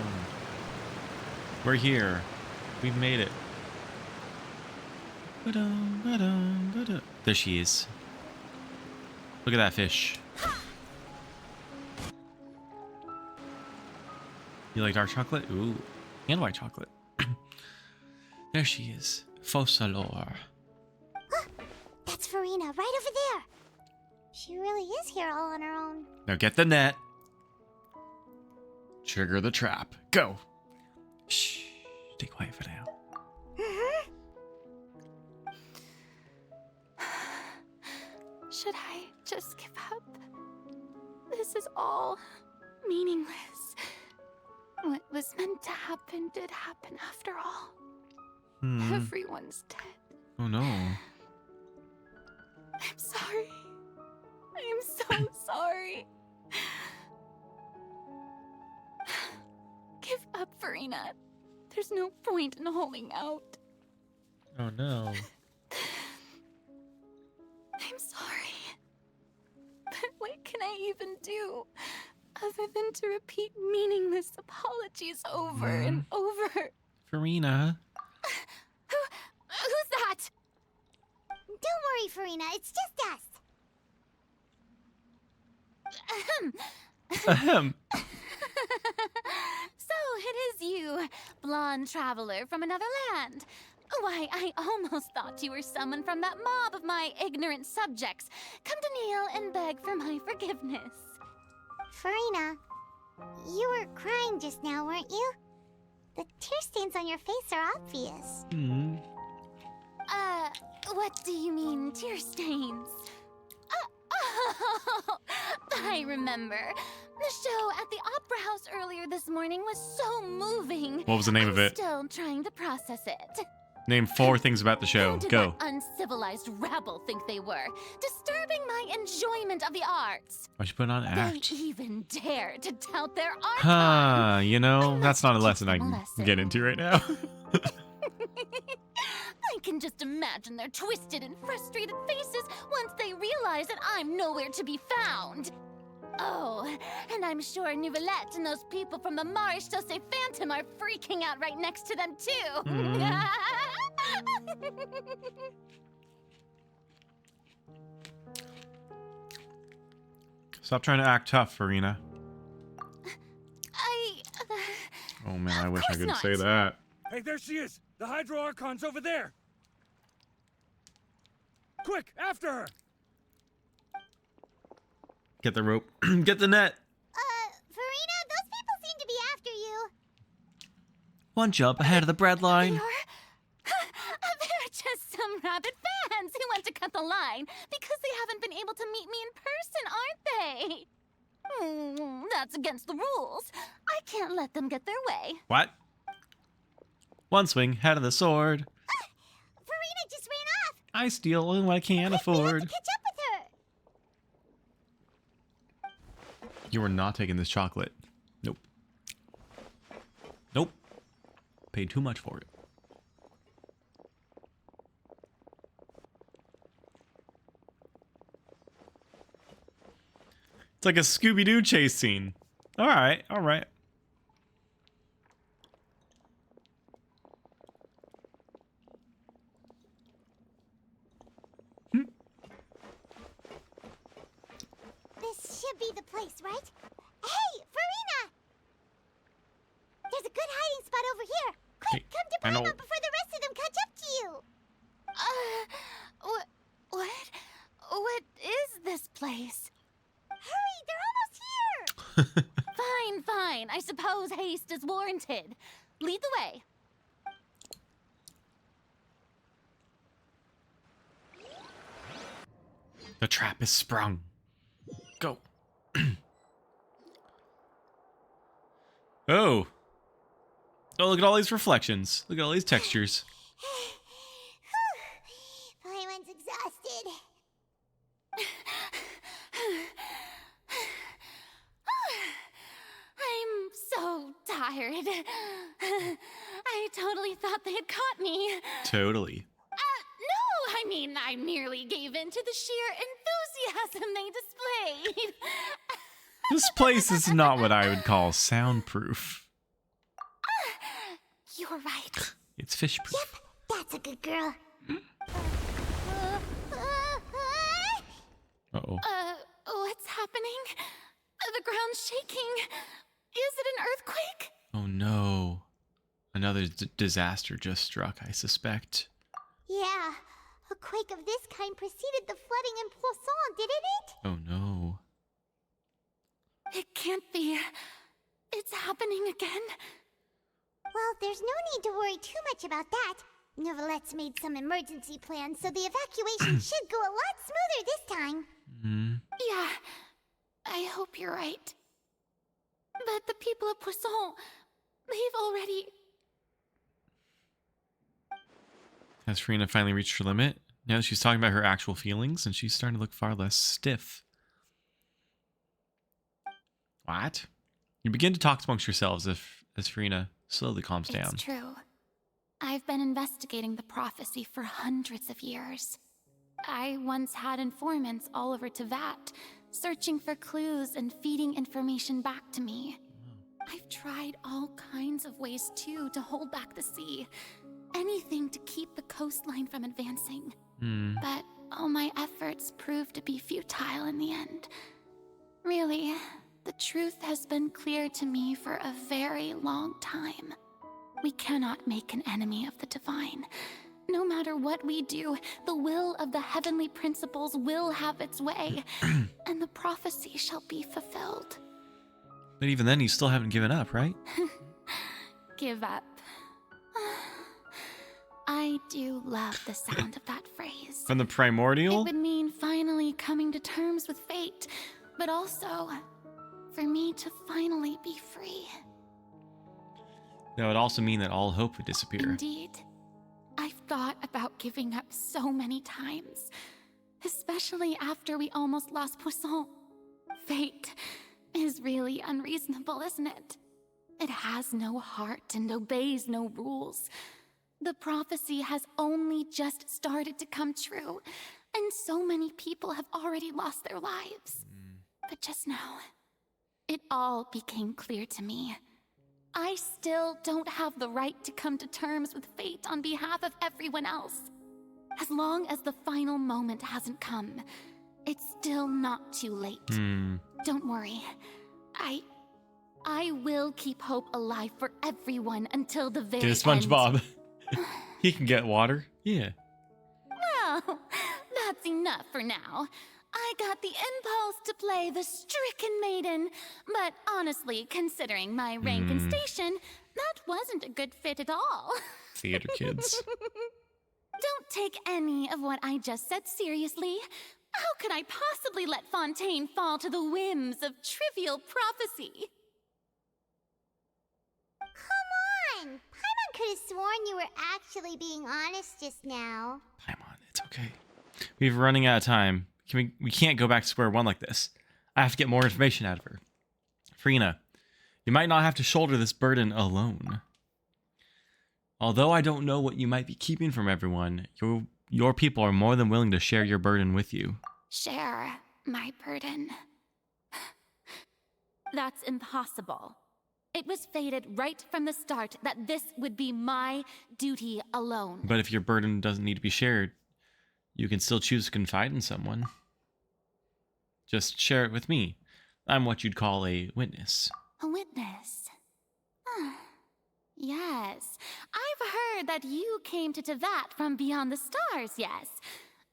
We're here. We've made it. There she is. Look at that fish. You like dark chocolate? Ooh. And white chocolate. There she is. Fossalor. That's Farina, right over there. She really is here all on her own. Now get the net. Trigger the trap. Go. Shh. Stay quiet for now. Should I just give up? This is all meaningless. What was meant to happen did happen after all. Everyone's dead. Oh no. I'm sorry. I am so sorry. Give up, Farina. There's no point in holding out. Oh no. I'm sorry. But what can I even do other than to repeat meaningless apologies over and over? Farina. Who's that? Don't worry, Farina. It's just us. Ahem. So it is you, blonde traveler from another land. Why, I almost thought you were someone from that mob of my ignorant subjects. Come to kneel and beg for my forgiveness. Farina, you were crying just now, weren't you? The tear stains on your face are obvious. What do you mean, tear stains? Oh, I remember. The show at the Opera House earlier this morning was so moving. What was the name of it? Still trying to process it. Name 4 things about the show. Who did Go. that uncivilized rabble think they were? Disturbing my enjoyment of the arts. Why'd you put on act? They even dare to tout their art. Huh, you know, that's not a lesson I can get into right now. I can just imagine their twisted and frustrated faces once they realize that I'm nowhere to be found. Oh, and I'm sure Nouvellette and those people from the Maréchaussée Phantom are freaking out right next to them, too. Stop trying to act tough, Farina. I... Oh man, I wish I could not. say that. Hey, there she is! The Hydro Archon's over there! Quick, after her! Get the rope. Get the net. Farina, those people seem to be after you. One jump ahead of the bread line. They're just some rabid fans who want to cut the line because they haven't been able to meet me in person, aren't they? That's against the rules. I can't let them get their way. What? One swing, head of the sword. Farina just ran off! I steal what I can't afford. Catch up with her! You are not taking this chocolate. Nope. Nope. Paid too much for it. It's like a Scooby-Doo chase scene. All right, all right. This should be the place, right? Hey, Farina! There's a good hiding spot over here. Quick, Hey, come to I know. Paimon before the rest of them catch up to you. What is this place? Hurry, they're almost here! Fine, fine. I suppose haste is warranted. Lead the way. The trap is sprung. Go. Oh. Oh, look at all these reflections. Look at all these textures. Paimon's exhausted. I'm so tired. I totally thought they had caught me. Totally. No, I mean, I merely gave in to the sheer enthusiasm they displayed. This place is not what I would call soundproof. You're right. It's fishproof. Yep, that's a good girl. Uh-oh. What's happening? The ground's shaking. Is it an earthquake? Oh no. Another disaster just struck, I suspect. Yeah, a quake of this kind preceded the flooding in Poisson, didn't it? Oh no. It can't be. It's happening again. Well, there's no need to worry too much about that. Neverlette's made some emergency plans, so the evacuation should go a lot smoother this time. Yeah, I hope you're right. But the people of Poisson, they've already... Has Farina finally reached her limit? Now that she's talking about her actual feelings, and she's starting to look far less stiff. What? You begin to talk amongst yourselves as Farina slowly calms down. It's true. I've been investigating the prophecy for hundreds of years. I once had informants all over Tevat, searching for clues and feeding information back to me. I've tried all kinds of ways, too, to hold back the sea. Anything to keep the coastline from advancing. But all my efforts proved to be futile in the end. Really, the truth has been clear to me for a very long time. We cannot make an enemy of the divine. No matter what we do, the will of the heavenly principles will have its way, and the prophecy shall be fulfilled. But even then, you still haven't given up, right? Give up. I do love the sound of that phrase. From the primordial? It would mean finally coming to terms with fate, but also for me to finally be free. That would also mean that all hope would disappear. Indeed. I've thought about giving up so many times, especially after we almost lost Poisson. Fate is really unreasonable, isn't it? It has no heart and obeys no rules. The prophecy has only just started to come true, and so many people have already lost their lives. But just now, it all became clear to me. I still don't have the right to come to terms with fate on behalf of everyone else. As long as the final moment hasn't come, it's still not too late. Don't worry. I will keep hope alive for everyone until the very Get a SpongeBob. He can get water. Yeah. Well, that's enough for now. I got the impulse to play the stricken maiden, but honestly, considering my rank and station, that wasn't a good fit at all. Theater kids. Don't take any of what I just said seriously. How could I possibly let Fontaine fall to the whims of trivial prophecy? Come on! Paimon could have sworn you were actually being honest just now. It's okay. We're running out of time. We can't go back to square one like this. I have to get more information out of her. Farina, you might not have to shoulder this burden alone. Although I don't know what you might be keeping from everyone, your people are more than willing to share your burden with you. Share my burden. That's impossible. It was fated right from the start that this would be my duty alone. But if your burden doesn't need to be shared, you can still choose to confide in someone. Just share it with me. I'm what you'd call a witness. A witness? Yes. I've heard that you came to Tevat from beyond the stars, yes.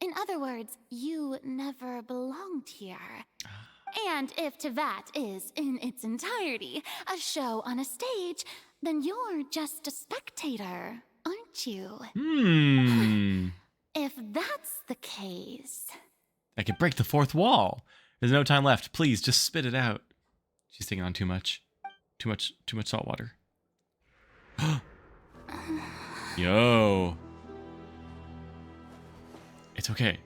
In other words, you never belonged here. And if Tevat is, in its entirety, a show on a stage, then you're just a spectator, aren't you? If that's the case... I could break the fourth wall. There's no time left. Please, just spit it out. She's taking on too much. Too much salt water. Yo. It's okay.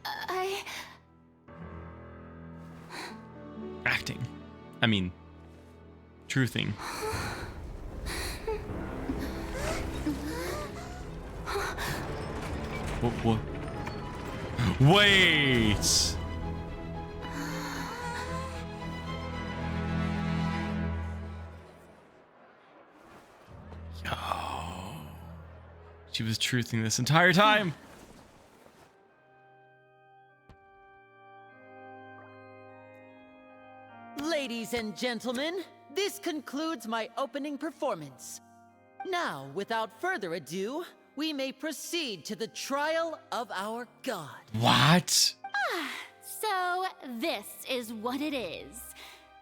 Acting. I mean, truthing. What? Wait! Yo. She was truthing this entire time! Ladies and gentlemen, this concludes my opening performance. Now, without further ado, we may proceed to the trial of our god. What? So this is what it is.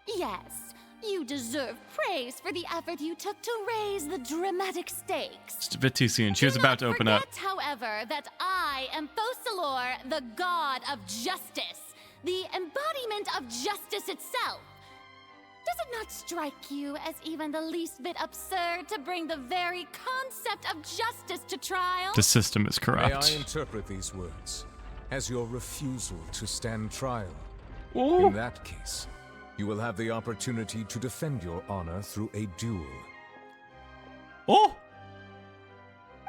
Yes, you deserve praise for the effort you took to raise the dramatic stakes. Just a bit too soon. She was about to open up. Forget, however, that I am Fosalor, the god of justice, the embodiment of justice itself. Does it not strike you as even the least bit absurd to bring the very concept of justice to trial? The system is corrupt. May I interpret these words as your refusal to stand trial? Ooh. In that case, you will have the opportunity to defend your honor through a duel. Oh!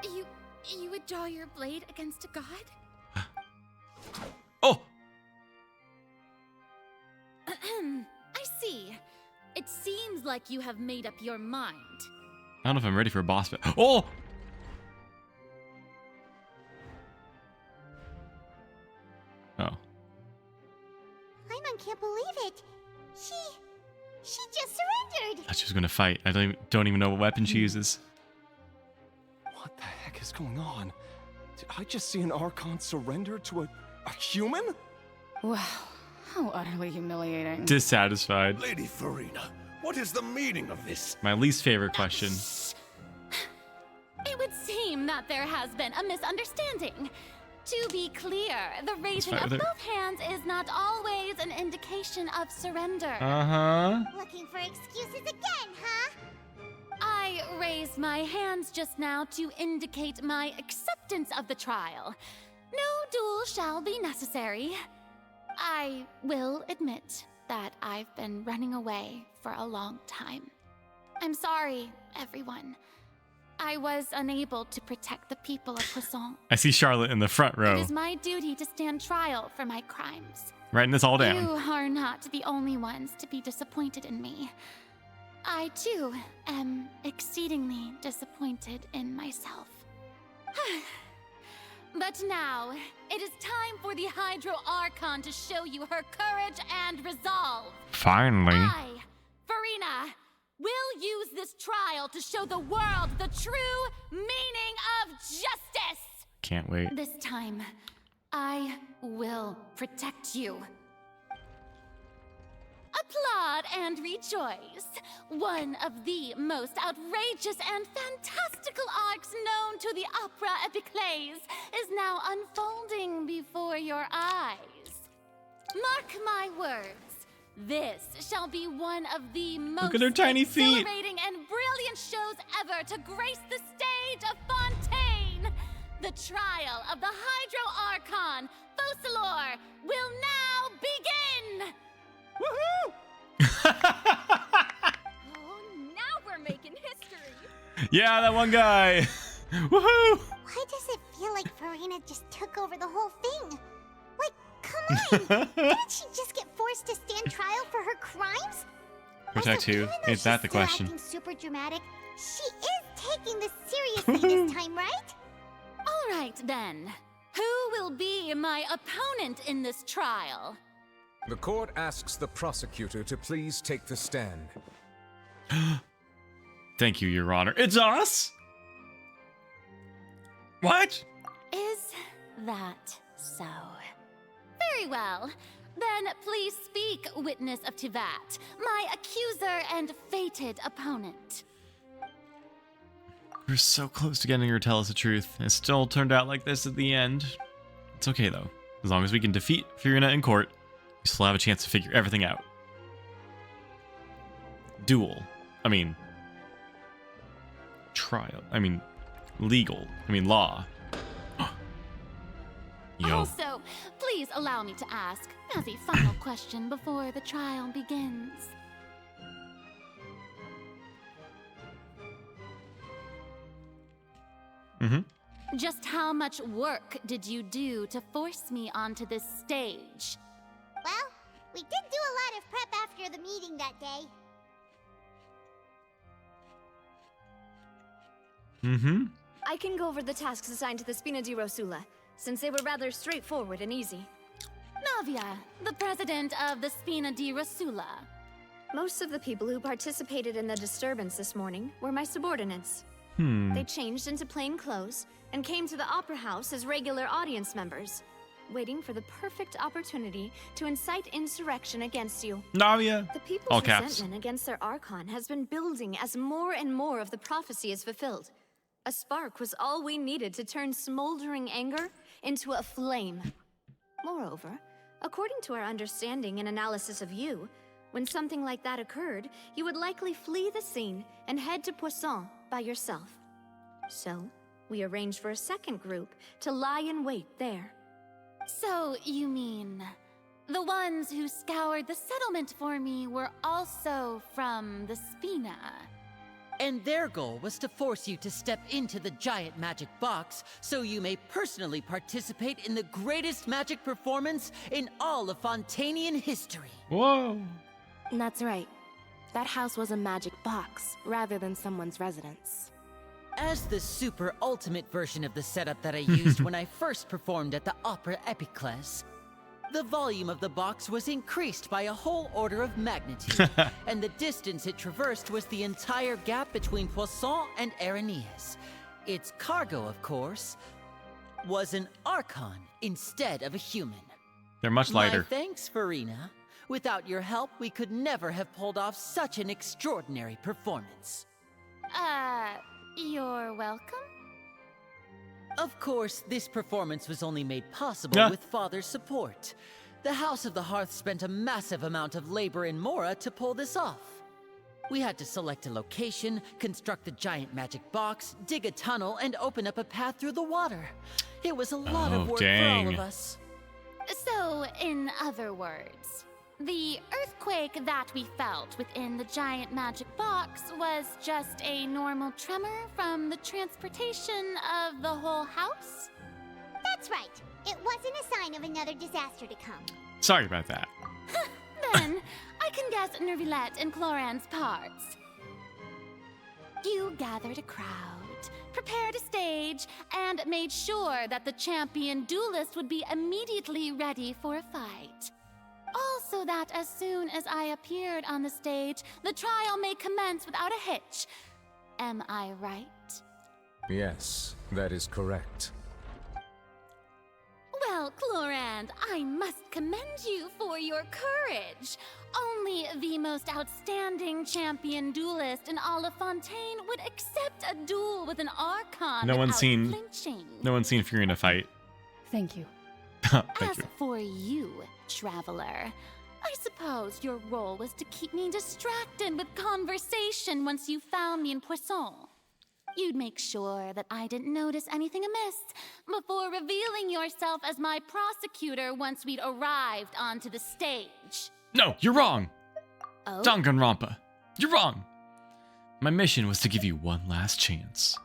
You would draw your blade against a god? Oh! I see. It seems like you have made up your mind. I don't know if I'm ready for a boss fight. Oh! Oh. Paimon can't believe it. She just surrendered. I thought she was gonna fight. I don't even know what weapon she uses. What the heck is going on? Did I just see an Archon surrender to a human? Wow, how utterly humiliating. Dissatisfied. Lady Farina, what is the meaning of this? My least favorite question. It would seem that there has been a misunderstanding. To be clear, the raising of both hands is not always an indication of surrender. Uh-huh. Looking for excuses again, huh? I raised my hands just now to indicate my acceptance of the trial. No duel shall be necessary. I will admit that I've been running away for a long time. I'm sorry, everyone. I was unable to protect the people of Poisson. I see Charlotte in the front row. It is my duty to stand trial for my crimes. Writing this all down. You are not the only ones to be disappointed in me. I, too, am exceedingly disappointed in myself. But now, it is time for the Hydro Archon to show you her courage and resolve. Finally. I, Farina, will use this trial to show the world the true meaning of justice. Can't wait. This time, I will protect you. Applaud and rejoice. One of the most outrageous and fantastical arcs known to the opera epiclese is now unfolding before your eyes. Mark my words. This shall be one of the most at her tiny feet. exhilarating and brilliant shows ever to grace the stage of Fontaine. The trial of the Hydro Archon, Focalor, will now begin! Oh, now we're making history. Yeah, that one guy. Woohoo! Why does it feel like Farina just took over the whole thing? Like, come on! Didn't she just get forced to stand trial for her crimes? Protect who? Is that the question? Acting super dramatic. She is taking this seriously this time, right? All right, then. Who will be my opponent in this trial? The court asks the prosecutor to please take the stand. Thank you, Your Honor. It's us? What? Is that so? Very well. Then please speak, witness of Tivat, my accuser and fated opponent. We're so close to getting her to tell us the truth. It still turned out like this at the end. It's okay, though. As long as we can defeat Farina in court, we still have a chance to figure everything out. Duel. I mean... Trial. I mean... Legal. I mean, law. Yo. Also, please allow me to ask, as a final question before the trial begins. Just how much work did you do to force me onto this stage? Well, we did do a lot of prep after the meeting that day. I can go over the tasks assigned to the Spina di Rosula, since they were rather straightforward and easy. Navia, the president of the Spina di Rosula. Most of the people who participated in the disturbance this morning were my subordinates. They changed into plain clothes and came to the Opera House as regular audience members, waiting for the perfect opportunity to incite insurrection against you. Navia! The people's All caps. resentment against their Archon has been building as more and more of the prophecy is fulfilled. A spark was all we needed to turn smoldering anger into a flame. Moreover, according to our understanding and analysis of you, when something like that occurred, you would likely flee the scene and head to Poisson by yourself. So, we arranged for a second group to lie in wait there. So, you mean... the ones who scoured the settlement for me were also from the Spina? And their goal was to force you to step into the giant magic box so you may personally participate in the greatest magic performance in all of Fontainian history. Whoa! That's right. That house was a magic box, rather than someone's residence. As the super ultimate version of the setup that I used when I first performed at the Opera Epiclese, the volume of the box was increased by a whole order of magnitude, and the distance it traversed was the entire gap between Poisson and Araneas. Its cargo, of course, was an Archon instead of a human. They're much lighter. My thanks, Farina. Without your help, we could never have pulled off such an extraordinary performance. You're welcome? Of course, this performance was only made possible with Father's support. The House of the Hearth spent a massive amount of labor in Mora to pull this off. We had to select a location, construct the giant magic box, dig a tunnel, and open up a path through the water. It was a lot of work for all of us. So, in other words, the earthquake that we felt within the giant magic box was just a normal tremor from the transportation of the whole house? That's right. It wasn't a sign of another disaster to come. Sorry about that. Then, I can guess Nervilette and Cloran's parts. You gathered a crowd, prepared a stage, and made sure that the champion duelist would be immediately ready for a fight. Also that as soon as I appeared on the stage, the trial may commence without a hitch. Am I right? Yes, that is correct. Well, Clorand, I must commend you for your courage. Only the most outstanding champion duelist in all of Fontaine would accept a duel with an Archon No one's without seen flinching. Farina fight. Thank you. Thank As you. for you, traveler, I suppose your role was to keep me distracted with conversation once you found me in Poisson. You'd make sure that I didn't notice anything amiss before revealing yourself as my prosecutor once we'd arrived onto the stage. No, you're wrong. Oh? Danganronpa, you're wrong. My mission was to give you one last chance.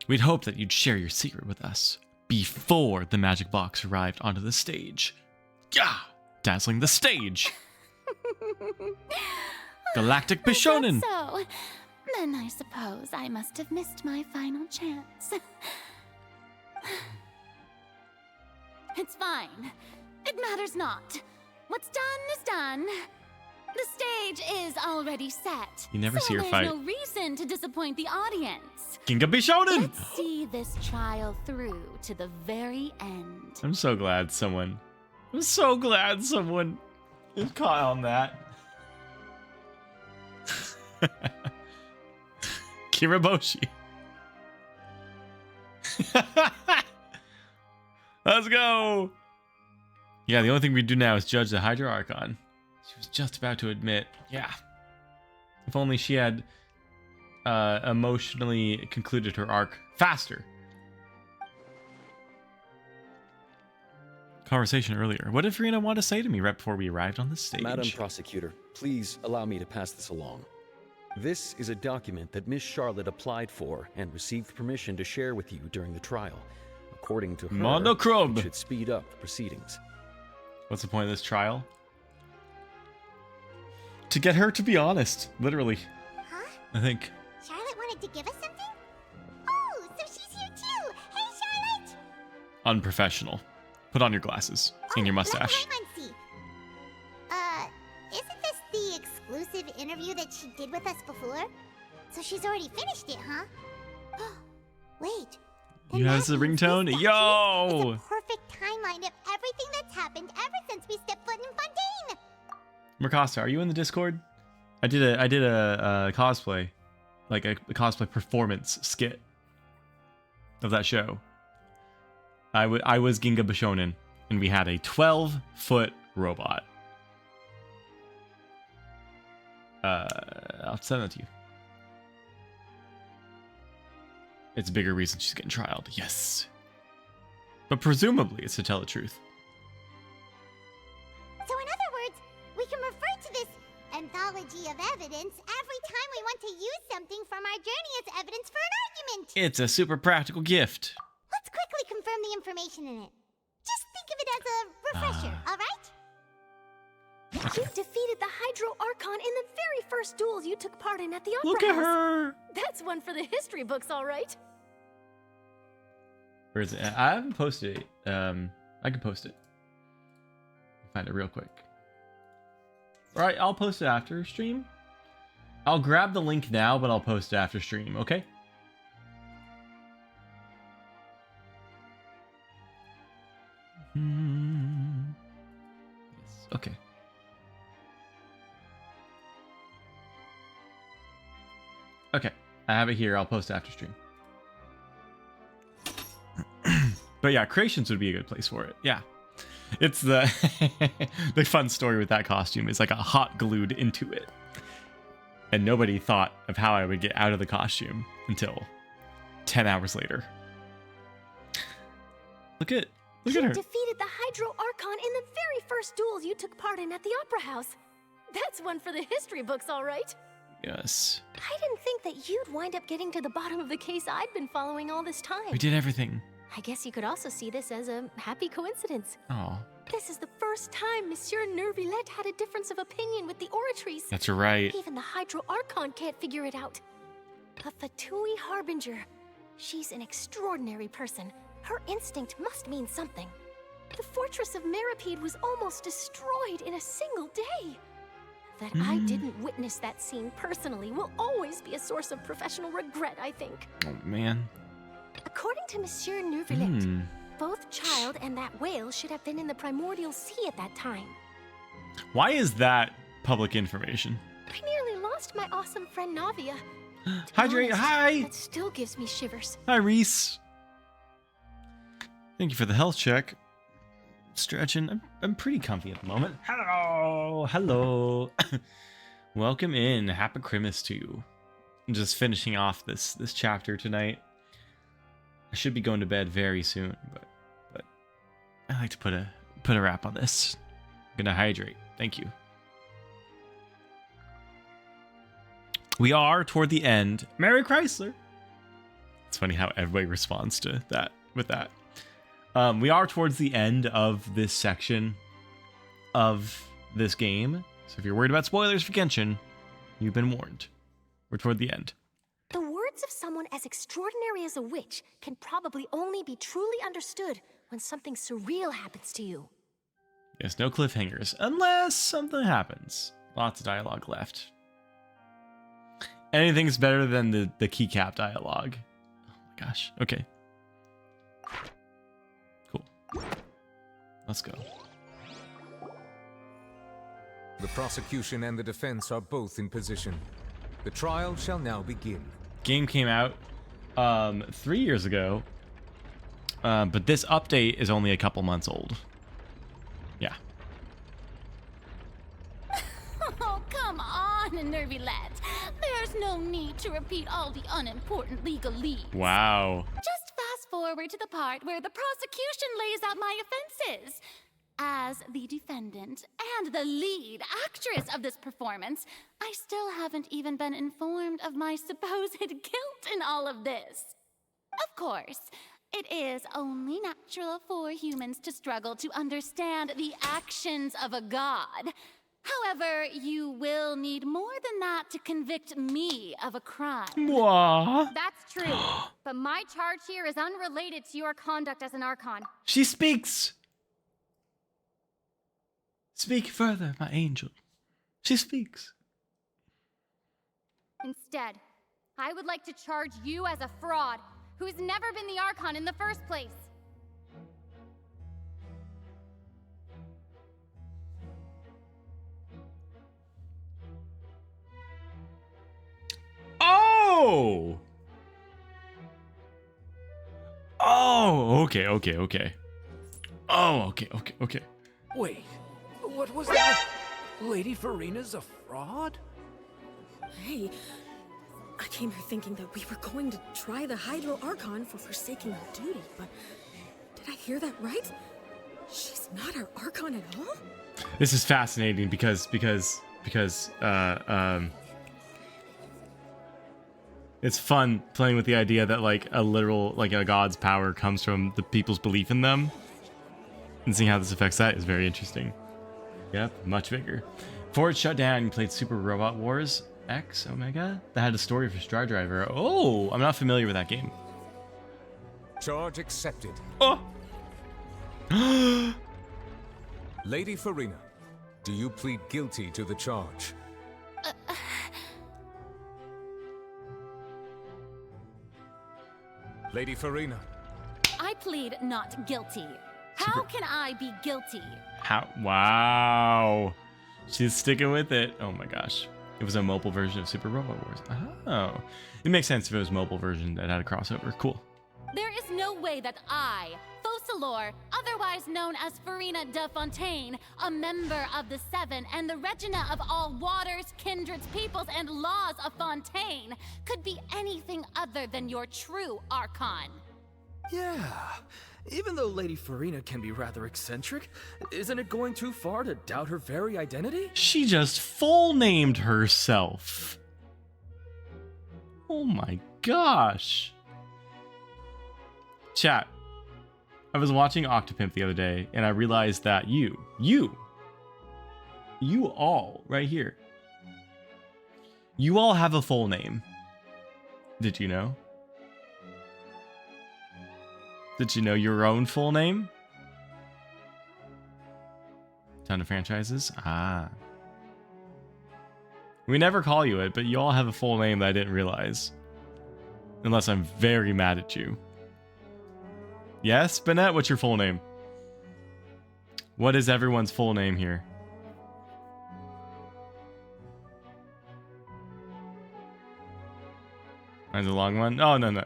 We'd hoped that you'd share your secret with us before the magic box arrived onto the stage. Yeah, dazzling the stage. Galactic Bishonen. So, then I suppose I must have missed my final chance. It's fine. It matters not. What's done is done. The stage is already set. You never see her there's fight. no reason to disappoint the audience. Ginga Bishonen. Let's see this trial through to the very end. I'm so glad someone is caught on that. Kiraboshi. Let's go. Yeah, the only thing we do now is judge the Hydra Archon. She was just about to admit, yeah. If only she had emotionally concluded her arc faster. Conversation earlier. What did Farina want to say to me right before we arrived on the stage? Madam Prosecutor, please allow me to pass this along. This is a document that Miss Charlotte applied for and received permission to share with you during the trial. According to her, Monochrome. it should speed up the proceedings. What's the point of this trial? To get her to be honest, literally. Huh? I think. Charlotte wanted to give us something? Oh, so she's here too! Hey, Charlotte! Unprofessional. Put on your glasses and your mustache. Let Paimon see. Isn't this the exclusive interview that she did with us before? So she's already finished it, huh? Wait. You have the ringtone? Yo! Perfect timeline of everything that's happened ever since we stepped foot in Fontaine! Mercasta, are you in the Discord? I did a cosplay, like a cosplay performance skit of that show. I was Ginga Bishonen, and we had a 12-foot robot. I'll send that to you. It's a bigger reason she's getting trialed. Yes. But presumably it's to tell the truth. So in other words, we can refer to this anthology of evidence every time we want to use something from our journey as evidence for an argument! It's a super practical gift. Let's quickly confirm the information in it. Just think of it as a refresher, alright? You defeated the Hydro Archon in the very first duels you took part in at the Opera Look at House. her! That's one for the history books, all right. Where is it? I haven't posted it. I can post it. Find it real quick. Alright, I'll post it after stream. I'll grab the link now, but I'll post it after stream, okay? Yes, okay. Okay, I have it here. I'll post it after stream. But yeah, creations would be a good place for it. Yeah. It's the the fun story with that costume is like a hot glued into it. And nobody thought of how I would get out of the costume until 10 hours later. Look at her. You defeated the Hydro Archon in the very first duels you took part in at the Opera House. That's one for the history books, all right. Yes. I didn't think that you'd wind up getting to the bottom of the case I'd been following all this time. We did everything. I guess you could also see this as a happy coincidence. Oh. This is the first time Monsieur Nervillette had a difference of opinion with the Oratories. That's right. Even the Hydro Archon can't figure it out. A Fatui Harbinger. She's an extraordinary person. Her instinct must mean something. The fortress of Meripede was almost destroyed in a single day. That I didn't witness that scene personally will always be a source of professional regret, I think. Oh, man. According to Monsieur Nervillette, both Child and that whale should have been in the primordial sea at that time. Why is that public information? I nearly lost my awesome friend Navia. Hydrate, hi! That still gives me shivers. Hi, Reese. Thank you for the health check. Stretching. I'm pretty comfy at the moment. Hello. Hello. Welcome in. Happy Christmas to you. I'm just finishing off this chapter tonight. I should be going to bed very soon, but I like to put a wrap on this. I'm gonna hydrate. Thank you. We are toward the end. Merry Chrysler. It's funny how everybody responds to that with that. We are towards the end of this section of this game. So if you're worried about spoilers for Genshin, you've been warned. We're toward the end. The words of someone as extraordinary as a witch can probably only be truly understood when something surreal happens to you. Yes, no cliffhangers, unless something happens. Lots of dialogue left. Anything's better than the keycap dialogue. Oh my gosh. Okay. Cool. Let's go. The prosecution and the defense are both in position. The trial shall now begin. Game came out 3 years ago, but this update is only a couple months old. Yeah. Oh, come on, nervy lads. There's no need to repeat all the unimportant legalese. Wow. Just fast forward to the part where the prosecution lays out my offenses. As the defendant and the lead actress of this performance, I still haven't even been informed of my supposed guilt in all of this. Of course, it is only natural for humans to struggle to understand the actions of a god. However, you will need more than that to convict me of a crime. Mwah. That's true, but my charge here is unrelated to your conduct as an Archon. She speaks. Speak further, my angel. She speaks. Instead, I would like to charge you as a fraud who has never been the Archon in the first place. Oh! Oh, okay. Oh, okay. Wait, what was that? Lady Farina's a fraud? Hey, I came here thinking that we were going to try the Hydro Archon for forsaking our duty, but did I hear that right? She's not our Archon at all? This is fascinating because it's fun playing with the idea that like a god's power comes from the people's belief in them, and seeing how this affects that is very interesting. Yep, much bigger. Before it shut down, you played Super Robot Wars X Omega that had a story for Star Driver. Oh, I'm not familiar with that game. Charge accepted. Oh. Lady Farina, do you plead guilty to the charge? Lady Farina. I plead not guilty. How can I be guilty? How? Wow. She's sticking with it. Oh my gosh. It was a mobile version of Super Robot Wars. Oh. It makes sense if it was a mobile version that had a crossover. Cool. There is no way that I, Focalor, otherwise known as Farina de Fontaine, a member of the Seven and the Regina of all waters, kindreds, peoples, and laws of Fontaine, could be anything other than your true Archon. Yeah. Even though Lady Farina can be rather eccentric, isn't it going too far to doubt her very identity? She just full named herself. Oh my gosh. Chat. I was watching Octopimp the other day, and I realized that you all, right here, you all have a full name. Did you know? Did you know your own full name? Ton of franchises? Ah. We never call you it, but you all have a full name that I didn't realize. Unless I'm very mad at you. Yes, Bennett, what's your full name? What is everyone's full name here? Mine's a long one. Oh, no.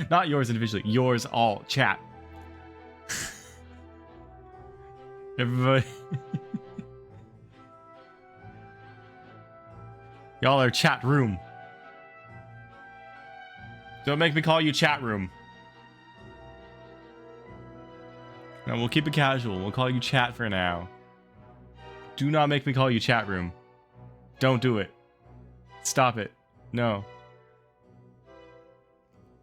Not yours individually. Yours all. Chat. Everybody. Y'all are chat room. Don't make me call you chat room. No, we'll keep it casual. We'll call you chat for now. Do not make me call you chat room. Don't do it. Stop it. No.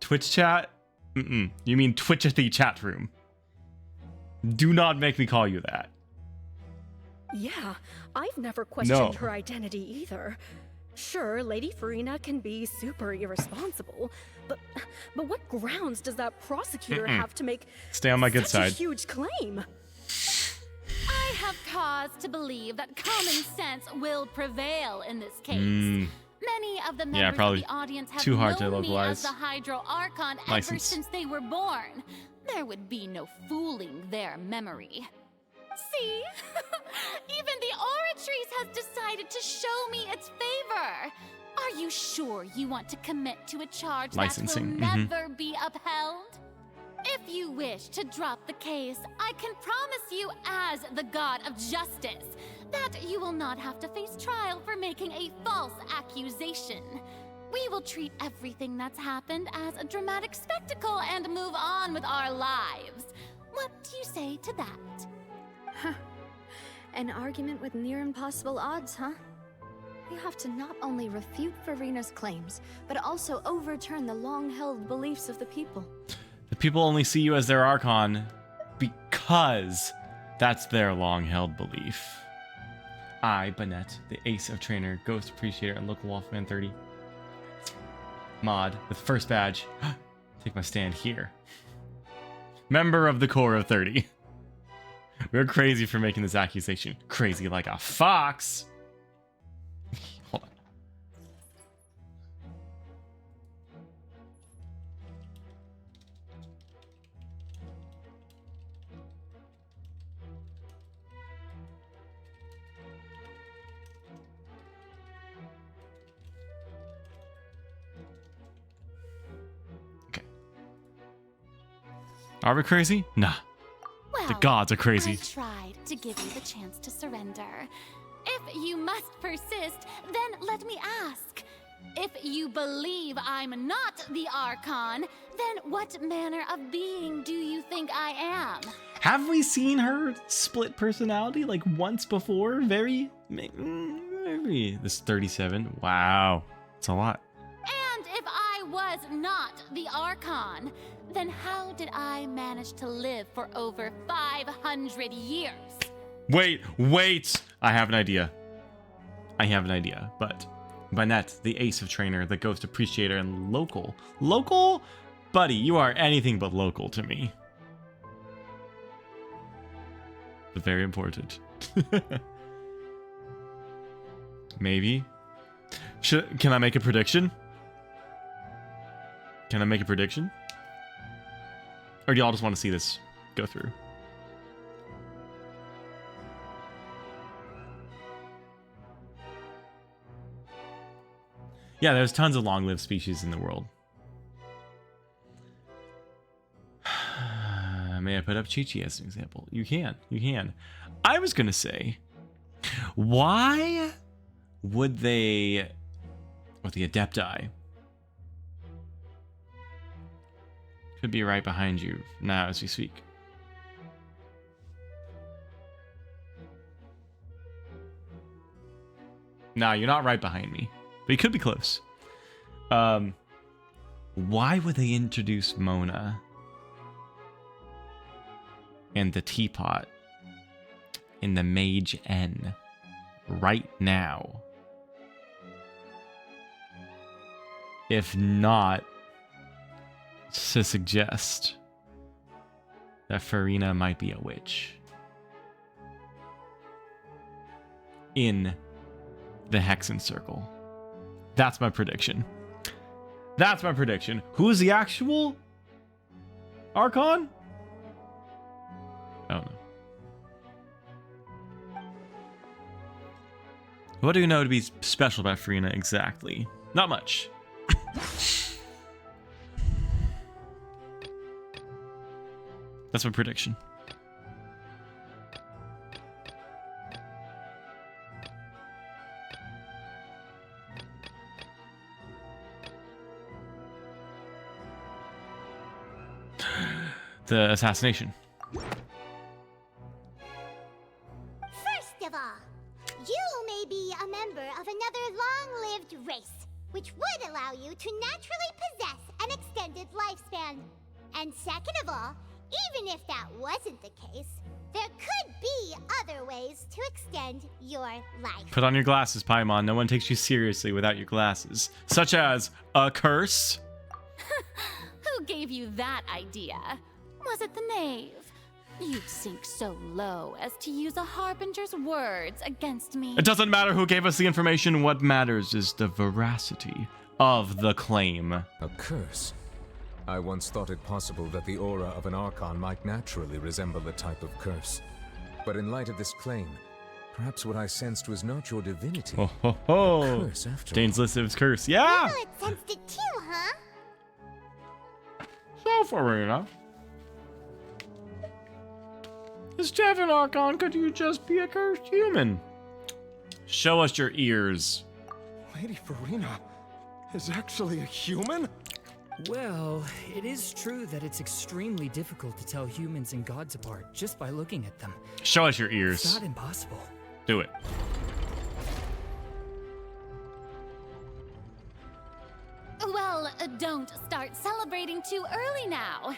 Twitch chat? Mm-mm. You mean Twitch at the chat room. Do not make me call you that. Yeah, I've never questioned her identity either. Sure, Lady Farina can be super irresponsible, but what grounds does that prosecutor have to make Stay on my good such side. a huge claim? I have cause to believe that common sense will prevail in this case. Many of the members of the audience have too hard to known me localize. as the Hydro Archon ever License. since they were born. There would be no fooling their memory. See? Even the Oratrice has decided to show me its favor. Are you sure you want to commit to a charge Licensing, that will never be upheld? If you wish to drop the case, I can promise you as the God of Justice that you will not have to face trial for making a false accusation. We will treat everything that's happened as a dramatic spectacle and move on with our lives. What do you say to that? An argument with near impossible odds, huh? You have to not only refute Farina's claims, but also overturn the long-held beliefs of the people. The people only see you as their Archon because that's their long-held belief. I, Banette, the ace of trainer, ghost appreciator, and local Wolfman 30. Mod, with first badge. Take my stand here. Member of the core of 30. We're crazy for making this accusation. Crazy like a fox. Hold on. Are we crazy? Nah. Well, The gods are crazy. I tried to give you the chance to surrender. If you must persist, then let me ask. If you believe I'm not the Archon, then what manner of being do you think I am? Have we seen her split personality like once before? Maybe. This 37. Wow. It's a lot. And if I was not the Archon, then how did I manage to live for over 500 years? Wait. I have an idea. But Banette, the ace of trainer, the ghost appreciator, and local. Local? Buddy, you are anything but local to me. But very important. Maybe. Can I make a prediction? Or do y'all just want to see this go through? Yeah, there's tons of long-lived species in the world. May I put up Chi-Chi as an example? You can. I was going to say, why would they, with the Adepti, could be right behind you now as we speak. Nah, you're not right behind me, but you could be close. Why would they introduce Mona and the teapot in the Mage N right now? If not to suggest that Farina might be a witch in the Hexen Circle. That's my prediction. Who's the actual Archon? I don't know. What do you know to be special about Farina exactly? Not much. That's my prediction. The assassination. First of all, you may be a member of another long-lived race, which would allow you to naturally possess an extended lifespan. And second of all, even if that wasn't the case, there could be other ways to extend your life. Put on your glasses, Paimon. No one takes you seriously without your glasses. Such as a curse. Who gave you that idea? Was it the knave? You'd sink so low as to use a harbinger's words against me. It doesn't matter who gave us the information. What matters is the veracity of the claim. A curse? I once thought it possible that the aura of an Archon might naturally resemble the type of curse. But in light of this claim, perhaps what I sensed was not your divinity. Ho ho ho! A curse, after Dane's List's curse. Yeah! Well, it sensed it too, huh? So, Farina. Instead of an Archon, could you just be a cursed human? Show us your ears. Lady Farina is actually a human? Well, it is true that it's extremely difficult to tell humans and gods apart just by looking at them. Show us your ears. It's not impossible. Do it. Well, don't start celebrating too early now.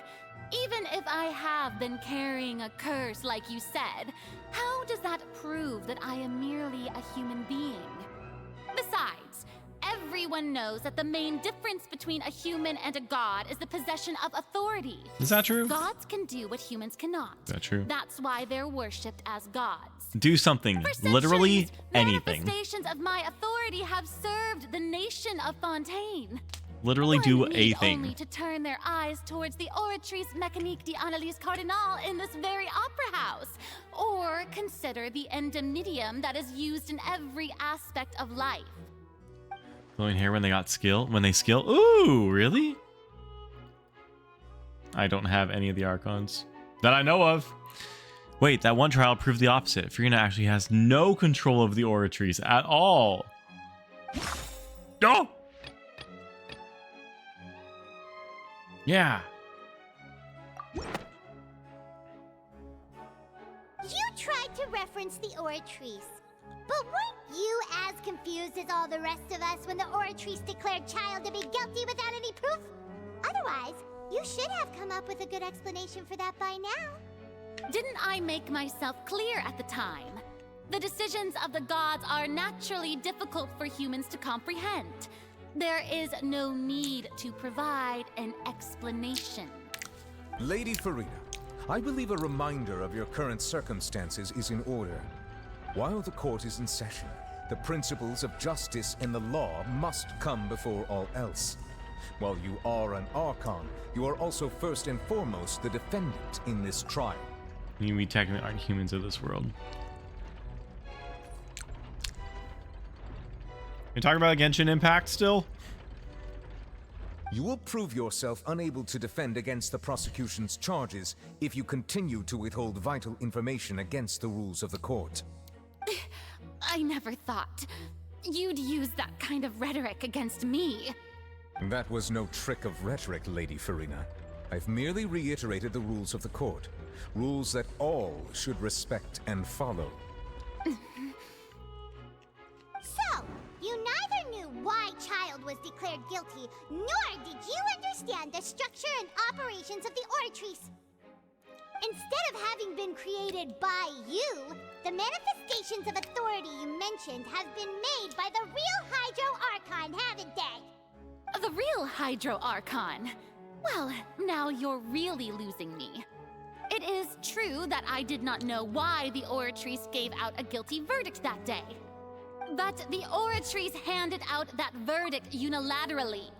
Even if I have been carrying a curse like you said, how does that prove that I am merely a human being? Besides, everyone knows that the main difference between a human and a god is the possession of authority. Is that true? Gods can do what humans cannot. Is that true? That's why they're worshipped as gods. Do something. For Literally centuries, anything. Manifestations of my authority have served the nation of Fontaine. Literally do One a need thing. only to turn their eyes towards the Oratrice Mécanique d'Analyse Cardinal in this very opera house, or consider the endemnitium that is used in every aspect of life. Glowing hair when they got skill. When they skill. Ooh, really? I don't have any of the Archons that I know of. Wait, that one trial proved the opposite. Farina actually has no control of the Oratrice at all. Oh! Yeah. You tried to reference the Oratrice, but weren't you as confused as all the rest of us when the Oratrice declared Child to be guilty without any proof? Otherwise, you should have come up with a good explanation for that by now. Didn't I make myself clear at the time? The decisions of the gods are naturally difficult for humans to comprehend. There is no need to provide an explanation. Lady Farina, I believe a reminder of your current circumstances is in order. While the court is in session, the principles of justice and the law must come before all else. While you are an Archon, you are also first and foremost the defendant in this trial. We technically aren't humans of this world. You talking about Genshin Impact still? You will prove yourself unable to defend against the prosecution's charges if you continue to withhold vital information against the rules of the court. I never thought you'd use that kind of rhetoric against me. That was no trick of rhetoric, Lady Farina. I've merely reiterated the rules of the court. Rules that all should respect and follow. So, you neither knew why Child was declared guilty, nor did you understand the structure and operations of the Oratrice. Instead of having been created by you, the manifestations of authority you mentioned have been made by the real Hydro Archon, haven't they? The real Hydro Archon? Well, now you're really losing me. It is true that I did not know why the Oratrice gave out a guilty verdict that day. But the Oratrice handed out that verdict unilaterally,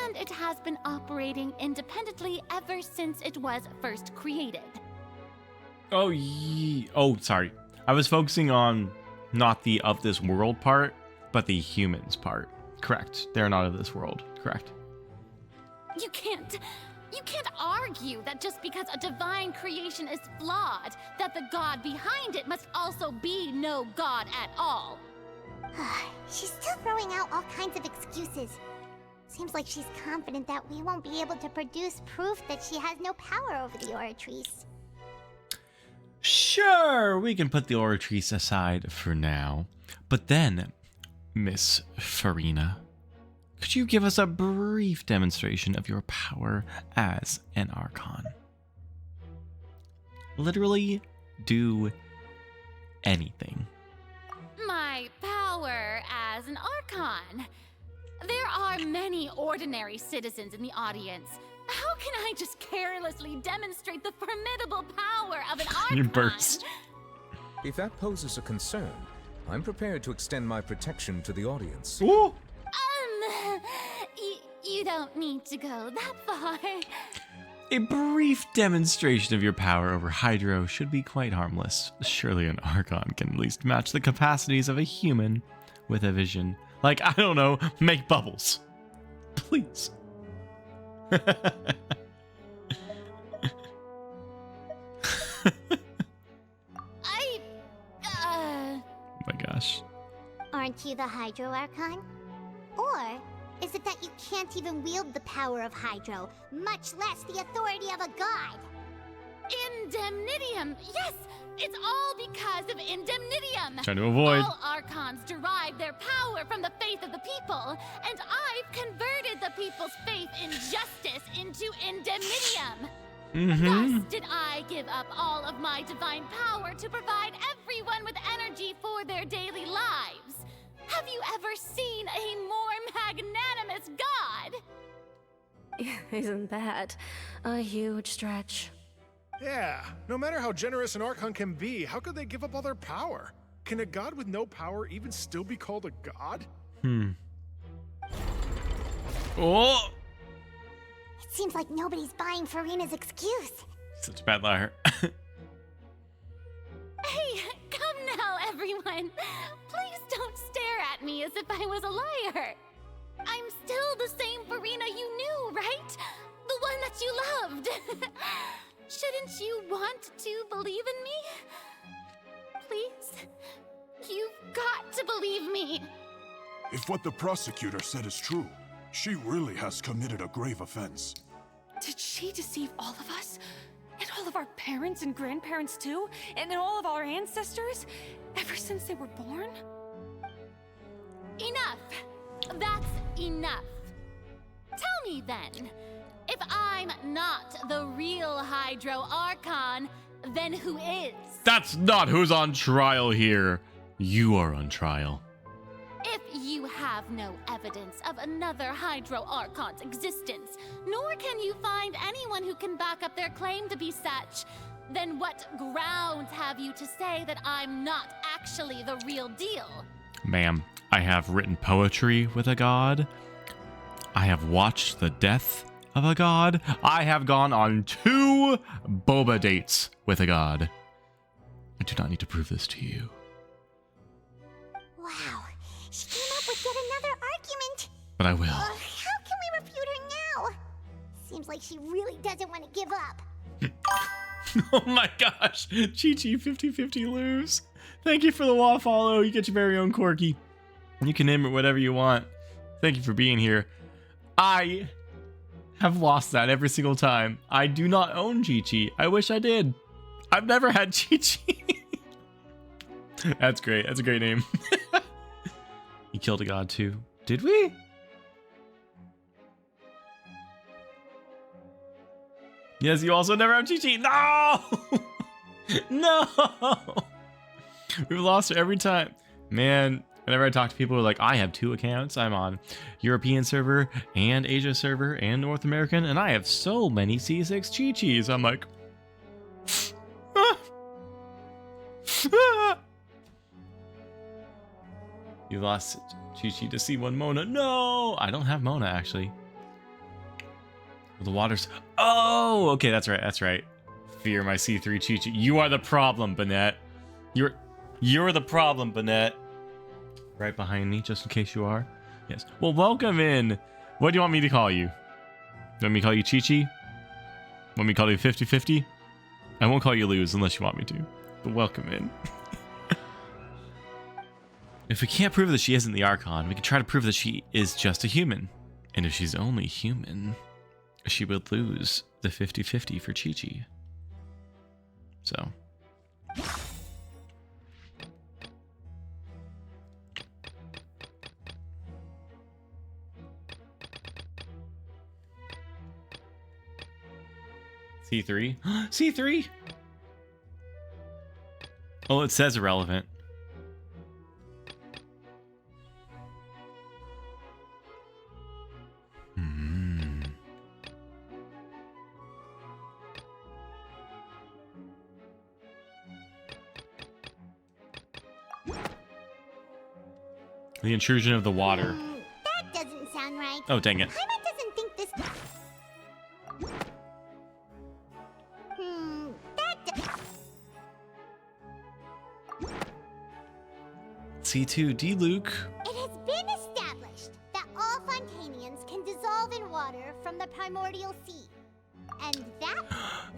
and it has been operating independently ever since it was first created. Oh, oh, sorry. I was focusing on not the of this world part, but the humans part. Correct. They're not of this world. Correct. You can't argue that just because a divine creation is flawed, that the god behind it must also be no god at all. She's still throwing out all kinds of excuses. Seems like she's confident that we won't be able to produce proof that she has no power over the Oratrice. Sure, we can put the Oratrice aside for now. But then, Miss Farina, could you give us a brief demonstration of your power as an Archon? Literally, do anything. My power as an Archon. There are many ordinary citizens in the audience. How can I just carelessly demonstrate the formidable power of an Archon? You burst. If that poses a concern, I'm prepared to extend my protection to the audience. Ooh. You don't need to go that far. A brief demonstration of your power over Hydro should be quite harmless. Surely an Archon can at least match the capacities of a human with a vision. Like, I don't know, make bubbles. Please. Oh my gosh. Aren't you the Hydro Archon? Or is it that you can't even wield the power of Hydro, much less the authority of a god? Indemnitium! Yes! It's all because of Indemnitium! Trying to avoid. All Archons derive their power from the faith of the people, and I've converted the people's faith in justice into Indemnitium! Thus did I give up all of my divine power to provide everyone with energy for their daily lives. Have you ever seen a more magnanimous god? Isn't that a huge stretch? Yeah, no matter how generous an Archon can be, how could they give up all their power? Can a god with no power even still be called a god? Oh! It seems like nobody's buying Farina's excuse. Such a bad liar. Hey, come now, everyone. Please don't stare at me as if I was a liar. I'm still the same Farina you knew, right? The one that you loved. Shouldn't you want to believe in me? Please? You've got to believe me. If what the prosecutor said is true, she really has committed a grave offense. Did she deceive all of us? And all of our parents and grandparents too? And all of our ancestors? Ever since they were born? Enough. That's enough. Tell me then, if I'm not the real Hydro Archon, then who is? That's not who's on trial here. You are on trial. If you have no evidence of another Hydro Archon's existence, nor can you find anyone who can back up their claim to be such, then what grounds have you to say that I'm not actually the real deal? Ma'am, I have written poetry with a god. I have watched the death of a god. I have gone on 2 boba dates with a god. I do not need to prove this to you. Wow, she came up with yet another argument. But I will. How can we refute her now? Seems like she really doesn't want to give up. Oh my gosh. Chi-Chi 50-50 lose. Thank you for the wall follow. You get your very own Corky. You can name it whatever you want. Thank you for being here. I have lost that every single time. I do not own Chi-Chi. I wish I did. I've never had Chi-Chi. That's great. That's a great name. You killed a god too. Did we? Yes, you also never have Chi-Chi. No! No! We've lost her every time. Man, whenever I talk to people who are like, I have 2 accounts. I'm on European server and Asia server and North American, and I have so many C6 Chi-Chis. I'm like, You lost Chi-Chi to C1 Mona. No! I don't have Mona, actually. The water's... Oh! Okay, that's right, that's right. Fear my C3 Chi-Chi. You are the problem, Banette. You're the problem, Banette. Right behind me, just in case you are. Yes. Well, welcome in. What do you want me to call you? Want me to call you Chi-Chi? Want me to call you 50-50? I won't call you Luz unless you want me to. But welcome in. If we can't prove that she isn't the Archon, we can try to prove that she is just a human. And if she's only human, she would lose the 50-50 for Chi-Chi. So. C3? C3? Oh, it says irrelevant. The intrusion of the water. That doesn't sound right. Oh, dang it. Paimon doesn't think this... C2D Luke. It has been established that all Fontanians can dissolve in water from the primordial sea. And that...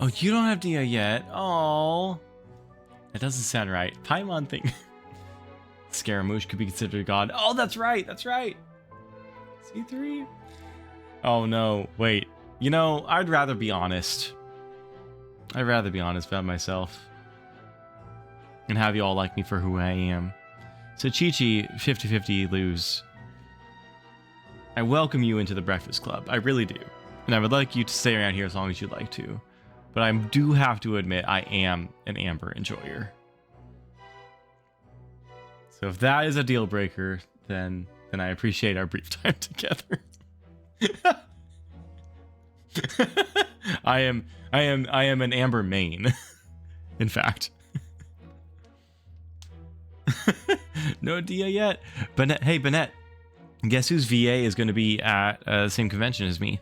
Oh, you don't have Dia yet. Oh, that doesn't sound right. Paimon thing. Scaramouche could be considered a god. Oh, that's right. That's right. C3. Oh no, wait. You know, I'd rather be honest. I'd rather be honest about myself. And have you all like me for who I am. So Chi-Chi, 50-50 lose. I welcome you into the Breakfast Club. I really do. And I would like you to stay around here as long as you'd like to. But I do have to admit, I am an Amber enjoyer. So if that is a deal breaker, then I appreciate our brief time together. I am an Amber main. In fact. No Dia yet. Bennett, hey Bennett, guess whose VA is going to be at the same convention as me?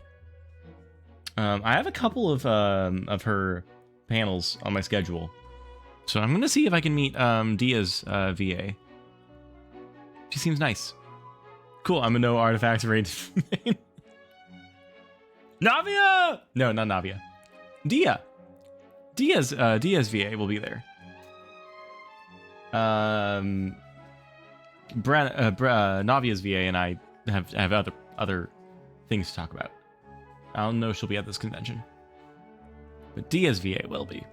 I have a couple of her panels on my schedule, so I'm going to see if I can meet Dia's VA. She seems nice. Cool. I'm a no artifacts rated main. Navia! No, not Navia. Dia. Dia's VA will be there. Navia's VA and I have other things to talk about. I don't know if she'll be at this convention, but Dia's VA will be.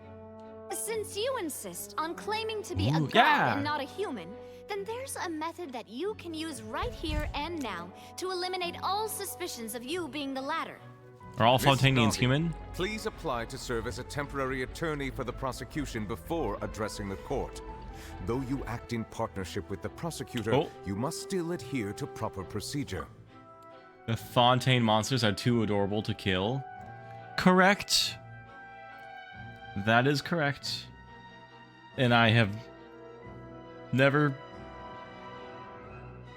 Since you insist on claiming to be a Ooh, god yeah. and not a human, then there's a method that you can use right here and now to eliminate all suspicions of you being the latter. Are all Miss Fontanians Navi, human? Please apply to serve as a temporary attorney for the prosecution before addressing the court. Though you act in partnership with the prosecutor, you must still adhere to proper procedure. The Fontaine monsters are too adorable to kill. Correct. That is correct. And I have never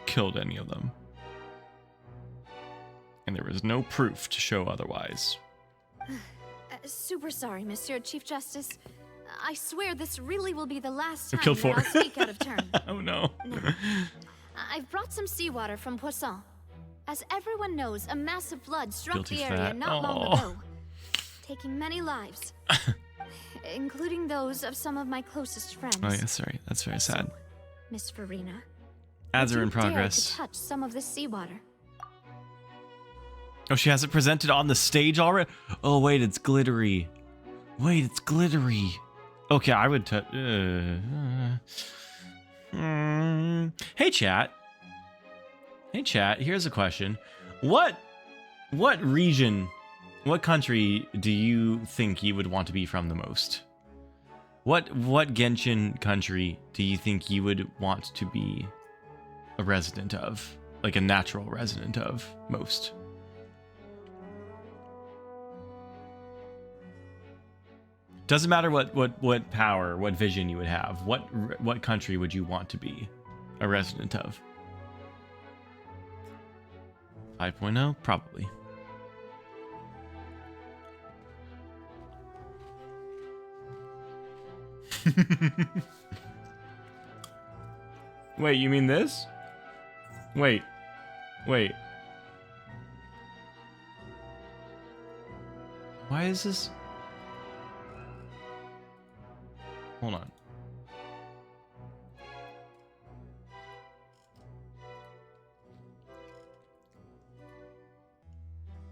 killed any of them. And there is no proof to show otherwise. Super sorry, Monsieur Chief Justice. I swear this really will be the last I've time killed that 4. I'll speak out of turn. Oh no. I've brought some seawater from Poisson. As everyone knows, a massive flood struck Guilty the for area that. not long Aw. ago, taking many lives, including those of some of my closest friends. Oh yeah, sorry. That's very sad. Miss Farina. Ads would are in you dare progress. to touch some of this seawater? Oh, she has it presented on the stage already? Oh, wait, it's glittery. Wait, it's glittery. Okay, I would touch... Hey, chat. Hey, chat, here's a question. What region, what country do you think you would want to be from the most? What Genshin country do you think you would want to be a resident of? Like a natural resident of most? Doesn't matter what power, what vision you would have. What country would you want to be a resident of? 5.0? Probably. Wait, you mean this? Wait. Why is this? Hold on.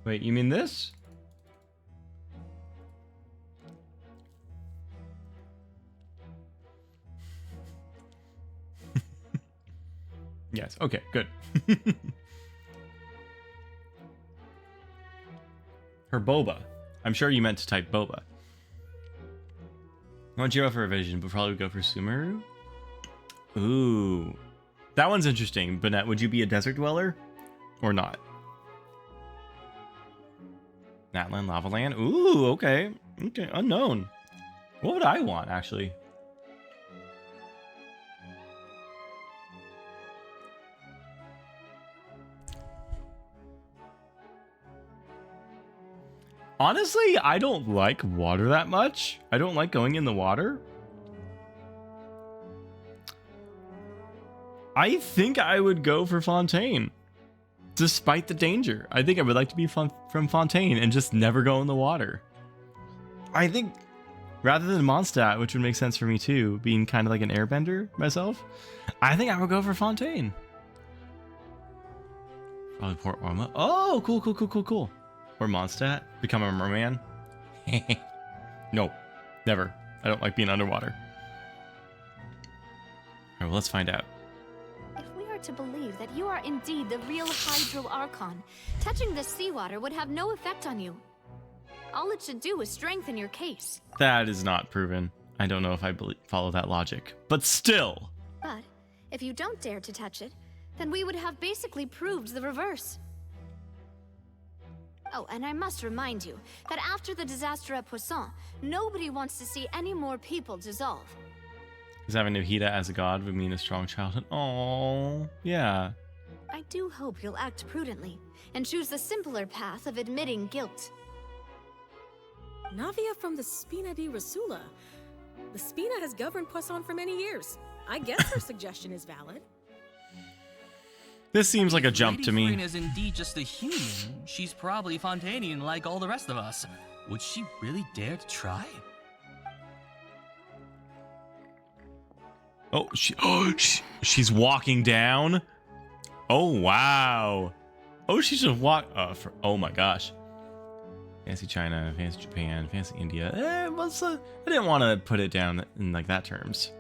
Wait, you mean this? Yes, okay, good. Her boba. I'm sure you meant to type boba. I want Jiro for a vision, but probably go for Sumeru. Ooh. That one's interesting. Bonette, would you be a desert dweller? Or not? Natlan, Lava Land? Ooh, okay. Okay, unknown. What would I want, actually? Honestly, I don't like water that much. I don't like going in the water. I think I would go for Fontaine. Despite the danger. I think I would like to be from Fontaine and just never go in the water. I think, rather than Mondstadt, which would make sense for me too, being kind of like an airbender myself, I think I would go for Fontaine. Probably Port Orma. Oh, cool, cool, cool, cool, cool. Or Mondstadt. Become a merman. No, never. I don't like being underwater. Alright, well, let's find out. If we are to believe that you are indeed the real Hydro Archon, touching the seawater would have no effect on you. All it should do is strengthen your case. That is not proven. I don't know if I follow that logic. But still! But if you don't dare to touch it, then we would have basically proved the reverse. Oh, and I must remind you that after the disaster at Poisson, nobody wants to see any more people dissolve. Does having Nahida as a god would mean a strong childhood? Oh, yeah. I do hope you'll act prudently and choose the simpler path of admitting guilt. Navia from the Spina di Rasula. The Spina has governed Poisson for many years. I guess her suggestion is valid. This seems like a jump to me. Lady Farina's indeed just a human. She's probably Fontanian like all the rest of us. Would she really dare to try? Oh, she's walking down. Oh wow. Oh, she's just oh my gosh. Fancy China, fancy Japan, fancy India. I didn't want to put it down in like that terms.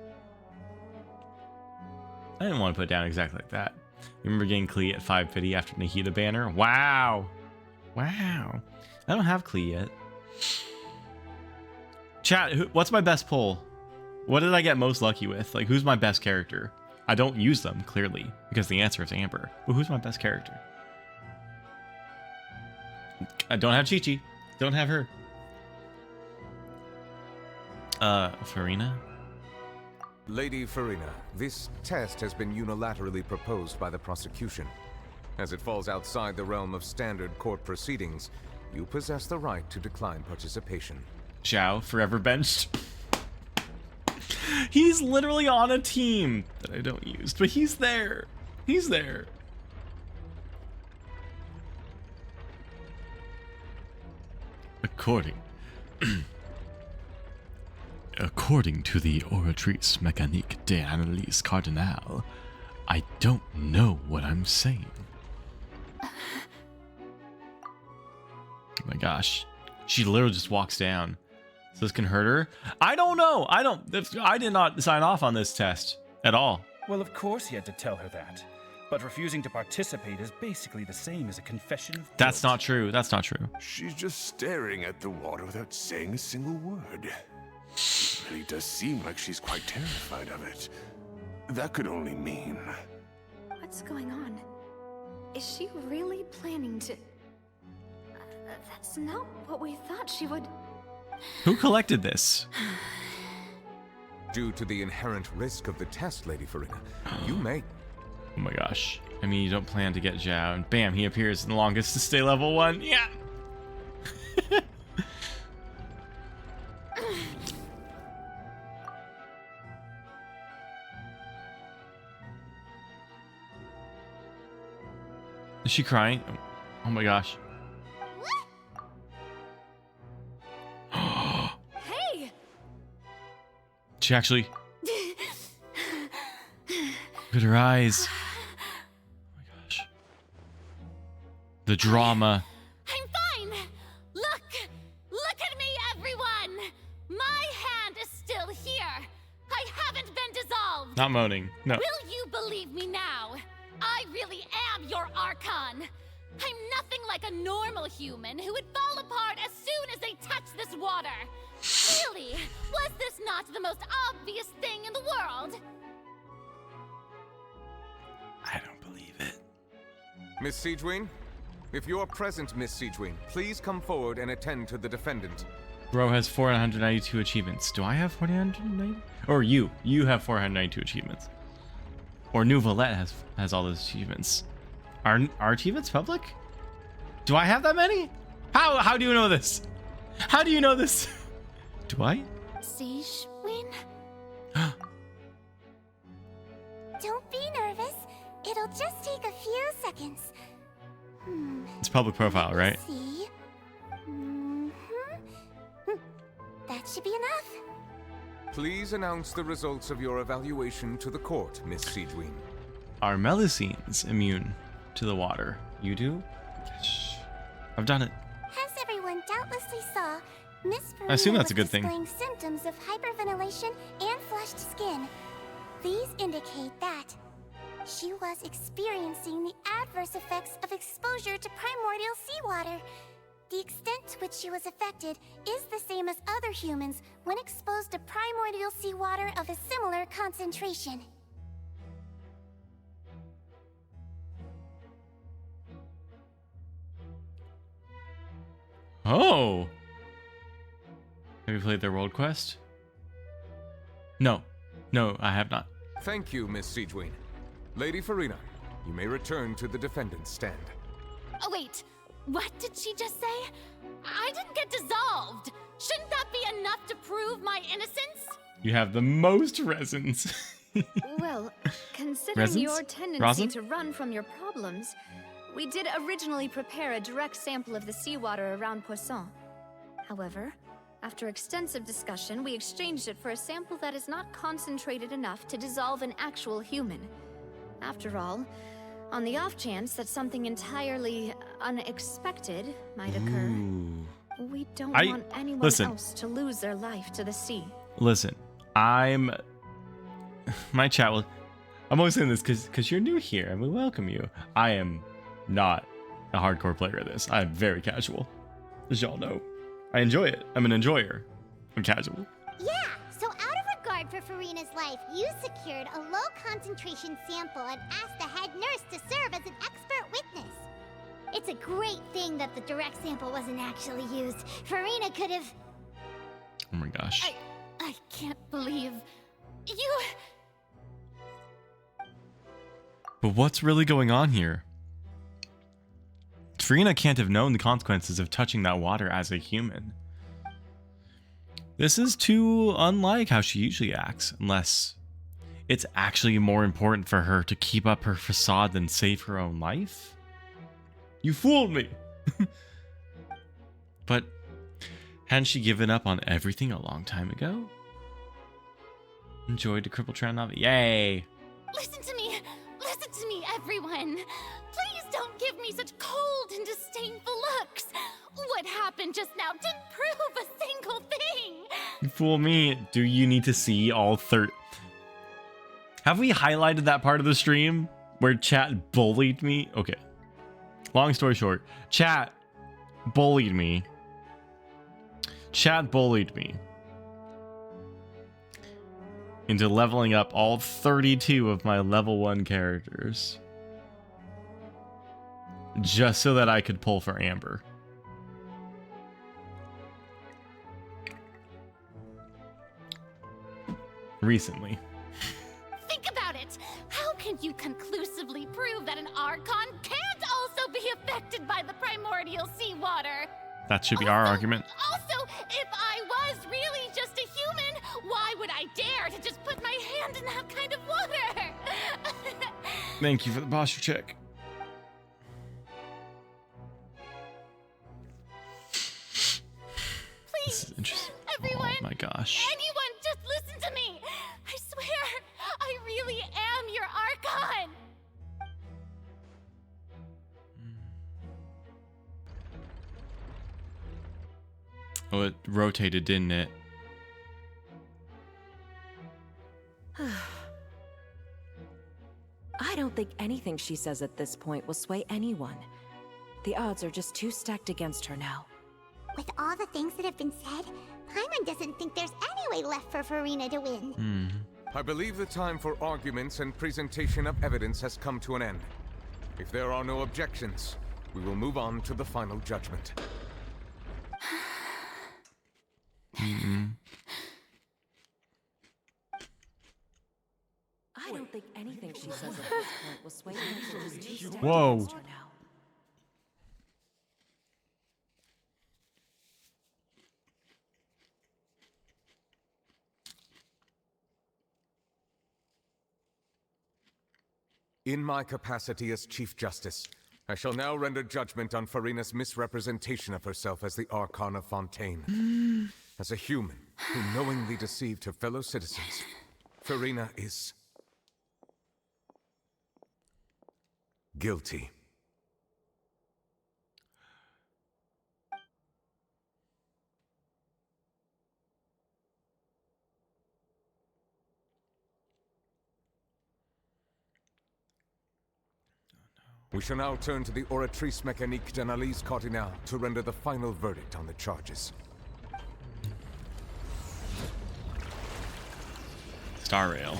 I didn't want to put it down exactly like that. You remember getting Klee at 550 after Nahida banner? Wow. Wow. I don't have Klee yet. Chat, what's my best pull? What did I get most lucky with? Like, who's my best character? I don't use them, clearly, because the answer is Amber. But who's my best character? I don't have Chi-Chi. Don't have her. Farina? Lady Farina, this test has been unilaterally proposed by the prosecution. As it falls outside the realm of standard court proceedings, you possess the right to decline participation. Zhao, forever benched. He's literally on a team that I don't use, but he's there. He's there. According to the Oratrice Mécanique d'Analyse Cardinale, I don't know what I'm saying. Oh my gosh. She literally just walks down. So this can hurt her? I don't know. I did not sign off on this test at all. Well, of course he had to tell her that. But refusing to participate is basically the same as a confession of guilt. That's not true. That's not true. She's just staring at the water without saying a single word. It really does seem like she's quite terrified of it. That could only mean... What's going on? Is she really planning to... that's not what we thought she would... Who collected this? Due to the inherent risk of the test, Lady Farina, you may... Oh my gosh. I mean, you don't plan to get Zhao, and bam, he appears in the longest to stay level 1. Yeah! Is she crying? Oh my gosh. Hey! She actually... Look at her eyes. Oh my gosh. The drama. I'm Not moaning. No. Will you believe me now? I really am your Archon. I'm nothing like a normal human who would fall apart as soon as they touch this water. Really? Was this not the most obvious thing in the world? I don't believe it. Miss Siegewin? If you're present, Miss Siegewin, please come forward and attend to the defendant. Bro has 492 achievements. Do I have 490? Or you have 492 achievements. Or New Valette has all those achievements. Are achievements public? Do I have that many? How do you know this? How do you know this? Do I? Siegewin? Don't be nervous. It'll just take a few seconds. It's public profile, right? See? That should be enough. Please announce the results of your evaluation to the court, Miss Siegewin. Are Melusines immune to the water? You do? Shh. I've done it. As everyone doubtlessly saw, Miss I assume that's a good was thing. displaying symptoms of hyperventilation and flushed skin. These indicate that she was experiencing the adverse effects of exposure to primordial seawater. The extent to which she was affected is the same as other humans when exposed to primordial seawater of a similar concentration. Oh! Have you played their world quest? No. No, I have not. Thank you, Miss Siegewin. Lady Farina, you may return to the defendant's stand. Oh, wait. What did she just say? I didn't get dissolved. Shouldn't that be enough to prove my innocence? You have the most resins. Well, considering Resins? your tendency Rosin? to run from your problems, we did originally prepare a direct sample of the seawater around Poisson. However, after extensive discussion, we exchanged it for a sample that is not concentrated enough to dissolve an actual human. After all, on the off chance that something entirely unexpected might occur, we don't want anyone else to lose their life to the sea. Listen, my chat will... I'm always saying this because you're new here and we welcome you. I am not a hardcore player of this. I'm very casual, as y'all know. I enjoy it. I'm an enjoyer. I'm casual. Yeah, so out of regard for Farina's life, you secured a low concentration sample and asked the head nurse to serve as an expert witness. It's a great thing that the direct sample wasn't actually used. Farina could have... Oh my gosh. I can't believe you... But what's really going on here? Farina can't have known the consequences of touching that water as a human. This is too unlike how she usually acts, unless it's actually more important for her to keep up her facade than save her own life? You fooled me! But hadn't she given up on everything a long time ago? Enjoyed the crippled Tran Navi. Yay! Listen to me, everyone. Please don't give me such cold and disdainful looks. What happened just now didn't prove a single thing. You fool me. Do you need to see all 30? Have we highlighted that part of the stream where chat bullied me? Okay. Long story short, chat bullied me. Chat bullied me into leveling up all 32 of my level 1 characters just so that I could pull for Amber. Recently. Think about it. How can you conclusively prove that an Archon can't also be affected by the primordial seawater? That should be our argument. Also, if I was really just a human, why would I dare to just put my hand in that kind of water? Thank you for the posture check. Please, this is interesting. Everyone, oh my gosh. Anyone, just listen to me. I swear, I really am your Archon. Oh, it rotated, didn't it? I don't think anything she says at this point will sway anyone. The odds are just too stacked against her now. With all the things that have been said, Paimon doesn't think there's any way left for Farina to win. I believe the time for arguments and presentation of evidence has come to an end. If there are no objections, we will move on to the final judgment. I don't think anything she says at this point will sway anyone. Just too stacked Whoa. against her now. In my capacity as Chief Justice, I shall now render judgment on Farina's misrepresentation of herself as the Archon of Fontaine. As a human who knowingly deceived her fellow citizens, Farina is guilty. We shall now turn to the Oratrice Mécanique d'Analyse Cardinal to render the final verdict on the charges. Star Rail.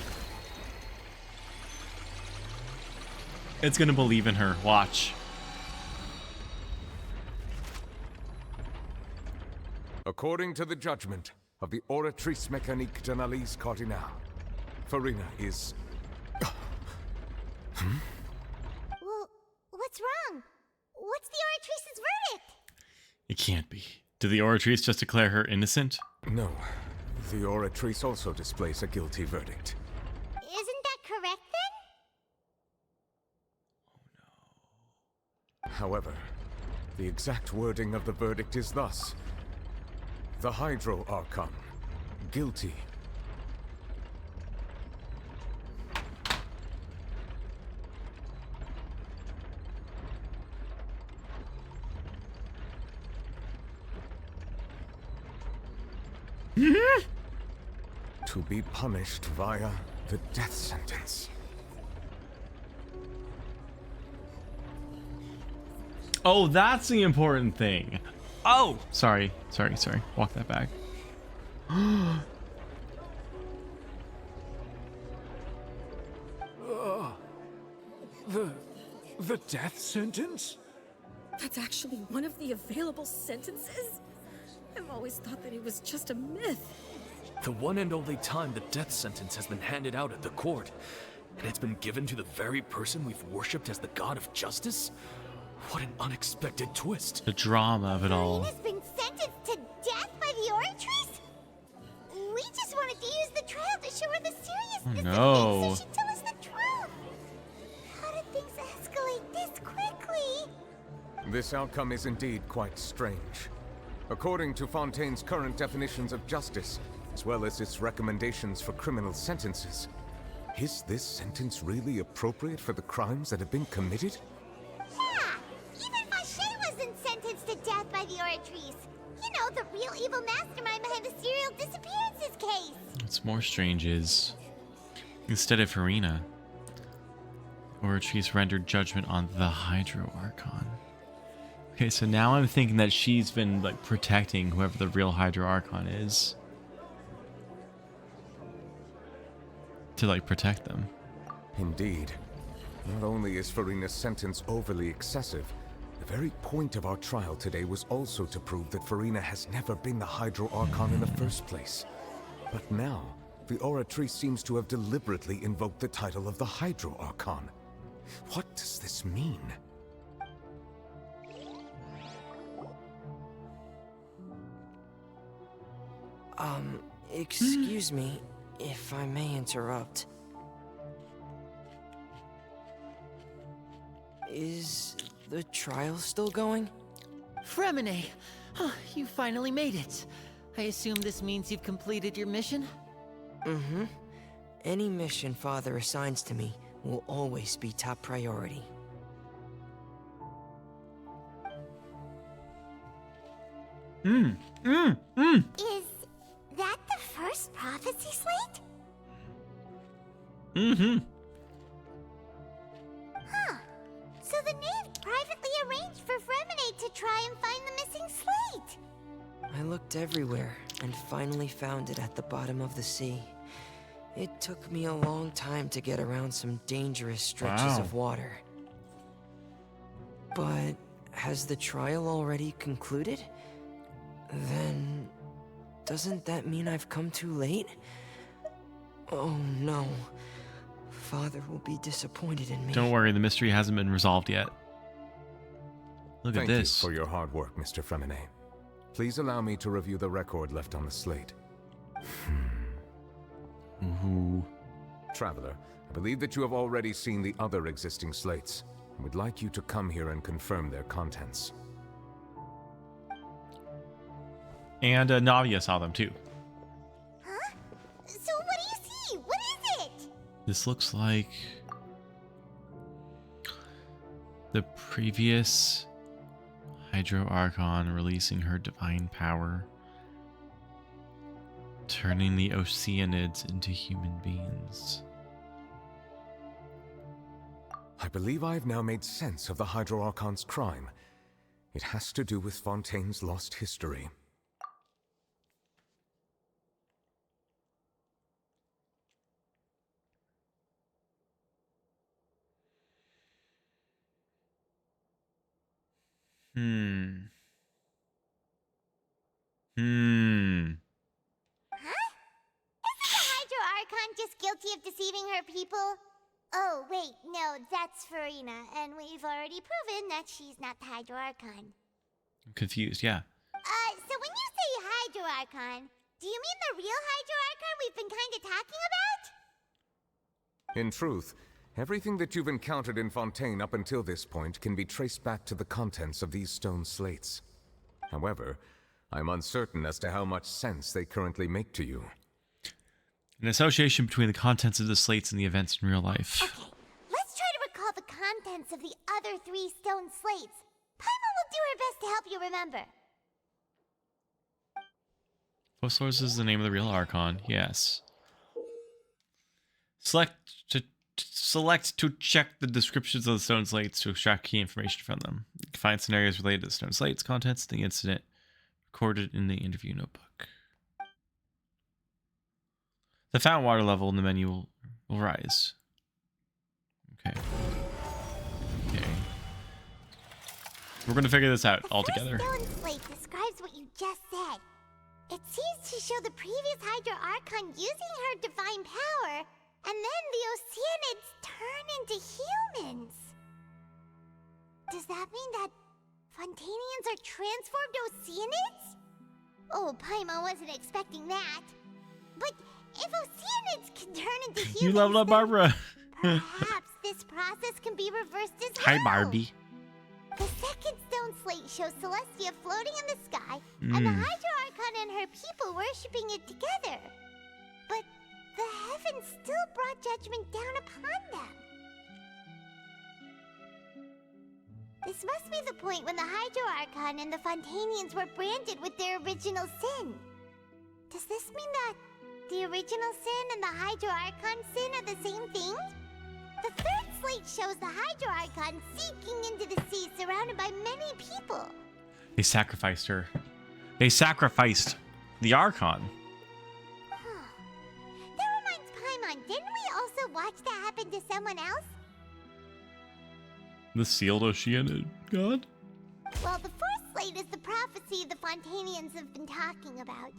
It's gonna believe in her. Watch. According to the judgment of the Oratrice Mécanique d'Analyse Cardinal, Farina is... Well, what's wrong? What's the Oratrice's verdict? It can't be. Did the Oratrice just declare her innocent? No. The Oratrice also displays a guilty verdict. Isn't that correct then? However, the exact wording of the verdict is thus. The Hydro Archon, guilty. To be punished via the death sentence. Oh, that's the important thing. Oh! Sorry. Walk that back. The death sentence? That's actually one of the available sentences? I've always thought that it was just a myth. The one and only time the death sentence has been handed out at the court, and it's been given to the very person we've worshipped as the god of justice? What an unexpected twist. The drama of it all. Farina's been sentenced to death by the Oratrice? We just wanted to use the trial to show her the seriousness no. of things so she'd tell us the truth. How did things escalate this quickly? This outcome is indeed quite strange. According to Fontaine's current definitions of justice, as well as its recommendations for criminal sentences, is this sentence really appropriate for the crimes that have been committed? Yeah, even Vache wasn't sentenced to death by the Oratrice. You know, the real evil mastermind behind the serial disappearances case. What's more strange is, instead of Farina, Oratrice rendered judgment on the Hydro Archon. Okay, so now I'm thinking that she's been, like, protecting whoever the real Hydro Archon is. To, like, protect them. Indeed. Not only is Farina's sentence overly excessive, the very point of our trial today was also to prove that Farina has never been the Hydro Archon in the first place. But now, the Oratrice seems to have deliberately invoked the title of the Hydro Archon. What does this mean? Excuse me, if I may interrupt. Is the trial still going? Fremine! You finally made it. I assume this means you've completed your mission? Mm-hmm. Any mission Father assigns to me will always be top priority. Is that the first prophecy slate? try and find the missing slate. I looked everywhere and finally found it at the bottom of the sea. It took me a long time to get around some dangerous stretches of water. But has the trial already concluded? Then doesn't that mean I've come too late? Oh no. Father will be disappointed in me. Don't worry, the mystery hasn't been resolved yet. Look at this. Thank you for your hard work, Mr. Fremine. Please allow me to review the record left on the slate. Ooh. Traveler, I believe that you have already seen the other existing slates. I would like you to come here and confirm their contents. And Navia saw them too. Huh? So what do you see? What is it? This looks like the previous Hydro Archon releasing her divine power, turning the Oceanids into human beings. I believe I have now made sense of the Hydro Archon's crime. It has to do with Fontaine's lost history. Huh? Isn't the Hydro Archon just guilty of deceiving her people? Oh, wait, no, that's Farina, and we've already proven that she's not the Hydro Archon. I'm confused, yeah. So when you say Hydro Archon, do you mean the real Hydro Archon we've been kind of talking about? In truth, everything that you've encountered in Fontaine up until this point can be traced back to the contents of these stone slates. However, I'm uncertain as to how much sense they currently make to you. An association between the contents of the slates and the events in real life. Okay, let's try to recall the contents of the other 3 stone slates. Paimon will do her best to help you remember. Phosphorus is the name of the real Archon, yes. Select to check the descriptions of the stone slates to extract key information from them. You can find scenarios related to the stone slates, contents, the incident recorded in the interview notebook. The fountain water level in the menu will rise. Okay. Okay. We're going to figure this out all together. The stone slate describes what you just said. It seems to show the previous Hydro Archon using her divine power, and then the Oceanids turn into humans. Does that mean that Fontanians are transformed Oceanids? Oh, Paimon wasn't expecting that. But if Oceanids can turn into humans, You leveled up, Barbara. perhaps this process can be reversed as well. Hi, Barbie. The second stone slate shows Celestia floating in the sky, and the Hydro Archon and her people worshipping it together. But the heavens still brought judgment down upon them. This must be the point when the Hydro Archon and the Fontanians were branded with their original sin. Does this mean that the original sin and the Hydro Archon sin are the same thing? The third slate shows the Hydro Archon sinking into the sea surrounded by many people. They sacrificed her. They sacrificed the Archon. That reminds Paimon, didn't we also watch that happen to someone else? The sealed Oceanid god? Well, the fourth slate is the prophecy the Fontanians have been talking about.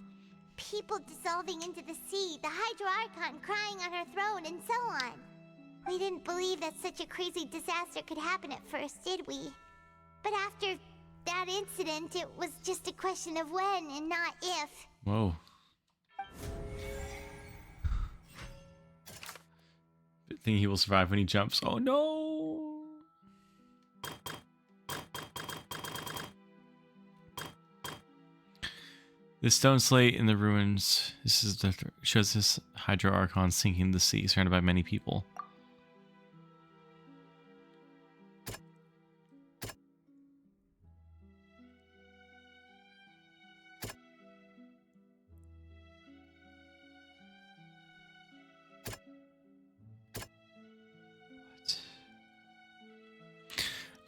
People dissolving into the sea, the Hydro Archon crying on her throne, and so on. We didn't believe that such a crazy disaster could happen at first, did we? But after that incident, it was just a question of when and not if. Whoa. Good thing he will survive when he jumps. Oh no! The stone slate in the ruins. This is shows this Hydro Archon sinking the sea, surrounded by many people.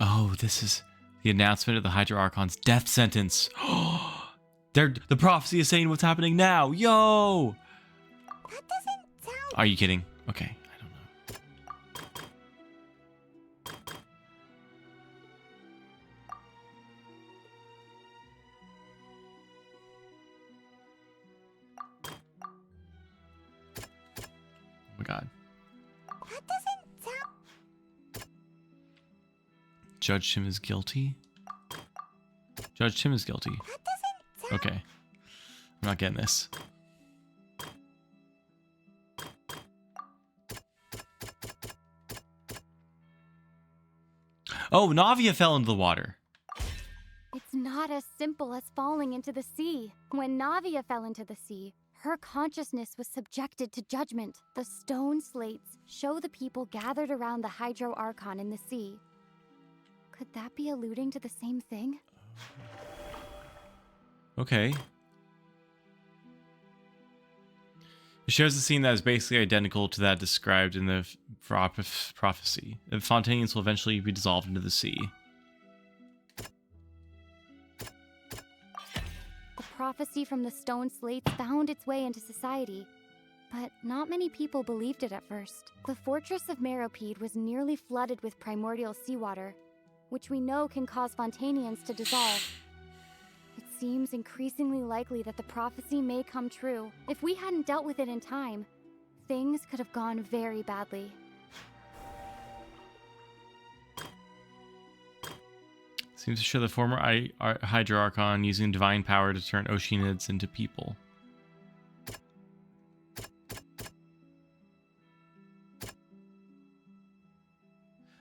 Oh, this is... The announcement of the Hydra Archon's death sentence. The prophecy is saying what's happening now. Yo! That doesn't sound... Are you kidding? Okay. Oh my god. That doesn't sound... Judge Tim is guilty? Judge Tim is guilty. That doesn't sound... Okay. I'm not getting this. Oh, Navia fell into the water. It's not as simple as falling into the sea. When Navia fell into the sea, her consciousness was subjected to judgment. The stone slates show the people gathered around the Hydro Archon in the sea. Could that be alluding to the same thing? Okay. It shows a scene that is basically identical to that described in the prophecy. The Fontanians will eventually be dissolved into the sea. The prophecy from the stone slates found its way into society, but not many people believed it at first. The fortress of Meropide was nearly flooded with primordial seawater, which we know can cause Fontanians to dissolve. It seems increasingly likely that the prophecy may come true. If we hadn't dealt with it in time, things could have gone very badly. Seems to show the former Hydra Archon using divine power to turn Oceanids into people.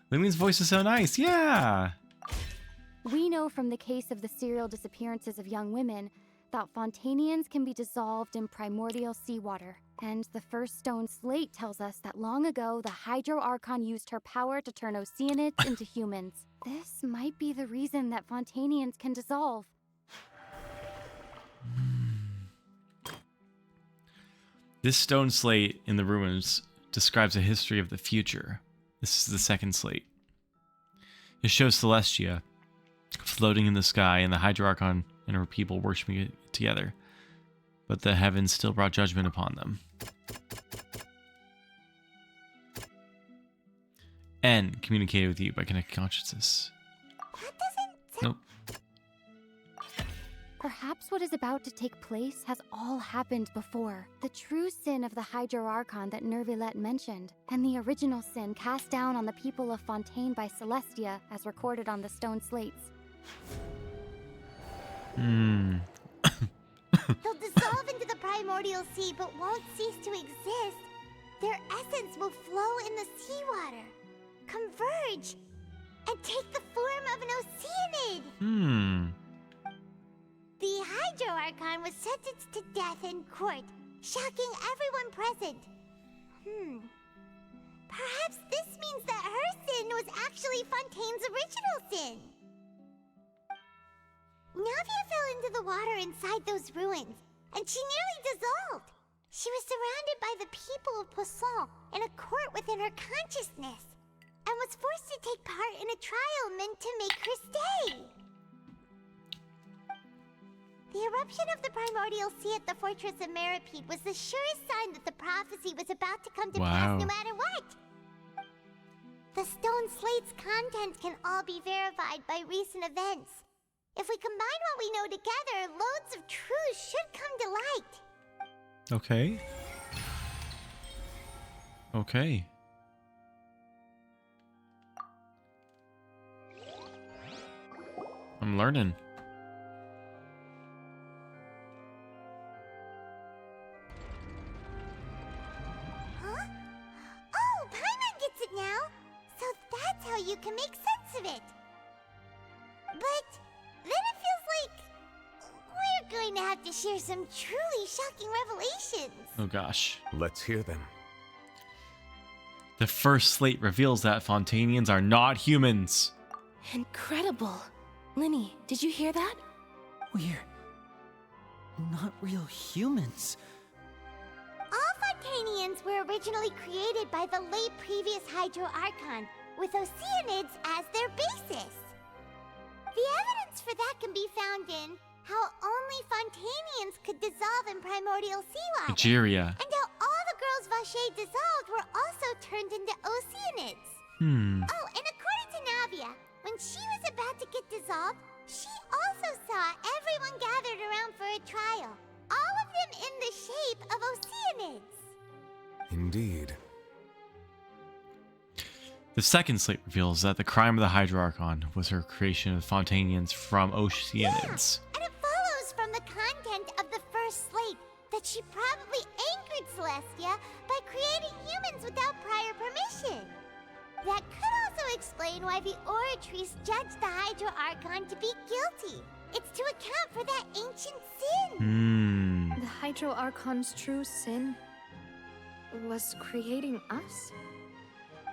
Lumine's voice is so nice, yeah! We know from the case of the serial disappearances of young women that Fontanians can be dissolved in primordial seawater. And the first stone slate tells us that long ago, the Hydro Archon used her power to turn Oceanids into humans. This might be the reason that Fontanians can dissolve. This stone slate in the ruins describes a history of the future. This is the second slate. It shows Celestia floating in the sky and the Hydra Archon and her people worshiping it together. But the heavens still brought judgment upon them. N communicated with you by connected consciousness. Nope. Perhaps what is about to take place has all happened before. The true sin of the Hydro Archon that Nervilette mentioned, and the original sin cast down on the people of Fontaine by Celestia, as recorded on the stone slates. They'll dissolve into the primordial sea but won't cease to exist. Their essence will flow in the seawater, converge, and take the form of an Oceanid. The Hydro Archon was sentenced to death in court, shocking everyone present. Perhaps this means that her sin was actually Fontaine's original sin. Navia fell into the water inside those ruins, and she nearly dissolved. She was surrounded by the people of Poisson in a court within her consciousness, and was forced to take part in a trial meant to make her stay. The eruption of the primordial sea at the fortress of Meropide was the surest sign that the prophecy was about to come to pass no matter what. The stone slate's contents can all be verified by recent events. If we combine what we know together, loads of truths should come to light. Okay. Okay. I'm learning. Huh? Oh, Paimon gets it now! So that's how you can make sense of it. But then it feels like we're going to have to share some truly shocking revelations. Oh gosh. Let's hear them. The first slate reveals that Fontanians are not humans. Incredible. Linny, did you hear that? We're not real humans. All Fontanians were originally created by the late previous Hydro Archon, with Oceanids as their basis. The evidence for that can be found in how only Fontanians could dissolve in primordial seawater. Egeria. And how all the girls Vacher dissolved were also turned into Oceanids. Oh, and according to Navia, when she was about to get dissolved, she also saw everyone gathered around for a trial. All of them in the shape of Oceanids. Indeed. The second slate reveals that the crime of the Hydro-Archon was her creation of Fontanians from Oceanids. And it follows from the content of the first slate that she probably angered Celestia by creating humans without prior permission. That could also explain why the Oratrice judged the Hydro-Archon to be guilty. It's to account for that ancient sin. The Hydro-Archon's true sin was creating us?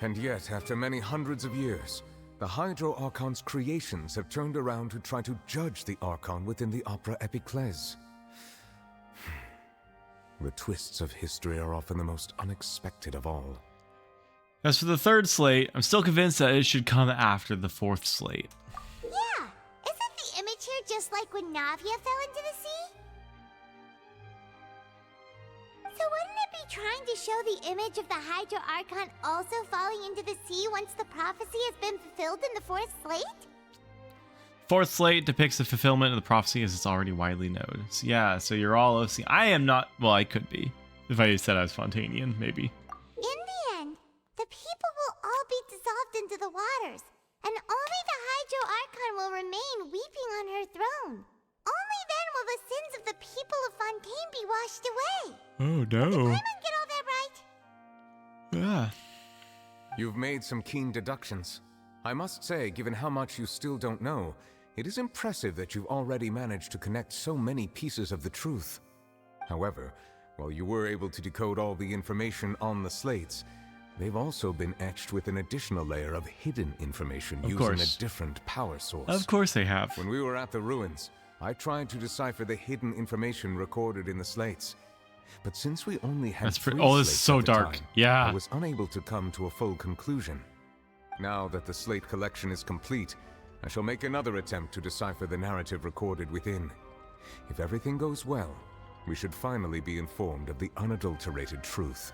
And yet, after many hundreds of years, the Hydro-Archon's creations have turned around to try to judge the Archon within the Opera Epiclese. The twists of history are often the most unexpected of all. As for the third slate, I'm still convinced that it should come after the fourth slate. Yeah, isn't the image here just like when Navia fell into the sea? So wouldn't it be trying to show the image of the Hydro-Archon also falling into the sea once the prophecy has been fulfilled in the fourth slate? Fourth slate depicts the fulfillment of the prophecy as it's already widely known. So yeah, so you're all OC. I am not, well, I could be. If I said I was Fontanian, maybe. In the end, the people will all be dissolved into the waters, and only the Hydro-Archon will remain weeping on her throne. Only then will the sins of the people of Fontaine be washed away. Oh Did no. Paimon get all that right? Yeah. You've made some keen deductions. I must say, given how much you still don't know, it is impressive that you've already managed to connect so many pieces of the truth. However, while you were able to decode all the information on the slates, they've also been etched with an additional layer of hidden information using a different power source. Of course they have. When we were at the ruins, I tried to decipher the hidden information recorded in the slates. But since we only had That's three oh, this is slates so at the dark. time, Yeah. I was unable to come to a full conclusion. Now that the slate collection is complete, I shall make another attempt to decipher the narrative recorded within. If everything goes well, we should finally be informed of the unadulterated truth.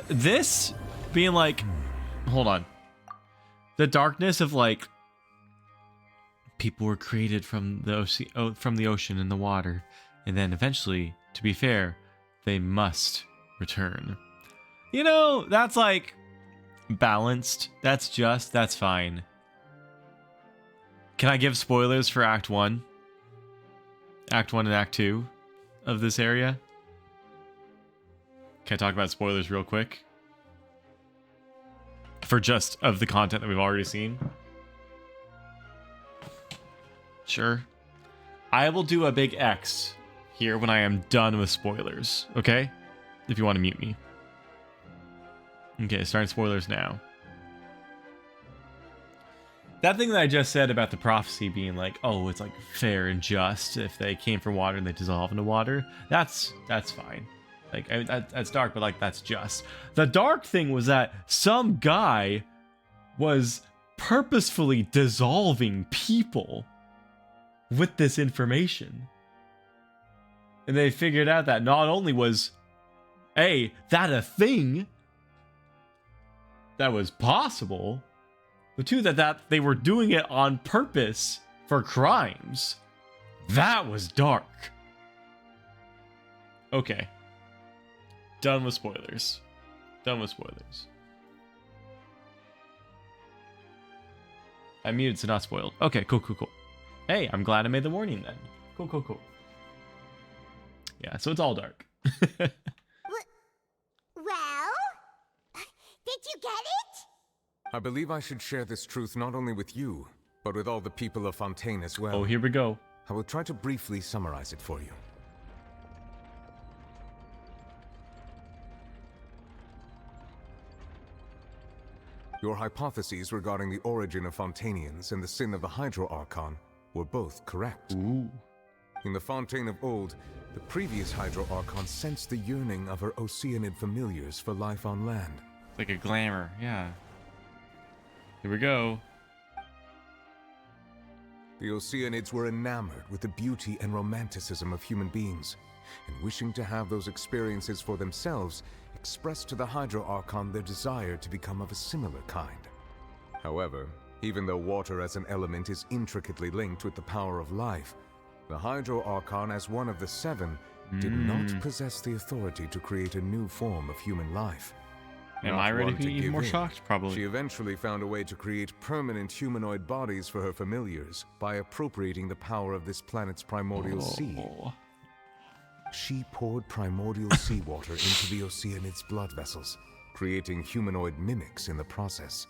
This being like, hold on. The darkness of like, people were created from the ocean and the water, and then eventually, to be fair, they must return. You know, that's like balanced. That's just, that's fine. Can I give spoilers for Act 1? Act 1 and Act 2 of this area? Can I talk about spoilers real quick? For just of the content that we've already seen? Sure. I will do a big X here when I am done with spoilers, okay? If you want to mute me. Okay, starting spoilers now. That thing that I just said about the prophecy being like, oh, it's like fair and just if they came from water and they dissolve into water. That's fine. Like, that's dark, but like, that's just. The dark thing was that some guy was purposefully dissolving people with this information. And they figured out that not only was that a thing that was possible, but two, that they were doing it on purpose for crimes. That was dark. Okay. Done with spoilers. Done with spoilers. I muted, so not spoiled. Okay, cool. Hey, I'm glad I made the warning then. Cool. Yeah, so it's all dark. Well, did you get it? I believe I should share this truth not only with you, but with all the people of Fontaine as well. Oh, here we go. I will try to briefly summarize it for you. Your hypotheses regarding the origin of Fontanians and the sin of the Hydro-Archon were both correct. Ooh. In the Fontaine of old, the previous Hydro-Archon sensed the yearning of her Oceanid familiars for life on land. Like a glamour, yeah. Here we go. The Oceanids were enamored with the beauty and romanticism of human beings, and wishing to have those experiences for themselves, expressed to the Hydro Archon their desire to become of a similar kind. However, even though water as an element is intricately linked with the power of life, the Hydro Archon, as one of the seven, did not possess the authority to create a new form of human life. Am Not I ready to wanting be even give more in, shocked? Probably. She eventually found a way to create permanent humanoid bodies for her familiars by appropriating the power of this planet's primordial sea. She poured primordial seawater into the Oceanids' blood vessels, creating humanoid mimics in the process.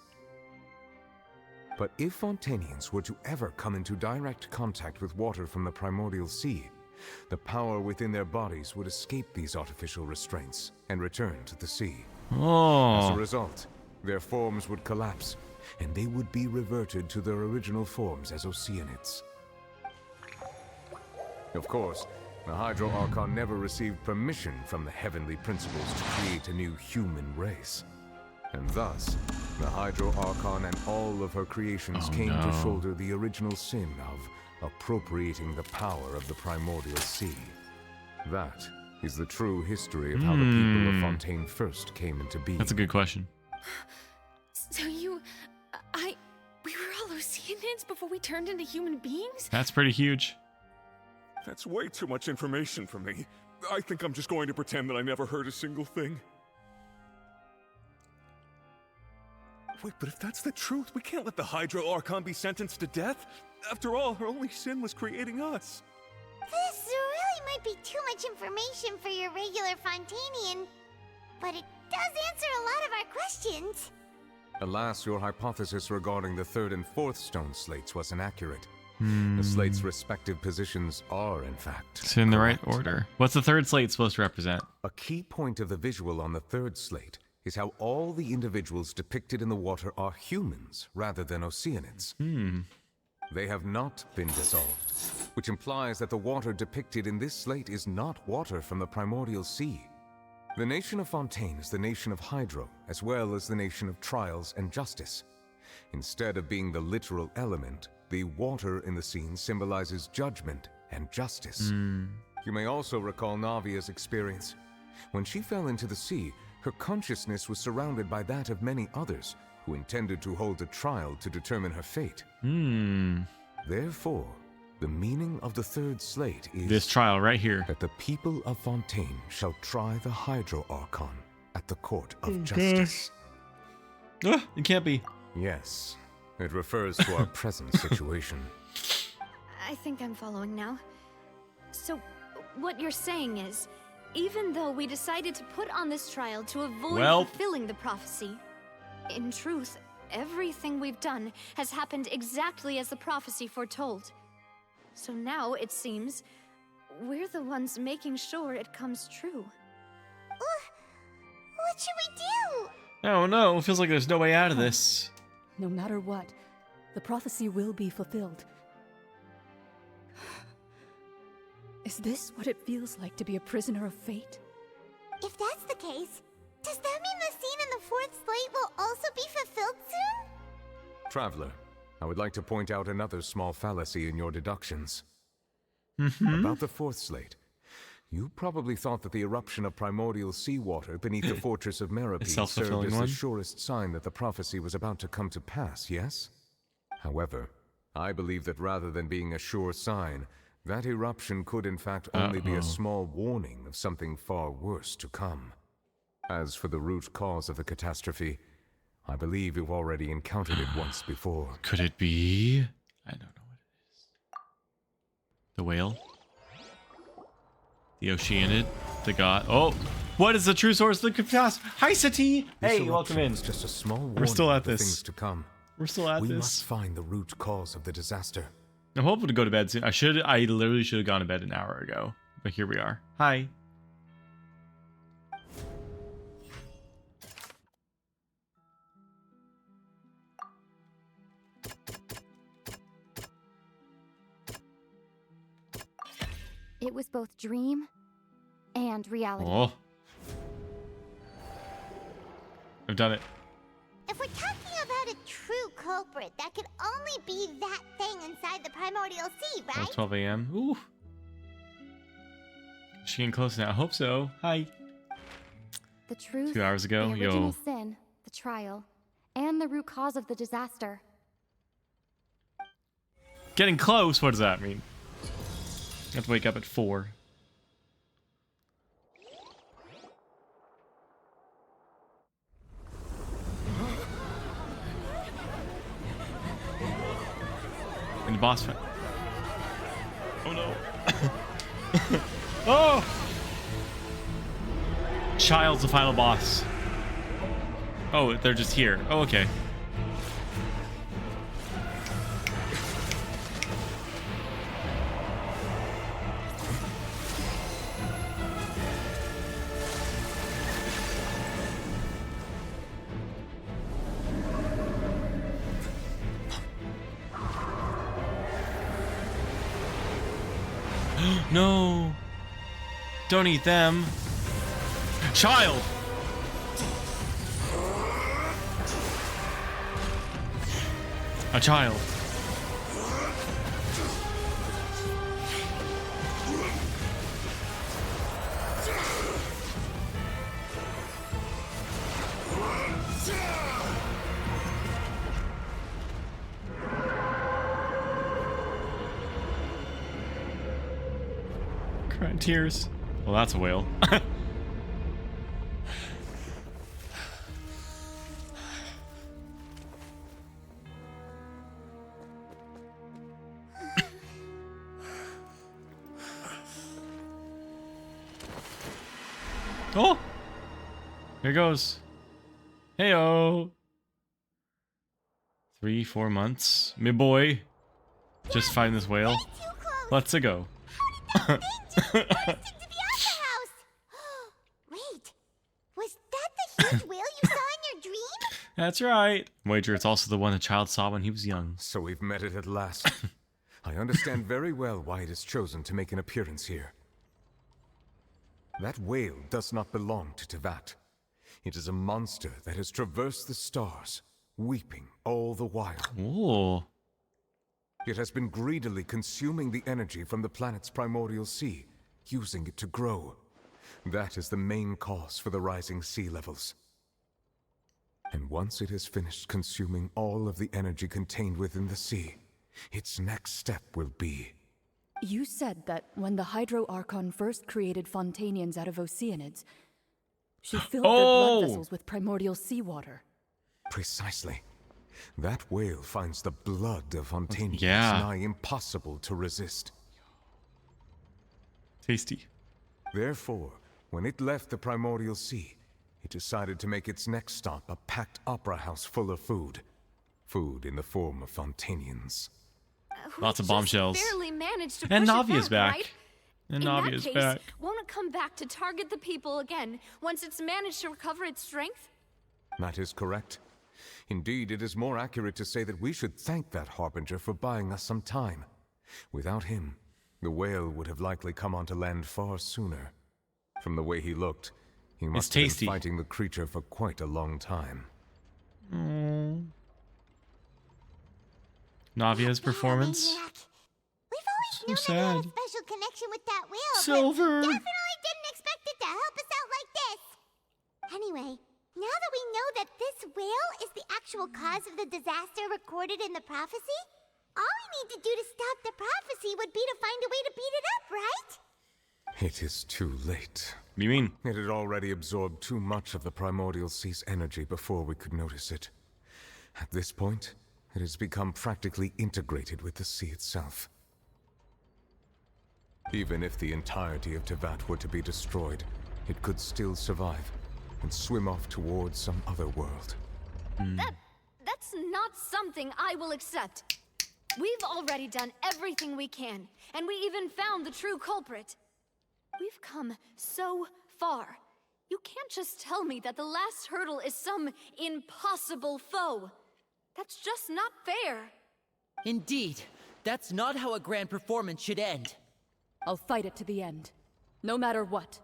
But if Fontanians were to ever come into direct contact with water from the primordial sea, the power within their bodies would escape these artificial restraints and return to the sea. As a result, their forms would collapse, and they would be reverted to their original forms as Oceanids. Of course, the Hydro Archon never received permission from the heavenly principles to create a new human race. And thus, the Hydro Archon and all of her creations came to shoulder the original sin of appropriating the power of the primordial sea. That is the true history of how the people of Fontaine first came into being. That's a good question. So we were all Oceanids before we turned into human beings? That's pretty huge. That's way too much information for me. I think I'm just going to pretend that I never heard a single thing. Wait, but if that's the truth, we can't let the Hydro Archon be sentenced to death. After all, her only sin was creating us. This really might be too much information for your regular Fontanian, but it does answer a lot of our questions. Alas, your hypothesis regarding the third and fourth stone slates was inaccurate. The slates' respective positions are, in fact, It's in the right order. What's the third slate supposed to represent? A key point of the visual on the third slate is how all the individuals depicted in the water are humans rather than Oceanids. They have not been dissolved, which implies that the water depicted in this slate is not water from the primordial sea. The nation of Fontaine is the nation of Hydro, as well as the nation of Trials and Justice. Instead of being the literal element, the water in the scene symbolizes judgment and justice. You may also recall Navia's experience. When she fell into the sea, her consciousness was surrounded by that of many others who intended to hold a trial to determine her fate. Therefore, the meaning of the third slate is this trial right here. That the people of Fontaine shall try the Hydro Archon at the court of justice. It can't be. Yes, it refers to our present situation. I think I'm following now. So, what you're saying is, even though we decided to put on this trial to avoid fulfilling the prophecy, in truth, everything we've done has happened exactly as the prophecy foretold. So now, it seems, we're the ones making sure it comes true. What should we do? Oh no, it feels like there's no way out of this. No matter what, the prophecy will be fulfilled. Is this what it feels like to be a prisoner of fate? If that's the case, does that mean the scene in the fourth slate will also be fulfilled soon? Traveler, I would like to point out another small fallacy in your deductions. About the fourth slate. You probably thought that the eruption of primordial seawater beneath the fortress of Meripede served as the surest sign that the prophecy was about to come to pass, yes? However, I believe that rather than being a sure sign, that eruption could in fact only be a small warning of something far worse to come. As for the root cause of the catastrophe, I believe you've already encountered it once before. Could it be? I don't know what it is. The whale? The Oceanid? The god? Oh! What is the true source of the catastrophe? Hi, Sati! Hey, welcome in. Just a small warning We're still at of the this. things to come. We're still at We this. must find the root cause of the disaster. I'm hoping to go to bed soon. I literally should have gone to bed an hour ago. But here we are. Hi. It was both dream and reality. Oh. I've done it. If we're talking about a true culprit, that could only be that thing inside the primordial sea, Oh, right? 12 a.m. Ooh. She getting close now. I hope so. Hi. The truth, 2 hours ago. the original Yo. sin, the trial, and the root cause of the disaster. Getting close? What does that mean? I have to wake up at 4. In the boss fight. Oh no. Oh! Child's the final boss. Oh, they're just here. Oh, okay. No. Don't eat them. Child. A child. Crying tears. Well, that's a whale. Oh! Here goes. Heyo! 3-4 months. Me boy. Just find this whale. Let's go. Wait, was that the huge whale you saw in your dream? That's right. Wager it's also the one the child saw when he was young. So we've met it at last. I understand very well why it has chosen to make an appearance here. That whale does not belong to Tevat. It is a monster that has traversed the stars, weeping all the while. Ooh. It has been greedily consuming the energy from the planet's primordial sea, using it to grow. That is the main cause for the rising sea levels. And once it has finished consuming all of the energy contained within the sea, its next step will be... You said that when the Hydro Archon first created Fontanians out of Oceanids, she filled their blood vessels with primordial seawater. Precisely. That whale finds the blood of Fontanians nigh impossible to resist. Tasty. Therefore, when it left the primordial sea, it decided to make its next stop a packed opera house full of food. Food in the form of Fontanians. Lots of bombshells. Barely managed to And push Navia's it back, back. right? And In Navia's that case, back. won't it come back to target the people again once it's managed to recover its strength? That is correct. Indeed, it is more accurate to say that we should thank that Harbinger for buying us some time. Without him, the whale would have likely come onto land far sooner. From the way he looked, he must have been fighting the creature for quite a long time. Navia's performance. We've always So known that he had sad. a special connection with that whale, Silver. but definitely didn't expect it to help us out like this. Anyway, now that we know that this whale is the actual cause of the disaster recorded in the prophecy, all we need to do to stop the prophecy would be to find a way to beat it up, right? It is too late. What do you mean? It had already absorbed too much of the primordial sea's energy before we could notice it. At this point, it has become practically integrated with the sea itself. Even if the entirety of Tevat were to be destroyed, it could still survive and swim off towards some other world. That's not something I will accept. We've already done everything we can, and we even found the true culprit. We've come so far. You can't just tell me that the last hurdle is some impossible foe. That's just not fair. Indeed, that's not how a grand performance should end. I'll fight it to the end, no matter what.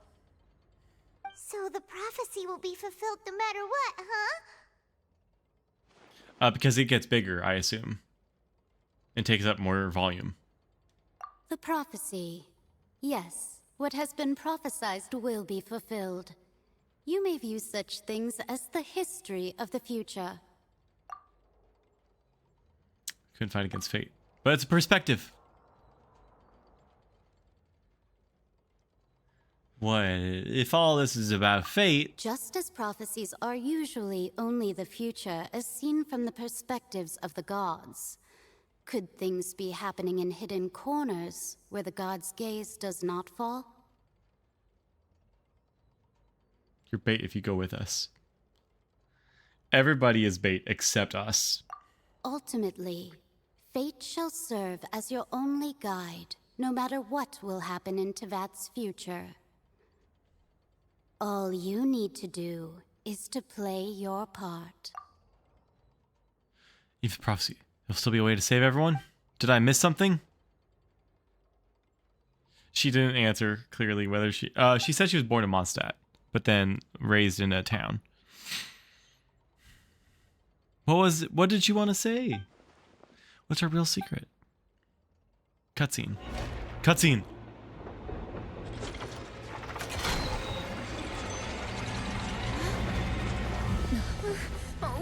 So the prophecy will be fulfilled no matter what, huh? Because it gets bigger, I assume. It takes up more volume. The prophecy. Yes, what has been prophesied will be fulfilled. You may view such things as the history of the future. Couldn't fight against fate. But it's a perspective. What if all this is about fate? Just as prophecies are usually only the future as seen from the perspectives of the gods, could things be happening in hidden corners where the gods' gaze does not fall? You're bait if you go with us. Everybody is bait except us. Ultimately, fate shall serve as your only guide, no matter what will happen in Tevat's future. All you need to do is to play your part. Even prophecy. There'll still be a way to save everyone? Did I miss something? She didn't answer clearly whether she said she was born in Mondstadt, but then raised in a town. What did she want to say? What's her real secret? Cutscene. Cutscene.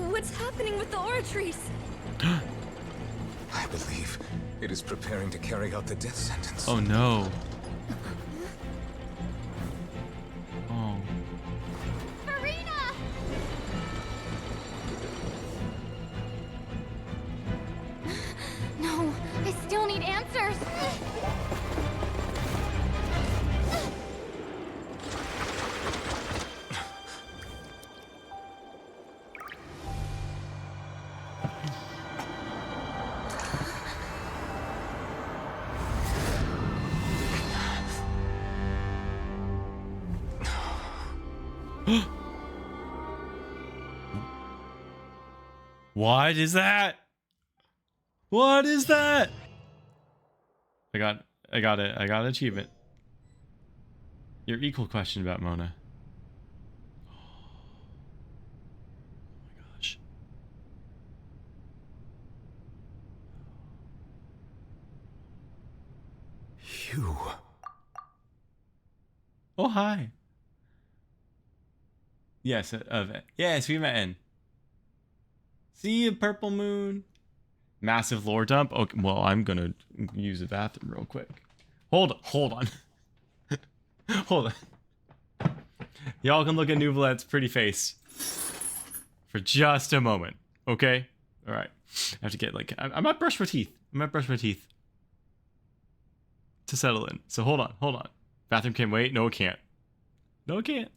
What's happening with the oratories? I believe it is preparing to carry out the death sentence. Oh no. Oh. Marina! No, I still need answers. What is that? What is that? I got it. I got an achievement. Your equal question about Mona. Oh my gosh. You. Oh hi. Yes, yes, we met in. See you, Purple Moon. Massive lore dump. Okay, well, I'm gonna use the bathroom real quick. Hold on. Hold on. Y'all can look at Nuvolet's pretty face for just a moment, okay? All right. I have to get I might brush my teeth. To settle in. So hold on. Bathroom can wait. No, it can't. No, it can't.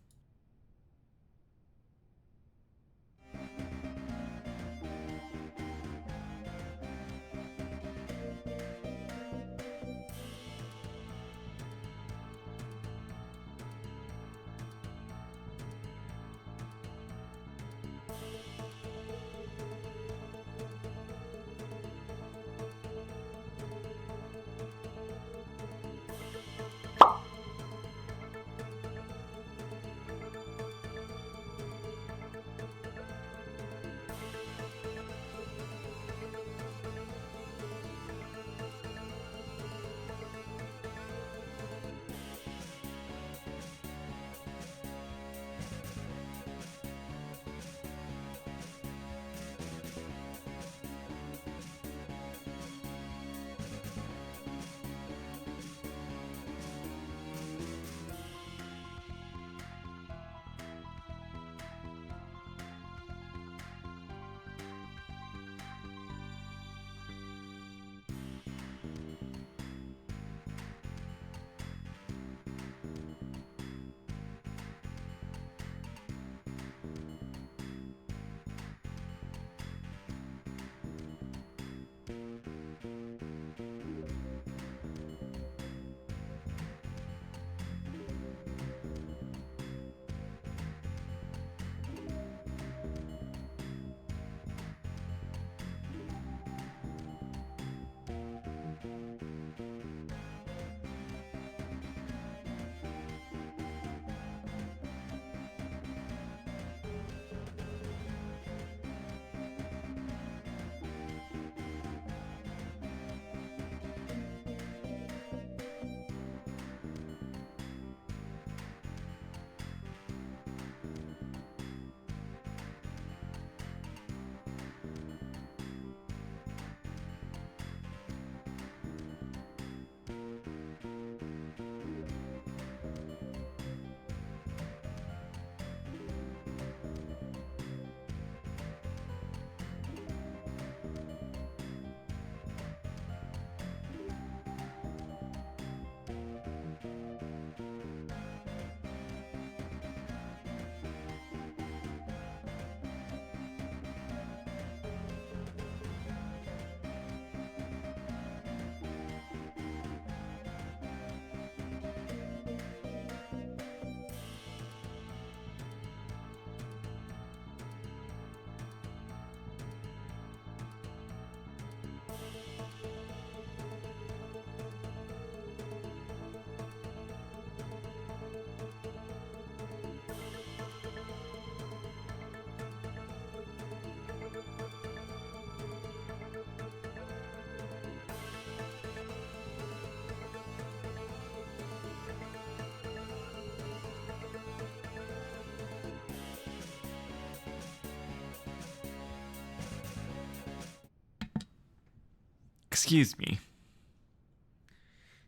Excuse me.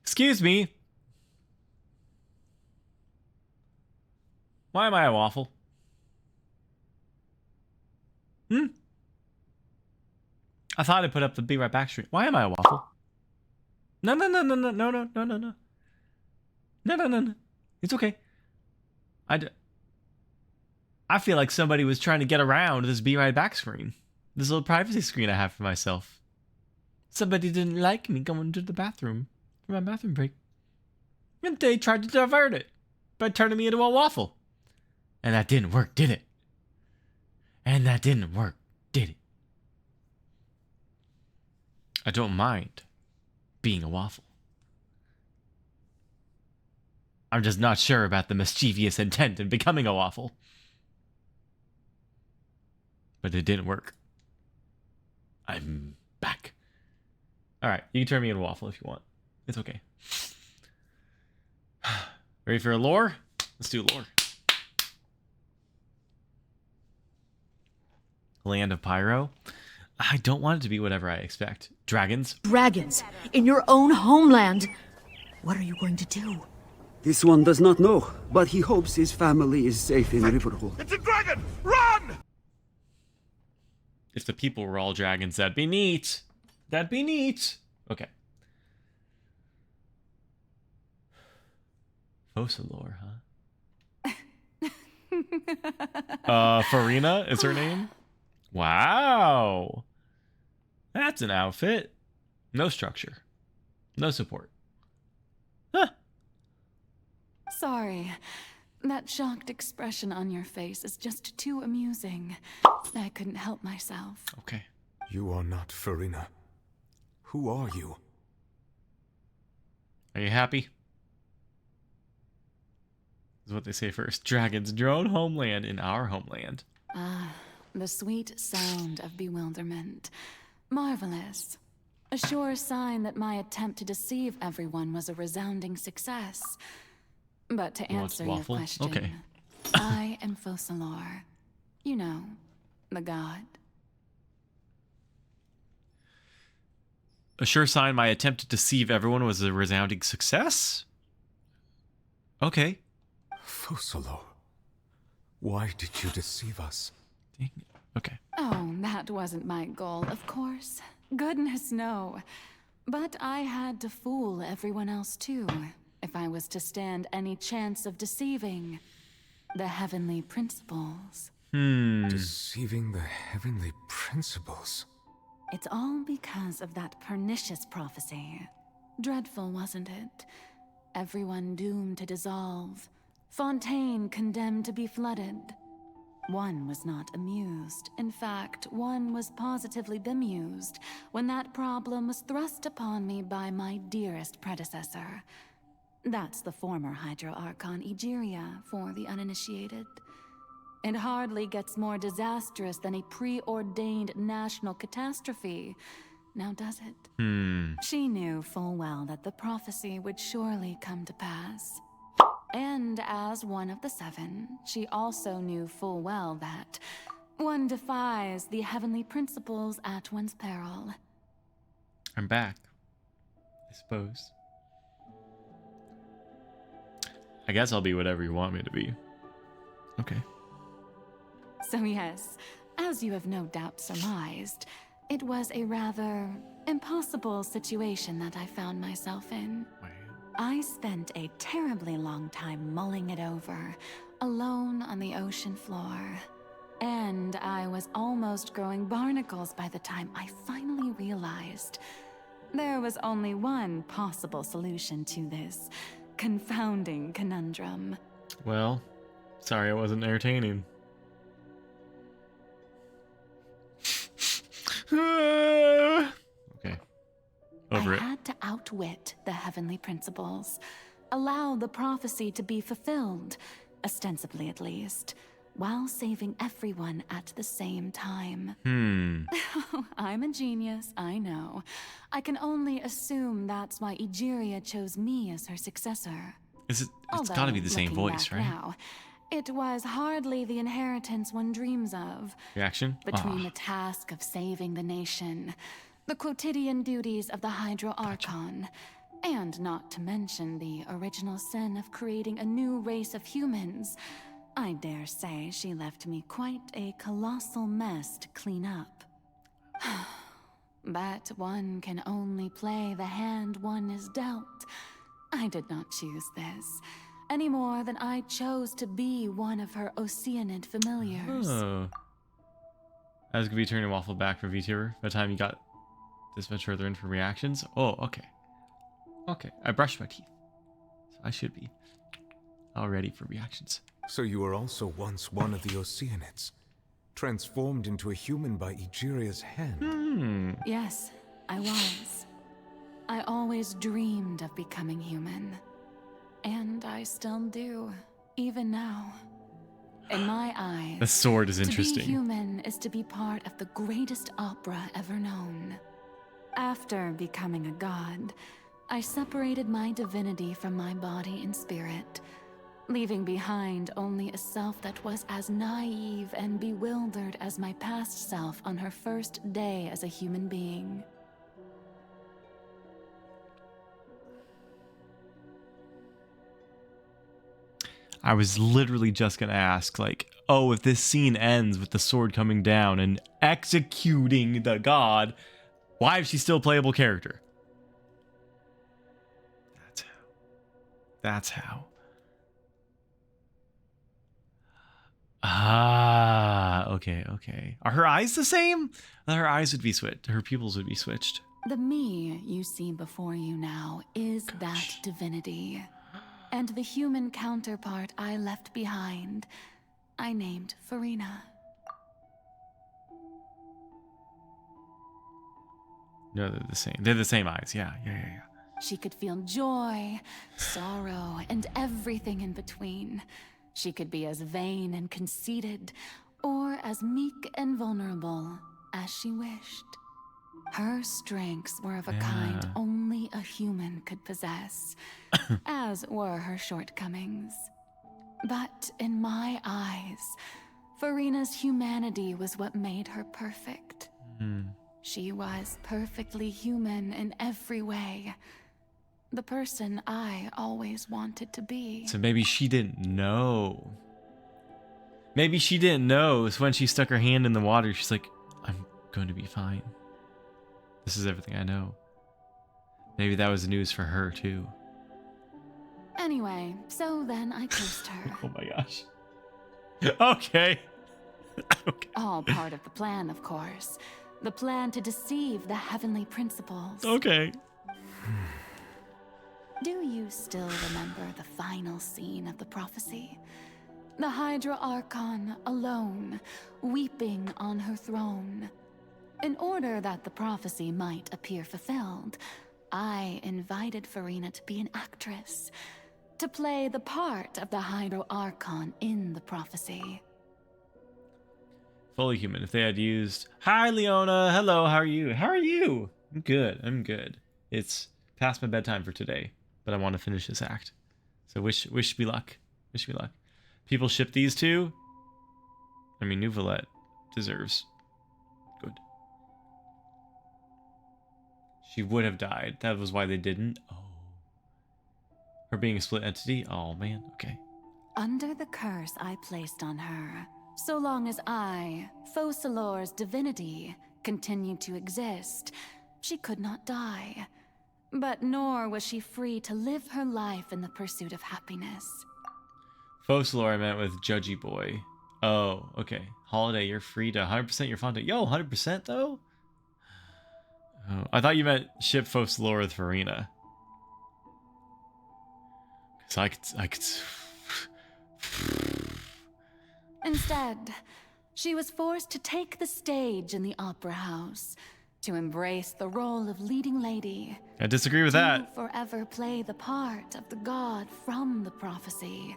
Excuse me. Why am I a waffle? I thought I put up the Be Right Back stream. Why am I a waffle? No. No. It's okay. I feel like somebody was trying to get around this Be Right Back screen. This little privacy screen I have for myself. Somebody didn't like me going to the bathroom for my bathroom break. And they tried to divert it by turning me into a waffle. And that didn't work, did it? And that didn't work, did it? I don't mind being a waffle. I'm just not sure about the mischievous intent in becoming a waffle. But it didn't work. I'm back. Alright, you can turn me into a waffle if you want. It's okay. Ready for a lore? Let's do lore. Land of Pyro. I don't want it to be whatever I expect. Dragons. Dragons in your own homeland. What are you going to do? This one does not know, but he hopes his family is safe in Riverhold. It's a dragon! Run! If the people were all dragons, that'd be neat. That'd be neat. Okay. Focalor, huh? Farina is her name? Wow. That's an outfit. No structure. No support. Huh. Sorry. That shocked expression on your face is just too amusing. I couldn't help myself. Okay. You are not Farina. Who are you? Are you happy? Is what they say first. Dragons, your own homeland in our homeland. Ah, the sweet sound of bewilderment. Marvelous. A sure sign that my attempt to deceive everyone was a resounding success. But to answer your question, okay. I am Focalor. You know, the god. A sure sign my attempt to deceive everyone was a resounding success? Okay. Focalor, why did you deceive us? Dang it. Okay. Oh, that wasn't my goal, of course. Goodness, no. But I had to fool everyone else too, if I was to stand any chance of deceiving the heavenly principles. Deceiving the heavenly principles? It's all because of that pernicious prophecy. Dreadful, wasn't it? Everyone doomed to dissolve. Fontaine condemned to be flooded. One was not amused. In fact, one was positively bemused when that problem was thrust upon me by my dearest predecessor. That's the former Hydro Archon Egeria for the uninitiated. It hardly gets more disastrous than a preordained national catastrophe. Now does it? She knew full well that the prophecy would surely come to pass. And as one of the seven, she also knew full well that one defies the heavenly principles at one's peril. I'm back, I suppose. I guess I'll be whatever you want me to be. Okay. So yes, as you have no doubt surmised, it was a rather impossible situation that I found myself in. I spent a terribly long time mulling it over, alone on the ocean floor. And I was almost growing barnacles by the time I finally realized there was only one possible solution to this confounding conundrum. Well, sorry I wasn't entertaining. Okay. Over it. I had to outwit the heavenly principles, allow the prophecy to be fulfilled, ostensibly at least, while saving everyone at the same time. I'm a genius, I know. I can only assume that's why Egeria chose me as her successor. It's gotta be the same voice, right? Now, it was hardly the inheritance one dreams of. Reaction? Between the task of saving the nation, the quotidian duties of the Hydro Archon, and not to mention the original sin of creating a new race of humans, I dare say she left me quite a colossal mess to clean up. But one can only play the hand one is dealt. I did not choose this, any more than I chose to be one of her Oceanid familiars. Oh. I was going to be turning Waffle back for VTuber by the time you got this much further in for reactions. Oh, okay. Okay, I brushed my teeth. So I should be all ready for reactions. So you were also once one of the Oceanids, transformed into a human by Egeria's hand. Yes, I was. I always dreamed of becoming human. And I still do, even now. In my eyes, The sword is interesting. To be human is to be part of the greatest opera ever known. After becoming a god, I separated my divinity from my body and spirit, leaving behind only a self that was as naive and bewildered as my past self on her first day as a human being. I was literally just going to ask, like, oh, if this scene ends with the sword coming down and executing the god, why is she still a playable character? That's how. Ah, okay, okay. Are her eyes the same? Her eyes would be switched. Her pupils would be switched. The me you see before you now is that divinity. And the human counterpart I left behind, I named Farina. No, they're the same. They're the same eyes. Yeah. She could feel joy, sorrow, and everything in between. She could be as vain and conceited, or as meek and vulnerable as she wished. Her strengths were of a kind only a human could possess, as were her shortcomings. But in my eyes, Farina's humanity was what made her perfect. She was perfectly human in every way. The person I always wanted to be. So maybe she didn't know. Maybe she didn't know. So when she stuck her hand in the water, she's like, I'm going to be fine. This is everything I know. Maybe that was news for her, too. Anyway, so then I cursed her. Oh my gosh. Okay. All part of the plan, of course. The plan to deceive the heavenly principles. Okay. Do you still remember the final scene of the prophecy? The Hydra Archon alone, weeping on her throne. In order that the prophecy might appear fulfilled, I invited Farina to be an actress, to play the part of the Hydro Archon in the prophecy. Fully human. If they had used, hi Leona, hello, how are you? How are you? I'm good. It's past my bedtime for today, but I want to finish this act. So wish me luck. Wish me luck. People ship these two. I mean, Nouvellette deserves good. She would have died. That was why they didn't. Oh. Her being a split entity? Oh, man. Okay. Under the curse I placed on her, so long as I, Focalor's divinity, continued to exist, she could not die. But nor was she free to live her life in the pursuit of happiness. Focalor I meant with Judgy Boy. Oh, okay. Holiday, you're free to 100% your Fontaine. Yo, 100% though? Oh, I thought you meant ship Focalor with Farina. Because I could... Instead, she was forced to take the stage in the opera house, to embrace the role of leading lady. I disagree with to that. forever play the part of the god from the prophecy,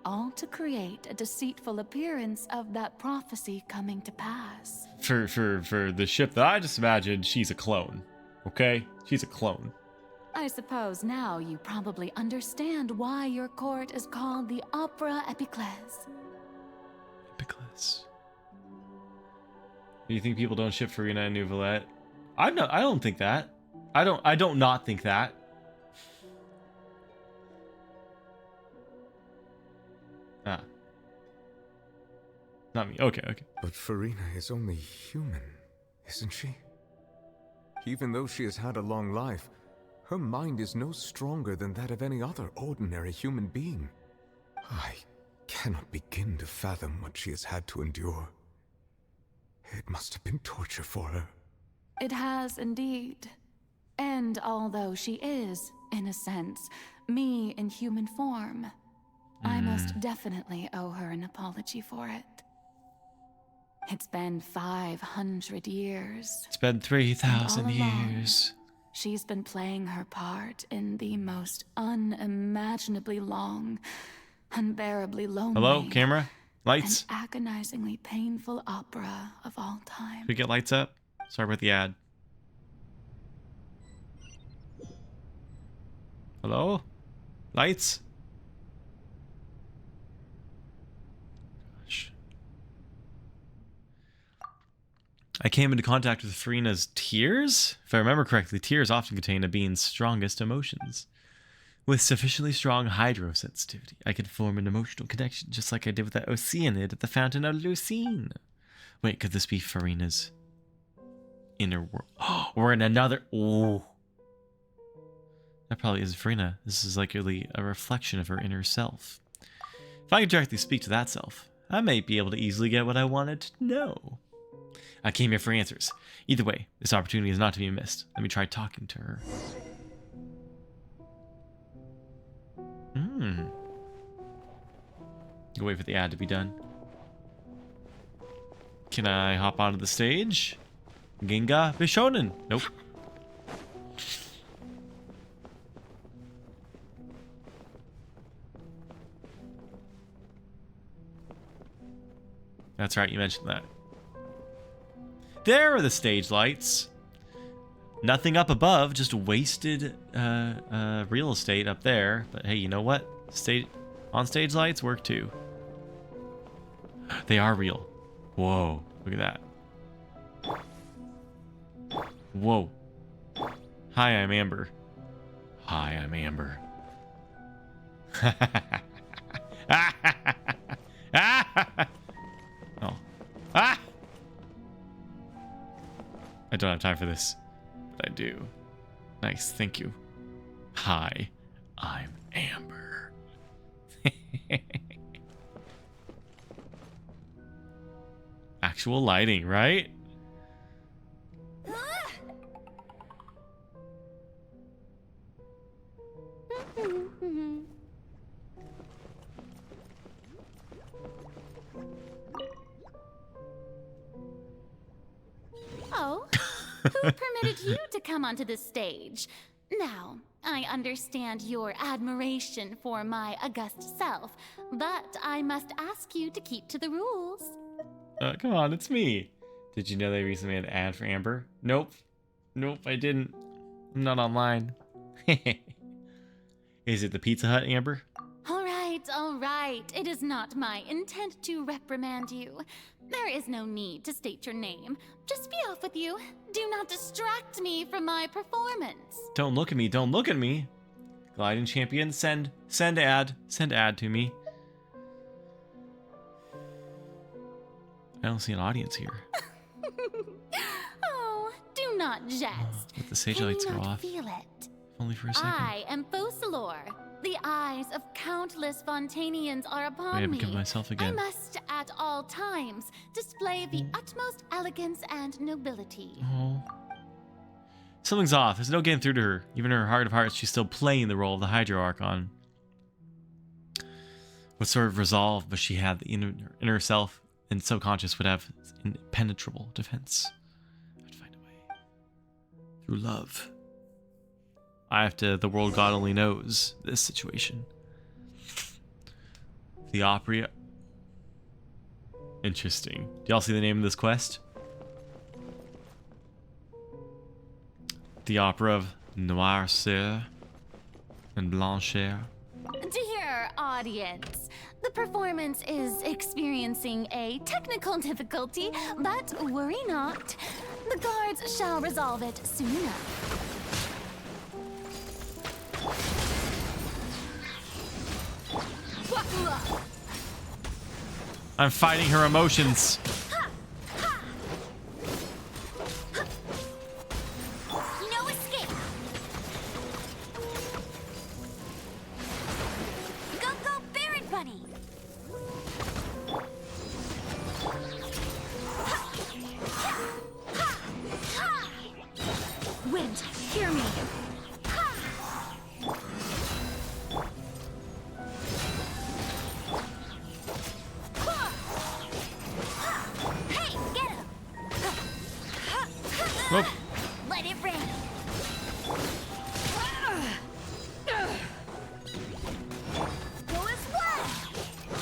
all to create a deceitful appearance of that prophecy coming to pass. For the ship that I just imagined, she's a clone. Okay? She's a clone. I suppose now you probably understand why your court is called the Opera Epiclese. Epiclese. Do you think people don't ship Farina and Nouvellette? I don't think that. I don't not think that. Ah. Not me. Okay, okay. But Farina is only human, isn't she? Even though she has had a long life, her mind is no stronger than that of any other ordinary human being. I cannot begin to fathom what she has had to endure. It must have been torture for her. It has indeed. And although she is, in a sense, me in human form, I must definitely owe her an apology for it. It's been 500 years. It's been 3,000 years. She's been playing her part in the most unimaginably long, unbearably lonely, Hello, camera? Lights? and agonizingly painful opera of all time. Can we get lights up? Sorry about the ad. Hello? Lights? Gosh. I came into contact with Farina's tears? If I remember correctly, tears often contain a being's strongest emotions. With sufficiently strong hydrosensitivity, I could form an emotional connection, just like I did with that Oceanid at the Fountain of Lucine. Wait, could this be Farina's inner world? Oh, we're in another... Oh. That probably isn't Farina. This is likely a reflection of her inner self. If I could directly speak to that self, I might be able to easily get what I wanted to know. I came here for answers. Either way, this opportunity is not to be missed. Let me try talking to her. Go wait for the ad to be done. Can I hop onto the stage? Ginga Bishonen. Nope. That's right, you mentioned that. There are the stage lights. Nothing up above, just wasted real estate up there. But hey, you know what? On-stage lights work too. They are real. Whoa, look at that. Whoa. Hi, I'm Amber. Hi, I'm Amber. Oh. Ah! I don't have time for this, but I do. Nice, thank you. Hi, I'm Amber. Actual lighting, right? Oh, who permitted you to come onto the stage? Now, I understand your admiration for my august self, but I must ask you to keep to the rules. Come on, it's me. Did you know they recently made an ad for Amber? Nope. Nope, I didn't. I'm not online. Is it the Pizza Hut, Amber? All right. It is not my intent to reprimand you. There is no need to state your name. Just be off with you. Do not distract me from my performance. Don't look at me. Don't look at me. Gliding champion, send ad. Send ad to me. I don't see an audience here. Oh, do not jest. Let the stage Can lights you go not off. feel it? Only for a second. I am Focalor. The eyes of countless Fontanians are upon Wait, I me. become myself again. I must, at all times, display the utmost elegance and nobility. Oh. Something's off. There's no getting through to her. Even in her heart of hearts, she's still playing the role of the Hydro Archon. What sort of resolve must she have in her self and subconscious would have impenetrable defense? I would find a way. Through love. I have to, the world God only knows, this situation. The Opera. Interesting. Do y'all see the name of this quest? The Opera of Noirceur and Blancheur. Dear, our audience. The performance is experiencing a technical difficulty, but worry not. The guards shall resolve it soon enough. I'm fighting her emotions. No escape. Go, go, Baron Bunny. Wind, hear me. Hey, get him. Whoop. Let it rain. Go as one.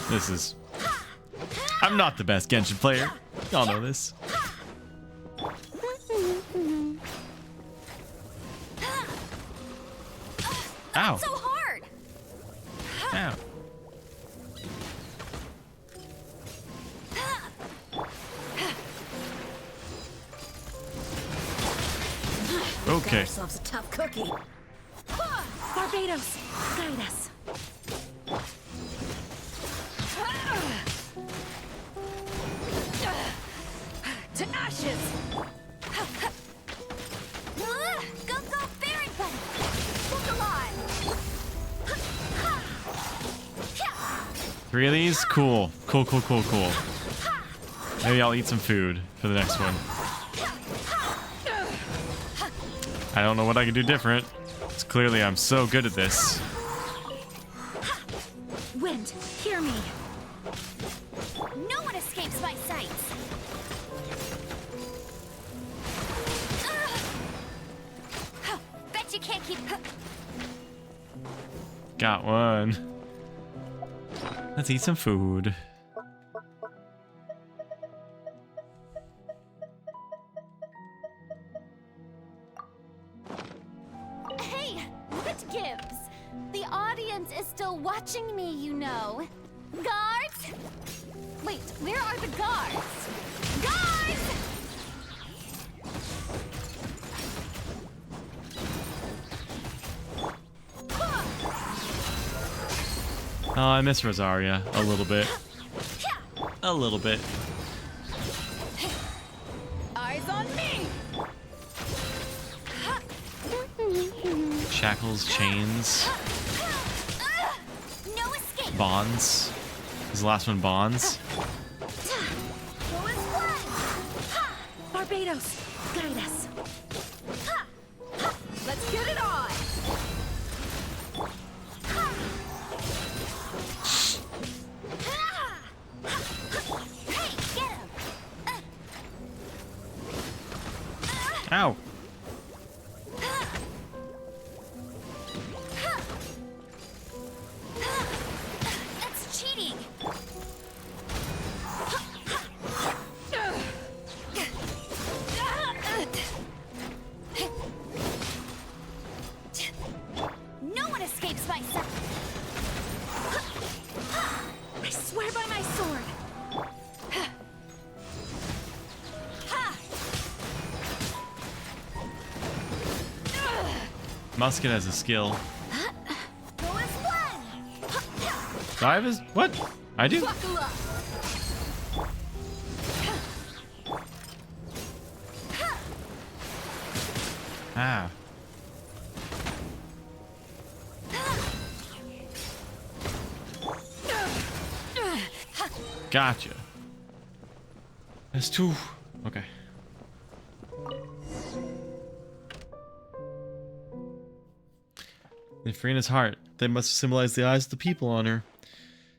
This is... I'm not the best Genshin player. Y'all know this. Ow. So hard. Ow. Okay. Got ourselves a tough cookie. Barbados, guide us. To ashes. Go, go, Baron Bunny. Look alive. 3 of these? Cool. Cool, cool, cool, cool. Maybe I'll eat some food for the next one. I don't know what I can do different. It's clearly I'm so good at this. Wind, hear me. No one escapes my sight. Bet you can't keep. Got one. Let's eat some food. Hey, what gives? The audience is still watching me, you know. Guards? Wait, where are the guards? Guards! Oh, I miss Rosaria a little bit. A little bit. Eyes on me. Shackles, chains, No escape. bonds. Is the last one bonds? Go as one. Barbados, guide us. Let's get it on. Hey, get him. Ow. That's cheating. No one escapes my sight. I swear by my sword. Musket has a skill. Go as one. Do I have his... What? I do? Buckle up. Ah. Gotcha. That's two. Okay. In Farina's heart, they must symbolize the eyes of the people on her.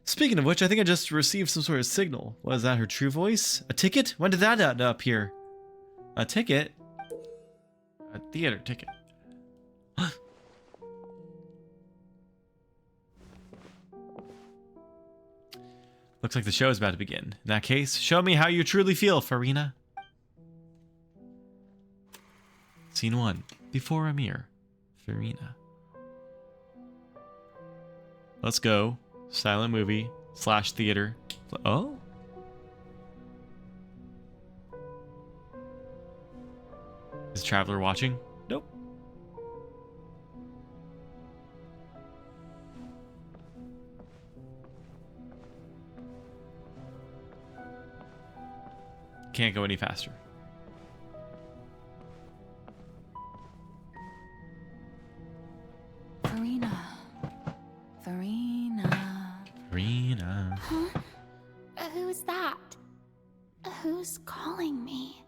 Speaking of which, I think I just received some sort of signal. Was that her true voice? A ticket? When did that appear? A ticket? A theater ticket. Looks like the show is about to begin. In that case, show me how you truly feel, Farina. Scene 1. Before a mirror. Farina. Let's go. Silent movie / theater. Oh. Is Traveler watching? Nope. Can't go any faster. Farina. Huh? Who's that? Who's calling me?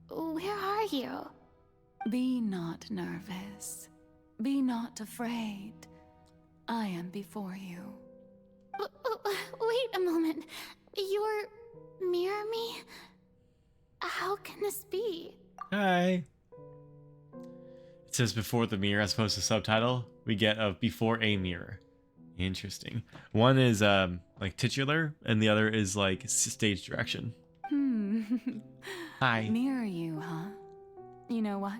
Where are you? Be not nervous. Be not afraid. I am before you. Wait a moment. You're mirror me? How can this be? Hi. It says before the mirror as opposed to subtitle. We get a before a mirror. Interesting. One is like titular, and the other is like stage direction. Hi. Mirror you, huh? You know what?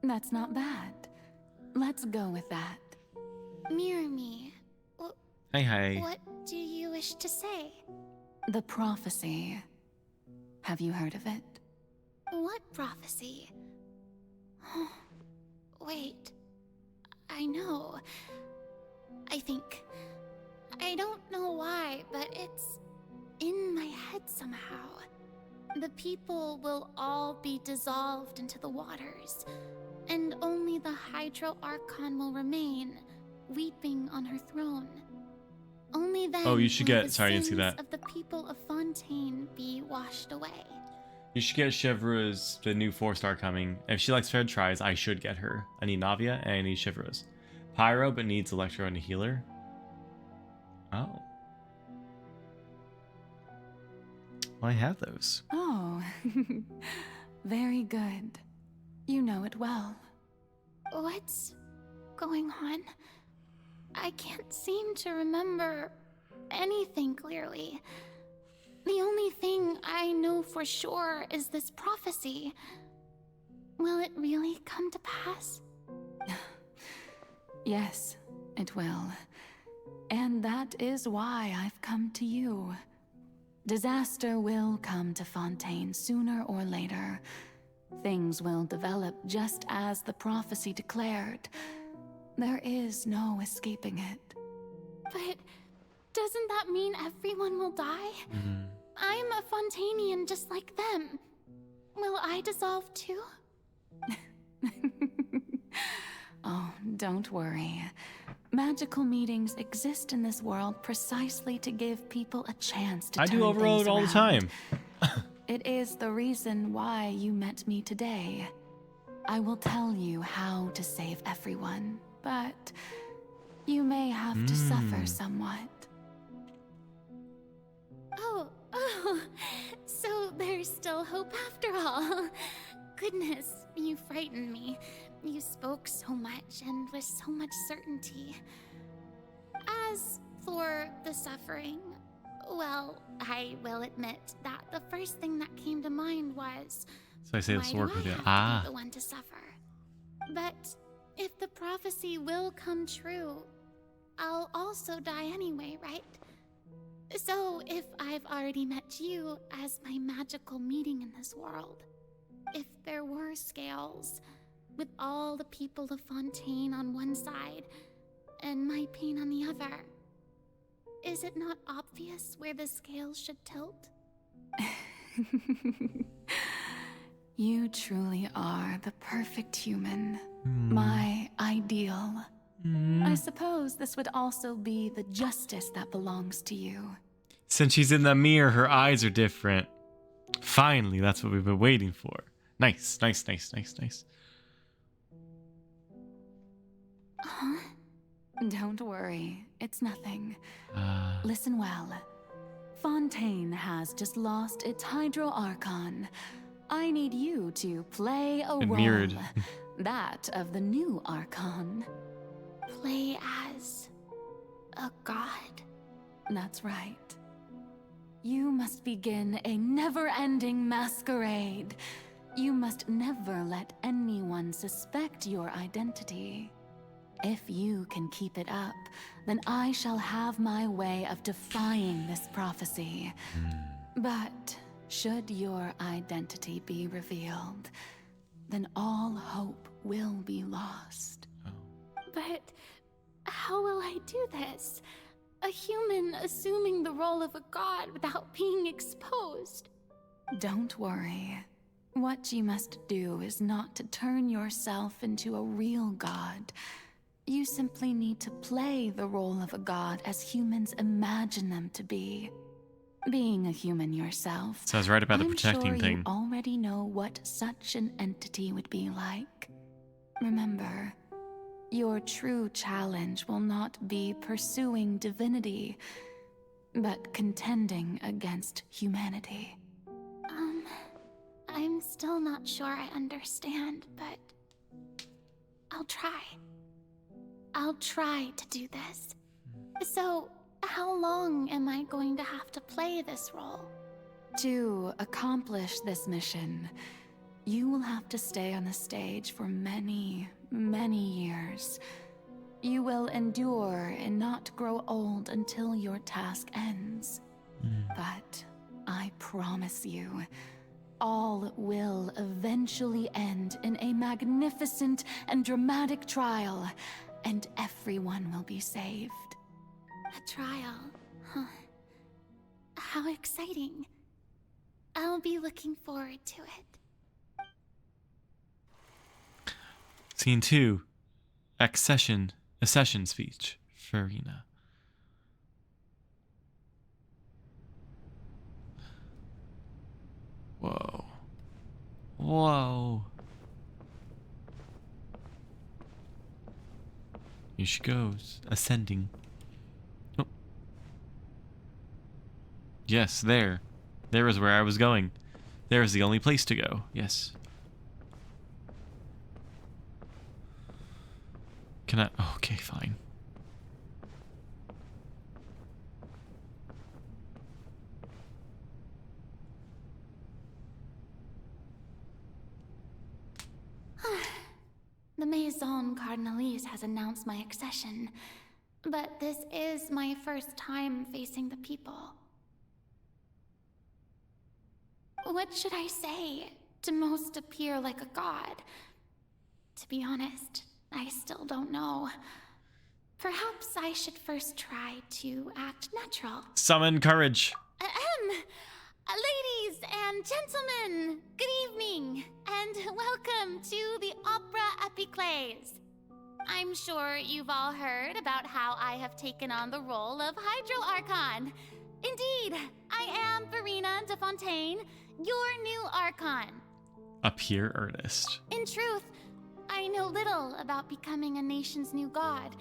That's not bad. Let's go with that. Mirror me. Hi. What do you wish to say? The prophecy. Have you heard of it? What prophecy? Wait. I know. I think. I don't know why, but it's in my head somehow. The people will all be dissolved into the waters, and only the Hydro Archon will remain, weeping on her throne. Only then Oh, you should will get. the Sorry, I didn't see sins that. of the people of Fontaine be washed away. You should get Chevreuse, the new 4-star coming. If she likes fair tries, I should get her. I need Navia and I need Chevreuse. Pyro, but needs Electro and a healer. Oh. Well, I have those. Oh, very good. You know it well. What's going on? I can't seem to remember anything clearly. The only thing I know for sure is this prophecy. Will it really come to pass? Yes, it will. And that is why I've come to you. Disaster will come to Fontaine sooner or later. Things will develop just as the prophecy declared. There is no escaping it. But doesn't that mean everyone will die? I'm a Fontainian just like them. Will I dissolve too? Oh, don't worry. Magical meetings exist in this world precisely to give people a chance to I turn do overload things all the around. time. It is the reason why you met me today. I will tell you how to save everyone, but you may have to suffer somewhat. Oh, so there's still hope after all. Goodness, you frightened me. You spoke so much and with so much certainty. As for the suffering, well, I will admit that the first thing that came to mind was, So I say this why work do with I you. have to Ah. be the one to suffer? But if the prophecy will come true, I'll also die anyway, right? So if I've already met you as my magical meeting in this world, if there were scales, with all the people of Fontaine on one side and my pain on the other, is it not obvious where the scales should tilt? You truly are the perfect human, my ideal. I suppose this would also be the justice that belongs to you. Since she's in the mirror, her eyes are different. Finally, that's what we've been waiting for. Nice, nice, nice, nice, nice. Huh? Don't worry, it's nothing. Listen well. Fontaine has just lost its Hydro Archon. I need you to play a And role. mirrored. That of the new Archon. Play as a god. That's right. You must begin a never-ending masquerade. You must never let anyone suspect your identity. If you can keep it up, then I shall have my way of defying this prophecy. But should your identity be revealed, then all hope will be lost. But how will I do this? A human assuming the role of a god without being exposed. Don't worry. What you must do is not to turn yourself into a real god. You simply need to play the role of a god as humans imagine them to be. Being a human yourself, So I was right about the protecting I'm sure thing. you already know what such an entity would be like. Remember, your true challenge will not be pursuing divinity, but contending against humanity. I'm still not sure I understand, but I'll try. I'll try to do this. So, how long am I going to have to play this role? To accomplish this mission, you will have to stay on the stage for many, many years. You will endure and not grow old until your task ends. But I promise you, all will eventually end in a magnificent and dramatic trial, and everyone will be saved. A trial, huh? How exciting. I'll be looking forward to it. Scene 2. Accession speech. Farina. Whoa. Whoa. Here she goes, ascending. Oh. Yes, there. There is where I was going. There is the only place to go. Yes. Can I? Oh, okay, fine. The Maison Cardinalise has announced my accession, but this is my first time facing the people. What should I say to most appear like a god? To be honest, I still don't know. Perhaps I should first try to act natural. Summon courage. Ladies and gentlemen, good evening, and welcome to the Opera Epiclese. I'm sure you've all heard about how I have taken on the role of Hydro Archon. Indeed, I am Farina de Fontaine, your new Archon. A pure earnest. In truth, I know little about becoming a nation's new god,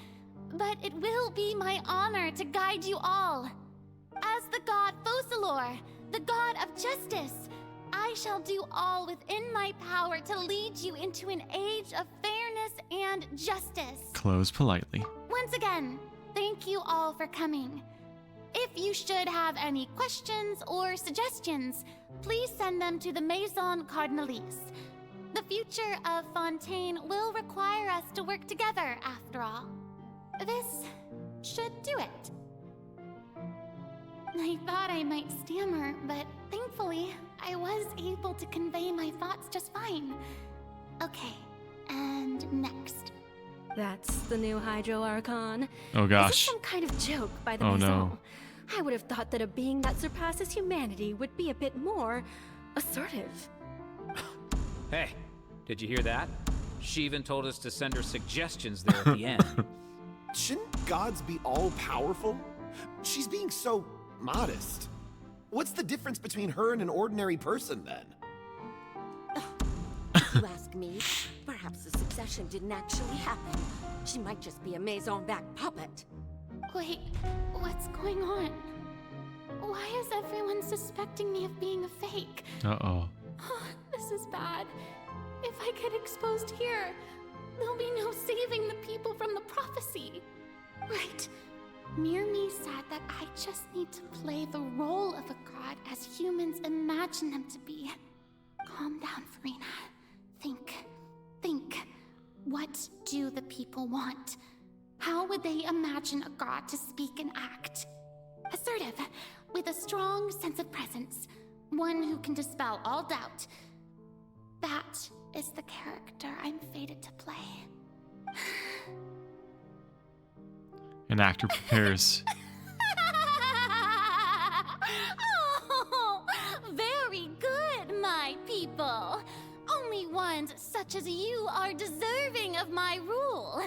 but it will be my honor to guide you all. As the god Focalor, the god of justice, I shall do all within my power to lead you into an age of fairness and justice. Close politely. Once again, thank you all for coming. If you should have any questions or suggestions, please send them to the Maison Cardinalise. The future of Fontaine will require us to work together, after all. This should do it. I thought I might stammer, but thankfully, I was able to convey my thoughts just fine. Okay, and next. That's the new Hydro Archon. Oh gosh. Is this some kind of joke by the Oh, Maison? no. I would have thought that a being that surpasses humanity would be a bit more assertive. Hey, did you hear that? She even told us to send her suggestions there at the end. Shouldn't gods be all-powerful? She's being so modest. What's the difference between her and an ordinary person, then? If you ask me, perhaps the succession didn't actually happen. She might just be a Maison-back puppet. Wait, what's going on? Why is everyone suspecting me of being a fake? Uh-oh. Oh, this is bad. If I get exposed here, there'll be no saving the people from the prophecy. Right. Mirmi said that I just need to play the role of a god as humans imagine them to be. Calm down, Farina. Think. What do the people want? How would they imagine a god to speak and act? Assertive, with a strong sense of presence. One who can dispel all doubt. That is the character I'm fated to play. An actor prepares. Oh, very good, my people. Only ones such as you are deserving of my rule.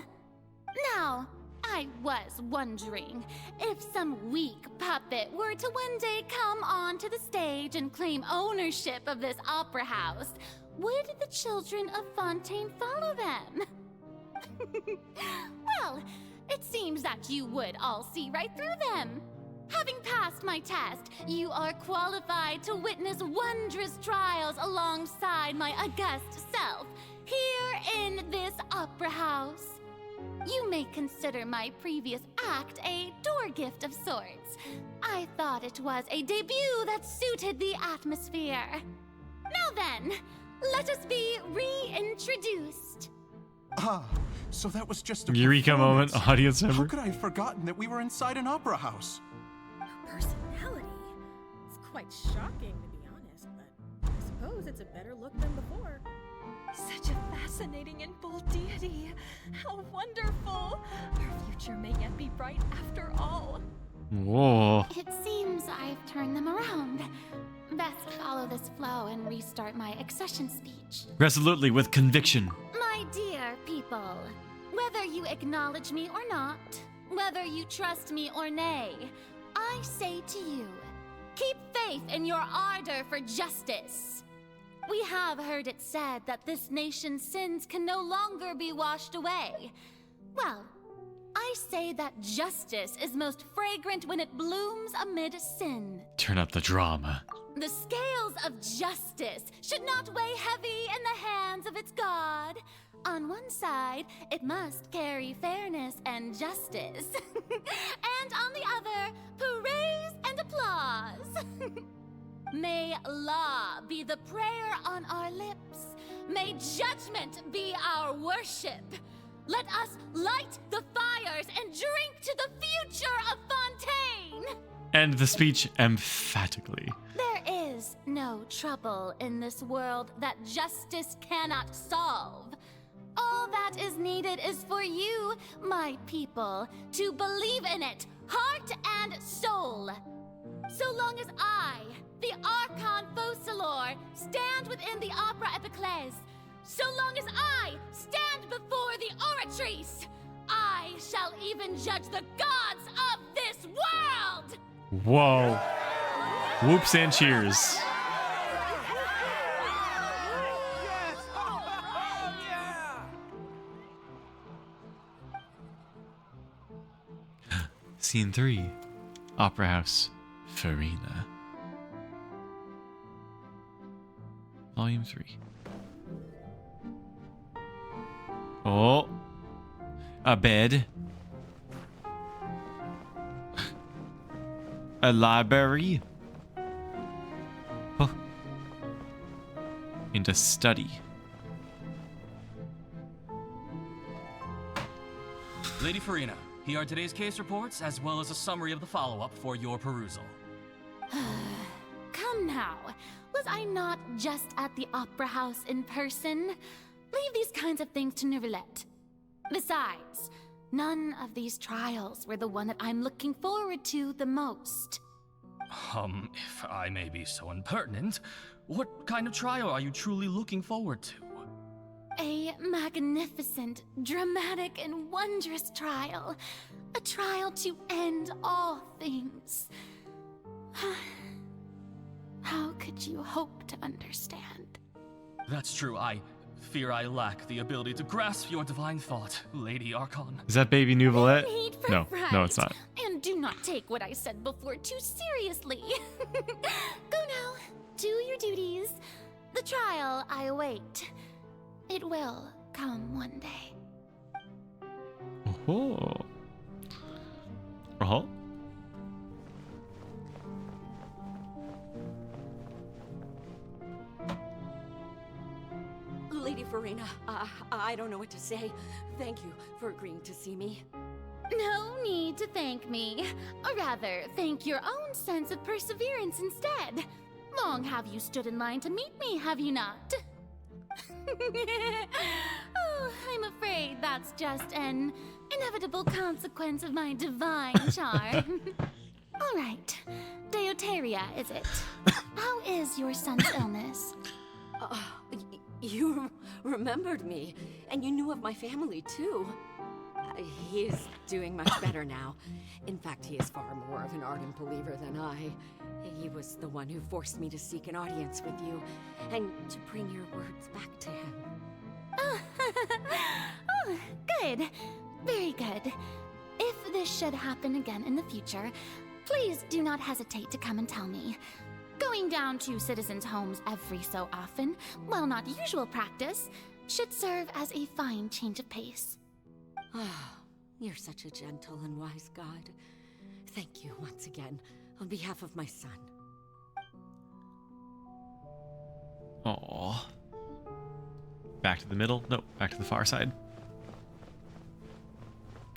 Now, I was wondering if some weak puppet were to one day come onto the stage and claim ownership of this opera house, would the children of Fontaine follow them? Well, it seems that you would all see right through them. Having passed my test, you are qualified to witness wondrous trials alongside my august self, here in this opera house. You may consider my previous act a door gift of sorts. I thought it was a debut that suited the atmosphere. Now then, let us be reintroduced. Ah, so that was just a Eureka moment, audience How member. could I have forgotten that we were inside an opera house? Personality? It's quite shocking, to be honest, but I suppose it's a better look than before. Such a fascinating and bold deity. How wonderful. Our future may yet be bright after all. Whoa. It seems I've turned them around. Best follow this flow and restart my accession speech. Resolutely, with conviction. My dear people, whether you acknowledge me or not, whether you trust me or nay, I say to you, keep faith in your ardor for justice. We have heard it said that this nation's sins can no longer be washed away. Well, I say that justice is most fragrant when it blooms amid sin. Turn up the drama. The scales of justice should not weigh heavy in the hands of its God. On one side, it must carry fairness and justice. And on the other, praise and applause. May law be the prayer on our lips. May judgment be our worship. Let us light the fires and drink to the future of Fontaine. End the speech emphatically. There is no trouble in this world that justice cannot solve. All that is needed is for you, my people, to believe in it, heart and soul. So long as I, the Archon Focalor, stand within the Opera Epiclese, so long as I stand before the Oratrice, I shall even judge the gods of this world! Whoa. Whoops and cheers. Scene 3. Opera House. Farina. Volume 3. Oh. A bed. A library. Oh. And a study. Lady Farina, here are today's case reports, as well as a summary of the follow-up for your perusal. Come now. Was I not just at the Opera House in person? Leave these kinds of things to Neuvillette. Besides, none of these trials were the one that I'm looking forward to the most. If I may be so impertinent, what kind of trial are you truly looking forward to? A magnificent, dramatic, and wondrous trial. A trial to end all things. How could you hope to understand? That's true. I fear I lack the ability to grasp your divine thought, Lady Archon. Is that baby Neuvillette? Need for No, fright. no, it's not. And do not take what I said before too seriously. Go now, do your duties. The trial I await. It will come one day. Oh. Oh. Lady Farina. Farina, I don't know what to say. Thank you for agreeing to see me. No need to thank me. Or rather, thank your own sense of perseverance instead. Long have you stood in line to meet me, have you not? Oh, I'm afraid that's just an inevitable consequence of my divine charm. All right. Deoteria, is it? How is your son's illness? You remembered me, and you knew of my family, too. He is doing much better now. In fact, he is far more of an ardent believer than I. He was the one who forced me to seek an audience with you, and to bring your words back to him. Oh, good. Very good. If this should happen again in the future, please do not hesitate to come and tell me. Going down to citizens' homes every so often, while not usual practice, should serve as a fine change of pace. Ah, you're such a gentle and wise god. Thank you once again, on behalf of my son. Aww. Back to the middle? No, back to the far side.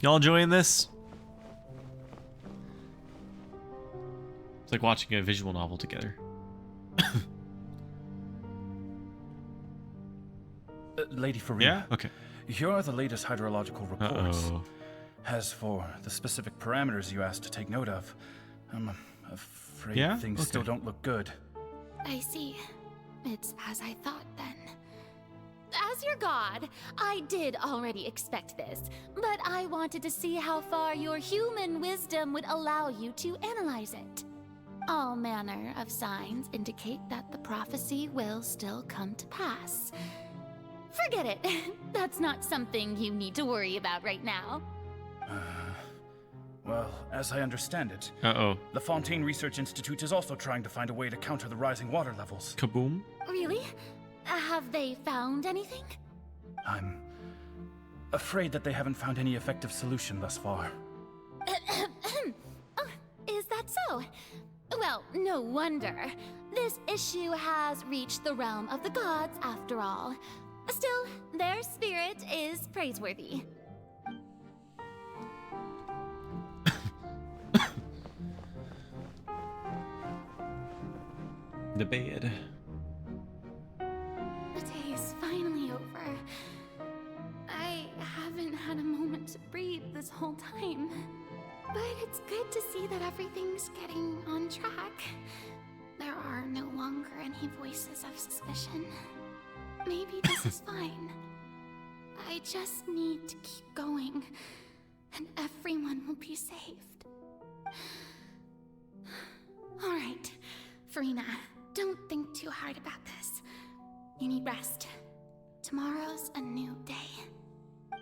Y'all enjoying this? It's like watching a visual novel together. Lady Farina. Yeah? Okay. Here are the latest hydrological reports. Uh-oh. As for the specific parameters you asked to take note of, I'm afraid things still don't look good. I see. It's as I thought then. As your god, I did already expect this, but I wanted to see how far your human wisdom would allow you to analyze it. All manner of signs indicate that the prophecy will still come to pass. Forget it. That's not something you need to worry about right now. Well, as I understand it, the Fontaine Research Institute is also trying to find a way to counter the rising water levels. Kaboom. Really? Have they found anything? I'm afraid that they haven't found any effective solution thus far. Oh, is that so? Well, no wonder. This issue has reached the realm of the gods after all. Still, their spirit is praiseworthy. The bed. The day is finally over. I haven't had a moment to breathe this whole time. But it's good to see that everything's getting on track. There are no longer any voices of suspicion. Maybe this is fine. I just need to keep going, and everyone will be saved. All right, Farina, don't think too hard about this. You need rest. Tomorrow's a new day.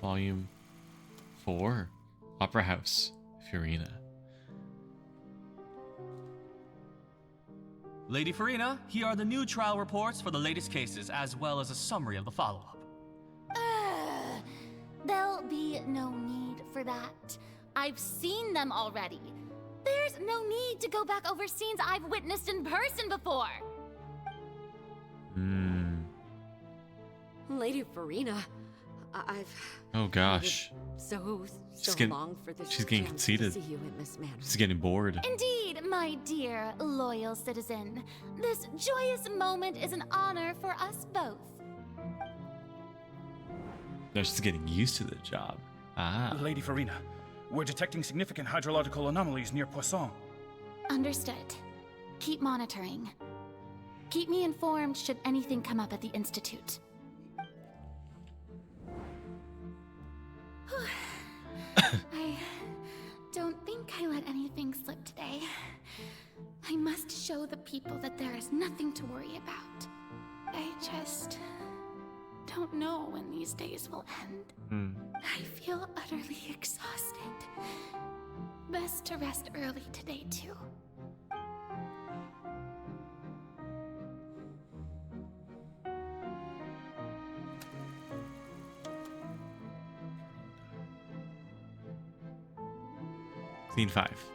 Volume 4. Opera House. Farina. Lady Farina, here are the new trial reports for the latest cases, as well as a summary of the follow-up. There'll be no need for that. I've seen them already. There's no need to go back over scenes I've witnessed in person before. Lady Farina, I've Oh gosh. so getting- long for this she's getting chance conceited. to see you in this manner. She's getting bored. Indeed, my dear, loyal citizen. This joyous moment is an honor for us both. No, she's getting used to the job. Ah. Lady Farina, we're detecting significant hydrological anomalies near Poisson. Understood. Keep monitoring. Keep me informed should anything come up at the Institute. I don't think I let anything slip today. I must show the people that there is nothing to worry about. I just don't know when these days will end. I feel utterly exhausted. Best to rest early today, too. Scene 5.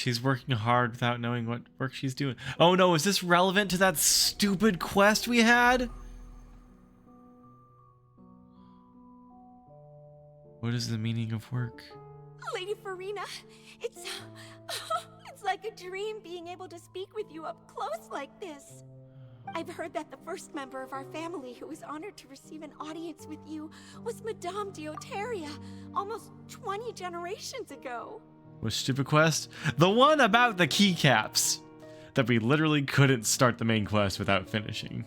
She's working hard without knowing what work she's doing. Oh no, is this relevant to that stupid quest we had? What is the meaning of work? Lady Farina, it's like a dream being able to speak with you up close like this. I've heard that the first member of our family who was honored to receive an audience with you was Madame Dioteria, almost 20 generations ago. What stupid quest? The one about the keycaps that we literally couldn't start the main quest without finishing.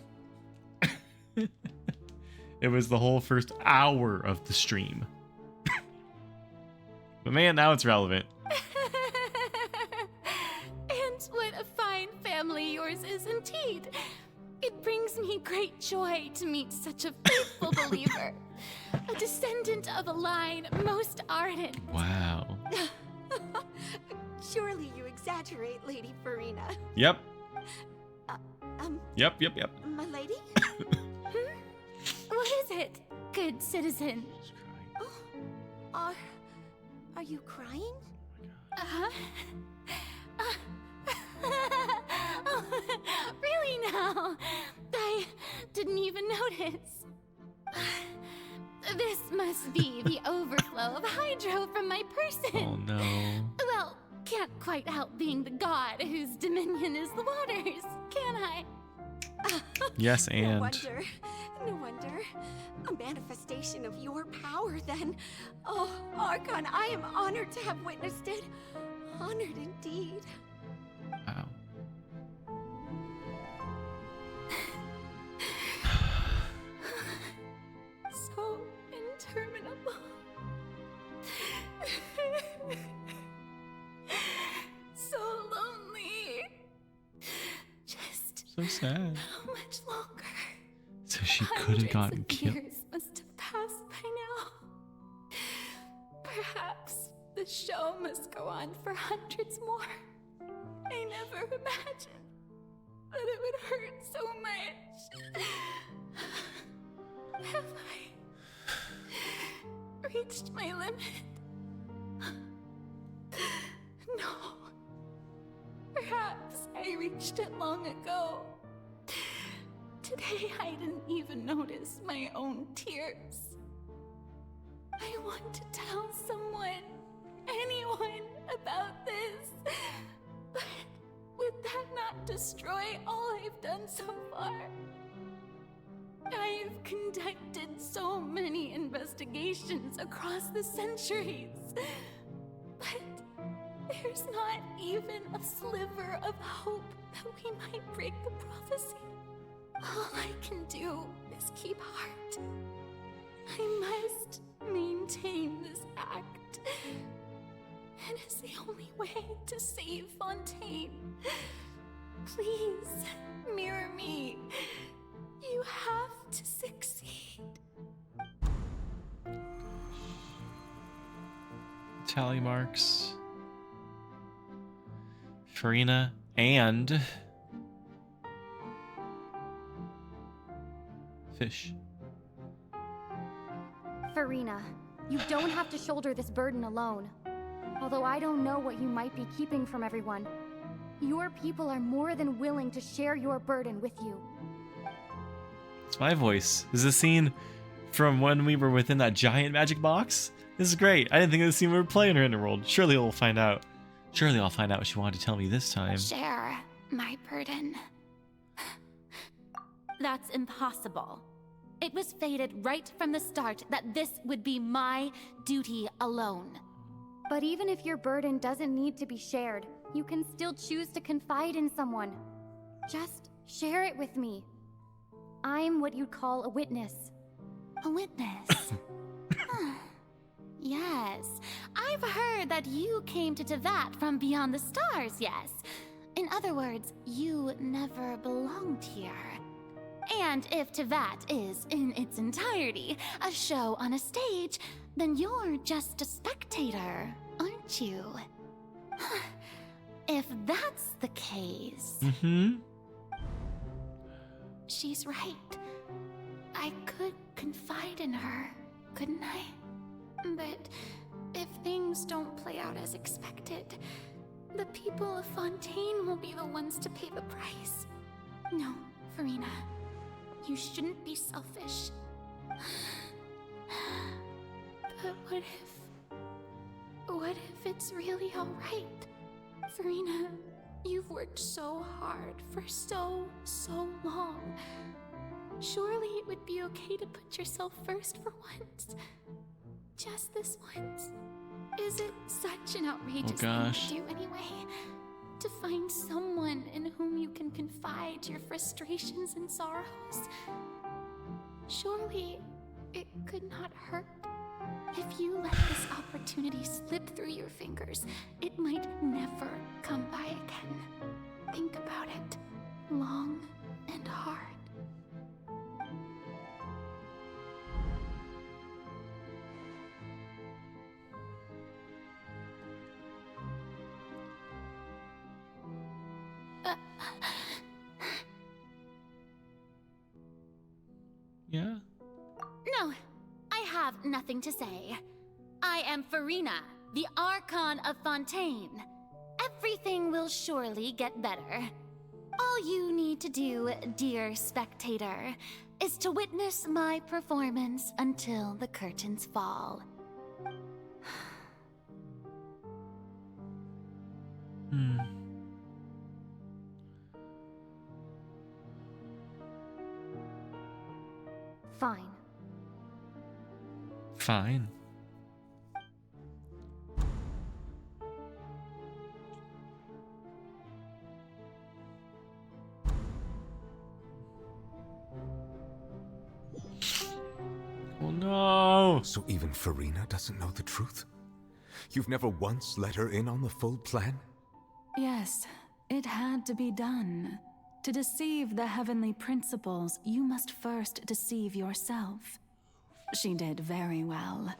It was the whole first hour of the stream. But man, now it's relevant. And what a fine family yours is indeed. It brings me great joy to meet such a faithful believer. A descendant of a line most ardent. Wow. Surely you exaggerate, Lady Farina. Yep. Yep. My lady? What is it, good citizen? Oh, are you crying? Uh-huh. Oh, really now? I didn't even notice. This must be the overflow of hydro from my person. Oh no. Well, can't quite help being the god whose dominion is the waters, can I? Yes, and. No wonder. A manifestation of your power, then. Oh, Archon, I am honored to have witnessed it. Honored indeed. Wow. So interminable. So lonely. Just So sad. how much longer? So she could have gotten Hundreds of killed. years must have passed by now. Perhaps the show must go on for hundreds more. I never imagined that it would hurt so much. Have I reached my limit? No. Perhaps I reached it long ago. Today I didn't even notice my own tears. I want to tell someone, anyone, about this. But would that not destroy all I've done so far? I've conducted so many investigations across the centuries. But there's not even a sliver of hope that we might break the prophecy. All I can do is keep heart. I must maintain this act. It is the only way to save Fontaine. Please, mirror me. You have to succeed. Tally marks. Farina and fish. Farina, you don't have to shoulder this burden alone. Although I don't know what you might be keeping from everyone, your people are more than willing to share your burden with you. It's my voice. Is this scene from when we were within that giant magic box? This is great. I didn't think of the scene we were playing her Underworld. Surely we'll find out. Surely I'll find out what she wanted to tell me this time. Share my burden. That's impossible. It was fated right from the start that this would be my duty alone. But even if your burden doesn't need to be shared, you can still choose to confide in someone. Just share it with me. I'm what you'd call a witness. A witness? Yes, I've heard that you came to Tevat from beyond the stars, yes. In other words, you never belonged here. And if Tevat is, in its entirety, a show on a stage, then you're just a spectator, aren't you? If that's the case... She's right. I could confide in her, couldn't I? But if things don't play out as expected, The people of Fontaine will be the ones to pay the price. No, Farina. You shouldn't be selfish. But what if it's really alright? Farina, you've worked so hard for so long. Surely it would be okay to put yourself first for once. Just this once. Is it such an outrageous thing to do anyway? To find someone in whom you can confide your frustrations and sorrows? Surely it could not hurt. If you let this opportunity slip through your fingers, it might never come by again. Think about it long and hard. Yeah? No, I have nothing to say. I am Farina, the Archon of Fontaine. Everything will surely get better. All you need to do, dear spectator, is to witness my performance until the curtains fall. Fine. Fine. Oh no! So even Farina doesn't know the truth? You've never once let her in on the full plan? Yes, it had to be done. To deceive the heavenly principles, you must first deceive yourself. She did very well.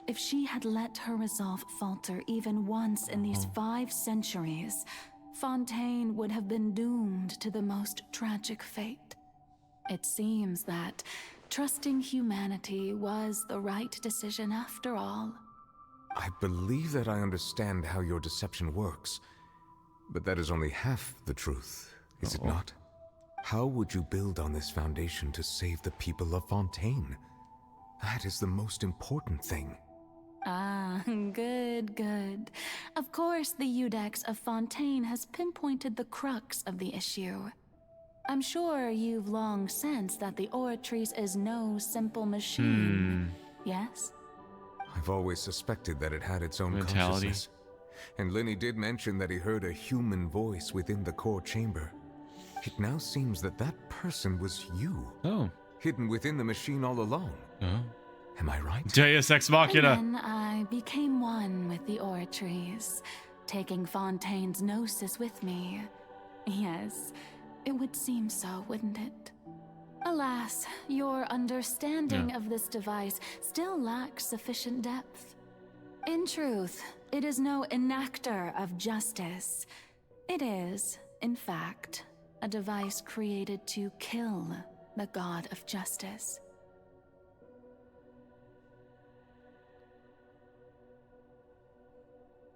If she had let her resolve falter even once in these 5 centuries, Fontaine would have been doomed to the most tragic fate. It seems that trusting humanity was the right decision after all. I believe that I understand how your deception works, but that is only half the truth, is it not? How would you build on this foundation to save the people of Fontaine? That is the most important thing. Ah, good. Of course, the Iudex of Fontaine has pinpointed the crux of the issue. I'm sure you've long sensed that the Oratrice is no simple machine. Yes? I've always suspected that it had its own consciousness. And Lenny did mention that he heard a human voice within the core chamber. It now seems that that person was you. Oh. Hidden within the machine all along. Oh. Am I right? Deus Ex Machina. And then I became one with the Oratrice, taking Fontaine's gnosis with me. Yes, it would seem so, wouldn't it? Alas, your understanding of this device still lacks sufficient depth. In truth, it is no enactor of justice. It is, in fact, a device created to kill the god of justice.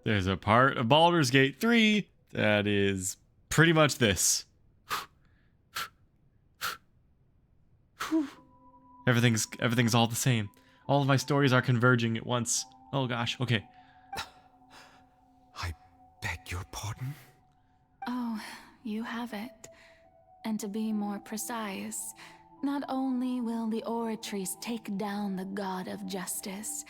There's a part of Baldur's Gate 3 that is pretty much this. Everything's all the same. All of my stories are converging at once. Oh gosh, okay. I beg your pardon? Oh, you have it. And to be more precise, not only will the Oratrice take down the god of justice,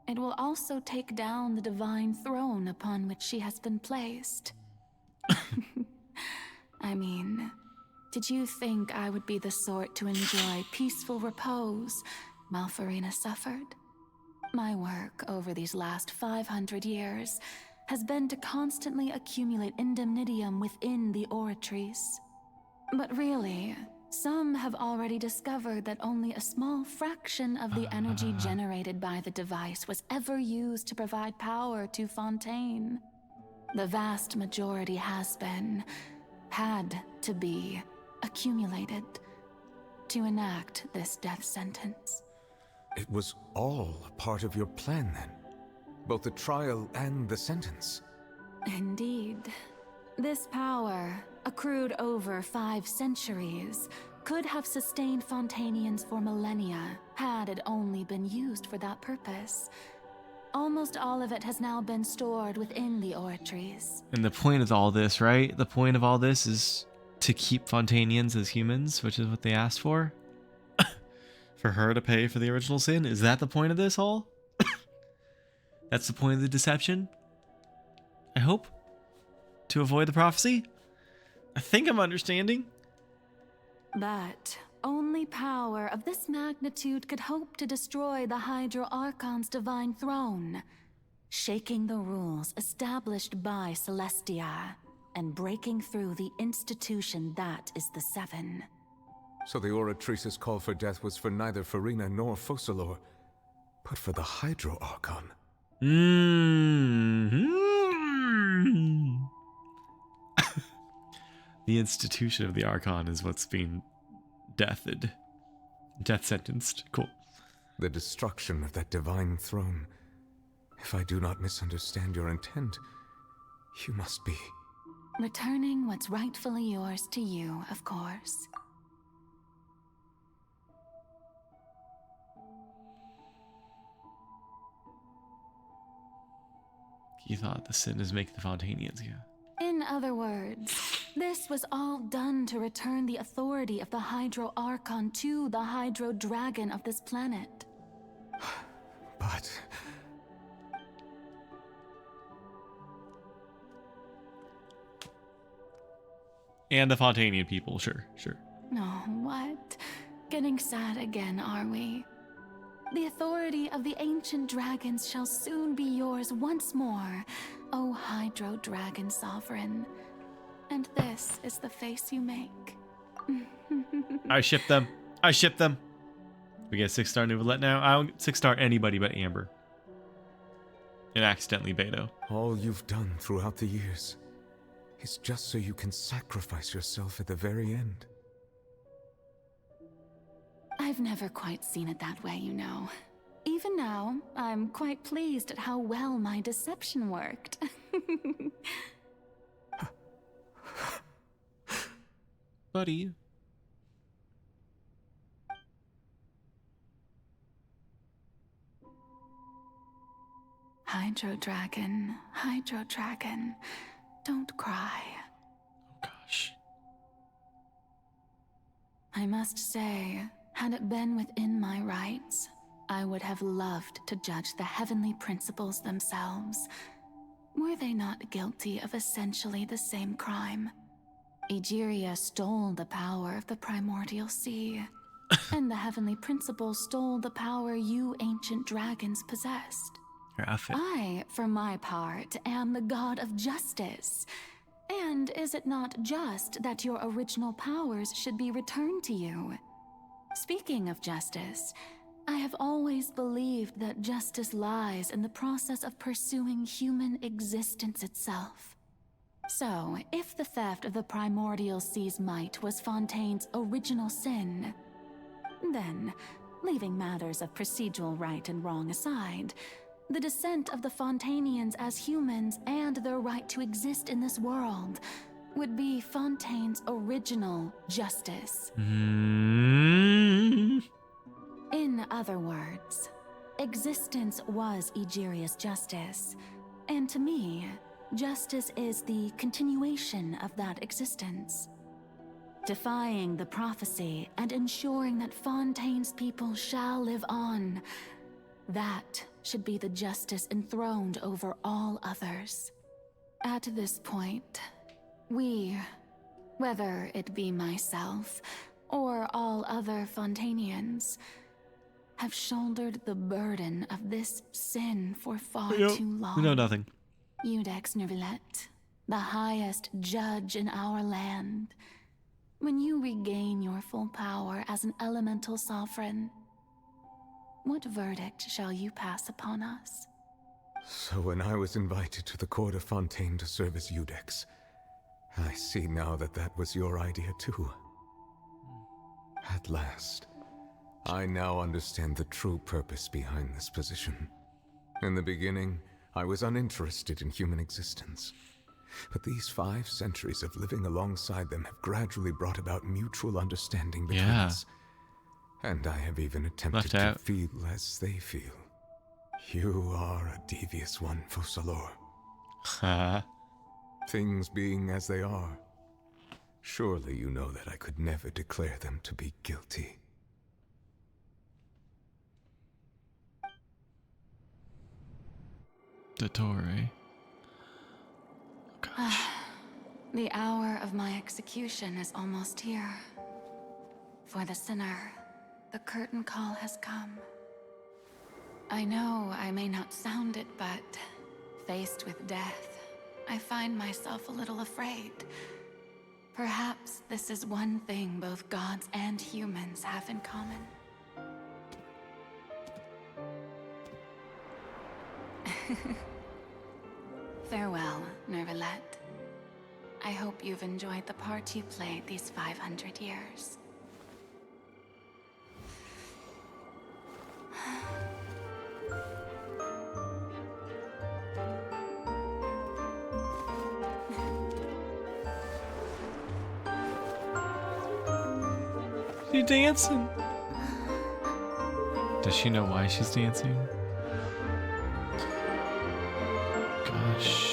it will also take down the divine throne upon which she has been placed. I mean, did you think I would be the sort to enjoy peaceful repose while Farina suffered? My work over these last 500 years has been to constantly accumulate indemnitium within the Oratrice. But really, some have already discovered that only a small fraction of the energy generated by the device was ever used to provide power to Fontaine. The vast majority had to be, accumulated to enact this death sentence. It was all part of your plan then? Both the trial and the sentence? Indeed. This power, accrued over 5 centuries, could have sustained Fontainians for millennia had it only been used for that purpose. Almost all of it has now been stored within the oratories. And the point of all this, right? The point of all this is to keep Fontainians as humans, which is what they asked for. For her to pay for the original sin? Is that the point of this all? That's the point of the deception? I hope. To avoid the prophecy? I think I'm understanding. But only power of this magnitude could hope to destroy the Hydro Archon's divine throne, shaking the rules established by Celestia, and breaking through the institution that is the Seven. So the Oratrice's call for death was for neither Farina nor Focalor, but for the Hydro Archon. The institution of the Archon is what's being death sentenced. Cool. The destruction of that divine throne. If I do not misunderstand your intent, you must be... Returning what's rightfully yours to you, of course. You thought the sin is making the Fontainians, yeah. In other words, this was all done to return the authority of the Hydro Archon to the Hydro Dragon of this planet. But... And the Fontainian people, sure. Oh, what? Getting sad again, are we? The authority of the ancient dragons shall soon be yours once more, O Hydro Dragon Sovereign. And this is the face you make. I ship them. We get 6-star Nuvolette now. I don't 6-star anybody but Amber. And accidentally Beto. All you've done throughout the years is just so you can sacrifice yourself at the very end. I've never quite seen it that way, you know. Even now, I'm quite pleased at how well my deception worked. Buddy. Hydro Dragon, don't cry. Oh gosh. I must say, had it been within my rights, I would have loved to judge the heavenly principles themselves. Were they not guilty of essentially the same crime? Egeria stole the power of the primordial sea, and the heavenly principles stole the power you ancient dragons possessed. I, for my part, am the god of justice. And is it not just that your original powers should be returned to you? Speaking of justice, I have always believed that justice lies in the process of pursuing human existence itself. So, if the theft of the primordial sea's might was Fontaine's original sin, then, leaving matters of procedural right and wrong aside, the descent of the Fontainians as humans and their right to exist in this world would be Fontaine's original justice. In other words, existence was Egeria's justice, and to me, justice is the continuation of that existence. Defying the prophecy and ensuring that Fontaine's people shall live on, that should be the justice enthroned over all others. At this point, we, whether it be myself or all other Fontainians, have shouldered the burden of this sin for far too long. We know nothing. Iudex Neuvillette, the highest judge in our land, when you regain your full power as an elemental sovereign, what verdict shall you pass upon us? So when I was invited to the court of Fontaine to serve as Iudex, I see now that that was your idea too. At last, I now understand the true purpose behind this position. In the beginning, I was uninterested in human existence. But these 5 centuries of living alongside them have gradually brought about mutual understanding between us. And I have even attempted to feel as they feel. You are a devious one, Focalors. Things being as they are, surely you know that I could never declare them to be guilty. Dottore. The hour of my execution is almost here. For the sinner, the curtain call has come. I know I may not sound it, but faced with death, I find myself a little afraid. Perhaps this is one thing both gods and humans have in common. Farewell, Nervalette. I hope you've enjoyed the part you played these 500 years. She's dancing. Does she know why she's dancing? Gosh.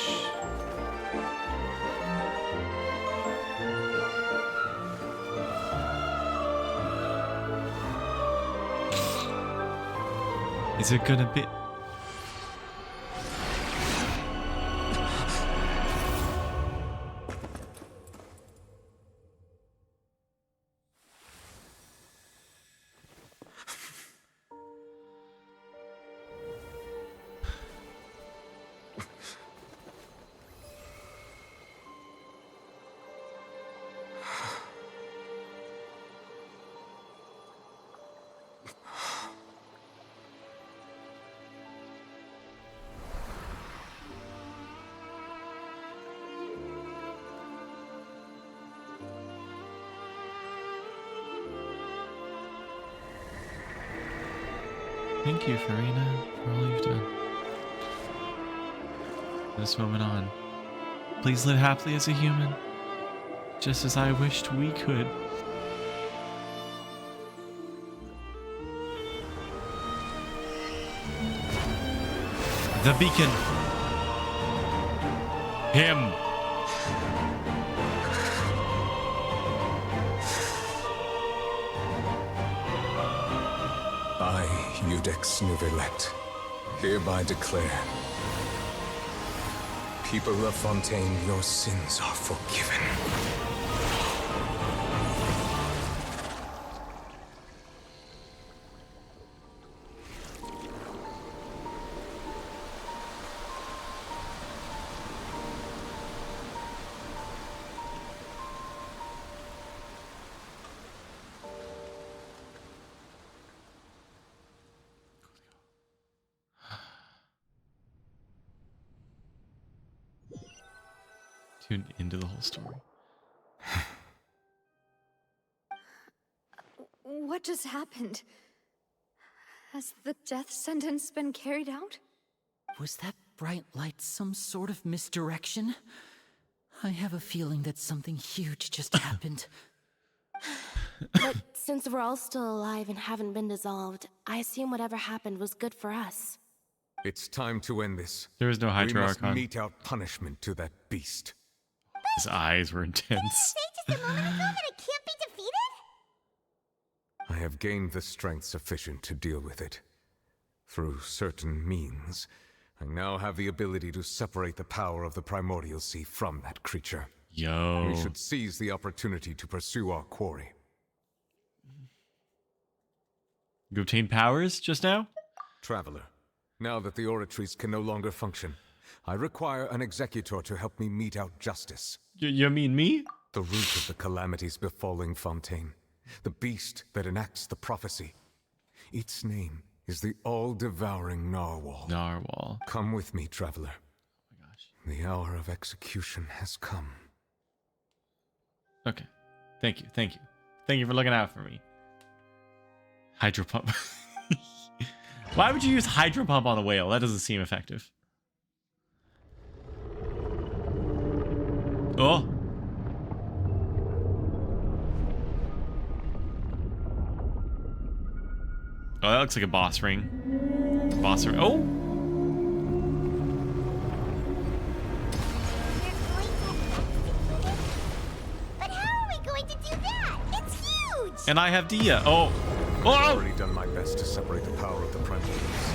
Is it gonna be? Thank you, Farina, for all you've done. From this moment on, please live happily as a human, just as I wished we could. The beacon. Him. Iudex Nervalette, hereby declare, people of Fontaine, your sins are forgiven. Tune into the whole story. What just happened? Has the death sentence been carried out? Was that bright light some sort of misdirection? I have a feeling that something huge just happened. But since we're all still alive and haven't been dissolved, I assume whatever happened was good for us. It's time to end this. There is no Hydro We must Archon. mete out punishment to that beast. His eyes were intense. Say just a moment ago that it can't be defeated? I have gained the strength sufficient to deal with it. Through certain means, I now have the ability to separate the power of the Primordial Sea from that creature. Yo. We should seize the opportunity to pursue our quarry. You obtained powers just now? Traveler, now that the oratories can no longer function, I require an executor to help me mete out justice. You mean me? The root of the calamities befalling Fontaine. The beast that enacts the prophecy. Its name is the all-devouring Narwhal. Narwhal. Come with me, traveler. Oh my gosh. The hour of execution has come. Okay. Thank you. Thank you. Thank you for looking out for me. Hydro pump. Why would you use hydro pump on a whale? That doesn't seem effective. Oh. Oh, that looks like a boss ring. Boss ring. Oh! But how are we going to do that? It's huge! And I have Dia. Oh! Oh! I've already done my best to separate the power of the primordials.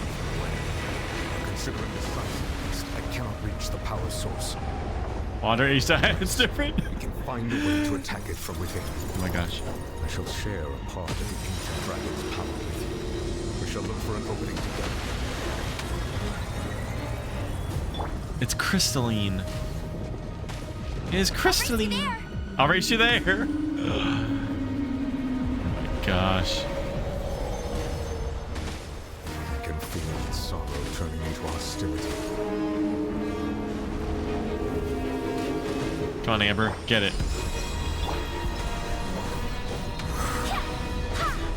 Considering the size of the beast, I cannot reach the power source. Water each time, it's different. We can find a way to attack it from within. Oh my gosh. I shall share a part of the ancient dragon's power with you. We shall look for an opening together. It's crystalline. It is crystalline. I'll race you there. Oh my gosh. I can feel its sorrow turning into hostility. Come on, Amber. Get it.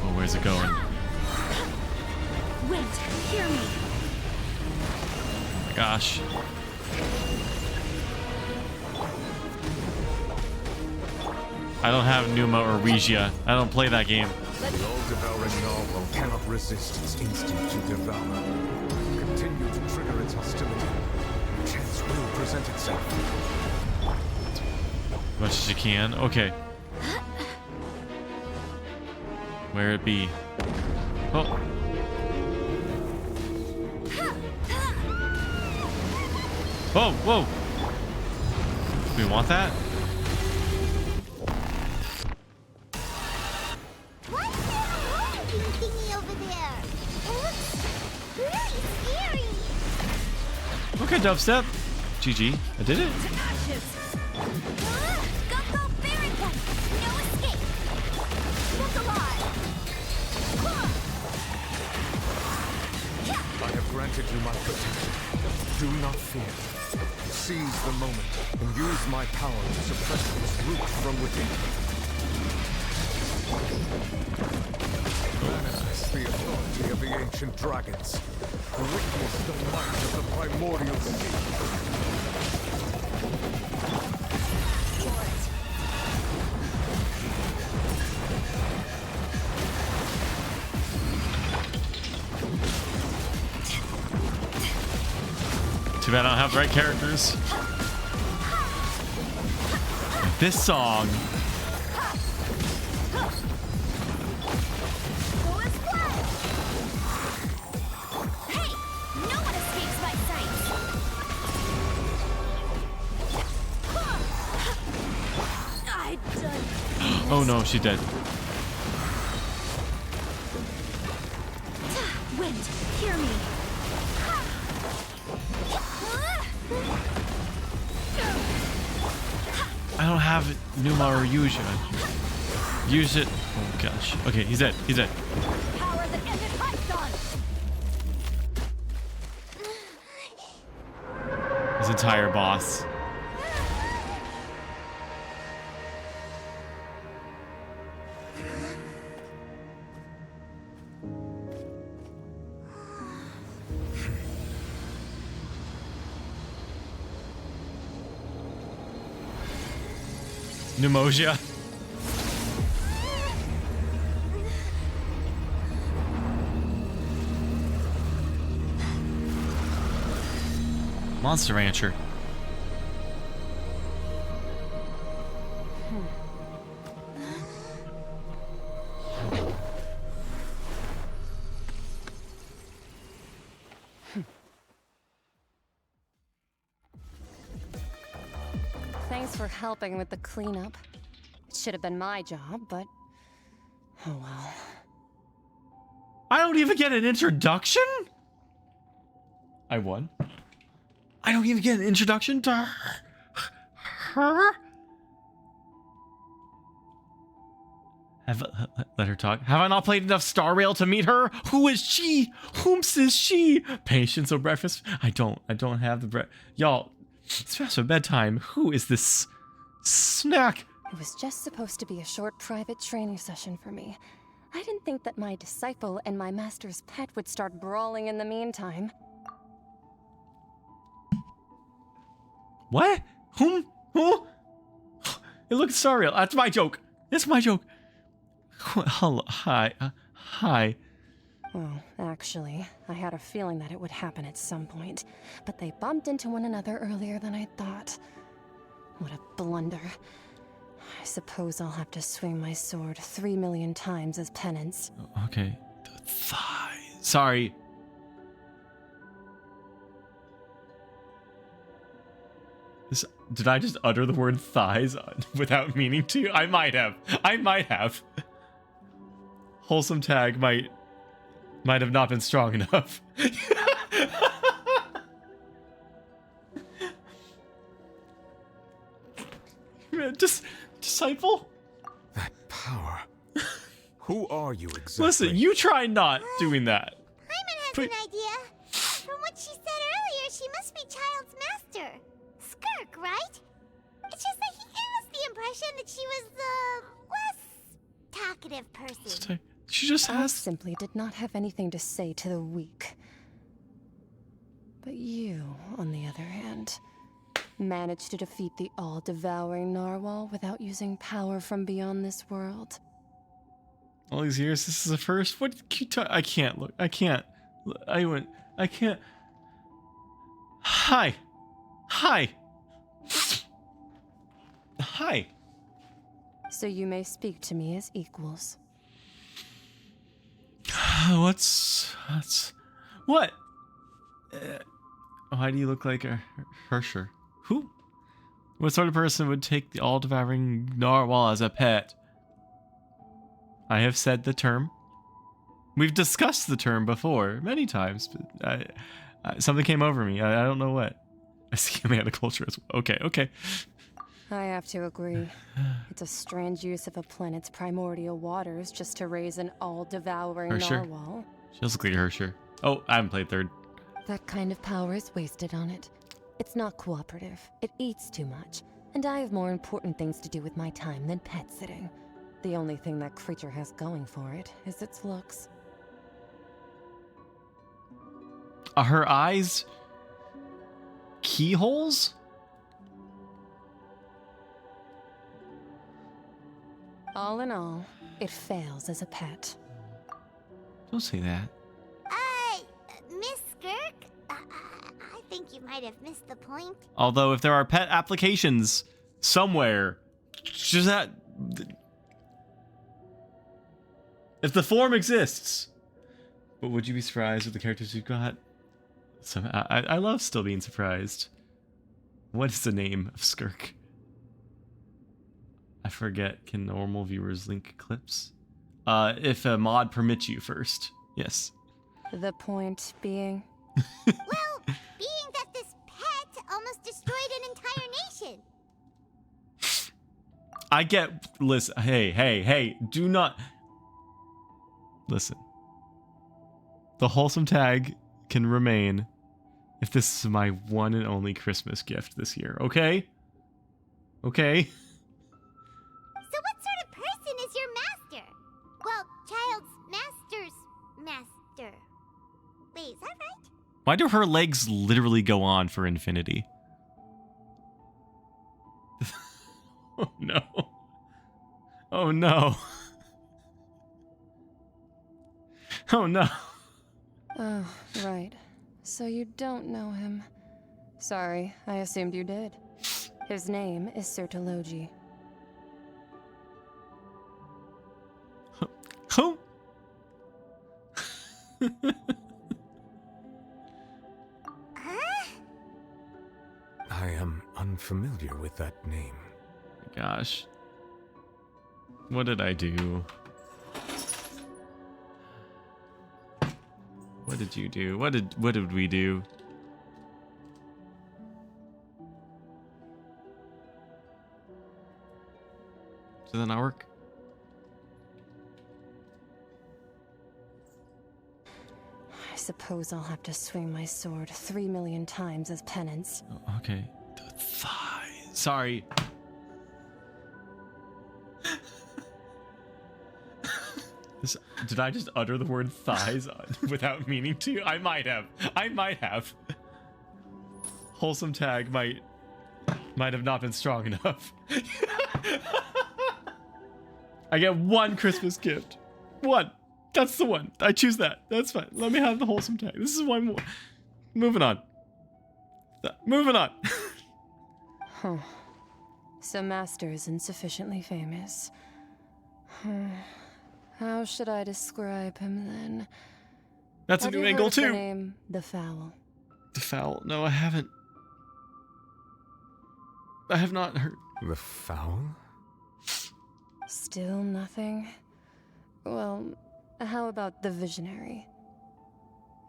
Oh, where's it going? Wait, hear me. Oh my gosh. I don't have Numa or Ouija. I don't play that game. The all-devouring novel cannot resist its instinct to devour. Continue to trigger its hostility. Chance will present itself. As much as you can. Okay. Where it be? Oh. Whoa, whoa. Do we want that? What's that horn thingy over there? It looks really scary. Okay, dubstep. GG. I did it. I have granted you my protection. Do not fear. Seize the moment and use my power to suppress this root from within. Manifest the authority of the ancient dragons. Witness the might of the primordial sea. Too bad I don't have the right characters. This song. Hey, no one escapes my sight. I've done. Oh no, she's dead. Wind, hear me. I don't have Numa or Yuja. Use it. Oh gosh. Okay, he's dead. He's dead. Power that ended Python. His entire boss. Pneumonia. Monster Rancher. Thanks for helping with the cleanup. It should have been my job, but oh well. I don't even get an introduction? I won. I don't even get an introduction to her? Let her talk. Have I not played enough Star Rail to meet her? Who is she? Whomst is she? Patience or breakfast? I don't have the Y'all, it's past my bedtime. Who is this snack? It was just supposed to be a short private training session for me. I didn't think that my disciple and my master's pet would start brawling in the meantime. What? Whom? Who? It looks surreal. That's my joke. It's my joke. Hello. Hi. Hi. Well, actually, I had a feeling that it would happen at some point, but they bumped into one another earlier than I thought. What a blunder. I suppose I'll have to swing my sword 3 million times as penance. Okay. The thigh. Sorry. Did I just utter the word thighs without meaning to? I might have. Wholesome tag might have not been strong enough. Disciple? That power. Who are you exactly? Listen, you try not doing that. Paimon has an idea. From what she said earlier, she must be Child's master. Skirk, right? It's just that he has the impression that she was the less talkative person. She just I simply did not have anything to say to the weak. But you, on the other hand, managed to defeat the all-devouring narwhal without using power from beyond this world. All these years, this is the first. What? I can't look. I can't. I can't. Hi. So you may speak to me as equals. What? Why do you look like a Hersher? Who? What sort of person would take the all-devouring narwhal as a pet? I have said the term. We've discussed the term before many times, but something came over me. I don't know what. I see coming out of culture as well. Okay. I have to agree. It's a strange use of a planet's primordial waters just to raise an all-devouring Hersher. narwhal. She does look like a Hersher. Oh, I haven't played third. That kind of power is wasted on it. It's not cooperative. It eats too much. And I have more important things to do with my time than pet sitting. The only thing that creature has going for it is its looks. Are her eyes keyholes? All in all, it fails as a pet. Don't say that. Miss Skirk? I think you might have missed the point. Although, if there are pet applications somewhere, just that. If the form exists. But would you be surprised with the characters you've got? I love still being surprised. What is the name of Skirk? I forget. Can normal viewers link clips? If a mod permits you first. Yes. The point being? Well, being that this pet almost destroyed an entire nation. I get. Listen. Hey. Do not. Listen. The wholesome tag can remain if this is my one and only Christmas gift this year, okay? Okay? So what sort of person is your master? Well, Child's master's master. Wait, is that right? Why do her legs literally go on for infinity? Oh no. Oh no. Oh no. Oh, right. So you don't know him. Sorry, I assumed you did. His name is Sertologi. Who? I am unfamiliar with that name. Gosh. What did I do? What did you do? What did we do? Does that not work? I suppose I'll have to swing my sword 3 million times as penance. Oh, okay. The thigh. Sorry. Did I just utter the word thighs without meaning to? I might have. Wholesome tag might have not been strong enough. I get one Christmas gift. One. That's the one. I choose that. That's fine. Let me have the wholesome tag. This is one more. Moving on. Moving on. Huh. So Master is insufficiently famous. How should I describe him then? That's a Have new you angle heard of the too. name The Fowl? The Fowl? No, I haven't. I have not heard. The Fowl? Still nothing? Well, how about the Visionary?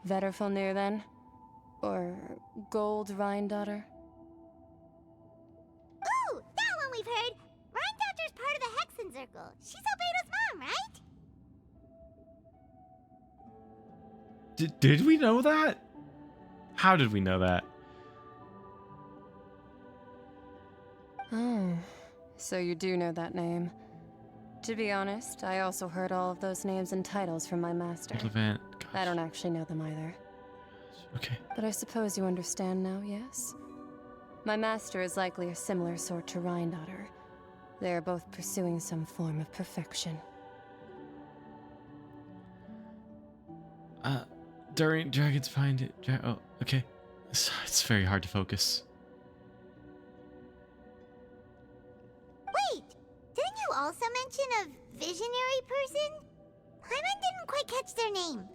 Vetterfalnir then? Or Gold Rhindaughter? Ooh, that one we've heard. Rhindaughter's part of the Hexen Circle. She's Albedo's mom, right? Did we know that? How did we know that? Oh, so you do know that name. To be honest, I also heard all of those names and titles from my master. Event. I don't actually know them either. Okay. But I suppose you understand now, yes? My master is likely a similar sort to Rhindaughter. They are both pursuing some form of perfection. During dragons find it. Oh, okay. It's very hard to focus. Wait, didn't you also mention a visionary person? Paimon didn't quite catch their name.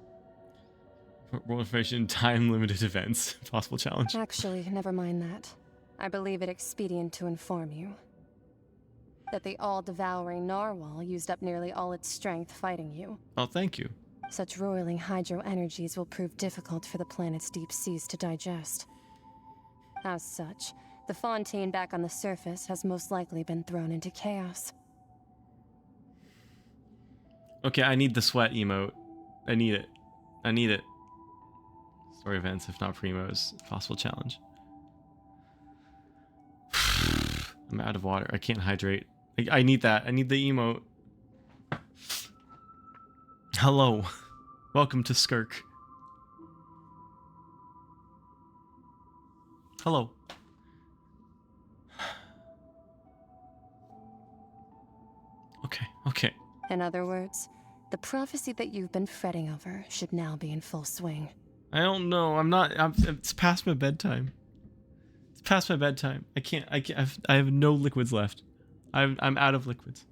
World information, time-limited events. Possible challenge. Actually, never mind that. I believe it expedient to inform you that the all-devouring narwhal used up nearly all its strength fighting you. Oh, thank you. Such roiling hydro energies will prove difficult for the planet's deep seas to digest. As such, the Fontaine back on the surface has most likely been thrown into chaos. Okay, I need the sweat emote. I need it. I need it. Story events, if not primos. Possible challenge. I'm out of water. I can't hydrate. I need that. I need the emote. Hello. Welcome to Skirk. Hello. Okay. In other words, the prophecy that you've been fretting over should now be in full swing. I don't know. It's past my bedtime. It's past my bedtime. I can't. I have no liquids left. I'm out of liquids.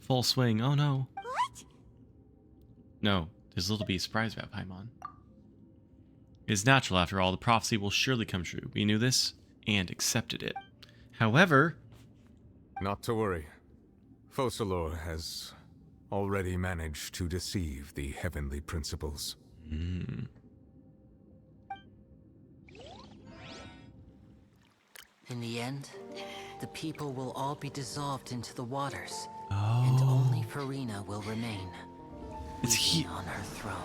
Full swing. Oh no. What? No, there's little to be surprised about, Paimon. It is natural, after all. The prophecy will surely come true. We knew this and accepted it. However... Not to worry. Focalor has already managed to deceive the heavenly principles. Hmm. In the end, the people will all be dissolved into the waters. Oh. And only Farina will remain. It's he on her throne.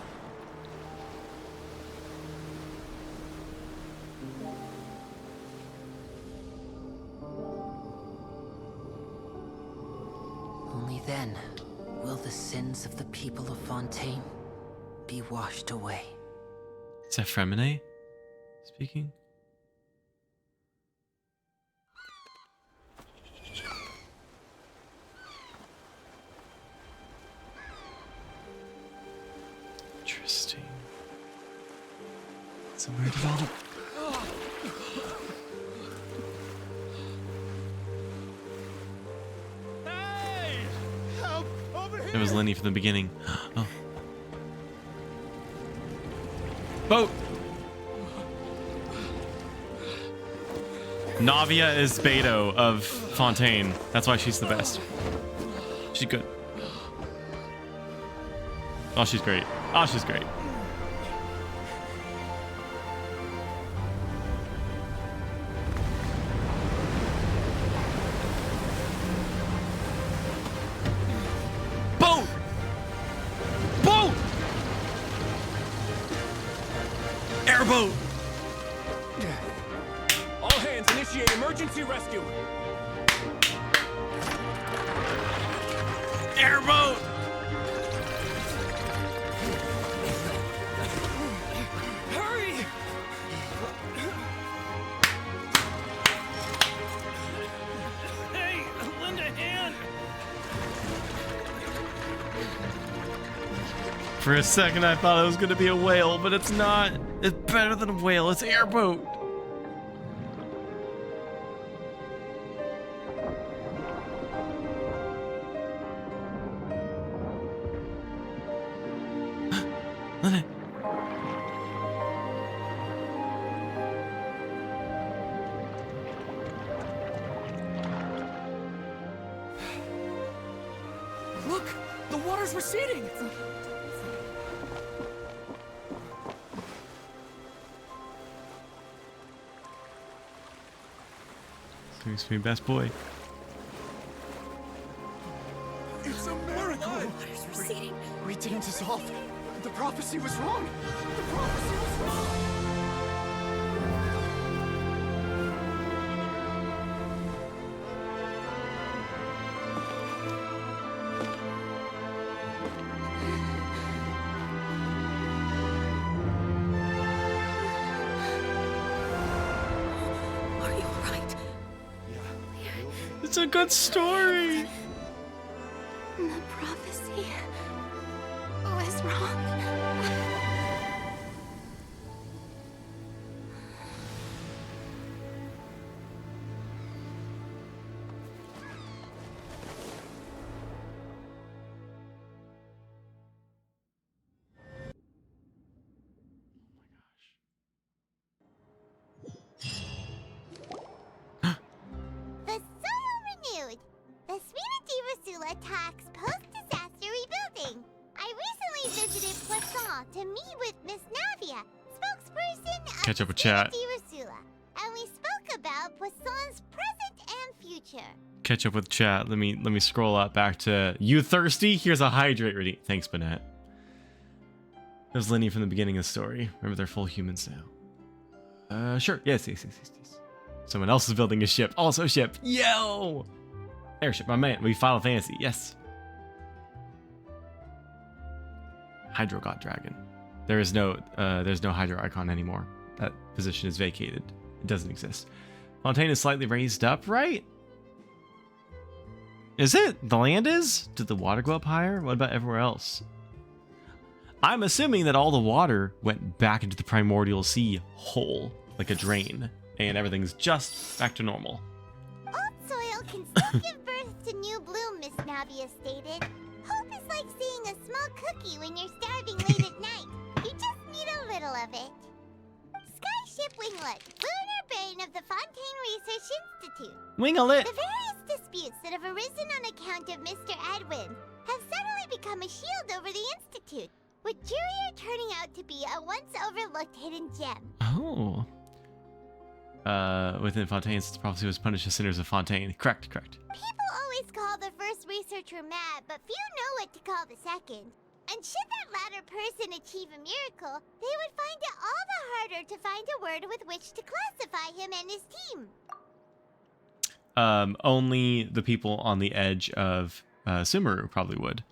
Only then will the sins of the people of Fontaine be washed away. Is that Fremine speaking? Interesting. So where did all the... Hey! Help! Over here! It was Lenny from the beginning. Oh. Boat! Navia is Beto of Fontaine. That's why she's the best. She's good. Oh, she's great. Oh, she's great. Boat! Boat! Airboat! All hands initiate emergency rescue! Airboat! For a second, I thought it was going to be a whale, but it's not. It's better than a whale. It's airboat. Look! The water's receding! Seems to be best boy. It's a miracle! Water's receding. We didn't dissolve. The prophecy was wrong. The prophecy was wrong. Are you alright? It's a good story. The prophecy was wrong. The Soul renewed. The Suite de Rasula talks post-disaster rebuilding. I recently visited Poisson to meet with Miss Navia, spokesperson of Catch up with the chat. Suite de Rasula, and we spoke about Poisson's present and future. Catch up with chat. Let me scroll up back to you thirsty. Here's a hydrate ready. Thanks, Bennett. There's Lenny from the beginning of the story. Remember, they're full humans now. Sure. Yes. Someone else is building a ship. Also a ship. Yo! Airship, my man. We Final Fantasy. Yes. Hydro God Dragon. There's no Hydro icon anymore. That position is vacated. It doesn't exist. Fontaine is slightly raised up, right? Is it? The land is? Did the water go up higher? What about everywhere else? I'm assuming that all the water went back into the primordial sea hole, like a drain, and everything's just back to normal. Old soil can still give birth to new bloom, Miss Navia stated. Hope is like seeing a small cookie when you're starving late at night. You just need a little of it. Skyship Winglet, lunar brain of the Fontaine Research Institute. Winglet! The various disputes that have arisen on account of Mr. Edwin have suddenly become a shield over the Institute, with Jurier turning out to be a once overlooked hidden gem. Oh. Within Fontaine's the prophecy was punished the sinners of Fontaine. Correct. People always call the first researcher mad, but few know what to call the second. And should that latter person achieve a miracle, they would find it all the harder to find a word with which to classify him and his team. Only the people on the edge of Sumeru probably would.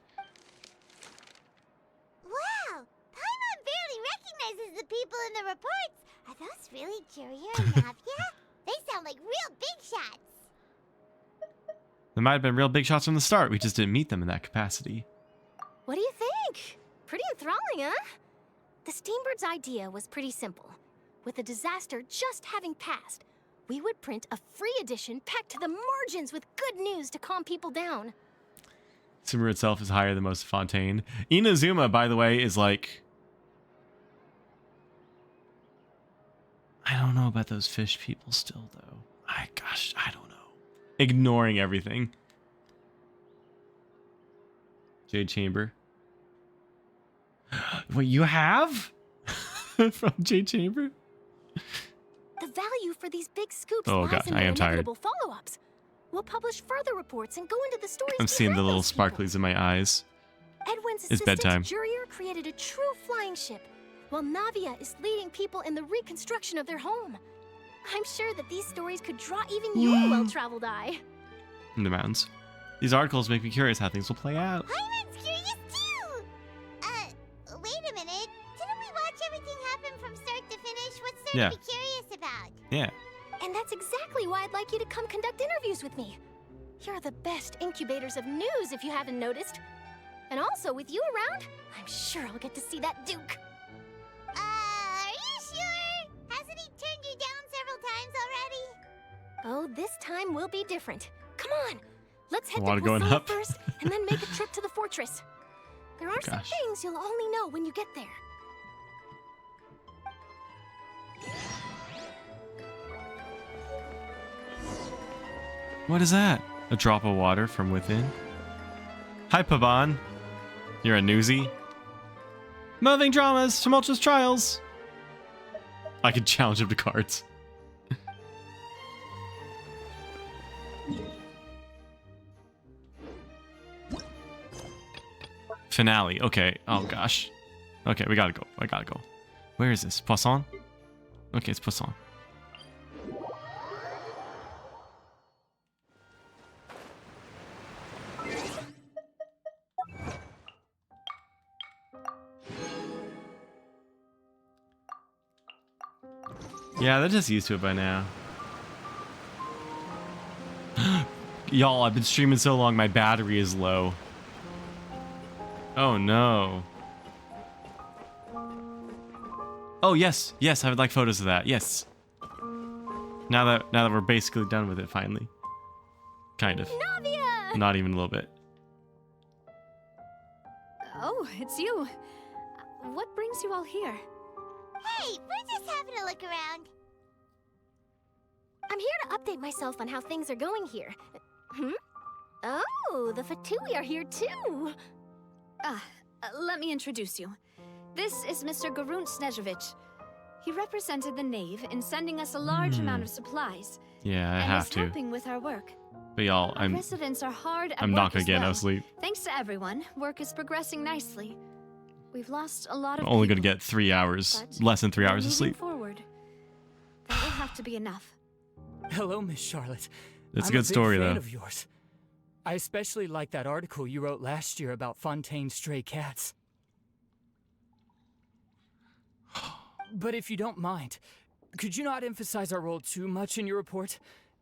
Wow! Paimon barely recognizes the people in the reports. Are those really Jurier and Navia? They sound like real big shots. There might have been real big shots from the start. We just didn't meet them in that capacity. What do you think? Pretty enthralling, huh? The Steambird's idea was pretty simple. With the disaster just having passed, we would print a free edition packed to the margins with good news to calm people down. Sumeru itself is higher than most of Fontaine. Inazuma, by the way, is like... I don't know about those fish people still, though. I don't know. Ignoring everything. Jade Chamber. What you have? From Jade Chamber? The value for these big scoops Oh lies god, in I their am tired. inevitable follow-ups. We'll publish further reports and go into the stories I'm seeing the behind little those people. sparklies in my eyes. Edwin's It's assistant, bedtime. Jurier, created a true flying ship, while Navia is leading people in the reconstruction of their home. I'm sure that these stories could draw even your well-traveled eye. In the mountains. These articles make me curious how things will play out. Paimon's curious too! Wait a minute. Didn't we watch everything happen from start to finish? What's there Yeah. to be curious about? Yeah. And that's exactly why I'd like you to come conduct interviews with me. You're the best incubators of news, if you haven't noticed. And also, with you around, I'm sure I'll get to see that Duke. Are you sure? Hasn't he turned you down several times already? Oh, this time will be different. Come on, let's head Water to going Poisson up. first, and then make a trip to the fortress. There are some Gosh. things you'll only know when you get there. What is that? A drop of water from within? Hi, Paban. You're a newsie? Moving dramas, tumultuous trials. I could challenge him to cards. Finale. Okay. Oh, gosh. Okay, we gotta go. I gotta go. Where is this? Poisson? Okay, it's Poisson. Yeah, they're just used to it by now. Y'all, I've been streaming so long, my battery is low. Oh no. Oh yes, yes, I would like photos of that. Yes. Now that we're basically done with it finally. Kind of. Navia! Not even a little bit. Oh, it's you. What brings you all here? Hey, we're just having a look around. I'm here to update myself on how things are going here. Oh, the Fatui are here too. Let me introduce you. This is Mr. Garunt Snezhevich. He represented the Knave in sending us a large amount of supplies. Yeah, I and have is to. helping with our work. But y'all, Our residents are hard at I'm work not gonna as get well. no sleep. Thanks to everyone, work is progressing nicely. We've lost a lot of I'm only gonna people, get 3 hours, but less than 3 hours of moving sleep. forward, that will have to be enough. Hello, Miss Charlotte. It's a I'm good story, big fan though. of yours. I especially like that article you wrote last year about Fontaine's stray cats. But if you don't mind, could you not emphasize our role too much in your report?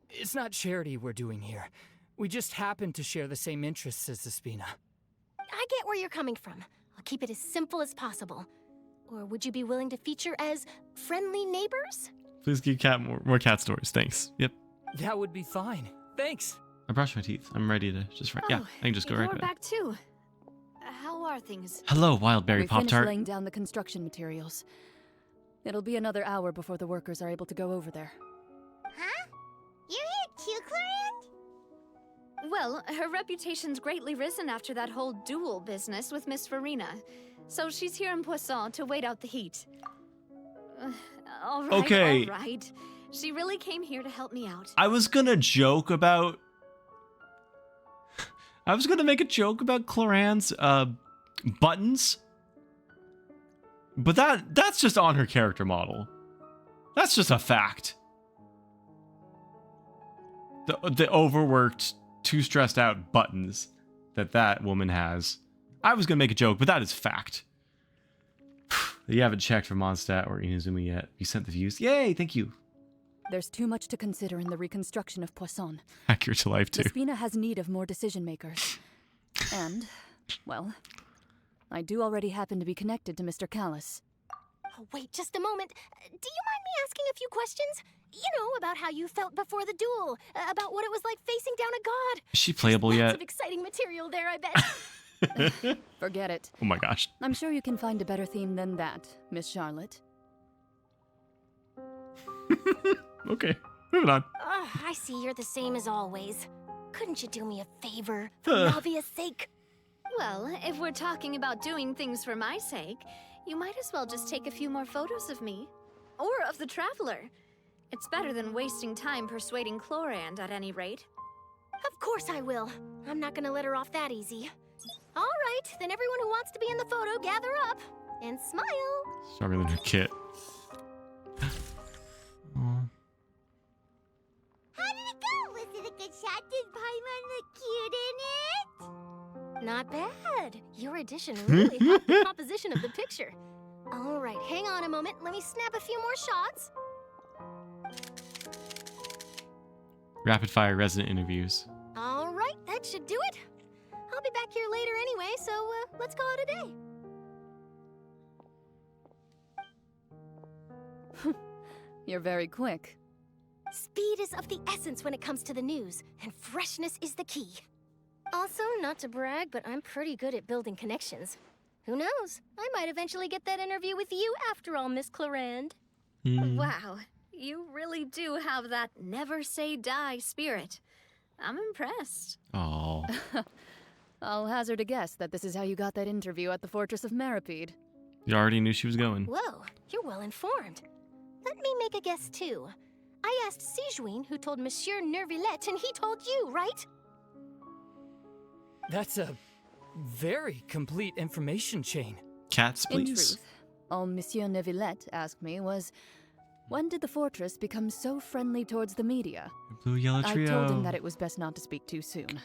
It's not charity we're doing here. We just happen to share the same interests as the Spina. I get where you're coming from. I'll keep it as simple as possible. Or would you be willing to feature as friendly neighbors? Please give cat more cat stories. Thanks. Yep. That would be fine. Thanks. I brushed my teeth. I'm ready to just yeah, I can just go right You're to it. back too. How are things? Hello, Wildberry We finished Pop-Tart. laying down the construction materials. It'll be another hour before the workers are able to go over there. Huh? You're here too, Clorian? Well, her reputation's greatly risen after that whole duel business with Miss Farina. So she's here in Poisson to wait out the heat. All right, Okay. all right. She really came here to help me out. I was gonna joke about. I was gonna make a joke about Cloran's buttons, but that's just on her character model. That's just a fact. The overworked, too stressed out buttons that woman has. I was gonna make a joke, but that is fact. You haven't checked for Mondstadt or Inazuma yet. You sent the views. Yay! Thank you. There's too much to consider in the reconstruction of Poisson. Accurate to life too. The Spina has need of more decision makers. And, well, I do already happen to be connected to Mr. Callis. Oh, wait just a moment. Do you mind me asking a few questions? You know, about how you felt before the duel, about what it was like facing down a god. Is she playable Lots yet? of exciting material there, I bet. Forget it. Oh my gosh. I'm sure you can find a better theme than that, Miss Charlotte. Okay, moving on. I see you're the same as always. Couldn't you do me a favor, for Navia's sake? Well, if we're talking about doing things for my sake, you might as well just take a few more photos of me. Or of the Traveler. It's better than wasting time persuading Clorand, at any rate. Of course I will. I'm not gonna let her off that easy. All right, then everyone who wants to be in the photo, gather up. And smile. Stronger than her kit. How did it go? Was it a good shot? Did Paimon look cute in it? Not bad. Your addition really helped the composition of the picture. All right, hang on a moment. Let me snap a few more shots. Rapid fire resident interviews. All right, that should do it. I'll be back here later anyway, so You're very quick. Speed is of the essence when it comes to the news, and freshness is the key. Also, not to brag, but I'm pretty good at building connections. Who knows? I might eventually get that interview with you after all, Miss Clarand. Wow, you really do have that never say die spirit. I'm impressed. Oh. I'll hazard a guess that this is how you got that interview at the Fortress of Maripede. You already knew she was going. Whoa, you're well informed. Let me make a guess too. I asked Sijuin, who told Monsieur Nervillette, and he told you, right? That's a very complete information chain. Cats, In please. truth, all Monsieur Neuvillette asked me was, when did the fortress become so friendly towards the media? Blue Yellow Trio. I told him that it was best not to speak too soon.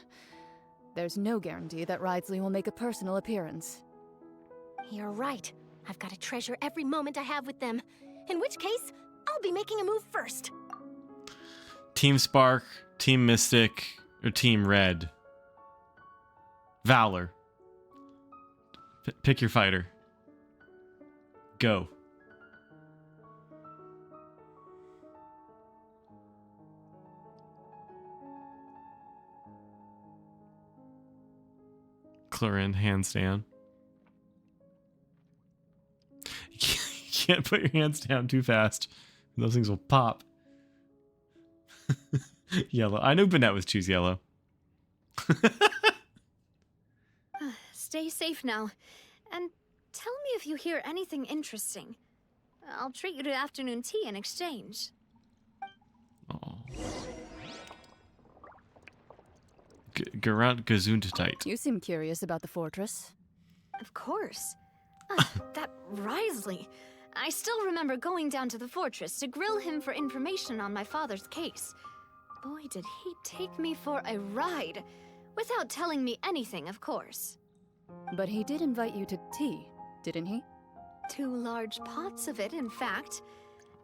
There's no guarantee that Ridesley will make a personal appearance. You're right. I've got to treasure every moment I have with them. In which case, I'll be making a move first. Team Spark, Team Mystic, or Team Red? Valor. Pick your fighter. Go. Clarand, hands down. You can't put your hands down too fast. Those things will pop. Yellow. I knew Bennett would choose yellow. Stay safe now. And tell me if you hear anything interesting. I'll treat you to afternoon tea in exchange. Gerant Gesundheit. You seem curious about the fortress. Of course. That Risley. I still remember going down to the fortress to grill him for information on my father's case. Boy, did he take me for a ride. Without telling me anything, of course. But he did invite you to tea, didn't he? 2 large pots of it, in fact.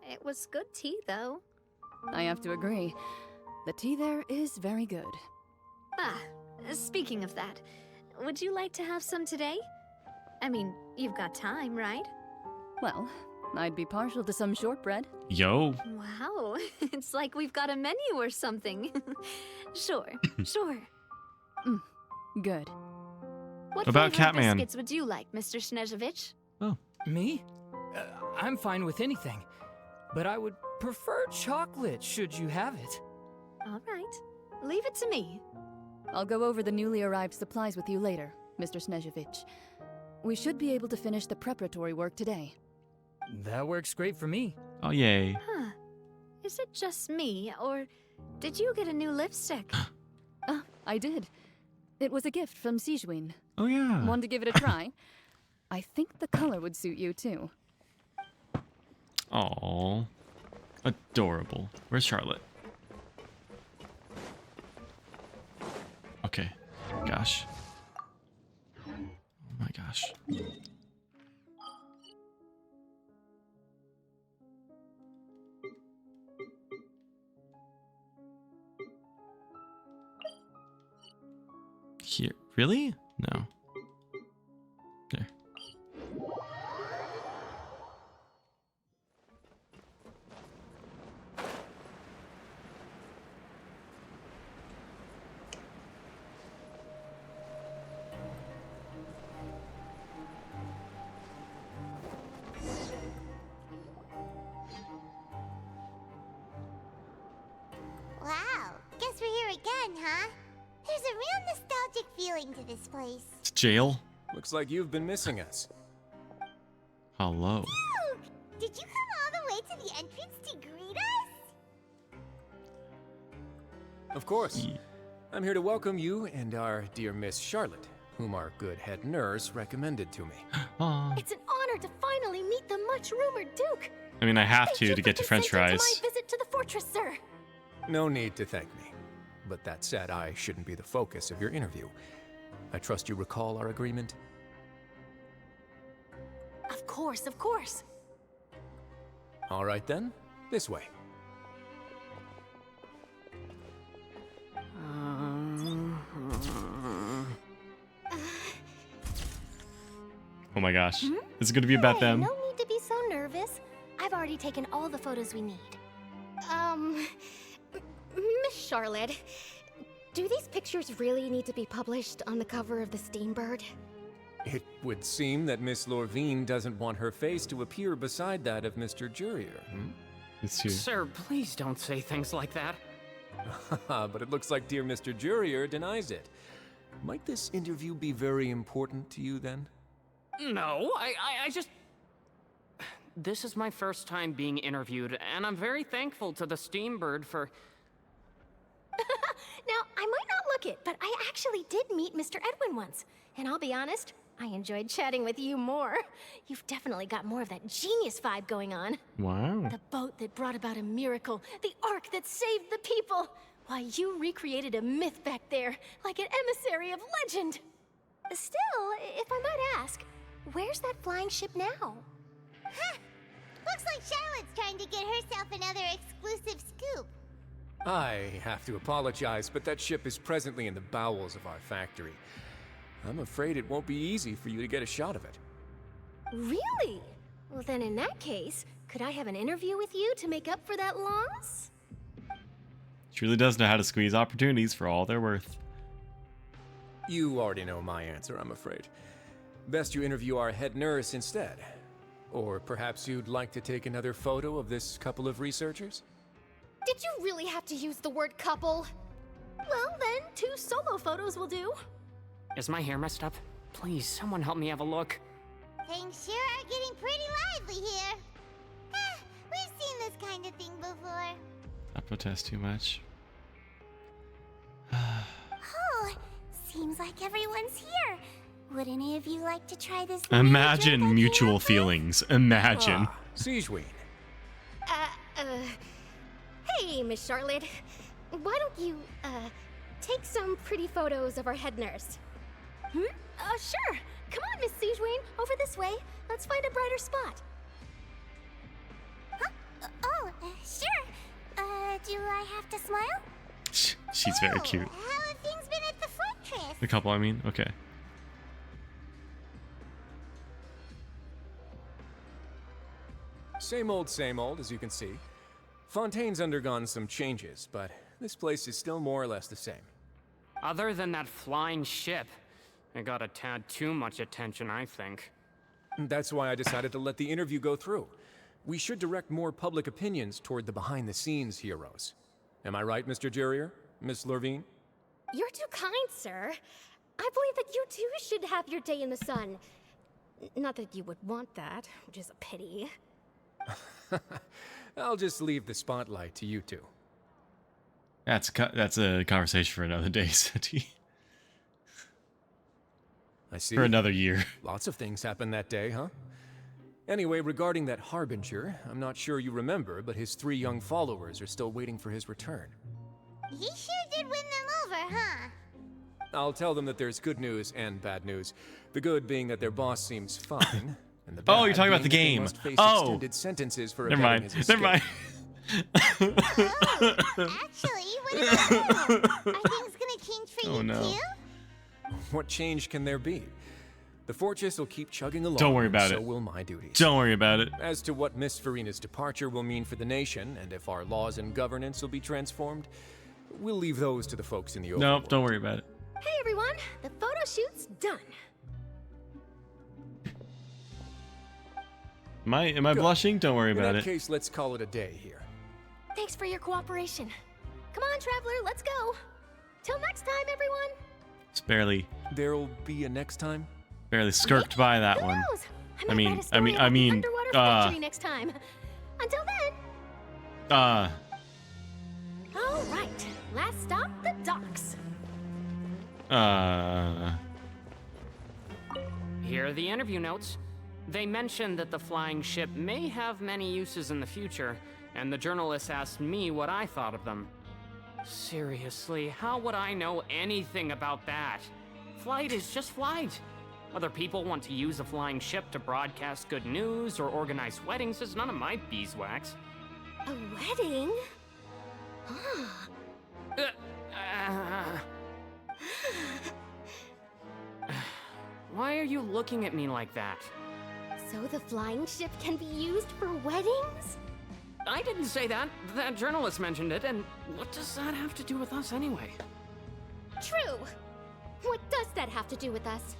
It was good tea, though. I have to agree. The tea there is very good. Ah, speaking of that, would you like to have some today? I mean, you've got time, right? Well, I'd be partial to some shortbread. Yo. Wow, it's like we've got a menu or something. Sure. Good. What about flavor Catman? biscuits would you like, Mr. Snezhevich? Oh. Me? I'm fine with anything. But I would prefer chocolate, should you have it. All right. Leave it to me. I'll go over the newly arrived supplies with you later, Mr. Snezhevich. We should be able to finish the preparatory work today. That works great for me. Oh, yay. Huh. Is it just me, or did you get a new lipstick? I did. It was a gift from Sijuin. Oh, yeah. Want to give it a try? I think the color would suit you, too. Aww. Adorable. Where's Charlotte? Okay. Gosh. Oh my gosh. Here. Really? No. There. Wow, guess we're here again, huh? There's a real nostalgic feeling to this place. It's jail. Looks like you've been missing us. Hello. Luke, did you come all the way to the entrance to greet us? Of course. I'm here to welcome you and our dear Miss Charlotte, whom our good head nurse recommended to me. It's an honor to finally meet the much-rumored Duke. I mean, I have to get to French fries. To my visit to the fortress, sir. No need to thank me. But that said, I shouldn't be the focus of your interview. I trust you recall our agreement? Of course, of course. All right then, this way. Oh my gosh. This is going to be about them. No need to be so nervous. I've already already taken all the photos we need. Miss Charlotte, do these pictures really need to be published on the cover of the Steambird? It would seem that Miss Lorvine doesn't want her face to appear beside that of Mr. Jurier, Sir, please don't say things like that. But it looks like dear Mr. Jurier denies it. Might this interview be very important to you, then? No, I just... This is my first time being interviewed, and I'm very thankful to the Steambird for... Now, I might not look it, but I actually did meet Mr. Edwin once. And I'll be honest, I enjoyed chatting with you more. You've definitely got more of that genius vibe going on. Wow. The boat that brought about a miracle, the ark that saved the people. Why, you recreated a myth back there, like an emissary of legend. Still, if I might ask, where's that flying ship now? Huh. Looks like Charlotte's trying to get herself another exclusive scoop. I have to apologize, but that ship is presently in the bowels of our factory. I'm afraid it won't be easy for you to get a shot of it. Really? Well, then in that case, could I have an interview with you to make up for that loss? She really does know how to squeeze opportunities for all they're worth. You already know my answer, I'm afraid. Best you interview our head nurse instead. Or perhaps you'd like to take another photo of this couple of researchers? Did you really have to use the word couple? Well, then, 2 solo photos will do. Is my hair messed up? Please, someone help me have a look. Things sure are getting pretty lively here. We've seen this kind of thing before. I protest too much. Oh, seems like everyone's here. Would any of you like to try this? Imagine mutual feelings. Imagine. Siegeween. Hey, Miss Charlotte. Why don't you, take some pretty photos of our head nurse? Sure. Come on, Miss Siegeween. Over this way. Let's find a brighter spot. Huh? Sure. Do I have to smile? She's very cute. How have things been at the fortress? The couple, I mean? Okay. Same old, as you can see. Fontaine's undergone some changes, but this place is still more or less the same. Other than that flying ship, it got a tad too much attention, I think. That's why I decided to let the interview go through. We should direct more public opinions toward the behind-the-scenes heroes. Am I right, Mr. Jurier? Miss Lorvine? You're too kind, sir. I believe that you too should have your day in the sun. Not that you would want that, which is a pity. I'll just leave the spotlight to you two. That's a conversation for another day, Seti. I see. For another year. Lots of things happened that day, huh? Anyway, regarding that Harbinger, I'm not sure you remember, but his 3 young followers are still waiting for his return. He sure did win them over, huh? I'll tell them that there's good news and bad news. The good being that their boss seems fine, and the bad Oh, you're talking about the being game. that they must face Oh. extended sentences for Never abetting mind. his Never mind. Actually, what about you? Are things gonna change for Oh, you no. too? What change can there be? The fortress will keep chugging along. Don't worry about so it. will my duties. Don't worry about it. As to what Miss Farina's departure will mean for the nation, and if our laws and governance will be transformed, we'll leave those to the folks in the overworld. Nope, don't worry about it. Hey everyone, the photo shoot's done. Am I blushing? Don't worry about In that it. case, let's call it a day here. Thanks for your cooperation. Come on, Traveler, let's go. Till next time, everyone. It's barely There'll be a next time? skirked by that Who one. knows? I mean, I mean, underwater factory uh, next time. Until then. uh, All right, last stop, the docks. Here are the interview notes. They mentioned that the flying ship may have many uses in the future, and the journalist asked me what I thought of them. Seriously, how would I know anything about that? Flight is just flight. Whether people want to use a flying ship to broadcast good news or organize weddings is none of my beeswax. A wedding? Why are you looking at me like that? So the flying ship can be used for weddings? I didn't say that. That journalist mentioned it, and what does that have to do with us anyway? True. What does that have to do with us?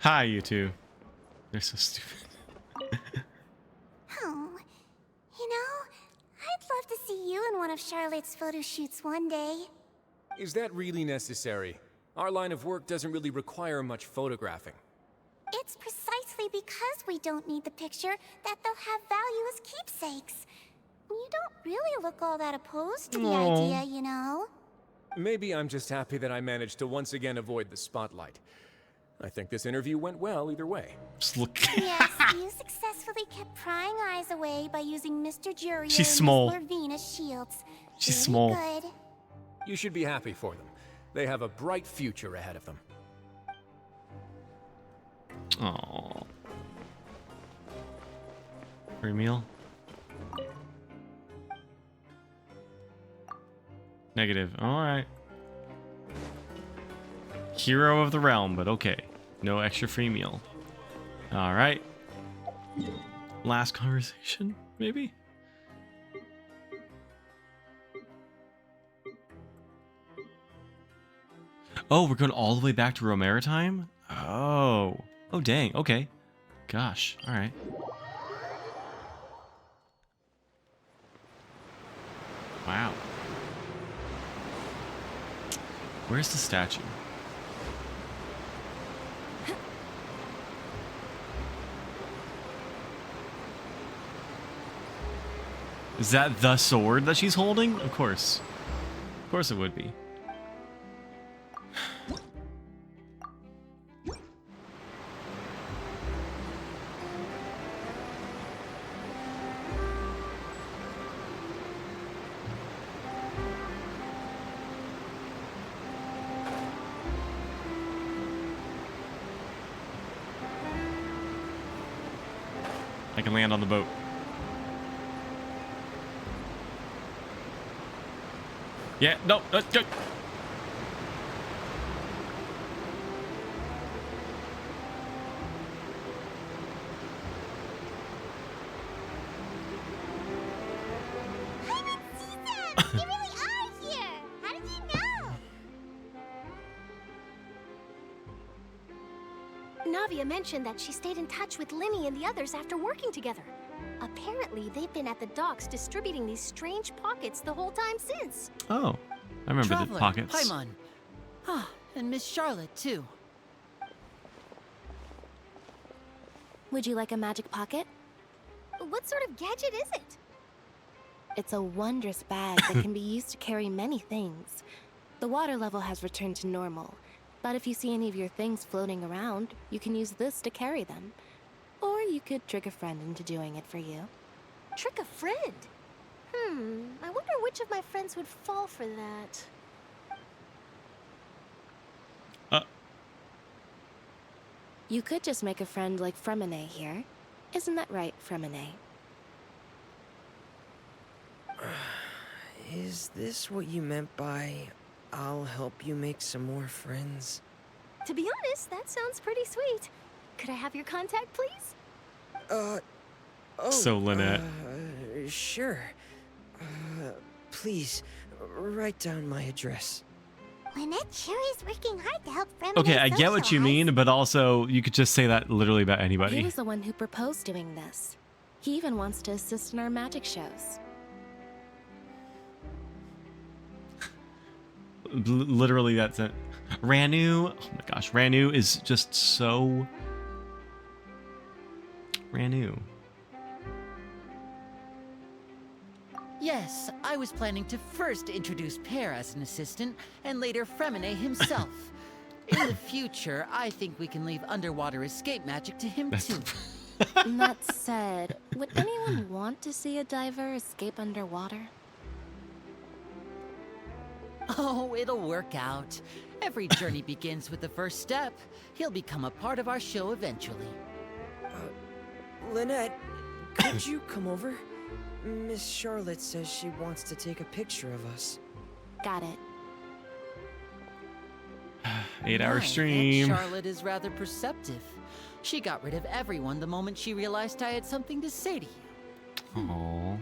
Hi, you two. They're so stupid. Oh, you know, I'd love to see you in one of Charlotte's photo shoots one day. Is that really necessary? Our line of work doesn't really require much photographing. It's precisely because we don't need the picture that they'll have value as keepsakes. You don't really look all that opposed to the idea, you know? Maybe I'm just happy that I managed to once again avoid the spotlight. I think this interview went well either way. Just look. Yes, you successfully kept prying eyes away by using Mr. Jury She's small. and Miss Lorvina shields. She's Very small. Good. You should be happy for them. They have a bright future ahead of them. Aww. Free meal? Negative. Alright. Hero of the realm, but okay. No extra free meal. Alright. Last conversation, maybe? Oh, we're going all the way back to Romaritime? Oh. Oh, dang. Okay. Gosh. Alright. Wow. Where's the statue? Is that the sword that she's holding? Of course. Of course it would be. I can land on the boat. Yeah, no, go. You really are here! How did you know? Navia mentioned that she stayed in touch with Linny and the others after working together. Apparently, they've been at the docks distributing these strange pockets the whole time since. Oh, I remember Traveler, the pockets. Paimon. Ah, and Miss Charlotte, too. Would you like a magic pocket? What sort of gadget is it? It's a wondrous bag that can be used to carry many things. The water level has returned to normal, but if you see any of your things floating around, you can use this to carry them. Or you could trick a friend into doing it for you. Trick a friend? I wonder which of my friends would fall for that. You could just make a friend like Fremine here. Isn't that right, Fremine? Is this what you meant by, I'll help you make some more friends? To be honest, that sounds pretty sweet. Could I have your contact, please? Oh, So, Lynette. Sure. Please, write down my address. Lynette sure is working hard to help Fremine Okay, I get what you mean, but also you could just say that literally about He anybody. was the one who proposed doing this. He even wants to assist in our magic shows. Literally, that's it. Ranu, oh my gosh, Ranu is just so... Ranu. Yes, I was planning to first introduce Pear as an assistant, and later Fremine himself. In the future, I think we can leave underwater escape magic to him too. That said, would anyone want to see a diver escape underwater? Oh, it'll work out. Every journey begins with the first step. He'll become a part of our show eventually. Lynette, could you come over? Miss Charlotte says she wants to take a picture of us. Got it. 8-hour My, stream. Aunt Charlotte is rather perceptive. She got rid of everyone the moment she realized I had something to say to you. Aww.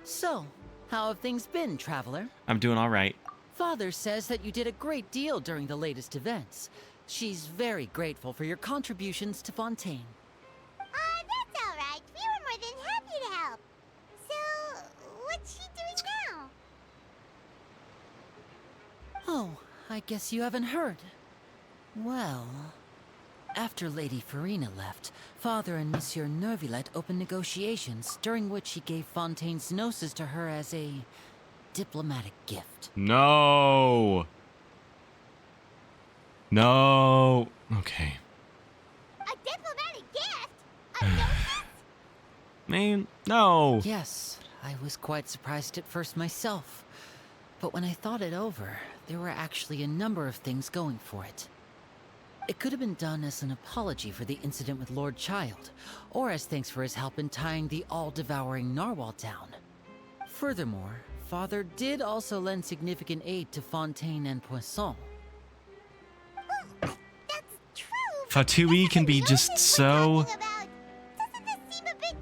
So, how have things been, Traveler? I'm doing all right. Father says that you did a great deal during the latest events. She's very grateful for your contributions to Fontaine. That's all right. We were more than happy to help. So, what's she doing now? Oh, I guess you haven't heard. Well, after Lady Farina left, Father and Monsieur Neuvillette opened negotiations, during which he gave Fontaine's gnosis to her as a diplomatic gift. No. No. Okay. A diplomatic gift? A gnosis? Man, no. Yes, I was quite surprised at first myself. But when I thought it over, there were actually a number of things going for it. It could have been done as an apology for the incident with Lord Child, or as thanks for his help in tying the all-devouring narwhal down. Furthermore, Father did also lend significant aid to Fontaine and Poisson. That's true. Fatui can be just so... Doesn't this seem a bit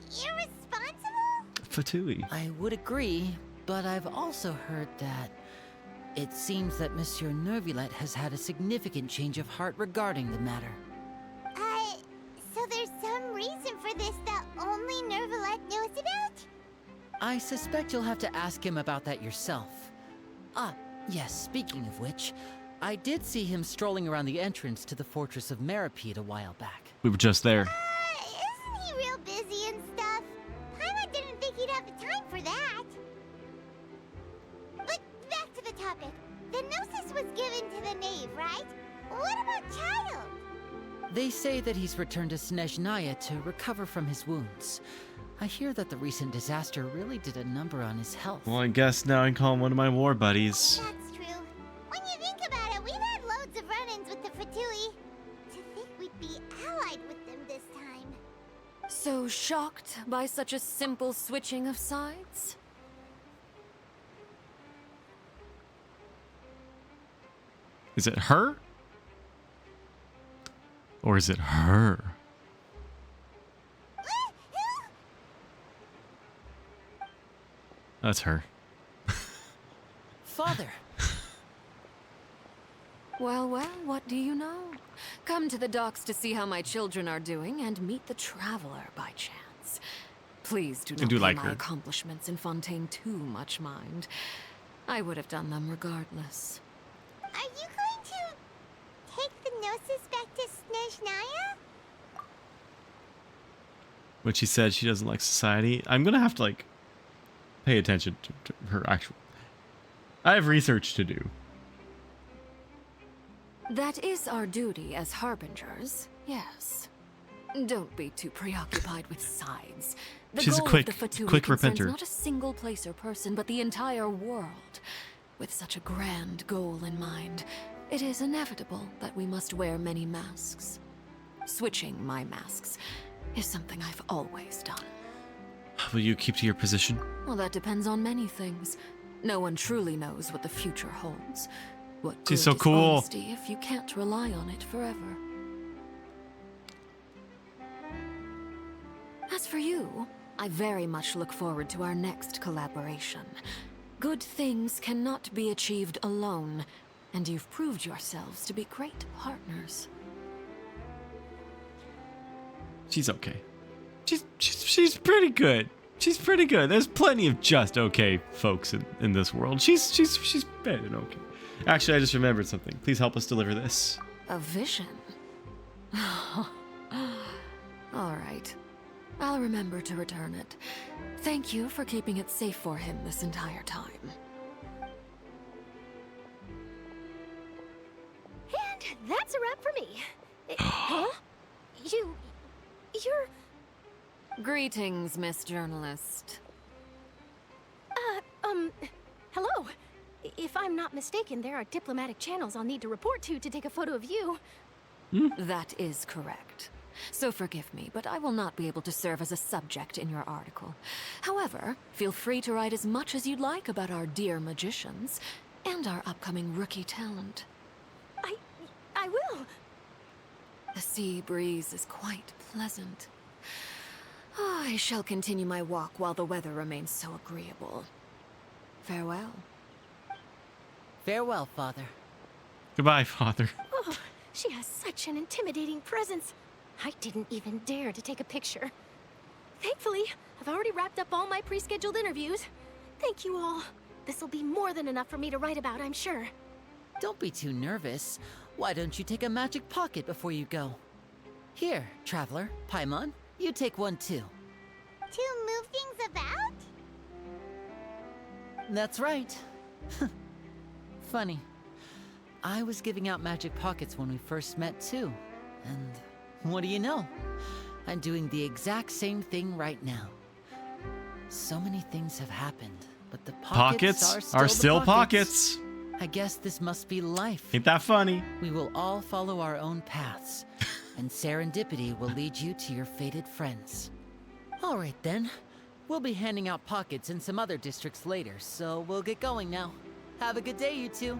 irresponsible? Fatui. I would agree, but I've also heard that it seems that Monsieur Neuvillette has had a significant change of heart regarding the matter. So there's some reason for this that only Neuvillette knows about? I suspect you'll have to ask him about that yourself. Ah, yes, speaking of which, I did see him strolling around the entrance to the Fortress of Meripede a while back. We were just there. Isn't he real busy and stuff? Paimon didn't think he'd have the time for that. But back to the topic. The Gnosis was given to the knave, right? What about Child? They say that he's returned to Snezhnaya to recover from his wounds. I hear that the recent disaster really did a number on his health. Well, I guess now I can call him one of my war buddies. That's true. When you think about it, we've had loads of run-ins with the Fatui. To think we'd be allied with them this time. So shocked by such a simple switching of sides? Is it her? Or is it her? That's her. Father! Well, what do you know? Come to the docks to see how my children are doing and meet the Traveler by chance. Please do I not do pay like my her. accomplishments in Fontaine too much mind. I would have done them regardless. Are you going to take the Gnosis back to Snezhnaya? When she said she doesn't like society, I'm gonna have to like pay attention to her actual. I have research to do. That is our duty as harbingers, yes. Don't be too preoccupied with sides. The She's a goal of quick the Fatui repenter. concerns not a single place or person, but the entire world. With such a grand goal in mind, it is inevitable that we must wear many masks. Switching my masks is something I've always done. Will you keep to your position? Well, that depends on many things. No one truly knows what the future holds. What She's good so is cool. honesty if you can't rely on it forever? As for you, I very much look forward to our next collaboration. Good things cannot be achieved alone, and you've proved yourselves to be great partners. She's okay. She's pretty good. She's pretty good. There's plenty of just okay folks in this world. She's better than okay. Actually, I just remembered something. Please help us deliver this. A vision? All right. I'll remember to return it. Thank you for keeping it safe for him this entire time. And that's a wrap for me. Huh? You're... Greetings, Miss Journalist. Hello. If I'm not mistaken, there are diplomatic channels I'll need to report to take a photo of you. That is correct. so forgive me, but I will not be able to serve as a subject in your article. However, feel free to write as much as you'd like about our dear magicians and our upcoming rookie talent. I will. The sea breeze is quite pleasant. I shall continue my walk while the weather remains so agreeable. Farewell. Farewell, Father. Goodbye, Father. Oh, she has such an intimidating presence. I didn't even dare to take a picture. Thankfully, I've already wrapped up all my pre-scheduled interviews. Thank you all. This'll be more than enough for me to write about, I'm sure. Don't be too nervous. Why don't you take a magic pocket before you go? Here, Traveler, Paimon, you take one too. To move things about? That's right. Funny. I was giving out magic pockets when we first met too. And what do you know? I'm doing the exact same thing right now. So many things have happened, but the pockets are still the pockets. I guess this must be life. Ain't that funny? We will all follow our own paths, and serendipity will lead you to your fated friends. All right then. We'll be handing out pockets in some other districts later, so we'll get going now. Have a good day, you two.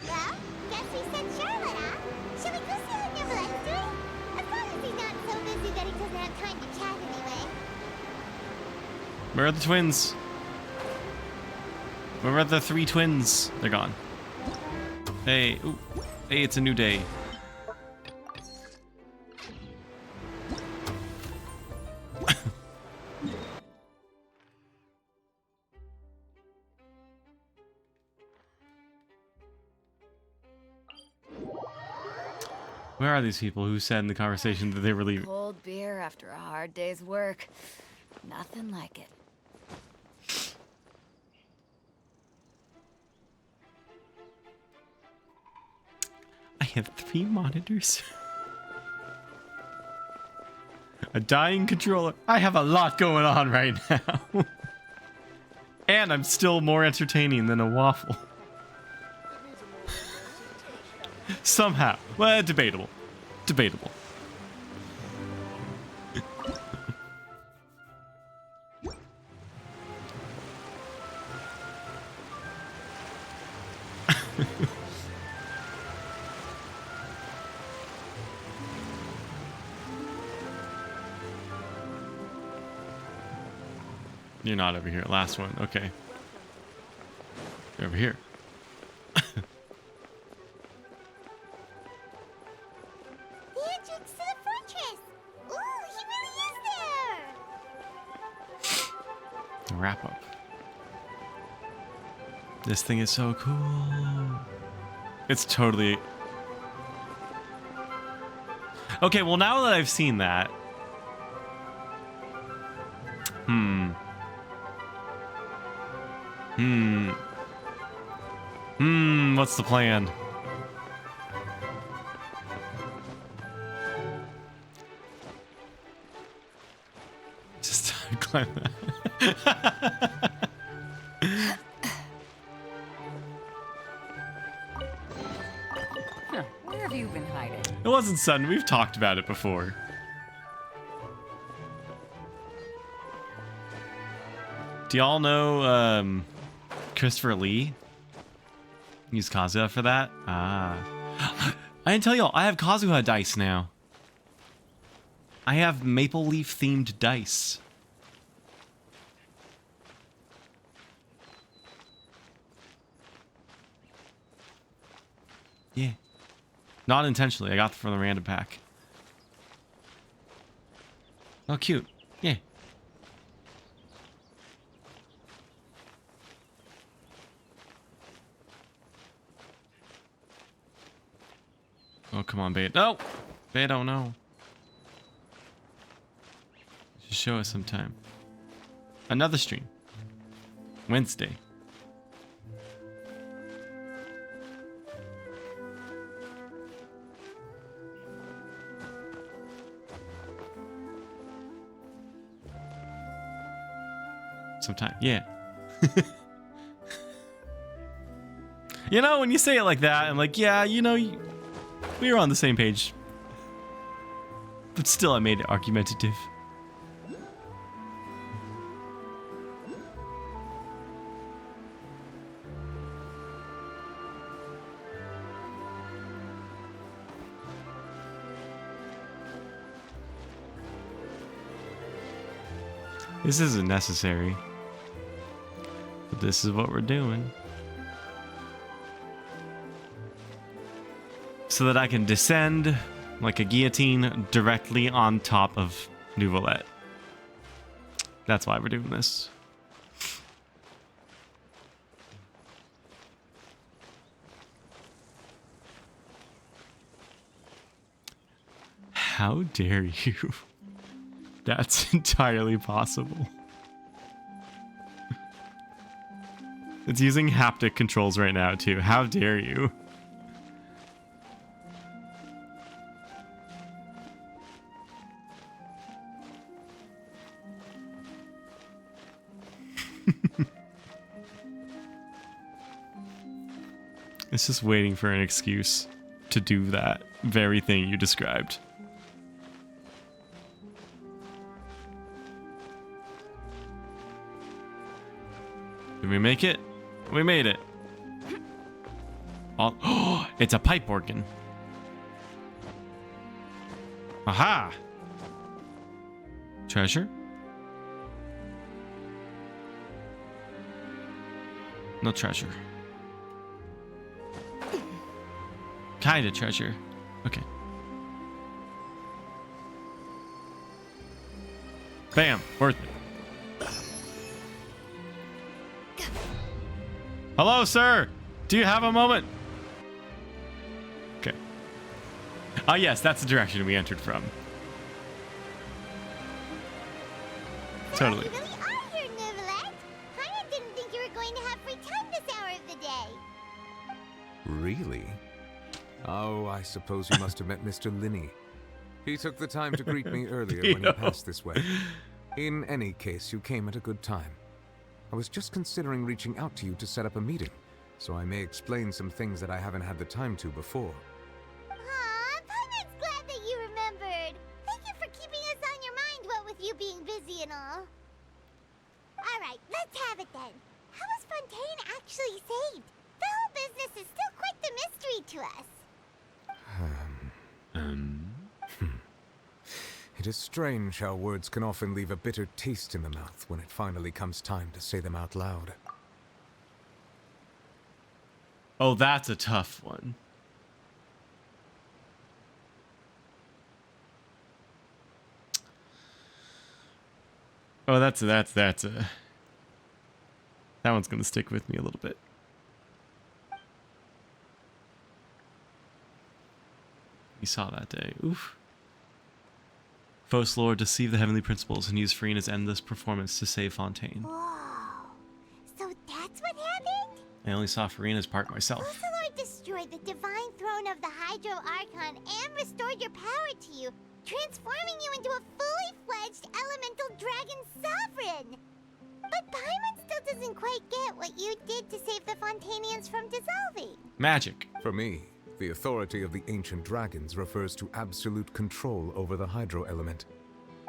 Well, guess we said Charlotte, huh? Shall we go see what Nimble's doing? As long as he's not so busy that he doesn't have time to chat anyway. Where are the twins? Where are the 3 twins? They're gone. Hey, ooh. Hey, it's a new day. Where are these people who said in the conversation that they were leaving? Cold beer after a hard day's work. Nothing like it. I have 3 monitors. A dying controller. I have a lot going on right now. And I'm still more entertaining than a waffle. Somehow. Well, debatable. Debatable. You're not over here. Last one. Okay. You're over here. The entrance to the fortress! Ooh, he really is there! Wrap up. This thing is so cool. It's totally... Okay, well now that I've seen that... What's the plan? Just climb that. Where have you been hiding? It wasn't sudden. We've talked about it before. Do y'all know Christopher Lee? Use Kazuha for that? Ah. I didn't tell y'all, I have Kazuha dice now. I have Maple Leaf themed dice. Yeah. Not intentionally, I got them from the random pack. Oh, cute. Yeah. Oh, come on, Beto. No! Beto, no. Just show us sometime. Another stream. Wednesday. Sometime. Yeah. You know, when you say it like that, I'm like, yeah, you know, we were on the same page. But still, I made it argumentative. This isn't necessary. But this is what we're doing. So that I can descend like a guillotine directly on top of Nouvelette. That's why we're doing this. How dare you? That's entirely possible. It's using haptic controls right now, too. How dare you? It's just waiting for an excuse to do that very thing you described. Did we make it? We made it. Oh, it's a pipe organ. Aha! Treasure? No treasure. Kinda treasure. Okay. Bam! Worth it. Hello, sir! Do you have a moment? Okay. Ah, yes, that's the direction we entered from. Totally. You really are here, Nouvelette. I didn't think you were going to have free time this hour of the day. Really? Oh, I suppose you must have met Mr. Linney. He took the time to greet me earlier when he passed this way. In any case, you came at a good time. I was just considering reaching out to you to set up a meeting, so I may explain some things that I haven't had the time to before. Aw, Paimon's glad that you remembered. Thank you for keeping us on your mind, what with you being busy and all. Alright, let's have it then. How was Fontaine actually saved? The whole business is still quite the mystery to us. It is strange how words can often leave a bitter taste in the mouth when it finally comes time to say them out loud. Oh, that's a tough one. Oh, that one's gonna stick with me a little bit. We saw that day. Oof. Fauchelor deceived the heavenly principles and used Farina's endless performance to save Fontaine. Whoa. So that's what happened? I only saw Farina's part myself. Fauchelor destroyed the divine throne of the Hydro Archon and restored your power to you, transforming you into a fully fledged elemental dragon sovereign. But Paimon still doesn't quite get what you did to save the Fontainians from dissolving. Magic. For me, the authority of the ancient dragons refers to absolute control over the hydro element.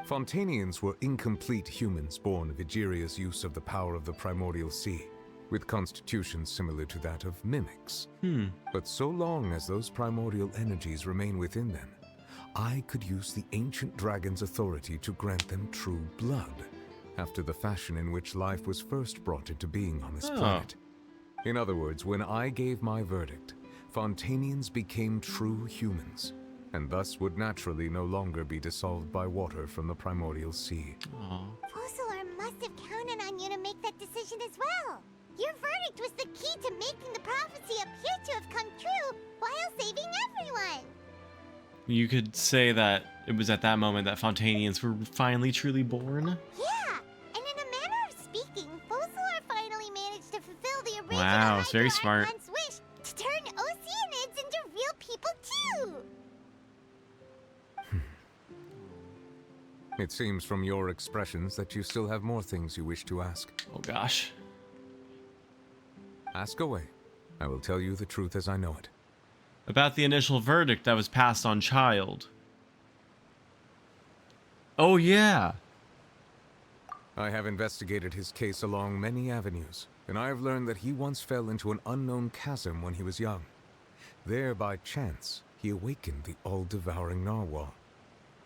Fontainians were incomplete humans born of Egeria's use of the power of the primordial sea, with constitutions similar to that of mimics. But so long as those primordial energies remain within them, I could use the ancient dragon's authority to grant them true blood, after the fashion in which life was first brought into being on this planet. In other words, when I gave my verdict, Fontainians became true humans, and thus would naturally no longer be dissolved by water from the primordial sea. Fauchelor must have counted on you to make that decision as well. Your verdict was the key to making the prophecy appear to have come true while saving everyone. You could say that it was at that moment that Fontainians were finally truly born. Yeah, and in a manner of speaking, Fauchelor finally managed to fulfill the original Wow, it's very smart. Archon's wish to turn Oceanids into real people too. It seems from your expressions that you still have more things you wish to ask. Oh gosh. Ask away. I will tell you the truth as I know it. About the initial verdict that was passed on Child. Oh, yeah. I have investigated his case along many avenues, and I have learned that he once fell into an unknown chasm when he was young. There, by chance, he awakened the all-devouring narwhal.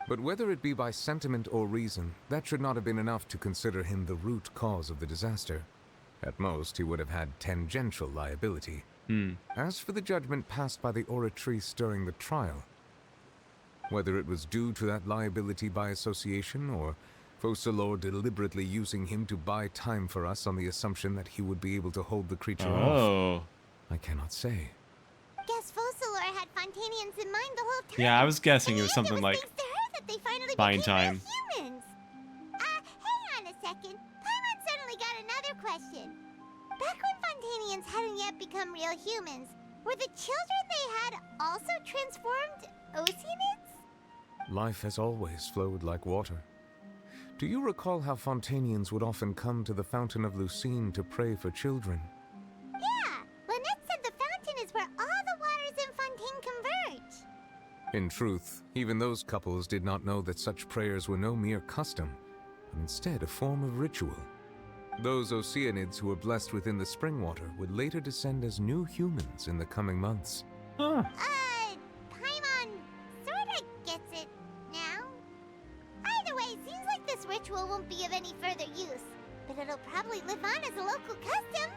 But whether it be by sentiment or reason, that should not have been enough to consider him the root cause of the disaster. At most, he would have had tangential liability. As for the judgment passed by the Oratrice during the trial, whether it was due to that liability by association, or Focalors deliberately using him to buy time for us on the assumption that he would be able to hold the creature off, I cannot say. Guess Focalors had Fontanians in mind the whole time. Yeah, I was guessing it was something like Thanks to her that they finally buying became time. real humans. Hang on a second. Paimon suddenly got another question. Back when Fontanians hadn't yet become real humans, were the children they had also transformed Oceanids? Life has always flowed like water. Do you recall how Fontanians would often come to the Fountain of Lucine to pray for children? Yeah, Lynette said the fountain is where all the waters in Fontaine converge. In truth, even those couples did not know that such prayers were no mere custom, but instead a form of ritual. Those Oceanids who were blessed within the spring water would later descend as new humans in the coming months. Paimon sorta gets it now. Either way, seems like this ritual won't be of any further use, but it'll probably live on as a local custom.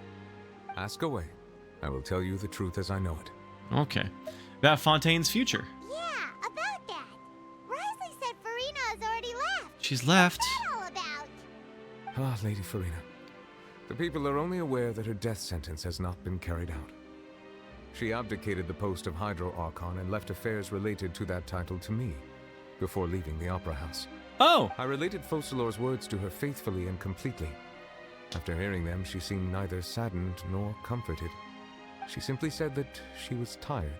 Ask away. I will tell you the truth as I know it. Okay. About Fontaine's future. Yeah, about that. Risley said Farina has already left. She's left. What's that all about? Ah, Lady Farina. The people are only aware that her death sentence has not been carried out. She abdicated the post of Hydro Archon and left affairs related to that title to me, before leaving the Opera House. Oh! I related Focalors' words to her faithfully and completely. After hearing them, she seemed neither saddened nor comforted. She simply said that she was tired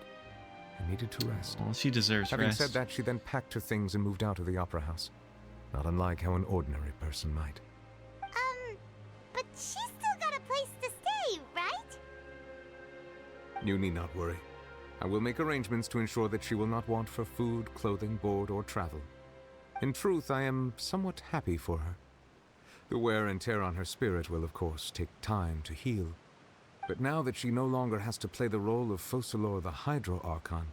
and needed to rest. Well, she deserves Having rest. said that, she then packed her things and moved out of the Opera House, not unlike how an ordinary person might. But she's still got a place to stay, right? You need not worry. I will make arrangements to ensure that she will not want for food, clothing, board, or travel. In truth, I am somewhat happy for her. The wear and tear on her spirit will, of course, take time to heal. But now that she no longer has to play the role of Focalors the Hydro Archon,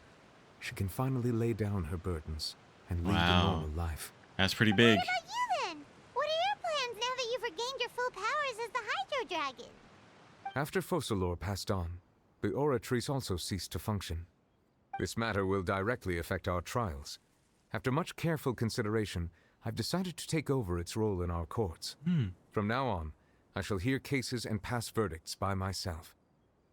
she can finally lay down her burdens and lead a normal life. That's pretty big. What about you then? What are your plans now that you've regained your full powers as the Hydro Dragon? After Focalors passed on, the Oratrice also ceased to function. This matter will directly affect our trials. After much careful consideration, I've decided to take over its role in our courts. From now on, I shall hear cases and pass verdicts by myself.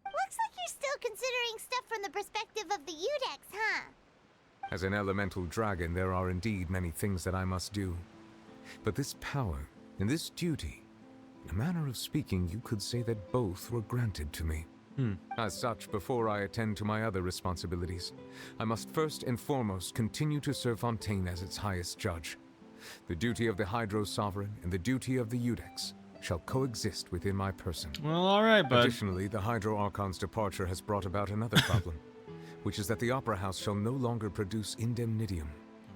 Looks like you're still considering stuff from the perspective of the Udex, huh? As an elemental dragon, there are indeed many things that I must do. But this power and this duty, in a manner of speaking, you could say that both were granted to me. As such, before I attend to my other responsibilities, I must first and foremost continue to serve Fontaine as its highest judge. The duty of the Hydro Sovereign and the duty of the Udex shall coexist within my person. Well, alright, bud. Additionally, the Hydro Archon's departure has brought about another problem, which is that the Opera House shall no longer produce indemnitium.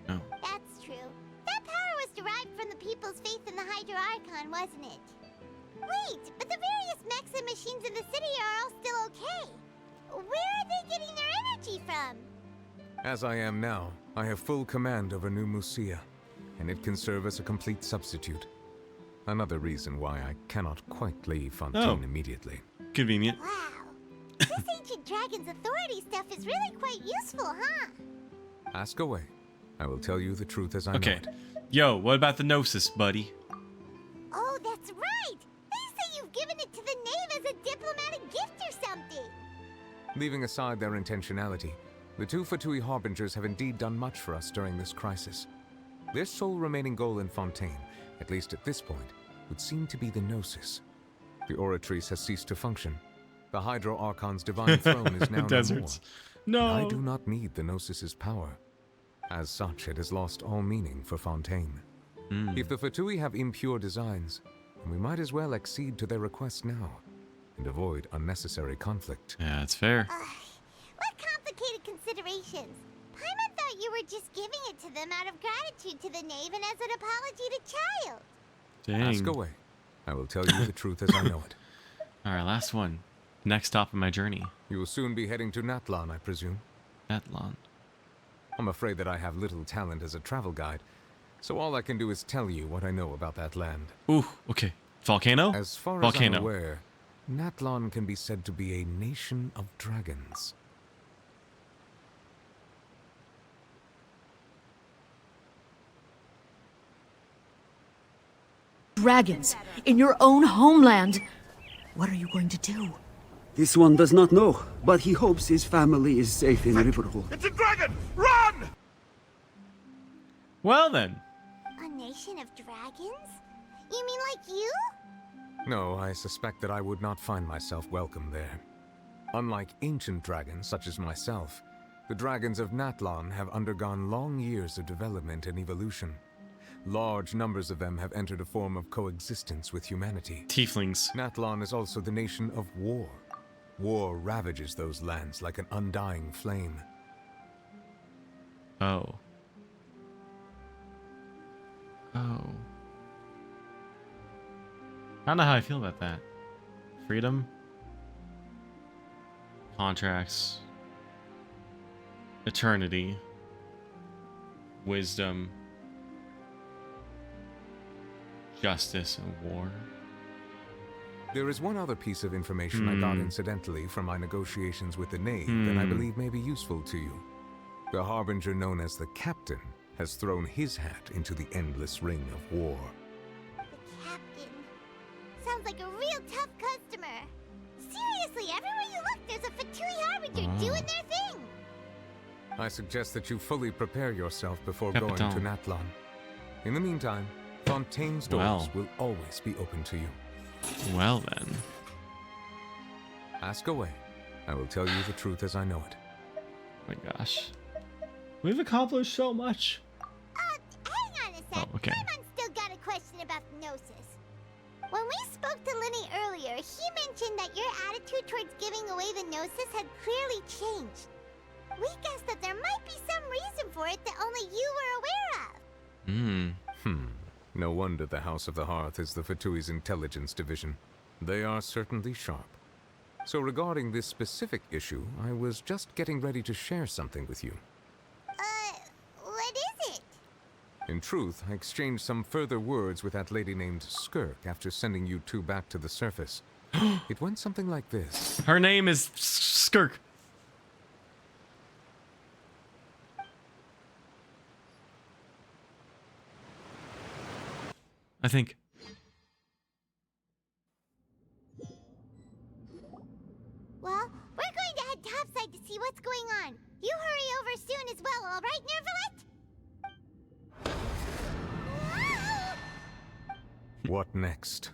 No. That's true. That power was derived from the people's faith in the Hydro Archon, wasn't it? Wait, but the various mechs and machines in the city are all still okay. Where are they getting their energy from? As I am now, I have full command over New Musia, and it can serve as a complete substitute. Another reason why I cannot quite leave Fontaine immediately. Convenient. Wow. This ancient dragon's authority stuff is really quite useful, huh? Ask away. I will tell you the truth as I know it. Yo, what about the Gnosis, buddy? Oh, that's right! They say you've given it to the knave as a diplomatic gift or something! Leaving aside their intentionality, the two Fatui Harbingers have indeed done much for us during this crisis. Their sole remaining goal in Fontaine, at least at this point, would seem to be the Gnosis. The Oratrice has ceased to function. The Hydro Archon's divine throne is now Deserts. no more. No. And I do not need the Gnosis's power. As such, it has lost all meaning for Fontaine. If the Fatui have impure designs, then we might as well accede to their request now. and avoid unnecessary conflict. Yeah, that's fair. What complicated considerations? Paimon thought you were just giving it to them out of gratitude to the knave and as an apology to Child. Dang. Ask away. I will tell you the truth as I know it. Alright, last one. Next stop in my journey. You will soon be heading to Natlan, I presume. Natlan. I'm afraid that I have little talent as a travel guide, so all I can do is tell you what I know about that land. Ooh, okay. Volcano? As far Volcano. as I'm aware, Natlan can be said to be a nation of dragons. Dragons in your own homeland. What are you going to do? This one does not know, but he hopes his family is safe in Riverhole. It's a dragon! Run! Well then. A nation of dragons? You mean like you? No, I suspect that I would not find myself welcome there. Unlike ancient dragons such as myself, the dragons of Natlan have undergone long years of development and evolution. Large numbers of them have entered a form of coexistence with humanity. Tieflings. Natlan is also the nation of war. War ravages those lands like an undying flame. Oh. Oh. I don't know how I feel about that. Freedom? Contracts. Eternity. Wisdom. Justice and war. There is one other piece of information I got incidentally from my negotiations with the Knave that I believe may be useful to you. The Harbinger known as the Captain has thrown his hat into the endless ring of war. The Captain. Sounds like a real tough customer. Seriously, everywhere you look, there's a Fatui Harbinger doing their thing. I suggest that you fully prepare yourself before Capitan. going to Natlan. In the meantime, Fontaine's doors will always be open to you. Well then. Ask away. I will tell you the truth as I know it. Oh my gosh. We've accomplished so much. Hang on a sec. Oh, okay. Paimon's still got a question about the Gnosis. When we spoke to Linny earlier, he mentioned that your attitude towards giving away the Gnosis had clearly changed. We guessed that there might be some reason for it that only you were aware of. No wonder the House of the Hearth is the Fatui's intelligence division. They are certainly sharp. So regarding this specific issue, I was just getting ready to share something with you. What is it? In truth, I exchanged some further words with that lady named Skirk after sending you two back to the surface. It went something like this. Her name is Skirk. I think. Well, we're going to head topside to see what's going on. You hurry over soon as well, all right, Nervalet? What next?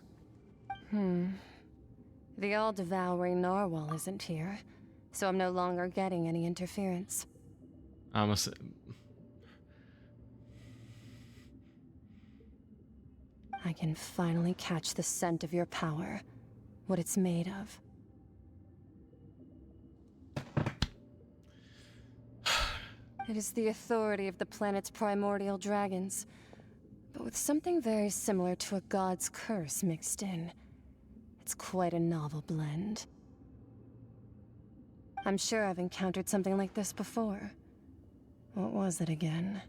The all-devouring narwhal isn't here, so I'm no longer getting any interference. I almost. I can finally catch the scent of your power, what it's made of. It is the authority of the planet's primordial dragons, but with something very similar to a god's curse mixed in. It's quite a novel blend. I'm sure I've encountered something like this before. What was it again?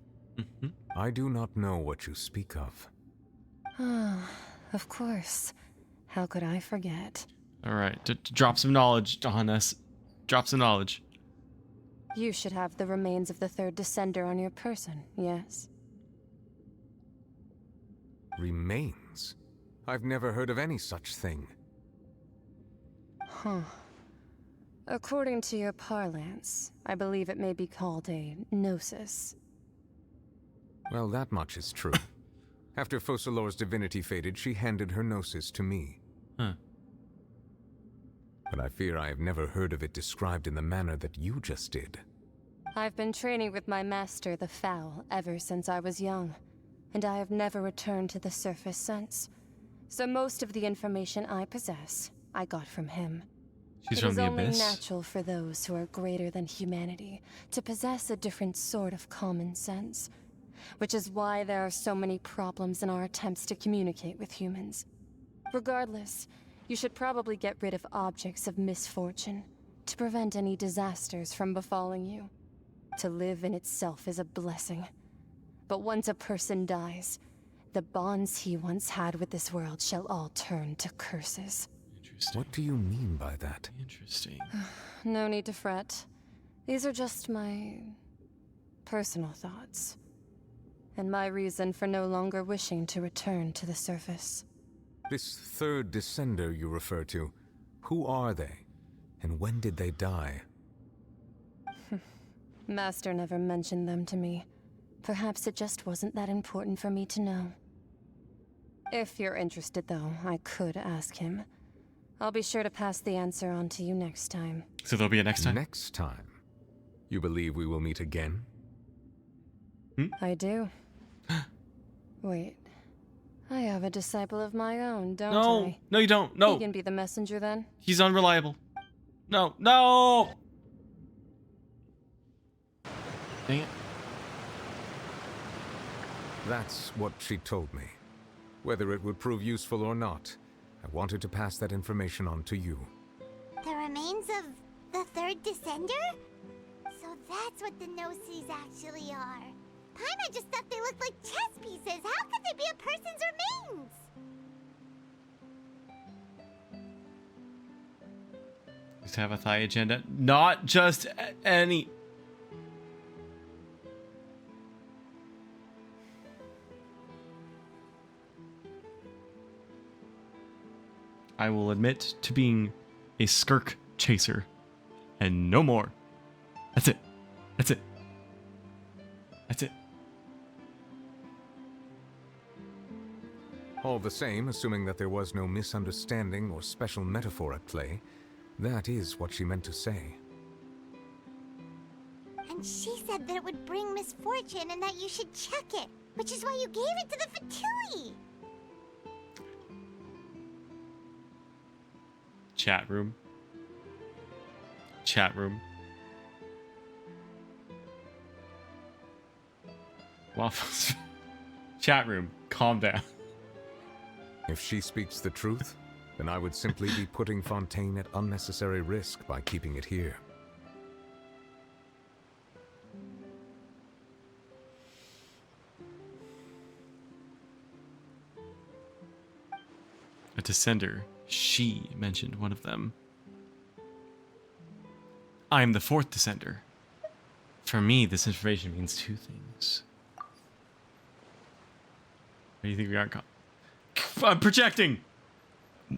I do not know what you speak of. Ah, of course. How could I forget? Alright, drop some knowledge on us. Drop some knowledge. You should have the remains of the third descender on your person, yes? Remains? I've never heard of any such thing. Huh. According to your parlance, I believe it may be called a gnosis. Well, that much is true. After Focalor's divinity faded, she handed her gnosis to me. Huh. But I fear I have never heard of it described in the manner that you just did. I've been training with my master, the Foul, ever since I was young, and I have never returned to the surface since. So most of the information I possess I got from him. She's It from is the only abyss. natural for those who are greater than humanity to possess a different sort of common sense, which is why there are so many problems in our attempts to communicate with humans. Regardless, you should probably get rid of objects of misfortune to prevent any disasters from befalling you. To live in itself is a blessing. But once a person dies, the bonds he once had with this world shall all turn to curses. What do you mean by that? Interesting. No need to fret. These are just my personal thoughts. And my reason for no longer wishing to return to the surface. This third descender you refer to, who are they? And when did they die? Master never mentioned them to me. Perhaps it just wasn't that important for me to know. If you're interested, though, I could ask him. I'll be sure to pass the answer on to you next time. So there'll be a next time? Next time? You believe we will meet again? I do. Wait. I have a disciple of my own, don't No. I? No, you don't. No. He can be the messenger then? He's unreliable. No. No! Dang it. That's what she told me. Whether it would prove useful or not, I wanted to pass that information on to you. The remains of the third descender? So that's what the Gnosis actually are. Paimon just thought they looked like chess pieces. How could they be a person's remains? Just have a thigh agenda. Not just any. I will admit to being a skirk chaser. And no more. That's it. That's it. That's it. All the same, assuming that there was no misunderstanding or special metaphor at play, that is what she meant to say. And she said that it would bring misfortune and that you should check it, which is why you gave it to the Fatui. Chat room. Chat room. Waffles. Chat room. Calm down. If she speaks the truth, then I would simply be putting Fontaine at unnecessary risk by keeping it here. A descender. She mentioned one of them. I'm the fourth descender. For me, this information means two things. What do you think we are? I'm projecting!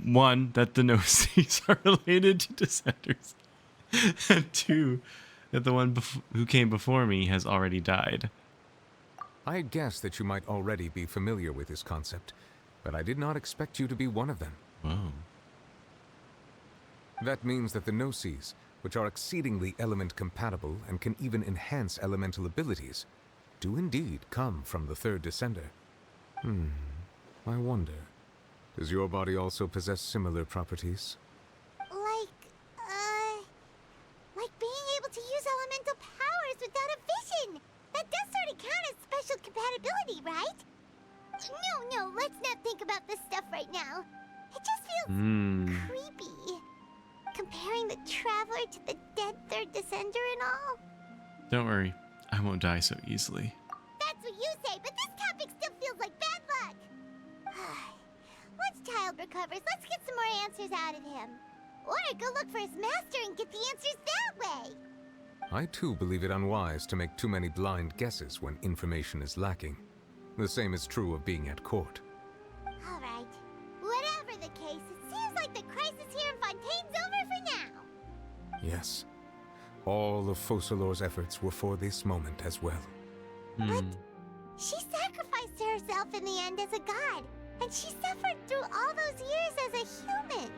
One, that the Gnosis are related to descenders. And two, that the one who came before me has already died. I guessed that you might already be familiar with this concept, but I did not expect you to be one of them. Whoa. That means that the Gnosis, which are exceedingly element compatible and can even enhance elemental abilities, do indeed come from the third descender. I wonder, does your body also possess similar properties? Like being able to use elemental powers without a vision. That does sort of count as special compatibility, right? No, let's not think about this stuff right now. It just feels creepy. Comparing the Traveler to the dead third descender and all. Don't worry, I won't die so easily. That's what you say, but this topic still feels like bad luck. Once Child recovers, let's get some more answers out of him. Or go look for his master and get the answers that way. I too believe it unwise to make too many blind guesses when information is lacking. The same is true of being at court. Alright. Whatever the case, it seems like the crisis here in Fontaine's over for now. Yes. All of Focalor's efforts were for this moment as well. But she sacrificed herself in the end as a god, and she suffered through all those years as a human.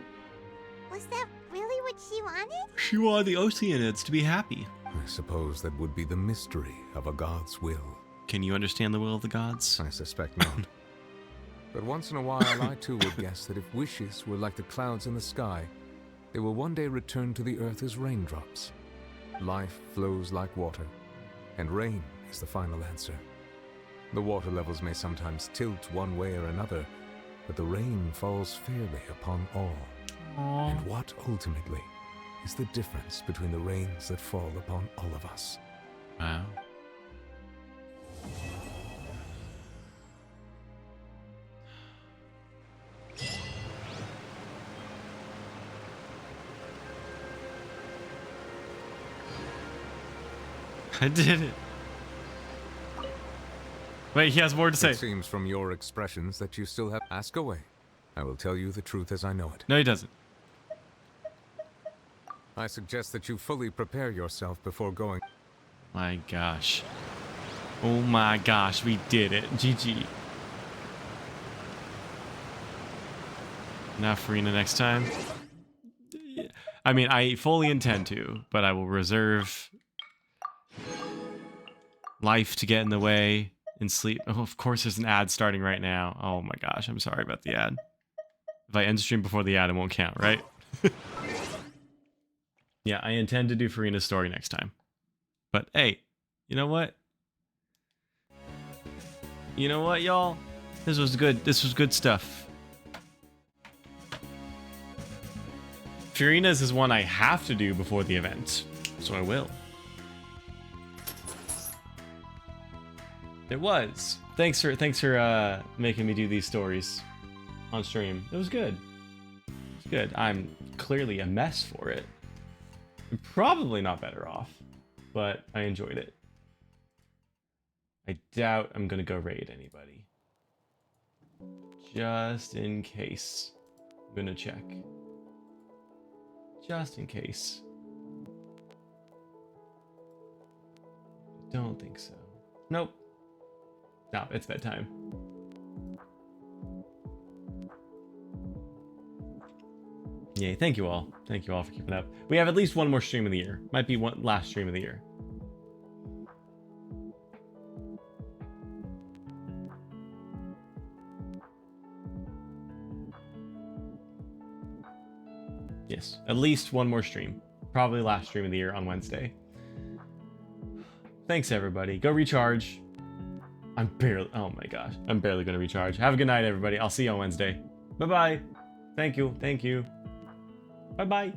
Was that really what she wanted? She wanted the Oceanids to be happy. I suppose that would be the mystery of a god's will. Can you understand the will of the gods? I suspect not. But once in a while, I too would guess that if wishes were like the clouds in the sky, they will one day return to the earth as raindrops. Life flows like water, and rain is the final answer. The water levels may sometimes tilt one way or another, but the rain falls fairly upon all. Aww. And what ultimately is the difference between the rains that fall upon all of us? Wow. I did it. Wait, he has more to say. It seems from your expressions that you still have... Ask away. I will tell you the truth as I know it. No, he doesn't. I suggest that you fully prepare yourself before going. My gosh. Oh my gosh, we did it. GG. Now Farina next time. I mean, I fully intend to, but I will reserve life to get in the way and sleep. Oh, of course there's an ad starting right now. Oh my gosh, I'm sorry about the ad. If I end stream before the ad, it won't count, right? Yeah, I intend to do Farina's story next time. But hey, you know what? You know what, y'all? This was good. This was good stuff. Farina's is one I have to do before the event, so I will. It was. Thanks for making me do these stories on stream. It was good. It's good. I'm clearly a mess for it. I'm probably not better off, but I enjoyed it. I doubt I'm gonna go raid anybody. Just in case. I'm gonna check. Just in case. Don't think so. Nope. No, it's bedtime. Yay, thank you all. Thank you all for keeping up. We have at least one more stream of the year. Might be one last stream of the year. Yes, at least one more stream. Probably last stream of the year on Wednesday. Thanks, everybody. Go recharge. I'm barely... Oh my gosh. I'm barely going to recharge. Have a good night, everybody. I'll see you on Wednesday. Bye-bye. Thank you. Thank you. Bye-bye.